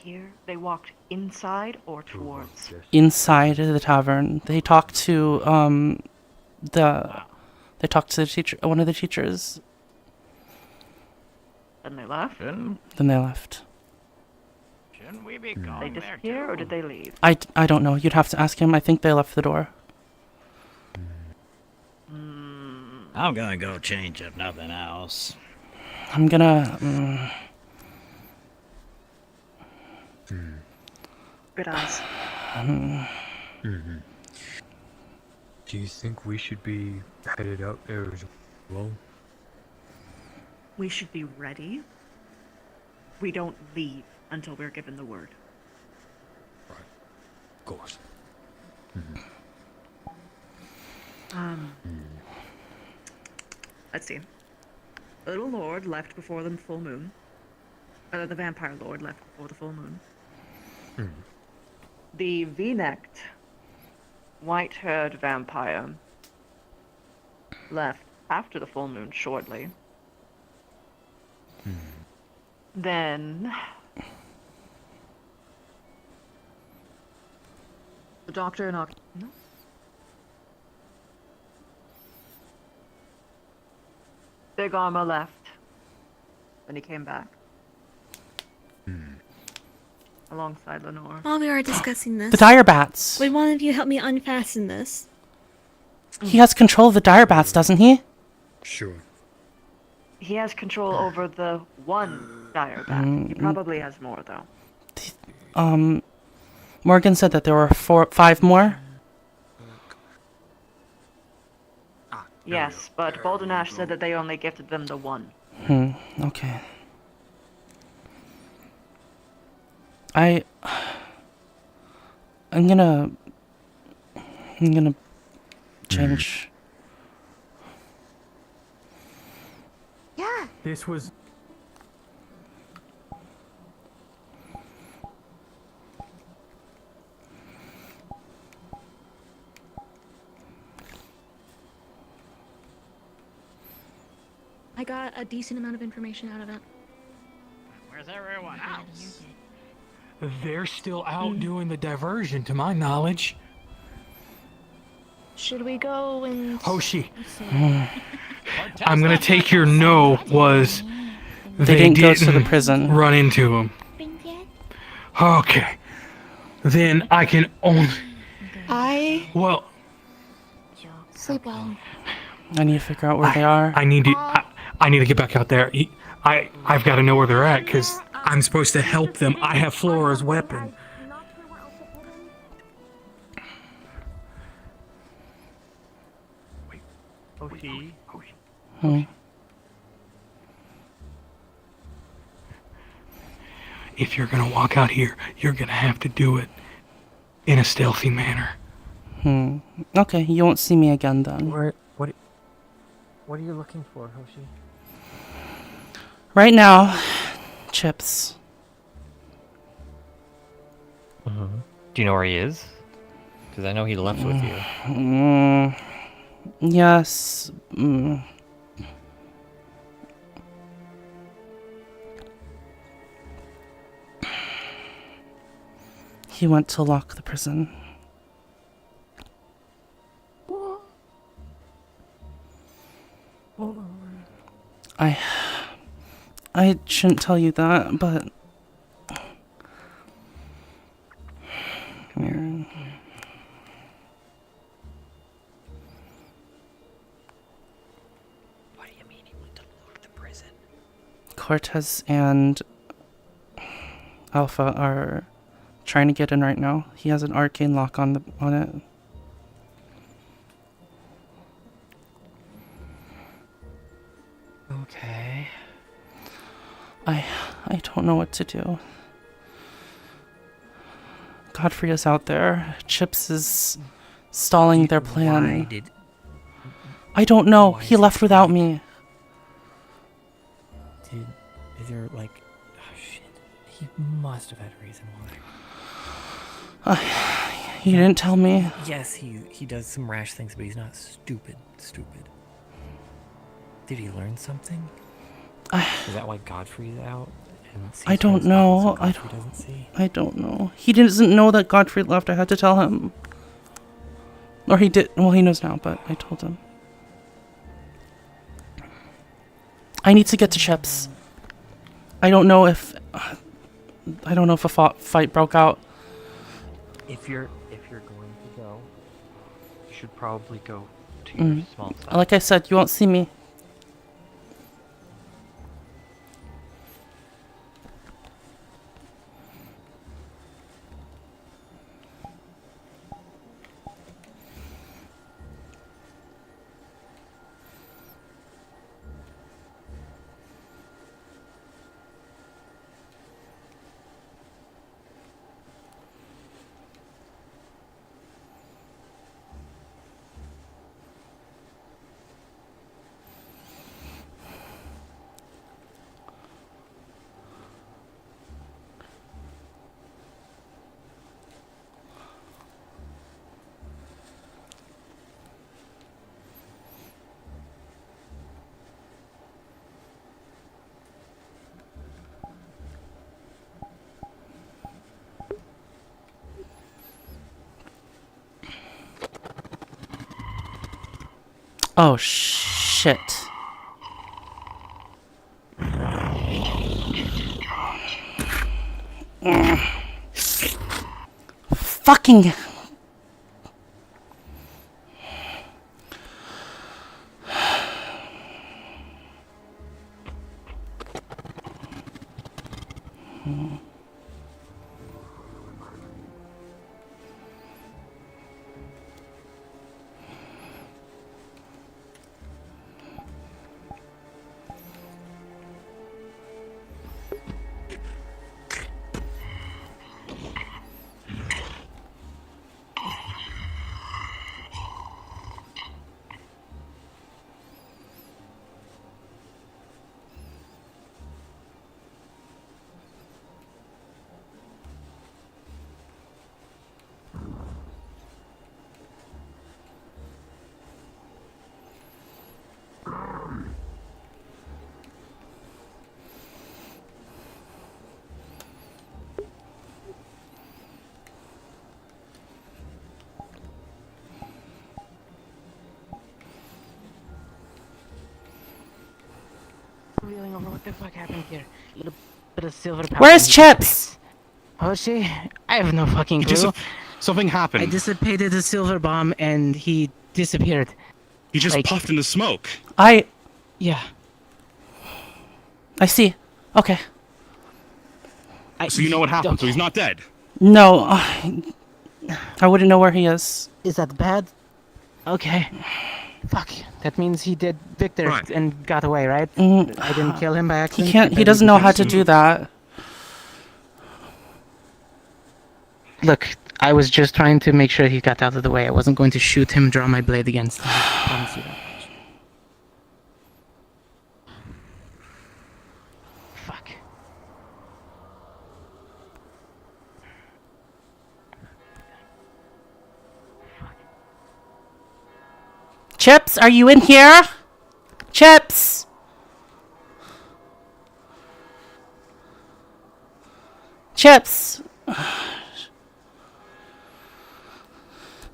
here? They walked inside or towards? Inside the tavern, they talked to the teacher, one of the teachers. Then they left? Then they left. Shouldn't we be They going there disappear too? or did they leave? I don't know. You'd have to ask him. I think they left the door. I'm gonna go change if nothing else. I'm gonna. Good eyes. Do you think we should be headed out there as well? We should be ready. We don't leave until we're given the word. Of course. Let's see. The little lord left before the full moon. The vampire lord left before the full moon. The V-necked, white-haired vampire left after the full moon shortly. Then the doctor and no. Big Armor left when he came back. Alongside Lenore. While we are discussing this, The dire bats. would one of you help me unfasten this? He has control of the dire bats, doesn't he? Sure. He has control over the one dire bat. He probably has more though. Morgan said that there were 5 more. Yes, but Bolden Ash said that they only gifted them the one. Okay. I'm gonna change. Yeah. This was. I got a decent amount of information out of it. Where's everyone else? They're still out doing the diversion, to my knowledge. Should we go and... Hoshi, I'm gonna take your no was They didn't go to the prison. Run into him. Okay, then I can only. Well, Sleep well. I need to figure out where they are. I need to. I need to get back out there. I've got to know where they're at because I'm supposed to help them. I have Flora's weapon. Hoshi. If you're gonna walk out here, you're gonna have to do it in a stealthy manner. Okay, you won't see me again then. What are you looking for, Hoshi? Right now, Chips. Do you know where he is? Because I know he left with you. Yes. He went to lock the prison. I shouldn't tell you that, but What do you mean he went to lock the prison? Cortez and Alpha are trying to get in right now. He has an arcane lock on it. Okay. I don't know what to do. Godfrey is out there. Chips is stalling their plan. I don't know. He left without me. Is there like... Oh shit. He must have had a reason why. He didn't tell me. Yes, he does some rash things, but he's not stupid. Did he learn something? Is that why Godfrey's out? I don't know. I don't know. He doesn't know that Godfrey left. I had to tell him. Or he did. Well, he knows now, but I told him. I need to get to Chips. I don't know if a fight broke out. If you're going to go, you should probably go to your small side. Like I said, you won't see me. Oh, shit. Fucking... Reeling over what the fuck happened here. A little bit of silver powder. Where's Chips? Oh, she? I have no fucking clue. Something happened. I dissipated the silver bomb and he disappeared. He just puffed into smoke. Yeah. I see. Okay. So you know what happened, so he's not dead. No. I wouldn't know where he is. Is that bad? Okay. Fuck. That means he did Victor and got away, right? I didn't kill him by accident. He doesn't know how to do that. Look, I was just trying to make sure he got out of the way. I wasn't going to shoot him, draw my blade against him. I promise you that. Fuck. Chips, are you in here? Chips! Chips!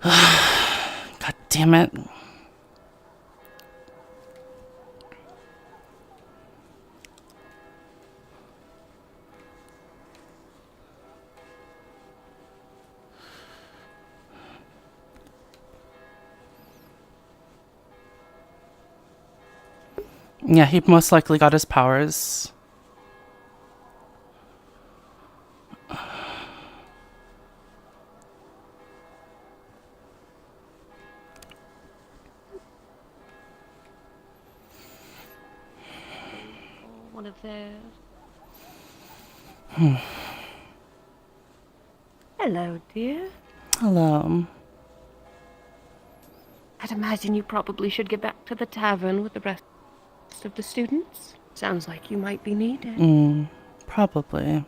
God damn it. Yeah, he most likely got his powers. One of those. Hello, dear. Hello. I'd imagine you probably should get back to the tavern with the rest of the students. Sounds like you might be needed. Probably.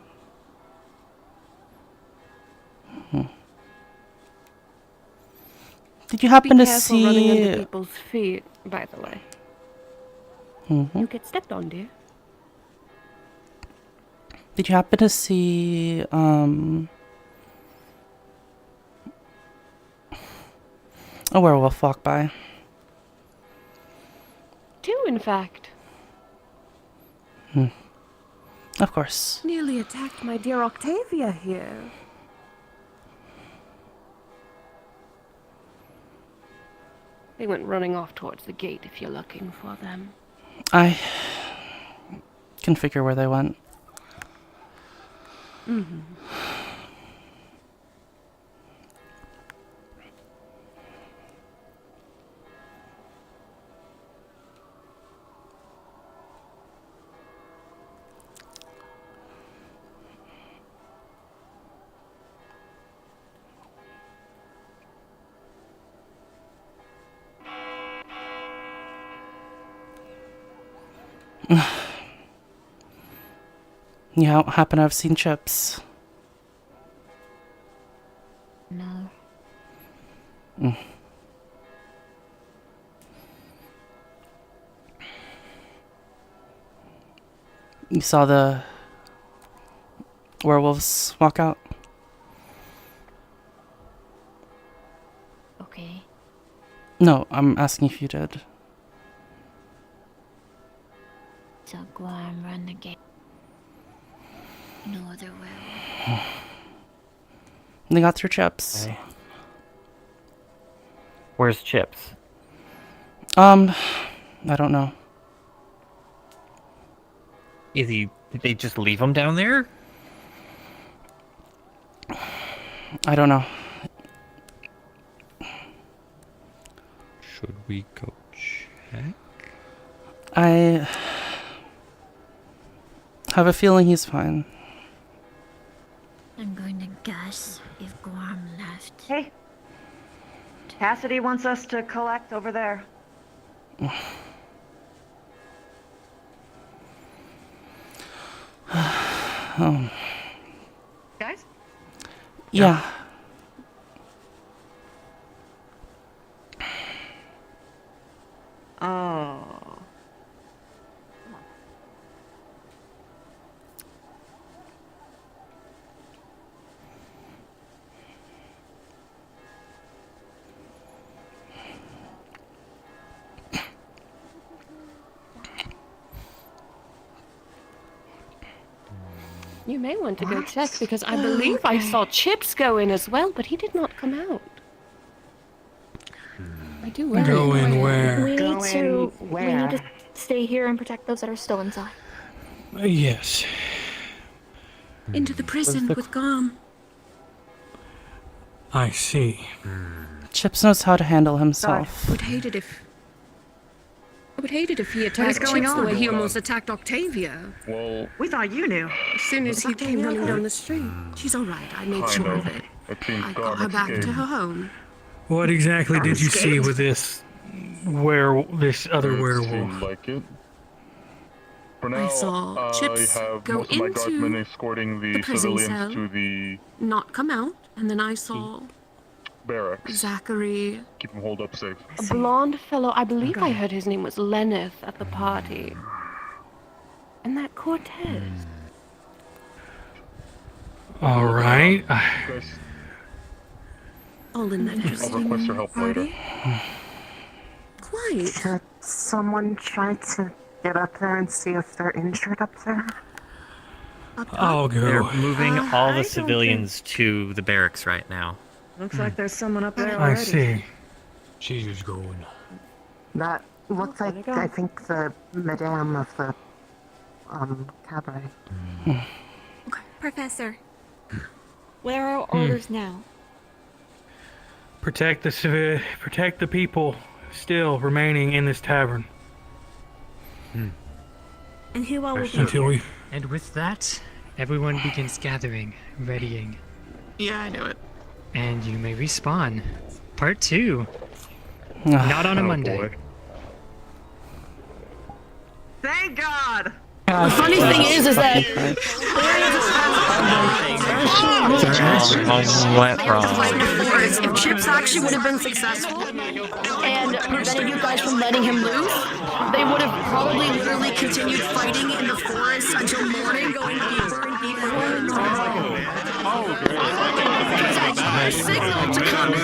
Did you happen to see... Be careful running into people's feet, by the way. You get stepped on, dear. Did you happen to see a werewolf walk by? Two, in fact. Of course. Nearly attacked my dear Octavia here. They went running off towards the gate if you're looking for them. I can figure where they went. Mm-hmm. You happen to have seen Chips? No. You saw the werewolves walk out? Okay. No, I'm asking if you did. So Guam run the gate. No other way. They got through Chips. Okay. Where's Chips? I don't know. Did they just leave him down there? I don't know. Should we go check? I have a feeling he's fine. I'm going to guess if Guam left. Hey. Cassidy wants us to collect over there. Guys? Yeah. Oh. You may want to go check because I believe I saw Chips go in as well, but he did not come out. I do worry. Go in where? We need to stay here and protect those that are still inside. Yes. Into the prison with Gom. I see. Chips knows how to handle himself. I would hate it if he attacked going Chips the on? way he almost attacked Octavia. Well, We thought you knew. As soon as he came running down the street. She's all right. I made sure of it. I got her back to her home. What exactly did you see with this other werewolf? Seems like it. For now, I saw Chips have go most of my guardsmen into escorting the the prison civilians cell. to the Not come out, and then I saw barracks. Zachary. Keep them holed up safe. A blonde fellow, I believe I heard his name was Lenneth at the party. And that Cortez. All right. Guys, All in that I'll interesting request your help later. Quite. Could someone try to get up there and see if they're injured up there? I'll go. They're moving all I the don't civilians to the barracks right now. Looks like there's someone up there I already. see. She's just going. That looks there they like, go. I think, the madame of the, cabaret. Professor, where are our orders now? Protect the people still remaining in this tavern And who all will be until we. And with that, everyone begins gathering, readying. Yeah, I know it. And you may respawn. Part 2. Not on a Monday. Boy. Thank God! The funny thing is that What wrong? If Chips actually would have been successful, and prevented you guys from letting him loose, they would have probably literally continued fighting in the forest until morning, going deeper and deeper. A signal to come in.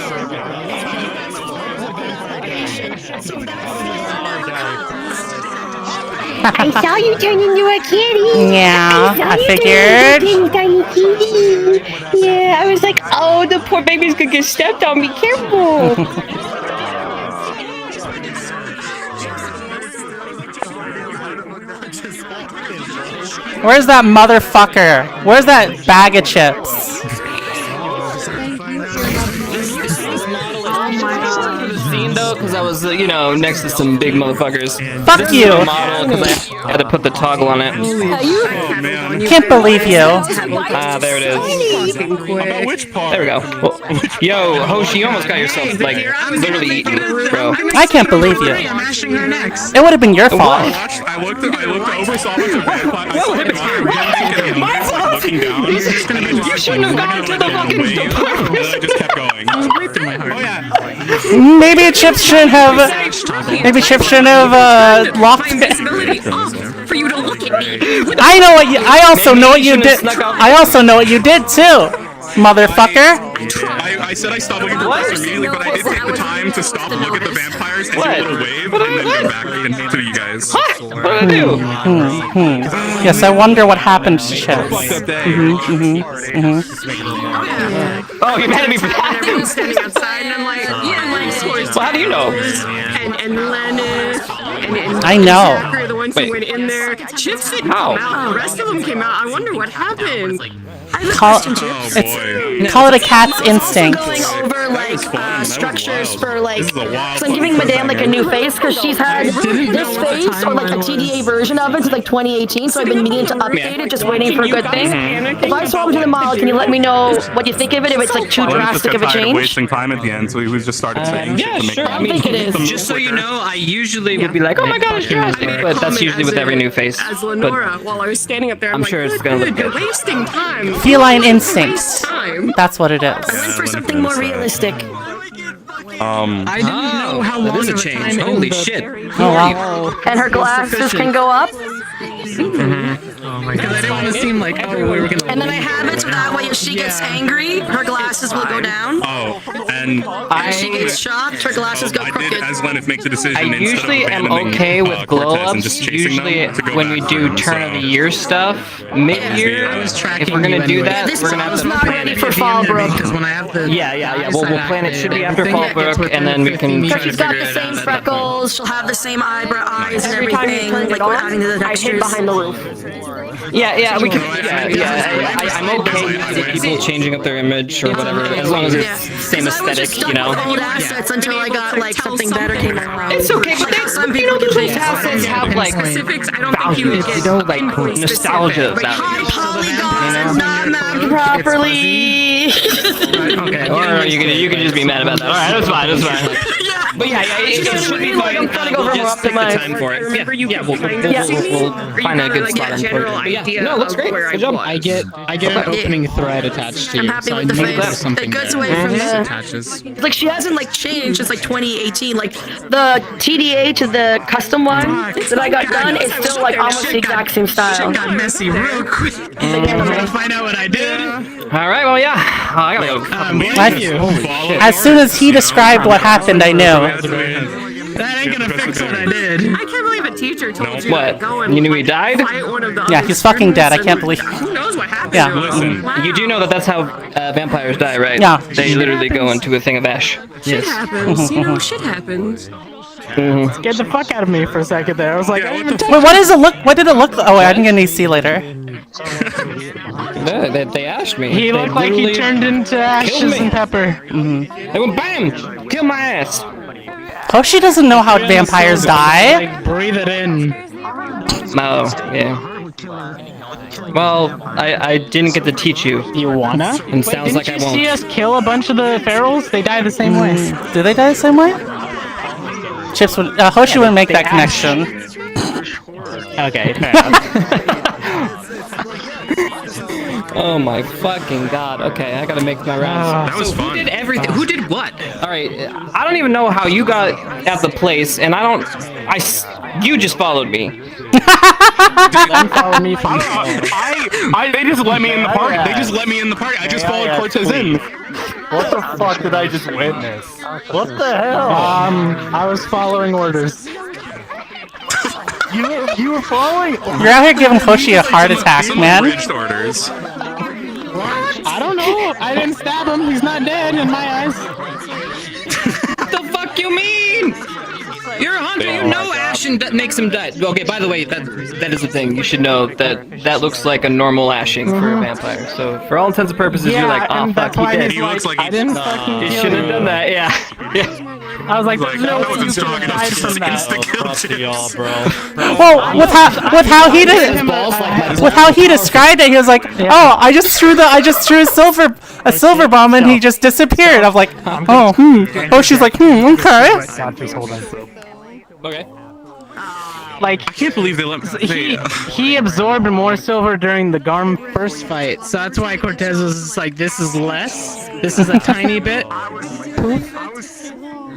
So I saw you turn into a kitty. Yeah, I figured. Tiny kitty. Yeah, I was like, oh, the poor baby's gonna get stepped on. Be careful. Where's that motherfucker? Where's that bag of chips? Scene though, because I was, next to some big motherfuckers. Fuck this you! Is the model, because I had to put the toggle on it. Can't believe you. There it is. About which part? There we go. Well, yo, Hoshi, you almost got yourself, literally eaten, bro. I can't believe you. It would have been your fault. I looked over, saw a bunch of vampires. Looking down. You shouldn't have gone to the fucking department. I just kept going. Oh yeah. Maybe Chips shouldn't have. Maybe Chips shouldn't have locked it. For you to look at me. I know what you. I also know what you did. I also know what you did too, motherfucker. I said I stopped looking for Chris immediately, but I did take the time to stop and look at the vampires and do a little wave, and then go back to you guys. What did I do? Yes, I wonder what happened to Chips. Oh, you're mad at me for that? Everyone's standing outside, and I'm like, Well, how do you know? And Lennis, and I know. Zachary are the ones who went in there. Chips didn't come out. The rest of them came out. I wonder what happened. Call it a cat's instinct. Going over structures for so I'm giving Madame a new face because she's had this face or a TDA version of it since 2018. So I've been meaning to update it, just waiting for a good thing. If I swap into the model, can you let me know what you think of it? If it's too drastic of a change. Wasting time at the end, so he was just started saying shit to make sure. I think it is. Just so you know, I usually would be like, oh my gosh, drastic, but that's usually with every new face. As Lenora, while I was standing up there, I'm sure it's gonna look good. You're wasting time. Feline instincts. That's what it is. I went for something more realistic. I didn't know how long of a change. Holy shit. Oh wow. And her glasses can go up. Oh my god. I didn't want to seem like, we were gonna. And then I have it so that way if she gets angry, her glasses will go down. Oh, and if she gets shocked, her glasses go crooked. I did as Lenif make the decision. I usually am okay with glow ups. Usually when we do turn of the year stuff, mid-year, if we're gonna do that, we're gonna have to plan it. For Fallbrook. Yeah. Well, we'll plan it. Should be after Fallbrook, and then we can try to She's got figure the it same out. freckles. She'll have the same eyes and Every time you everything. turn it We're on, adding to the I hid textures. behind the roof. Yeah, we can. I'm okay with people changing up their image or whatever, as long as it's same aesthetic, Old assets until I got something better came around. It's okay, but some people can those assets have specifics. I don't think you would get nostalgia value. Polygons not mapped properly. Okay, or you can just be mad about that. All right, that's fine. But yeah, it should be fine. I'm trying to go We'll for more just take the optimized. time for it. Remember you Yeah, we'll Are find you a good like spot a in for general it. idea No, looks of great. where Good I job. was? I get an opening thread attached to I'm you, happy so I with the know face. there's something It goes there. away from It the attaches. like she hasn't changed since 2018. The TDA to the custom one that I got done is still almost the exact same style. Shit got messy real quick. Find out what I did. All right, well, yeah. I gotta go. As soon as he described what happened, I knew. That ain't gonna fix what I did. I can't believe a teacher told you What? to go and You knew he died? fight one of the Yeah, other he's fucking dead. I students can't and believe. Who knows what happened? Yeah. to him. Listen, Wow. You do know that that's how vampires die, right? Yeah. They literally go into a thing of ash. Shit happens. Shit happens. Scared the fuck out of me for a second there. I was like, I didn't even touch Wait, what does it look? What did it look? Oh, I didn't get any see later. They asked me. He They looked like he literally turned into ashes me. and pepper. They went bam! Kill my ass! Hoshi doesn't know how vampires die. Like, breathe it in. Oh, yeah. Well, I didn't get to teach you. You wanna? And sounds like I Didn't you see won't. us kill a bunch of the ferals? They die the same way. Do they die the same way? Chips would. Hoshi wouldn't make that connection. Okay, fair enough. Oh my fucking god. Okay, I gotta make my rounds. That was fun. Who did everything? Who did what? Alright, I don't even know how you got at the place, and you just followed me. Follow me from They just let me in the party. They just let me in the party. I just followed Cortez in. What the fuck did I just witness? What the hell? I was following orders. You were following? You're out here giving Koshi a heart attack, man. Bridged orders. I don't know. I didn't stab him. He's not dead in my eyes. What the fuck you mean? You're a hunter. You know Ashen makes him die. Okay, by the way, that is the thing. You should know that looks like a normal ashing for a vampire. So for all intents and purposes, you're like, oh fuck, he did. He looks like I didn't fucking He kill should have you. done that. Yeah. I was like, Like, no, that wasn't you strong could enough hide to from just that. insta-kill Chips. Well, with how he did, with how he described it, he was like, "Oh, I just threw a silver bomb, and he just disappeared." I'm like, "Oh, Oh, she's like, okay." Okay. Like, I can't believe they let me. he absorbed more silver during the Garm first fight, so that's why Cortez was just like, this is less. This is a tiny bit.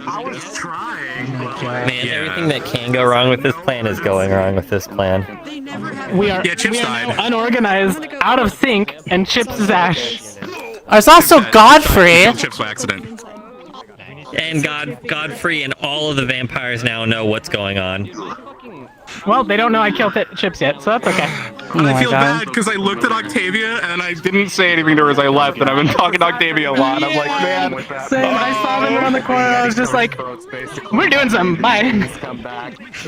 I was trying. Man, everything that can go wrong with this plan is going wrong with this plan. We are, Yeah, Chips died. now unorganized, out of sync, and Chips is Ash. There's also Godfrey. Killed Chips by accident. And Godfrey and all of the vampires now know what's going on. Well, they don't know I killed Chips yet, so that's okay. I feel bad because I looked at Octavia and I didn't say anything to her as I left, and I've been talking to Octavia a lot. I'm like, man. Same, I saw them around the corner, I was just like, we're doing something, bye.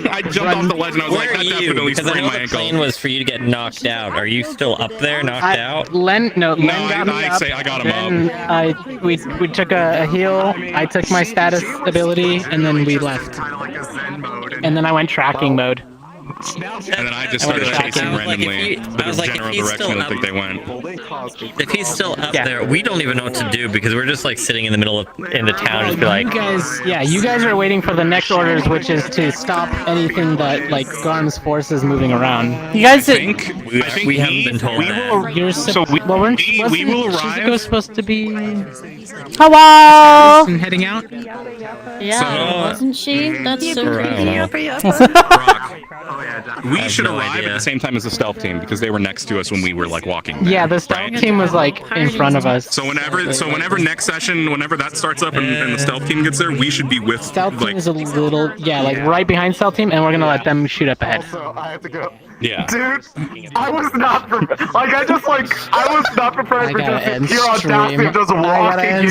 I jumped off the ledge and I was like, that definitely Because I sprained know my the ankle. plan was for you to get knocked out. Are you still up there, knocked out? Len got me up. I got him then we took a heal, I took my status ability, and then we left. And then I went tracking mode. And then I just started chasing randomly the general direction I think they went. If he's still up there, we don't even know what to do because we're just like sitting in the middle of in the town, just be like. You guys are waiting for the next orders, which is to stop anything that like Garm's forces moving around. You guys I think we haven't been told that. We will arrive. Shizuko's supposed to be. Hello. Heading out. Yeah, wasn't she? That's so Brock, we should arrive at the same time as the stealth team because they were next to us when we were like walking there, Yeah, the stealth team was like in front of us. So whenever next session, whenever that starts up and the stealth team gets there, we should be with Stealth team is a little, like right behind stealth team, and we're gonna let them shoot up ahead. Also, I have to go. Yeah. Dude, I was not prepared. I was not prepared for just your audacity of just walking in.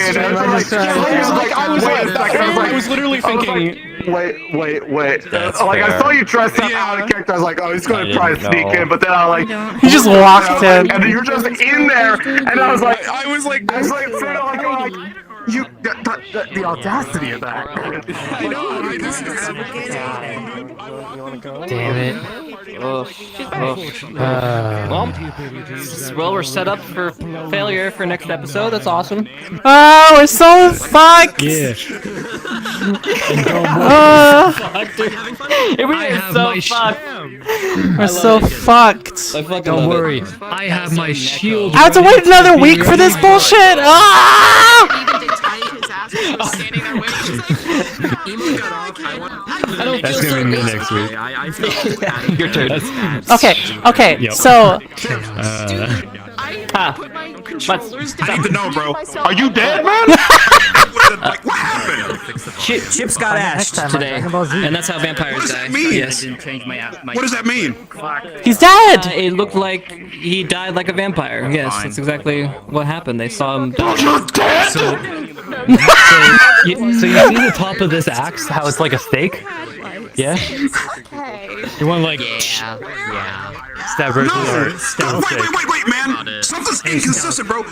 I was literally thinking. Wait. That's I fair. saw you dressed up out of character. I was like, oh, he's going to try to sneak in, but then I like. He just walked in. And you're just in there, and I was like, the audacity of that. Damn it. Well, we're set up for failure for next episode. That's awesome. Oh, we're so fucked. Yeah. We're so fucked. Don't worry, I have my shield. I have to wait another week for this bullshit. Ah! That's gonna be me next week. Your turn. Okay. So. I need to know, bro. Are you dead, man? What happened? Chips got ashed today, and that's how vampires What does die. that mean? Yes. What does that mean? He's dead. It looked like he died like a vampire. Yes, that's exactly what happened. They saw him. You're dead. So you see the top of this axe? How it's like a stake? Yeah. You want like stab right through our stone stake. Wait, man. Something's inconsistent, bro.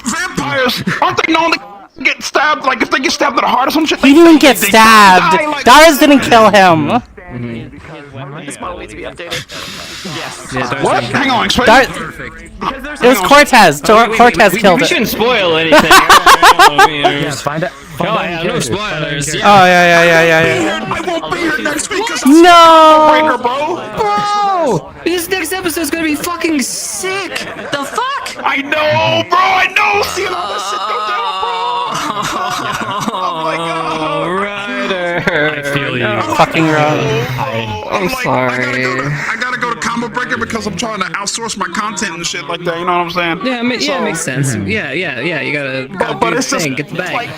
Vampires aren't they known to get stabbed? Like if they get stabbed in the heart or some shit. He didn't get stabbed. Darius didn't kill him. This model needs to be updated. Yes. What? Hang on, explain. It was Cortez. Cortez killed We it. shouldn't spoil anything. Find out. No spoilers. Oh yeah. I won't be here next week because No. bro. Bro, this next episode's gonna be fucking sick. The fuck? I know, bro. I know. Seeing all this shit go down, bro. Oh my god. I feel you. Fucking wrong. I'm sorry. I gotta go to Combo Breaker because I'm trying to outsource my content and shit like that. You know what I'm saying? Yeah, it makes sense. Yeah. You gotta but do it's your just thing, get the bag.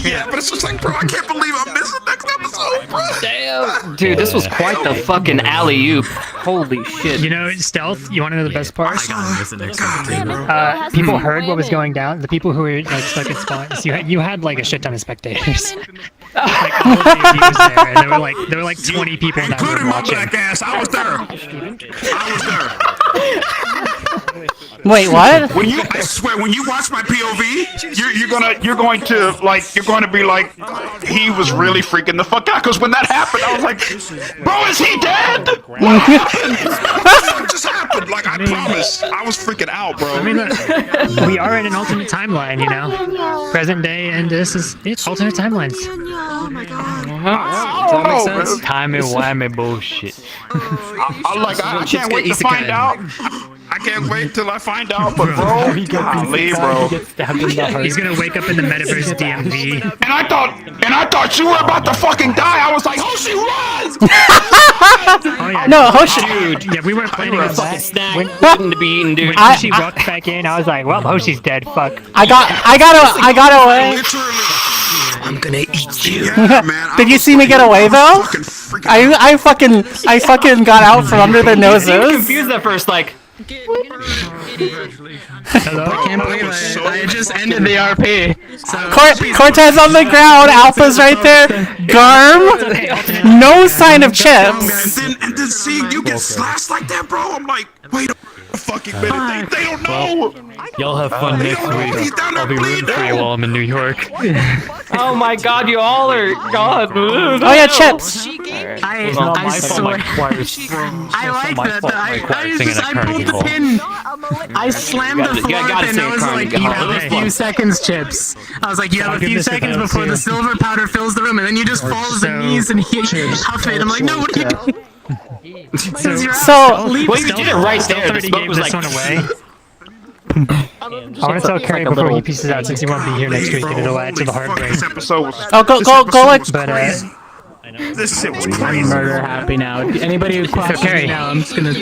yeah, but it's just like, bro, I can't believe I'm missing next episode, bro. Damn. Dude, this was quite the fucking alley-oop. Holy shit. You know, Stealth, you want to know the best part? Oh People heard what was going down. The people who were like stuck at spawns, you had like a shit ton of spectators. Like all of the views there, and there were like 20 people in that room watching. Black ass, I was there. Wait, what? I swear, when you watch my POV, you're going to be like, he was really freaking the fuck out. Because when that happened, I was like, bro, is he dead? What just happened? Like, I promise, I was freaking out, bro. I mean, we are in an alternate timeline, you know. Present day, and this is alternate timelines. Oh my god. That makes sense. Timey-wimey bullshit. I can't wait to find out. I can't wait till I find out, but bro, golly, bro. He's gonna wake up in the metaverse DMV. And I thought you were about to fucking die. I was like, Hoshi, run! Oh, yeah. No, Hoshi. Dude, yeah, we weren't planning on that. Waiting to be eaten, dude. When Hoshi walked back in, I was like, well, Hoshi's dead. Fuck. I got away. I'm gonna eat you. Did you see me get away though? I fucking got out from under their noses. I was confused at first, like. Hello? I can't believe I just ended the RP. So Cortez on the ground, Alpha's right there, Garm, no sign of chips. And then seeing you get slashed like that, bro, I'm like, wait a fucking minute, they don't know. Y'all have fun next week. I'll be rooting for you while I'm in New York. Oh my god, you all are god. Oh yeah, chips. I swear. I like that. I pulled the pin. I slammed the floor and I was like, you have a few seconds, Chips. I was like, you have a few seconds before the silver powder fills the room, and then you just fall to the knees and huff it. I'm like, no, what are you doing? So, well, you did it right there. The smoke was like, I want to tell Curry before he pieces out, since he won't be here next week, and it'll add to the heartbreak. Oh, go, like. But this shit was crazy. I'm murder happy now. Anybody who questions me now, I'm just gonna.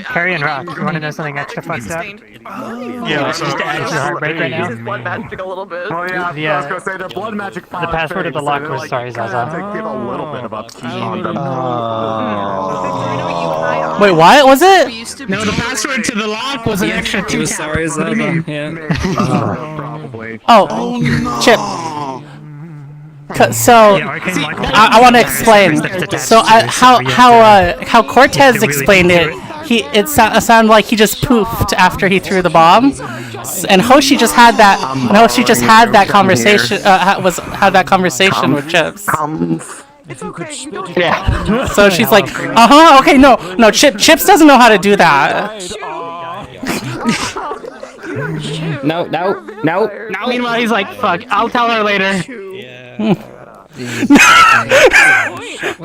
Carrie and Rock, you want to know something extra fucked up? Yeah, just to add to the heartbreak right now. Blood magic a little bit. Oh yeah, I was gonna say the blood magic. The password of the lock was sorry, Zaza. Give a little bit of upkeep on them. Wait, what was it? No, the password to the lock was an extra 2 was sorry, Zaza. Yeah. Probably. Oh, Chip. So I want to explain. So how Cortez explained it. It sounded like he just poofed after he threw the bomb, and Hoshi just had that. Hoshi just had that conversation. Had that conversation with Chips. Yeah. So she's like, okay, no, Chips doesn't know how to do that. No. Meanwhile, he's like, fuck, I'll tell her later.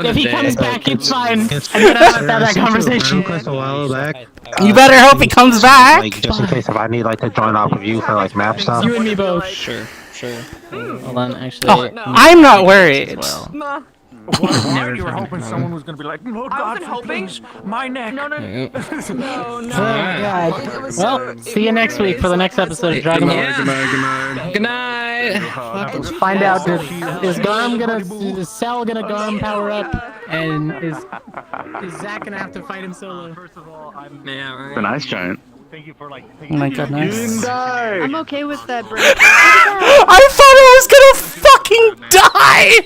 If he comes back, it's fine. And then I have that conversation. A while back. You better hope he comes back. Like, just in case if I need like to join up with you for like map stuff. You and me both. Sure. Hold on, actually. Oh, I'm not worried. Never you were hoping someone was gonna be like, oh God, please, my neck. No. Well, see you next week for the next episode of Dragon Ball. Good night. Let's find out is Cell gonna Garm power up, and is Zach gonna have to fight him solo? First of all, It's a nice giant. Thank you for like. Oh my goodness. I'm okay with that break. I thought I was gonna fucking die.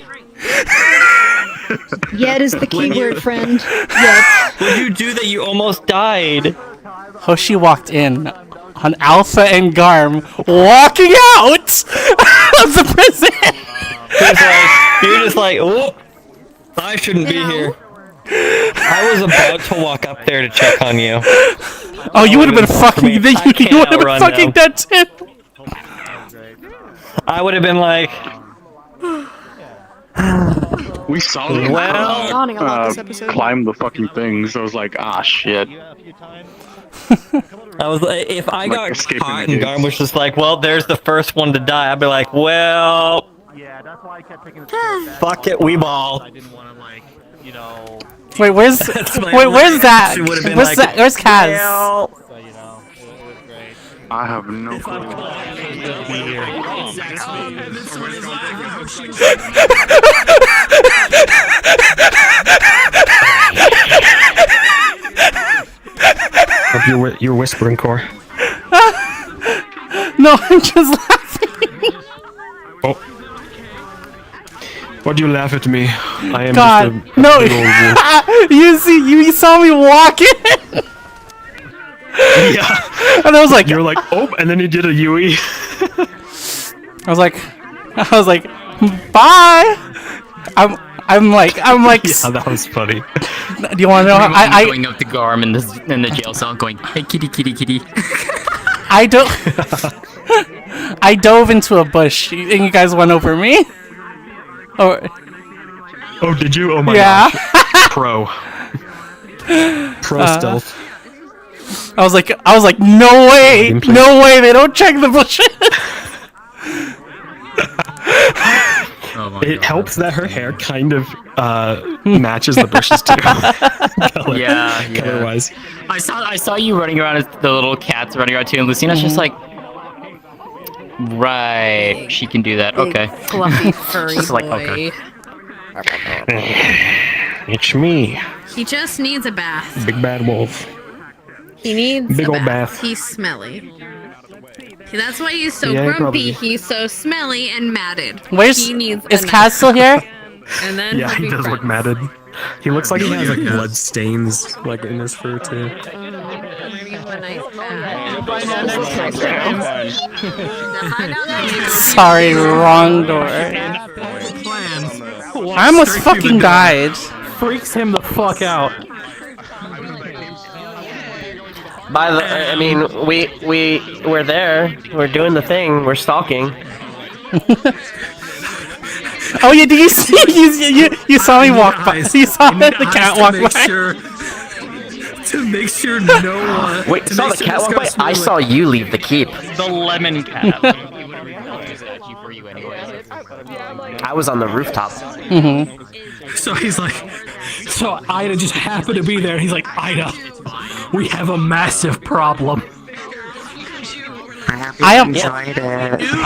Yet is the keyword, friend. Yet. What did you do that you almost died? Hoshi walked in on Alpha and Garm walking out of the prison. You're just like, oh, I shouldn't be here. I was about to walk up there to check on you. Oh, you would have been fucking. You would have been fucking dead too. I would have been like. We saw them Yawning a lot this episode. climb the fucking thing, so I was like, ah, shit. I was like, if I got escaping caught the and Garm was just like, well, there's the first one to die, I'd be like, well, fuck it, we ball. I didn't want to like, you know. Wait, where's where's that? Where's that? Where's Kaz? So you know, it was great. I have no clue. You're whispering, Core. No, I'm just laughing. Oh. Why'd you laugh at me? I am God, just a no! big old wolf. you saw me walking, Yeah. and I was like, you're like, oh, and then you did a Yui. I was like, bye. I'm like. Yeah, that was funny. Do you want to know? I going up to Garm in the jail cell, going, "Hey, kitty, kitty, kitty." I don't. I dove into a bush, and you guys went over me. Oh, did you? Oh my gosh. Pro stealth. I was like, no way, they don't check the bushes. It helps that her hair kind of matches the bushes too. Color-wise. I saw you running around as the little cats running around too, and Lucina's just like, right, she can do that. Okay. Fluffy furry Just like, boy. It's me, He just needs a bath. Big Bad Wolf. He needs Big a old bath. bath. He's smelly. That's why he's so Yeah, he grumpy. probably- He's so smelly and matted. He needs is a Kaz nap. still here? And then Yeah, he'll he be does look friends. matted. He looks like he has like Yeah. blood stains like in his fur too. Maybe one nice Sorry, wrong door. I almost fucking died. Freaks him the fuck out. I mean, we're there. We're doing the thing. We're stalking. Oh yeah, did you see? You saw me walk by. You saw the cat walk by. To make sure no one. Wait, saw the cat walk by? I saw you leave the keep. The lemon cat. I was on the rooftop. So he's like, so Ida just happened to be there. He's like, Ida, we have a massive problem. I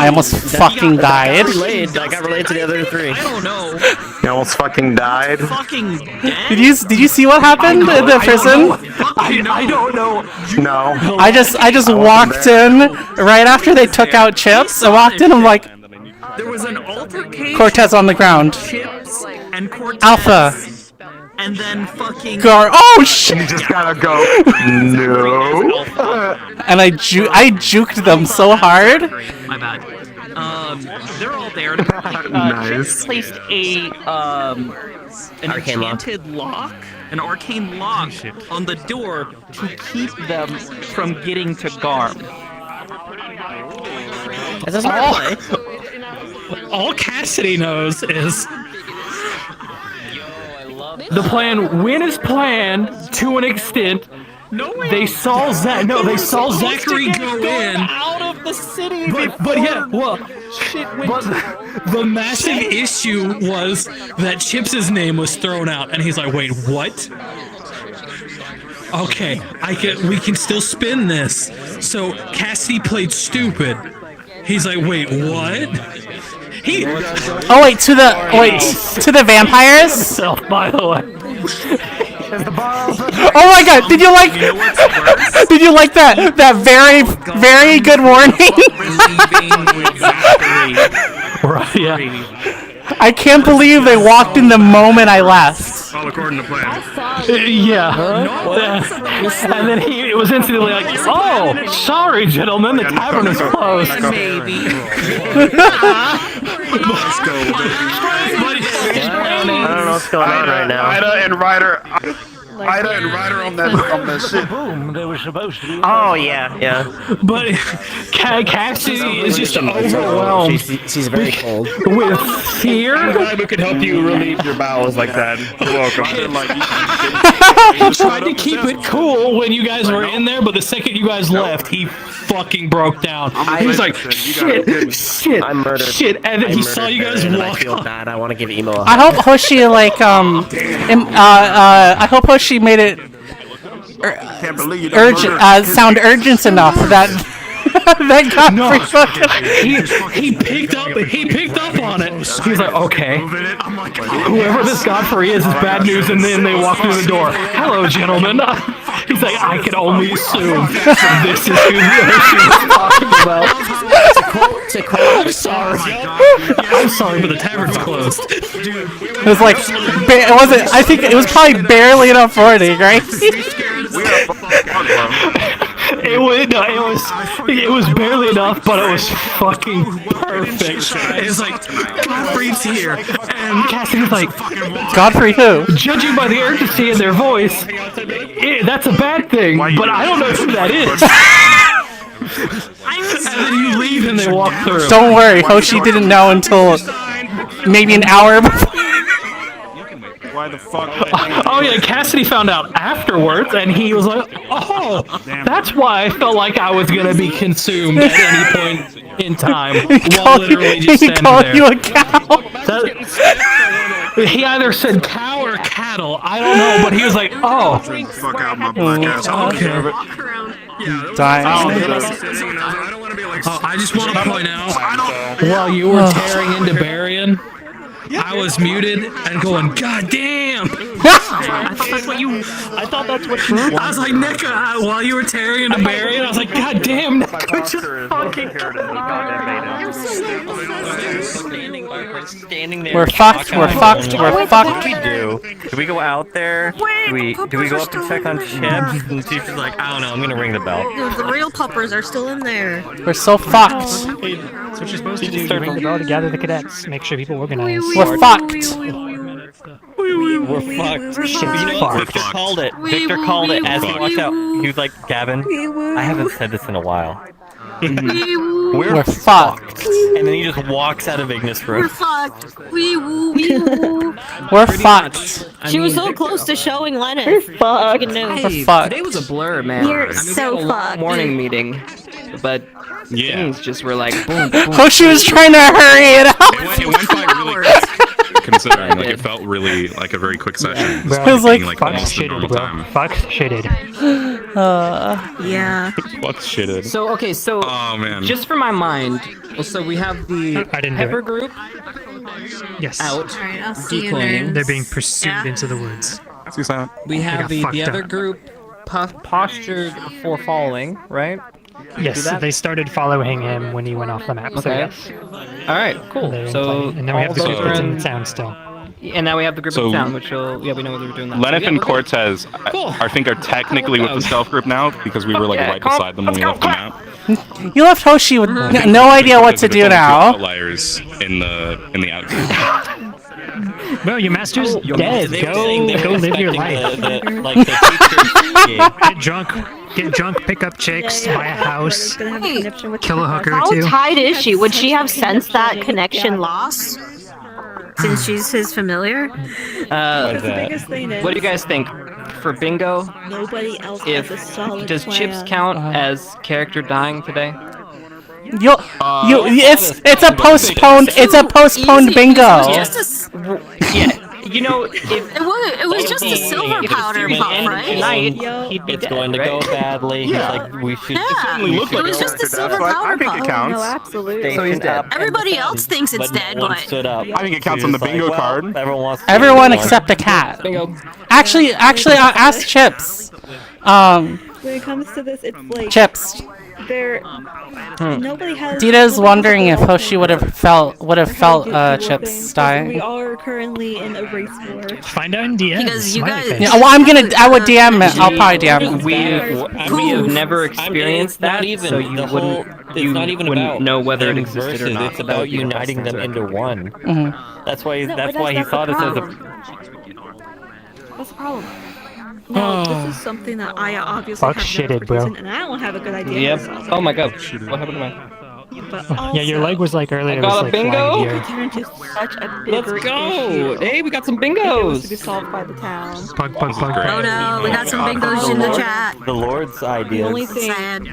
almost fucking died. I got relayed to the other three. I don't know. You almost fucking died. Fucking dead. Did you see what happened in the prison? I don't know. No. I just walked in right after they took out Chips. I walked in. I'm like, There was an altercation. Cortez on the ground. Chips and Cortez. Alpha. And then fucking. Oh shit! You just gotta go. No. And I juked them so hard. My bad. They're all there. Nice. Placed an Arcane lock. enchanted lock, an arcane lock on the door to keep them from getting to Garm. Is this smart play? All Cassidy knows is the plan. Win is planned to an extent. They saw Zachary go in out of the city. but yeah, well, but the massive issue was that Chips' name was thrown out, and he's like, "Wait, what? Okay, we can still spin this." So Cassidy played stupid. He's like, "Wait, what?" Oh wait, to the vampires? By the way. Oh my god, did you like that very, very good warning? Right, yeah. I can't believe they walked in the moment I left. All according to plan. Yeah. And then it was instantly like, oh, sorry, gentlemen, the tavern is closed. Maybe. Let's go, baby. I don't know what's going on right now. Ida and Ryder on that shit. Boom, they were supposed to be. Oh yeah. But Cassidy is just overwhelmed. She's very cold. With fear. I'm glad we could help you relieve your bowels like that. You're welcome. He tried to keep it cool when you guys were in there, but the second you guys left, he fucking broke down. He was like, shit, I'm murdered. shit, and then he saw you guys and I walk feel off. bad. I want to give emo a I hope Hoshi I hope Hoshi made it urgent, sound urgent enough that that Godfrey he picked up on it. He was like, okay, whoever this Godfrey is bad news, and then they walk through the door. Hello, gentlemen. He's like, I can only assume this is who she was talking about. I'm sorry. I'm sorry, but the tavern's closed. it was like it wasn't. I think it was probably barely enough warning, right? It was barely enough, but it was fucking perfect. It's like Godfrey's here, and Cassidy's like, Godfrey who? Judging by the urgency in their voice, that's a bad thing. But I don't know who that is. And then you leave, and they walk through. Don't worry, Hoshi didn't know until maybe an hour before. Why the fuck? Oh yeah, Cassidy found out afterwards, and he was like, "Oh, that's why I felt like I was gonna be consumed at any point in time." While literally just standing there. You a cow? He either said cow or cattle. I don't know, but he was like, "Oh, Fuck out my black ass. I don't care. I just want to point out, while you were tearing into Barian, I was muted and going, God damn! I thought that's what you. I was like, Nika, while you were tearing into Barian, I was like, God damn, Nika just fucking. We're fucked. We're fucked. We're fucked. Do we go out there? Do we go up and check on Chips? And she's like, I don't know. I'm gonna ring the bell. The real puppers are still in there. We're so fucked. That's what you're supposed to do. You ring the bell to gather the cadets. Make sure people organize. We're fucked. We're fucked. Victor called it. Victor called it as he walked out. He was like, Gavin, I haven't said this in a while. We're fucked. And then he just walks out of Ignis room. We're fucked. We're fucked. She was so close to showing Lennon. We're fucked. Hey, fucked. today was a blur, man. You're I mean, so we had a long fucked. morning meeting, but things just were like boom, boom. Hoshi was trying to hurry it up. It went by really quick, considering like it felt really like a very quick session. Bro, It was like like fuck almost a shitted, normal bro. time. Fuck shitted. Yeah. Fuck shitted. So okay, so Oh man. just for my mind, so we have the I didn't do Pepper it. group Yes. out Alright, I'll see you, declaiming. nerds. They're being pursued Yeah. into the woods. See silent. We have got the fucked other up. group postured for following, right? Yes, that? they started following him when he went off the map. So Okay. yes. All right, cool. They're in So play. And then we have the all group those that's are in in- town still. And now we have the group So- of town, which will we know what they're doing. That. Lenif Yeah, and we're good. Cortez, Cool. I think, are technically with the stealth group now because we were like Yeah, right come on, beside them when we left the map. You left Hoshi with no idea what to Because do it's only two now. Outliers in the out. Well, your master's Oh, dead. they were saying they Go were live your expecting life. the Get drunk, pick up chicks, buy a house, Gonna have a connection with kill a hooker How too. tied is she? Would she have sensed that connection loss? Since she's his familiar. Uh, The biggest thing is what do you guys think for bingo? nobody else If has a solid does plan. Chips count as character dying today? It's a postponed bingo. Yeah, you know, if It was just a silver powder puff, right? tonight, he'd be It's dead, going to right? go badly. He's Yeah. like, we should. Yeah, it was just a silver powder puff. counts. absolutely. So he's dead. Everybody else thinks it's But dead, no one but stood up. I think it counts on the He was bingo like, well, card. Everyone wants. to Everyone do it. except the cat. Bingo. Actually, I asked Chips. When it comes to this, it's like Chips. there. Nobody has. Dita's wondering if Hoshi would have felt Chips We dying. are currently in a race war. Find out in DM. Because you Smiley guys- face. Yeah, well, I would DM it. I'll probably DM it. We have never experienced not that, even so you the whole- wouldn't it's not even wouldn't about know whether it them existed or versus, not. It's about uniting them into one. Mhm. That's why. No, That's but why he that's thought the it as a. problem. What's the problem? No, this is something that I obviously Fuck have shitted, no bro. expertise in, and I don't have a good idea. Yep. myself. Oh my god. What happened to my? Yeah, your leg was like earlier. I got was, a like, bingo. flying Turned into such a Let's bigger go. issue. Hey, we got some If it was bingos. to be solved by the town. Pug, pug, pug. Oh no, we got some bingos in the chat. The Lord's idea. The only thing. Sad.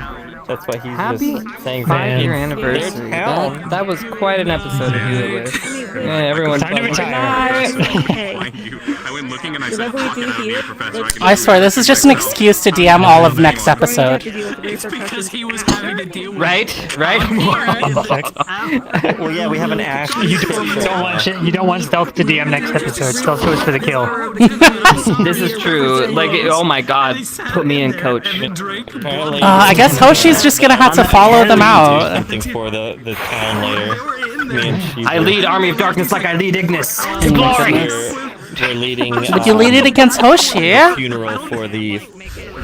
That's why he's Happy just saying 5-year things. anniversary. Town. That was quite an episode to do it with. Yeah, everyone. Time to retire. Thank you. I went looking and I said, Whatever we do "Fuck it, I'm here, a professor. I can I do swear, this is just an excuse to DM all of next episode. It's because he was having to deal with Right, right. Well, yeah, we have an act. You don't want shit. You don't want Stealth to DM next episode. Stealth goes for the kill. This is true. Like, oh my god, put me in, coach. Apparently, I guess Hoshi's just gonna have to follow them do out. something for the town later. Me and she I lead Army of Darkness like I lead Ignis. we're, we're leading. Would you lead it against Hoshi? a funeral for the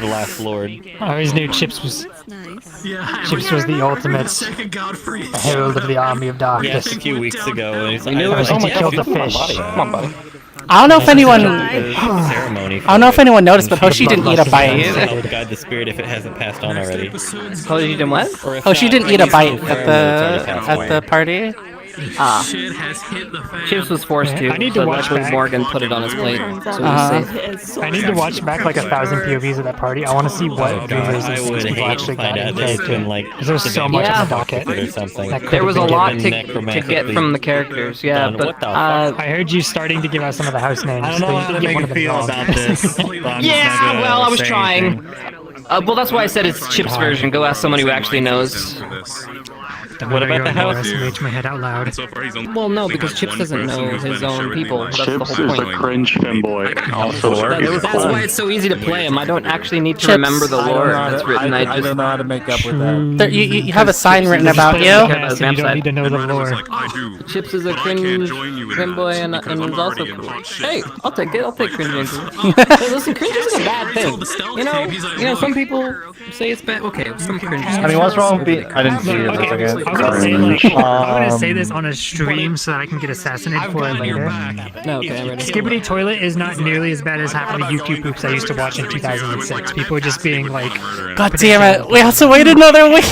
last lord. I always knew Chips was Chips was the ultimate herald of the army of darkness. Yes, a few weeks ago. And he's We knew like, it. oh my He killed god, the fish. Come on, buddy. I don't know if anyone. Ceremony. I don't know if anyone noticed, but Hoshi didn't eat a bite. Help guide the spirit if it hasn't passed on already. Hoshi did what? Or if Hoshi not, didn't eat a bite it's at already the party. Ah. shit has hit the fan. Chips was forced to. I need to but watch luckily back. Morgan put it on his plate, so he's safe. I need to watch back like 1,000 POVs of that party. I want to see what Oh god, rumors I these would people hate actually to find got in out there's character. been like There's so much on the docket. or something. That could There was a have been lot given. to get from the characters, yeah, done. but What the fuck? I heard you starting to give out some of the house names. I don't know how to make you feel about this. yeah, well, I was trying. Well, that's why I said it's Chip's version. Go ask someone who actually knows. What about the house? SMH my head out loud. So far, he's only Well, no, because got Chips one doesn't person know who's his been own showing people. me That's the Chips whole is point. the cringe femboy. Also, That's why it's so easy to play him. I don't actually need to remember the lore that's written. I just don't know how to make up with that. You have a sign written about you. You don't need to know the lore. Chips is a cringe femboy and is also cool. Hey, I'll take it. I'll take cringe and cool. Hey, listen, cringe isn't a bad thing. You know, some people say it's bad. Okay, some cringe. I mean, what's wrong with being? I didn't see it. Okay, I'm gonna say like, I'm gonna say this on a stream so that I can get assassinated for it later. No, okay, I'm ready. Skibbity Toilet is not nearly as bad as half of the YouTube poops I used to watch in 2006. People were just being like, God damn it! We have to wait another week.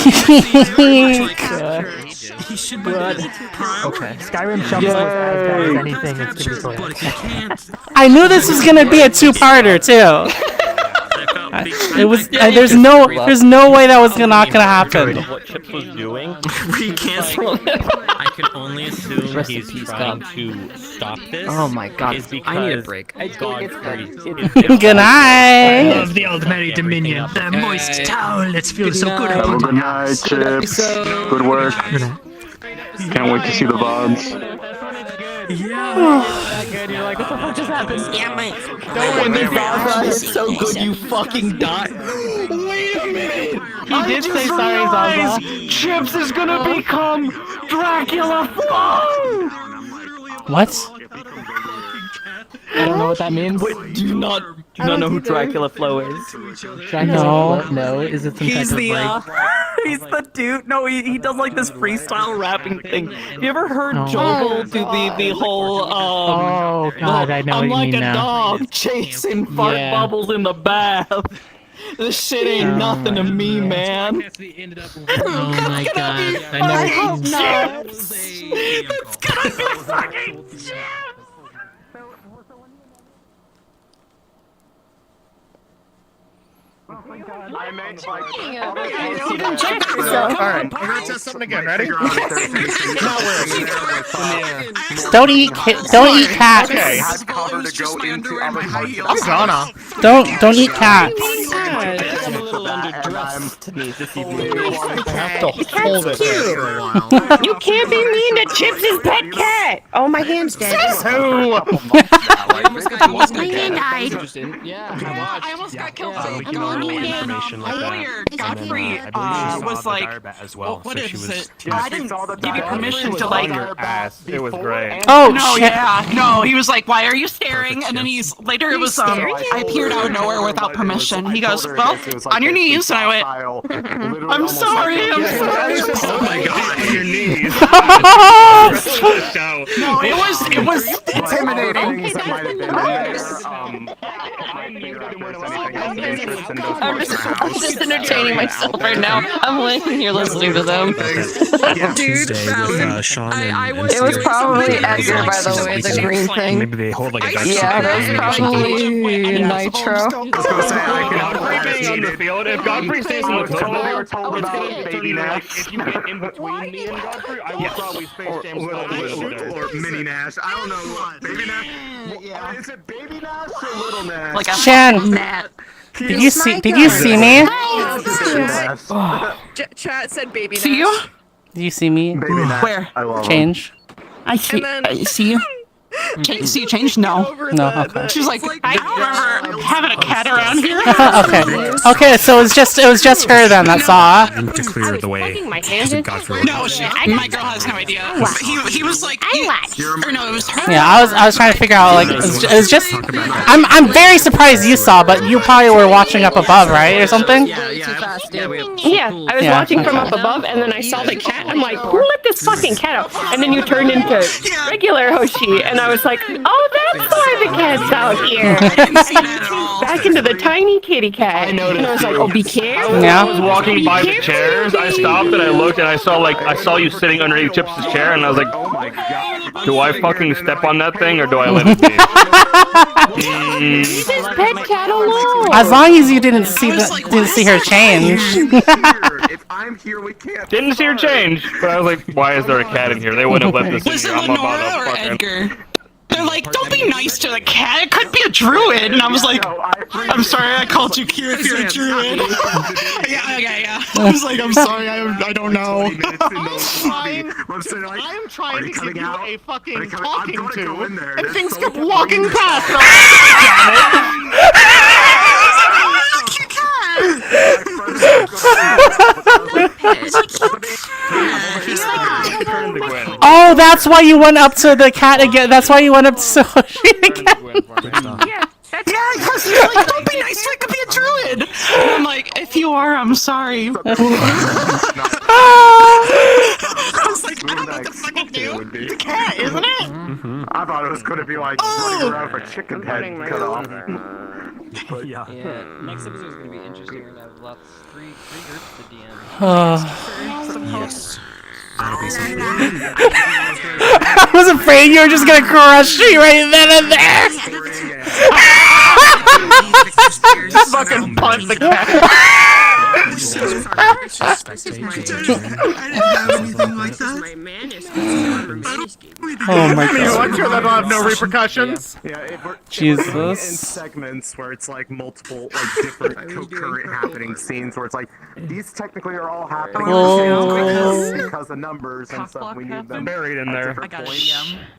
He should be okay, Skyrim Shuffle is as bad as anything in Skibbity Toilet. I knew this was gonna be a two-parter too. It was. There's no way that was not gonna happen. What Chips was doing? Recancel. I can only assume he's trying to stop this. Oh my god, is because I need a break. it's gone Good night. I love the Aldmeri Dominion, the moist towel. It feels so good. Have a good night, Chips. Good work. Can't wait to see the VODs. You're like, what the fuck just happened? Yeah, mate. Don't worry, Zaza is so good you fucking die. Wait a minute. He did say sorry, Zaza. Chips is gonna become Dracula Flow. What? I don't know what that means. Wait, do you not know who Dracula Flow is? No. Is it some He's type the of he's the dude. No, he does like this freestyle rapping thing. Have you ever heard Joel do the whole Oh god, I know I'm what like you mean a now. dog chasing fart bubbles in the bath. This shit ain't nothing to me, man. Oh my god, I know. I hope not. It's gonna be fucking Chips. Alright, I'm gonna test something again. Ready? Don't eat cats. Okay. I'm gonna. Don't eat cats. I'm a little underdressed to me this evening. I have to hold it for a while. You can't be mean to Chips' pet cat. Oh, my hand's dead. Says who? My hand died. Yeah, I almost got killed. information like that. Lawyer Godfrey was like, as well. what so is she was it? I didn't give you permission to like. ass. It was great. Oh No, shit. yeah, no. He was like, "Why are you staring?" And then he's later. It was I appeared out of nowhere without permission. He goes, "Well, on your knees." And I went, "I'm sorry. I'm sorry." Oh my god, on your knees. No, it was intimidating. I'm just entertaining myself right now. I'm laying here listening to them. Dude, it was probably Edgar, by the way, the green thing. Maybe they hold like a Yeah, it was probably Nitro. on the field. If Godfrey stays in the They were told about baby Nash. If you get in between me and Godfrey, I will probably Space Jam Or mini Nash. I don't know. Baby Nash? Yeah. Is it baby Nash or little Nash? Like a Shan, did you see me? Chat said baby. See you? Did you see me? Baby Nash. Where? I love Change. I see. I see you. See you change? No. No. Okay. She's like, I don't remember having a cat around here. Okay. Okay. So it was just her then that saw. To clear the way. No, my girl has no idea. He was like, or no, it was her. Yeah, I was trying to figure out like it was just. I'm very surprised you saw, but you probably were watching up above, right, or something? Yeah, I was watching from up above, and then I saw the cat. I'm like, who let this fucking cat out? And then you turned into regular Hoshi, and I was like, oh, that's why the cat's out here. Back into the tiny kitty cat. I noticed. And I was like, oh, be careful. I was walking by the chairs. I stopped and I looked and I saw you sitting underneath Chips' chair, and I was like, oh my god, do I fucking step on that thing or do I let it be? Leave this pet cat alone. As long as you didn't see her change. If I'm here, we can't. Didn't see her change, but I was like, why is there a cat in here? They wouldn't have let this Was in it here. I'm about Lenora to or fucking... Edgar? They're like, don't be nice to the cat. It could be a druid. And I was like, I'm sorry, I called you cute if you're a druid. yeah. I was like, I'm sorry, I don't know. I am trying to give you a fucking talking to, And things kept walking past. Oh, that's why you went up to the cat again. That's why you went up to Hoshi again. Yeah, because you're like, don't be nice to it, could be a druid. And I'm like, if you are, I'm sorry. I was like, I don't know what the fuck to do. It's a cat, isn't it? I thought it was going to be like running around with a chicken head cut off. Yeah, next episode is going to be interesting. We're going to have lots, three groups to DM. Yes. I was afraid you were just gonna crush me right then and there. Just fucking punch the cat. Oh my god. I'm sure that'll have no repercussions. Yeah, if we're Jesus. in segments where it's like multiple, like different concurrent happening scenes where it's like these technically are all happening because of numbers and stuff. We need them buried in there.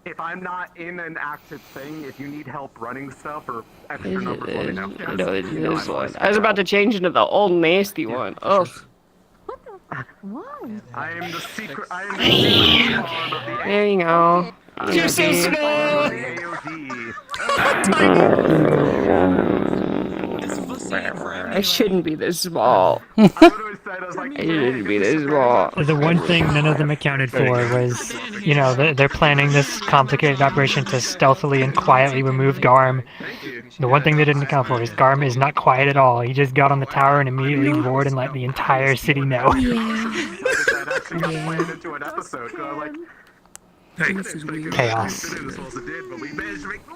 If I'm not in an active thing, if you need help running stuff or extra numbers, let me know. No, it's this one. I was about to change into the old nasty one. Oh. I am the secret. I am the secret arm of the There you go. You're so small. I shouldn't be this small. I shouldn't be this small. The one thing none of them accounted for was, you know, they're planning this complicated operation to stealthily and quietly remove Garm. The one thing they didn't account for is Garm is not quiet at all. He just got on the tower and immediately roared and let the entire city know. Chaos.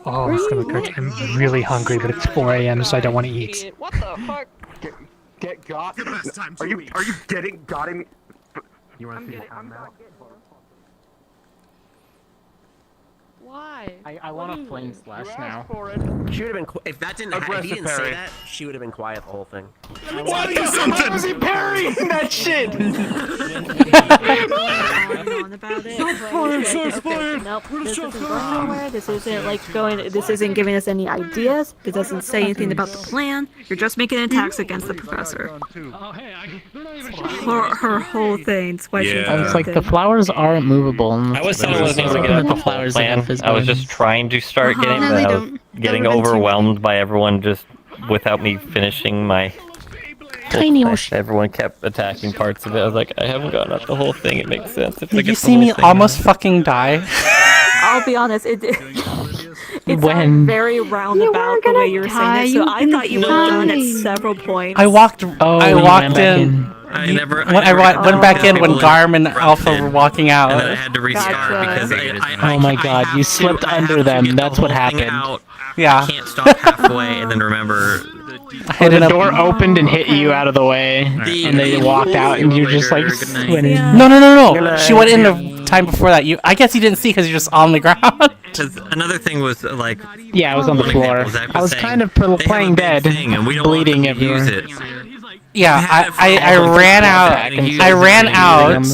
Oh, my stomach hurts. I'm really hungry, but it's 4 a.m., so I don't want to eat. What the fuck? Get got. Are you getting got him? You want to see the time now? Why? I want a flame slash now. She would have been if that didn't if he didn't say that, she would have been quiet the whole thing. Tell you something. Was he parrying that shit? Nope, this isn't going nowhere. This isn't like going. This isn't giving us any ideas. It doesn't say anything about the plan. You're just making attacks against the professor. Her whole thing. It's like the flowers aren't movable. I was telling one of the things to get out of the flowers plan. I was just trying to start getting, but I was getting overwhelmed by everyone just without me finishing my. Tiny Everyone kept attacking parts of it. I was like, I haven't gotten up the whole thing. It makes sense. Did you see me almost fucking die? I'll be honest. sounded very roundabout the way you were saying it, so I thought you were done at several points. I walked went in. back I went back in when Garm and Alpha were walking out. And then I had to restart because oh my god, you slipped under them. That's what happened. Yeah. I can't stop halfway and then remember. Or the door opened and hit you out of the way, and they walked out, and you're just like spinning. No. She went in the time before that. I guess you didn't see because you're just on the ground. Because another thing was like. Yeah, I was on the floor. I was kind of playing dead, bleeding everywhere. Yeah, I ran out. I ran out,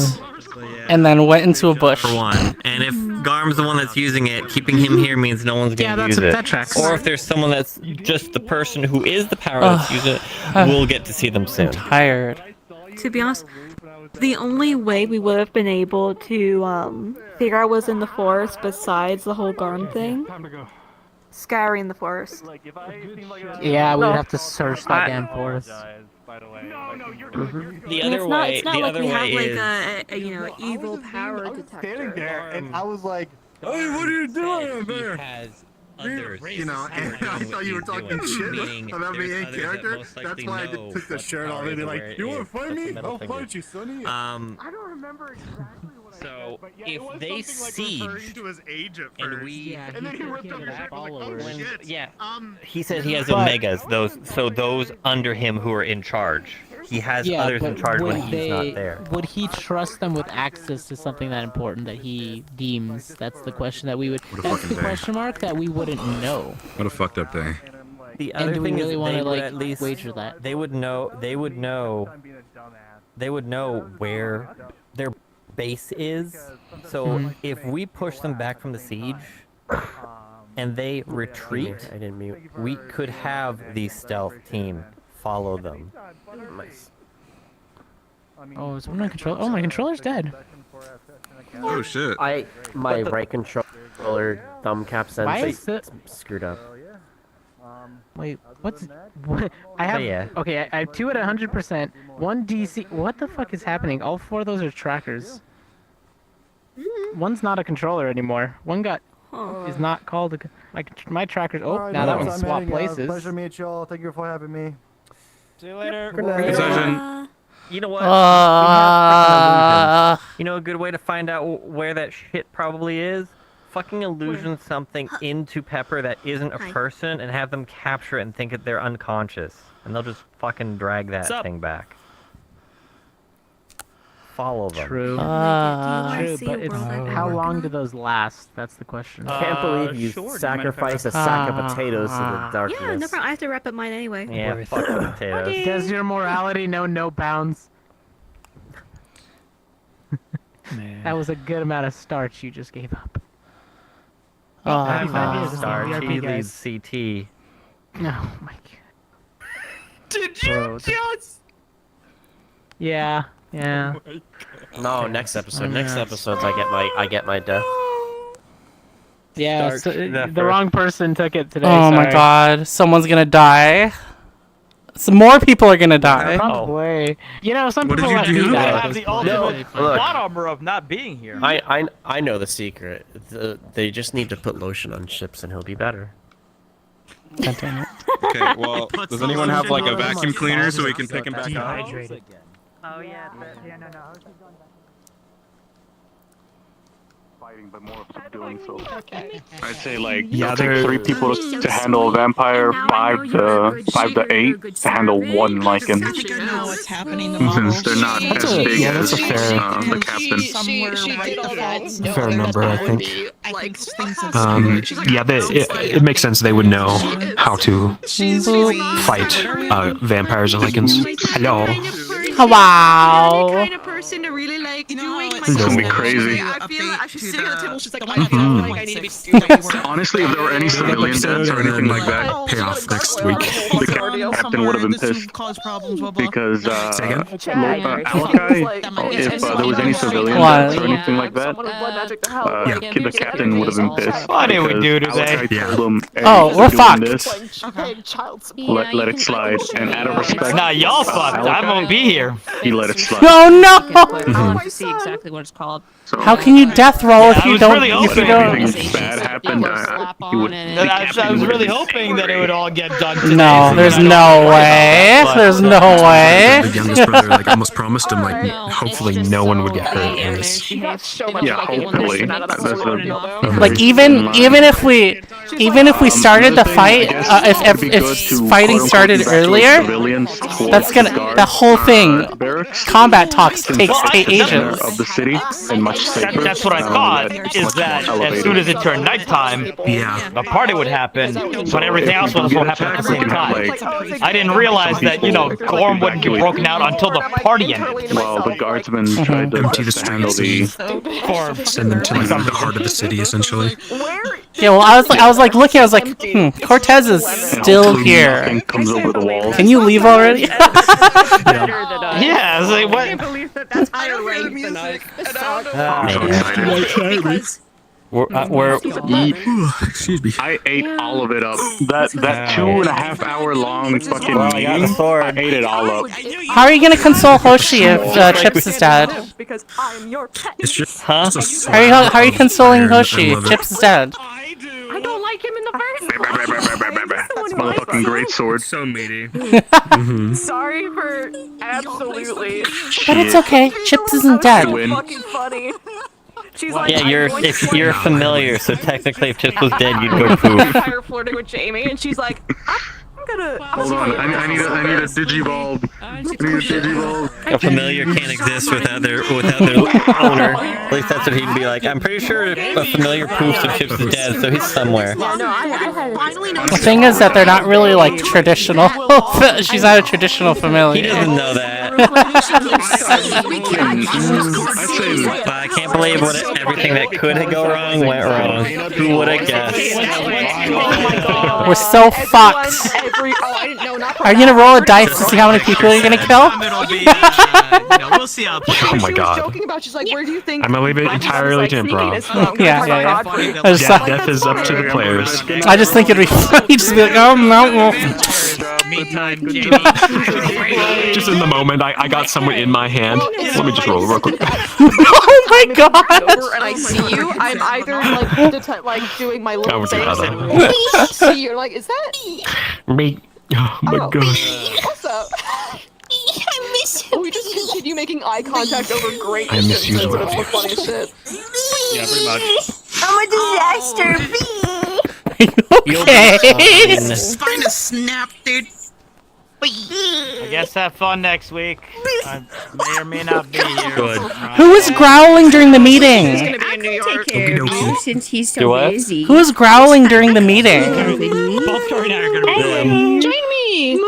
and then went into a bush. For one, and if Garm's the one that's using it, keeping him here means no one's gonna use it. That tracks. Or if there's someone that's just the person who is the power that's using it, we'll get to see them soon. I'm tired. To be honest, the only way we would have been able to figure out what's in the forest besides the whole Garm thing, scouring the forest. Yeah, we'd have to search that damn forest. The other way, it's not the like other we have way like is. a evil power detector. Standing there, and I was like, "Hey, what are you doing there?" You know, and I thought you were talking shit about me in character. That's why I took the shirt off and be like, "You want to fight me? I'll fight you, Sonny." I don't remember exactly what I So but if it they wasn't like siege referring to his age at first. and we, and then he ripped up his shirt. I was like, "Oh shit!" Yeah. He says he has omegas. Those under him who are in charge. He has others in charge when he's not there. Would he trust them with access to something that important that he deems? That's the question that we would. That's the question mark that we wouldn't know. What a fucked up day. The And other do we thing really is wanna, they would like, at least wager that? They would know. They would know where their base is. So if we push them back from the siege, and they retreat, we could have the stealth team follow them. Nice. Oh, is one of my controller? Oh, my controller's dead. Oh shit. My right controller thumb cap Why sense is it screwed up. Wait, what? I have. Okay, I have two at 100%. One DC. What the fuck is happening? All four of those are trackers. One's not a controller anymore. One got. Is not called a. My trackers. Oh, Alright, now that guys, one's I'm swapped heading out. places. Pleasure to meet y'all. Thank you for having me. See you later. Good night. You know what? We have fucking illusions. You know a good way to find out where that shit probably is? Fucking illusion something into Pepper that isn't a person and have them capture it and think that they're unconscious. And they'll just fucking drag that thing back. Follow them. True. True, but it's how long do those last? That's the question. I can't believe you sacrificed a sack of potatoes to the darkness. Yeah, no problem. I have to wrap up mine anyway. Yeah, fuck the potatoes. Does your morality know no bounds? That was a good amount of starch you just gave up. Starch. He leads CT. Oh my god. Did you just? Yeah. Yeah. No, next episode. Next episodes, I get my death. Yeah, so, the wrong person took it today. Oh my god, someone's gonna die. Some more people are gonna die. Probably. You know, some What people did let you me do? die. I at have this the point. ultimate plot armor of not being here. I know the secret. They just need to put lotion on ships and he'll be better. Okay, well, does anyone have like a vacuum cleaner so we can pick him back up? Oh yeah, no. Fighting, but more of subduing. So I'd say like Yeah, it'll take 3 people to handle a vampire, 5 to 8 to handle 1 Lycan. What's happening? Since they're not as big as the captain. Fair number, I think. Yeah, it makes sense they would know how to fight vampires and Lycans. Hello. Wow. Kind of person to really like doing It's gonna be crazy. I feel like I should sit at the table. She's like, I feel like I need to be doing Honestly, if there were any civilian deaths or anything like that, Pay off next week. the captain would have been pissed because Alakai, if there was any civilian deaths or anything like that, the captain would have been pissed. What did we do because today? Alakai told him, "Hey, Oh, if we're you're doing fucked. this, let it slide." And out of respect, Nah, y'all fucked. I won't be here. He let it slide. Oh no! quick. I'll have to see exactly what it's called. How can you death roll if you don't? If anything bad happened, he would. I was really hoping that it would all get done today. No, there's no way. There's no way. The youngest brother like almost promised him like hopefully no one would get hurt in this. Yeah, hopefully. Like even if we started the fight, if fighting started earlier, that's gonna the whole thing. Combat talks takes ages. Of the city and much safer. That's what I thought. Is that as soon as it turned nighttime, the party would happen, but everything else would also happen at the same time. I didn't realize that Gorm wouldn't get broken out until the party ended. Well, the guardsmen tried to empty the streets and send them to like the heart of the city, essentially. Yeah, well, I was like looking, I was like, Cortez is still here. Can you leave already? Yeah, I was like, what? I can't believe that's higher rank than us. Excuse me. I ate all of it up. That 2.5 hour long fucking meeting, I ate it all up. How are you gonna console Hoshi if Chips is dead? Because I'm your pet. It's just How are you consoling Hoshi if Chips is dead? I don't like him in the first That's motherfucking great sword. So meaty. Sorry for absolutely. But it's okay. Chips isn't dead. Fucking funny. She's like, Yeah, if you're familiar, so technically if Chips was dead, you'd go poop. Vampire flirting with Jamie, and she's like, I'm gonna. Hold on, I need a Digivolve. I need a Digivolve. A familiar can't exist without their owner. At least that's what he'd be like. I'm pretty sure a familiar poops if Chips is dead, so he's somewhere. Yeah, no, I had The thing is that they're not really like traditional. She's not a traditional familiar. He doesn't know that. But I can't believe everything that could go wrong went wrong. Who would have guessed? We're so fucked. Are you gonna roll a dice to see how many people you're gonna kill? We'll see how. Oh my god. joking about. She's like, where do you think? I'm gonna leave it entirely to improv. Yeah. Death is up to the players. I just think it'd be funny to be like, oh no. Just in the moment, I got someone in my hand. Let me just roll real quick. Oh my god! And I see you. I'm either like doing my little thing. God. See you. Like, is that Me. Oh my gosh. What's up? I miss you. We just continue making eye contact over great I miss you as distance, well. and it's the funniest shit. Yeah, pretty much. I'm a disaster. Okay. Find a snap, dude. I guess have fun next week. I may or may not be here. Good. Who was growling during the meeting? Gonna be in New York. Take care of you since he's Do so what? busy. Who was growling during the meeting? Both Tori and I are gonna be there. Join me.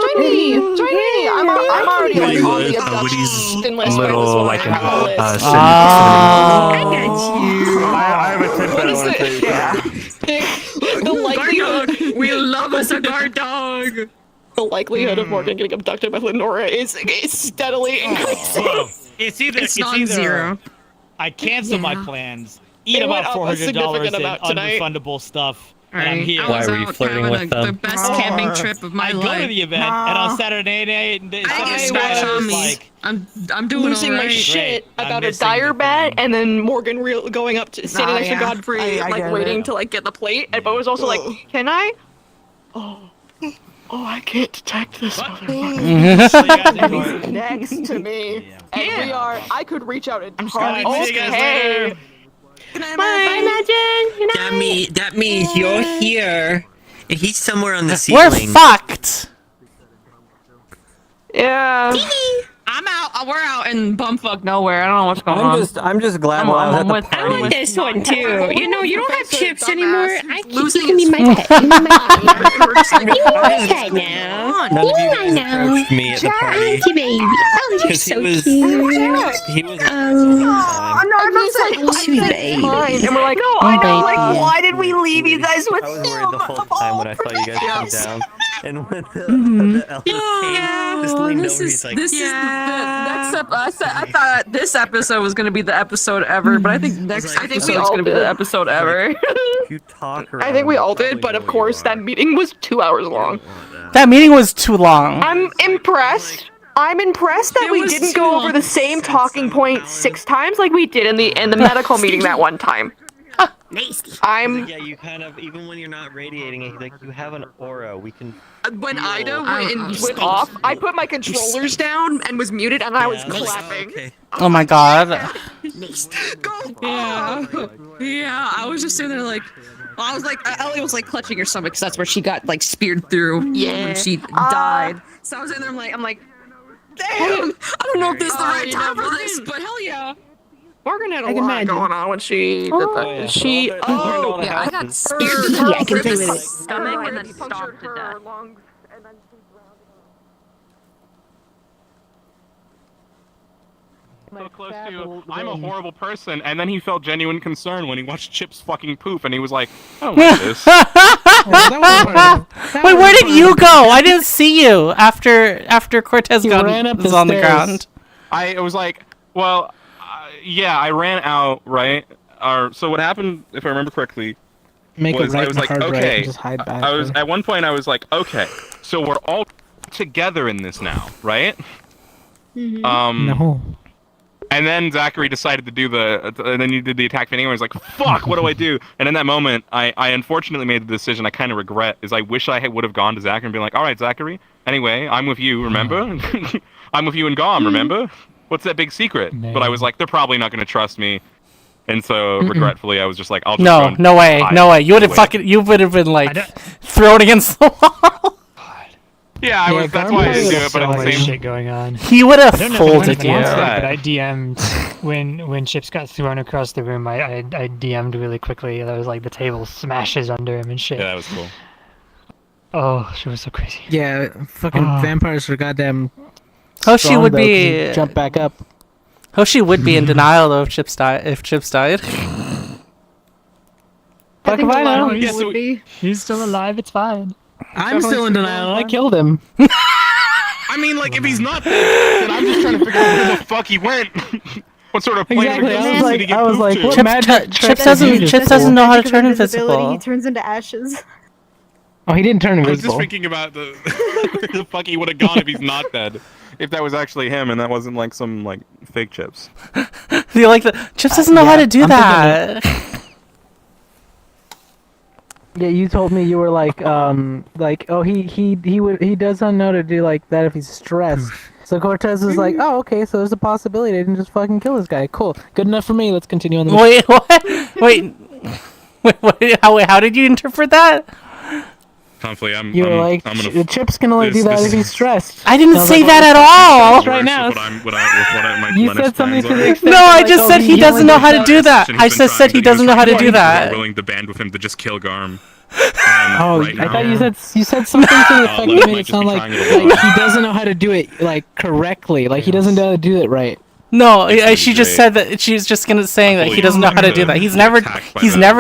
I'm already like on the abduction list. Little like an I got you. I have a tip that I want to tell you. Yeah. The likelihood We love us a guard dog. the likelihood of Morgan getting abducted by Lenora is steadily increasing. Whoa. It's either non-zero. I cancel my plans, eat It went about up a $400 significant in amount tonight. unrefundable stuff, and I'm here. Why were you flirting with them? The best camping trip of my I life. go to the event, and on Saturday night, I Sunday scratch night, I on was me. like, I'm doing losing my alright. shit Great. I'm about a missing dire the bet, thing. and then Morgan going up to standing next to Godfrey, I like get waiting it. to like get the plate, and Bo was also like, "Can I?" Oh, I can't detect this motherfucker. And he's next to me, and we are. I could reach out and Alright, see you guys okay. later. That means you're here. And he's somewhere on the We're ceiling. fucked. Yeah. I'm out. We're out in bumfuck nowhere. I don't know what's going on. I'm just glad while I was at the party. I want this one too. You know, you don't have chips anymore. Losing You can be my pet. You can be my pet now. None of you guys approached me at the party. baby. Oh, you're Because so he was I'm not saying sweet baby. mine. And we're like, no, I know. Like, why did we leave you guys with I was him? worried the whole time when I saw you guys come down. And when the Ellis came, just leaned over, he's like, This is the next episode. I thought this episode was going to be the episode ever, but I think next episode is going to be the episode ever. you talk I think we all did, but of course that meeting was 2 hours long. That meeting was too long. I'm impressed. I'm impressed that we didn't go over the same talking point 6 times like we did in the medical meeting that one time. Yeah, you kind of, even when you're not radiating it, like, you have an aura. We can. When Ida went off, I put my controllers down and was muted, and I was clapping. Oh my god. Yeah. Yeah, I was just sitting there like, I was like, Ellie was like clutching her stomach because that's where she got like speared through when she died. So I was in there, I'm like, damn, I don't know if this is the right time for this, but hell yeah. Morgan had a lot going on when she did that. yeah. She, Yeah, I got speared. Yeah, I can agree with it. Stomach and then stomped to death. So close to, I'm a horrible person, and then he felt genuine concern when he watched Chip's fucking poop, and he was like, I don't like this. Wait, where did you go? I didn't see you after Cortez was on the ground. I was like, well, yeah, I ran out, right? So what happened, if I remember correctly, was I was like, okay, at one point I was like, okay, so we're all together in this now, right? No. And then Zachary decided to do and then you did the attack thing, and I was like, fuck, what do I do? And in that moment, I unfortunately made the decision I kind of regret, is I wish I would have gone to Zachary and been like, all right, Zachary, anyway, I'm with you, remember? I'm with you and Gom, remember? What's that big secret? Man. But I was like, they're probably not going to trust me. And so, regretfully, I was just like, I'll just No, no way, no way. You would have been like, thrown against the wall. Yeah, that's why I didn't do it, but at the same shit going on. He would have I don't know if anyone folded you. wants that, but I DM'd when Chips got thrown across the room. I DM'd really quickly. That was like the table smashes under him and shit. Yeah, that was cool. Oh, she was so crazy. Yeah, fucking vampires are goddamn. Hoshi would be jump back up. Hoshi would be in denial though if Chips died. Fuck if I know. Would He's still alive. It's fine. I'm still in denial. I killed him. I mean, like, if he's not dead, then I'm just trying to figure out where the fuck he went. What sort of plan Exactly. did he get what Chips, magic Chips doesn't know how to turn invisible. He turns into ashes. Oh, he didn't turn I was invisible. just thinking about where the fuck he would have gone if he's not dead. If that was actually him and that wasn't like some like fake Chips. You like the Chips doesn't know how to do that. Yeah, you told me you were like, oh, he doesn't know to do like that if he's stressed. So Cortez was like, oh, okay, so there's a possibility I didn't just fucking kill this guy. Cool, good enough for me. Let's continue on the. Wait, what? Wait, how did you interpret that? Hopefully, I'm gonna. Chip's gonna like do that if he's stressed. I didn't say that at all. Right now. You said something to the extent. No, I just said he doesn't know how to do that. I just said he doesn't know how to do that. Willing to band with him to just kill Garm. Oh, I thought you said something to the effect that made it sound like he doesn't know how to do it like correctly. Like he doesn't know how to do it right. No, she just said that she's just saying that he doesn't know how to do that. He's never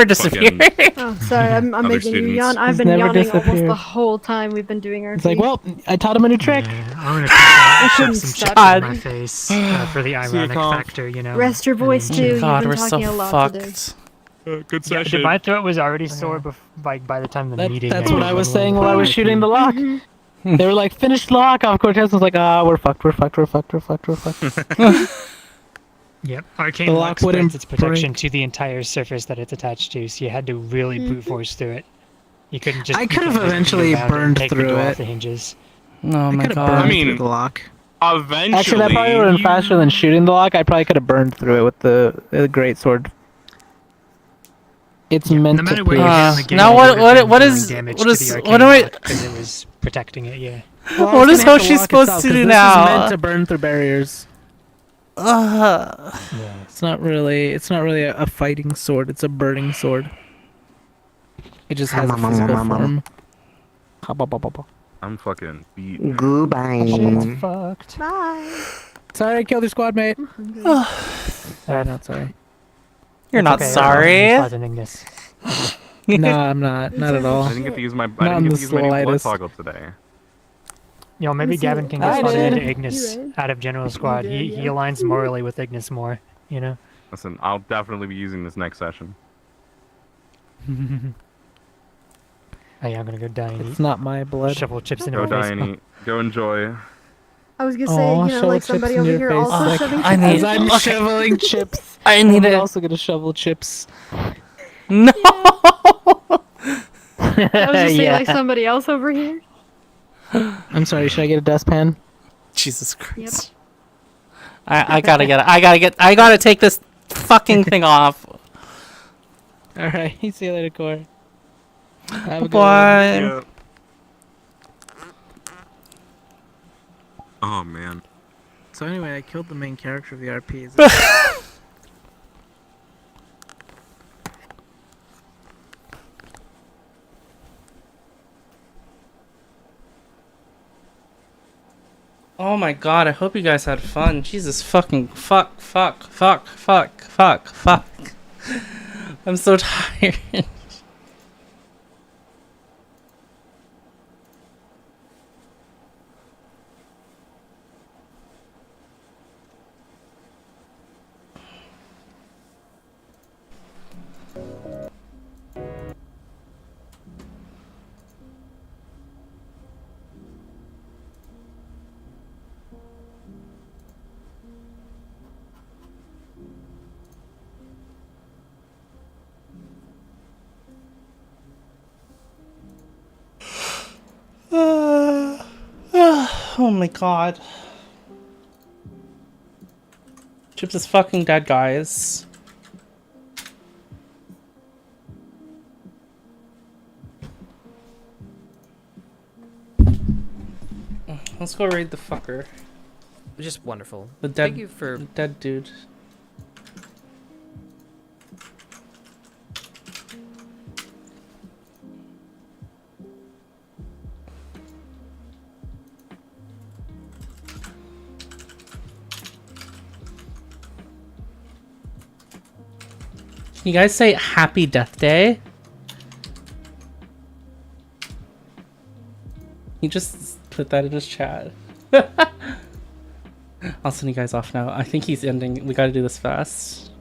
disappeared. Oh, sorry, I'm making you yawn. I've been yawning almost the whole time we've been doing our. It's like, well, I taught him a new trick. I'm gonna shove some chips in my face for the ironic factor, you know. Rest your voice too. God, You've we're been so talking a lot fucked. today. Good session. My throat was already sore by the time the meeting. That's what I was saying while I was shooting the lock. They were like, finish the lock off. Cortez was like, we're fucked. Yep. Arcane lock spreads its protection to the entire surface that it's attached to, so you had to really brute force through it. You couldn't just. I could have eventually burned through it. Off the hinges. Oh my god. I mean, the lock. Eventually. Actually, that probably would have been faster than shooting the lock. I probably could have burned through it with the great sword. It's meant no matter to. Where now what do I? Because it was protecting it. Yeah. Well, what is Hoshi supposed to do now? This is meant to burn through barriers. Yeah. It's not really a fighting sword. It's a burning sword. It just has a physical form. I'm fucking beat. Goodbye. Fucked. Bye. Sorry, I killed your squad mate. I'm not sorry. You're not sorry. No, I'm not. Not at all. I didn't get to use my blood toggle today. Yo, maybe Gavin can get slotted into Ignis out of General Squad. He aligns morally with Ignis more, you know? Listen, I'll definitely be using this next session. Oh yeah, I'm gonna go die and eat. It's not my blood. Shovel chips in Go my die face. and eat. Go enjoy. I was gonna say, you know, like somebody over here also shoving chips. As I'm shoveling chips. I need it. I'm also gonna shovel chips. No. I was just saying, like somebody else over here. I'm sorry. Should I get a dustpan? Jesus Christ. I gotta get it. I gotta take this fucking thing off. All right. See you later, Core. Have a good Bye. one. Oh man. So anyway, I killed the main character of the RP. Oh my god, I hope you guys had fun. Jesus fucking fuck. I'm so tired. Oh my god. Chips is fucking dead, guys. Let's go raid the fucker. Just wonderful. The dead, Thank you for the dead dude. Can you guys say Happy Death Day? He just put that in his chat. I'll send you guys off now. I think he's ending. We gotta do this fast.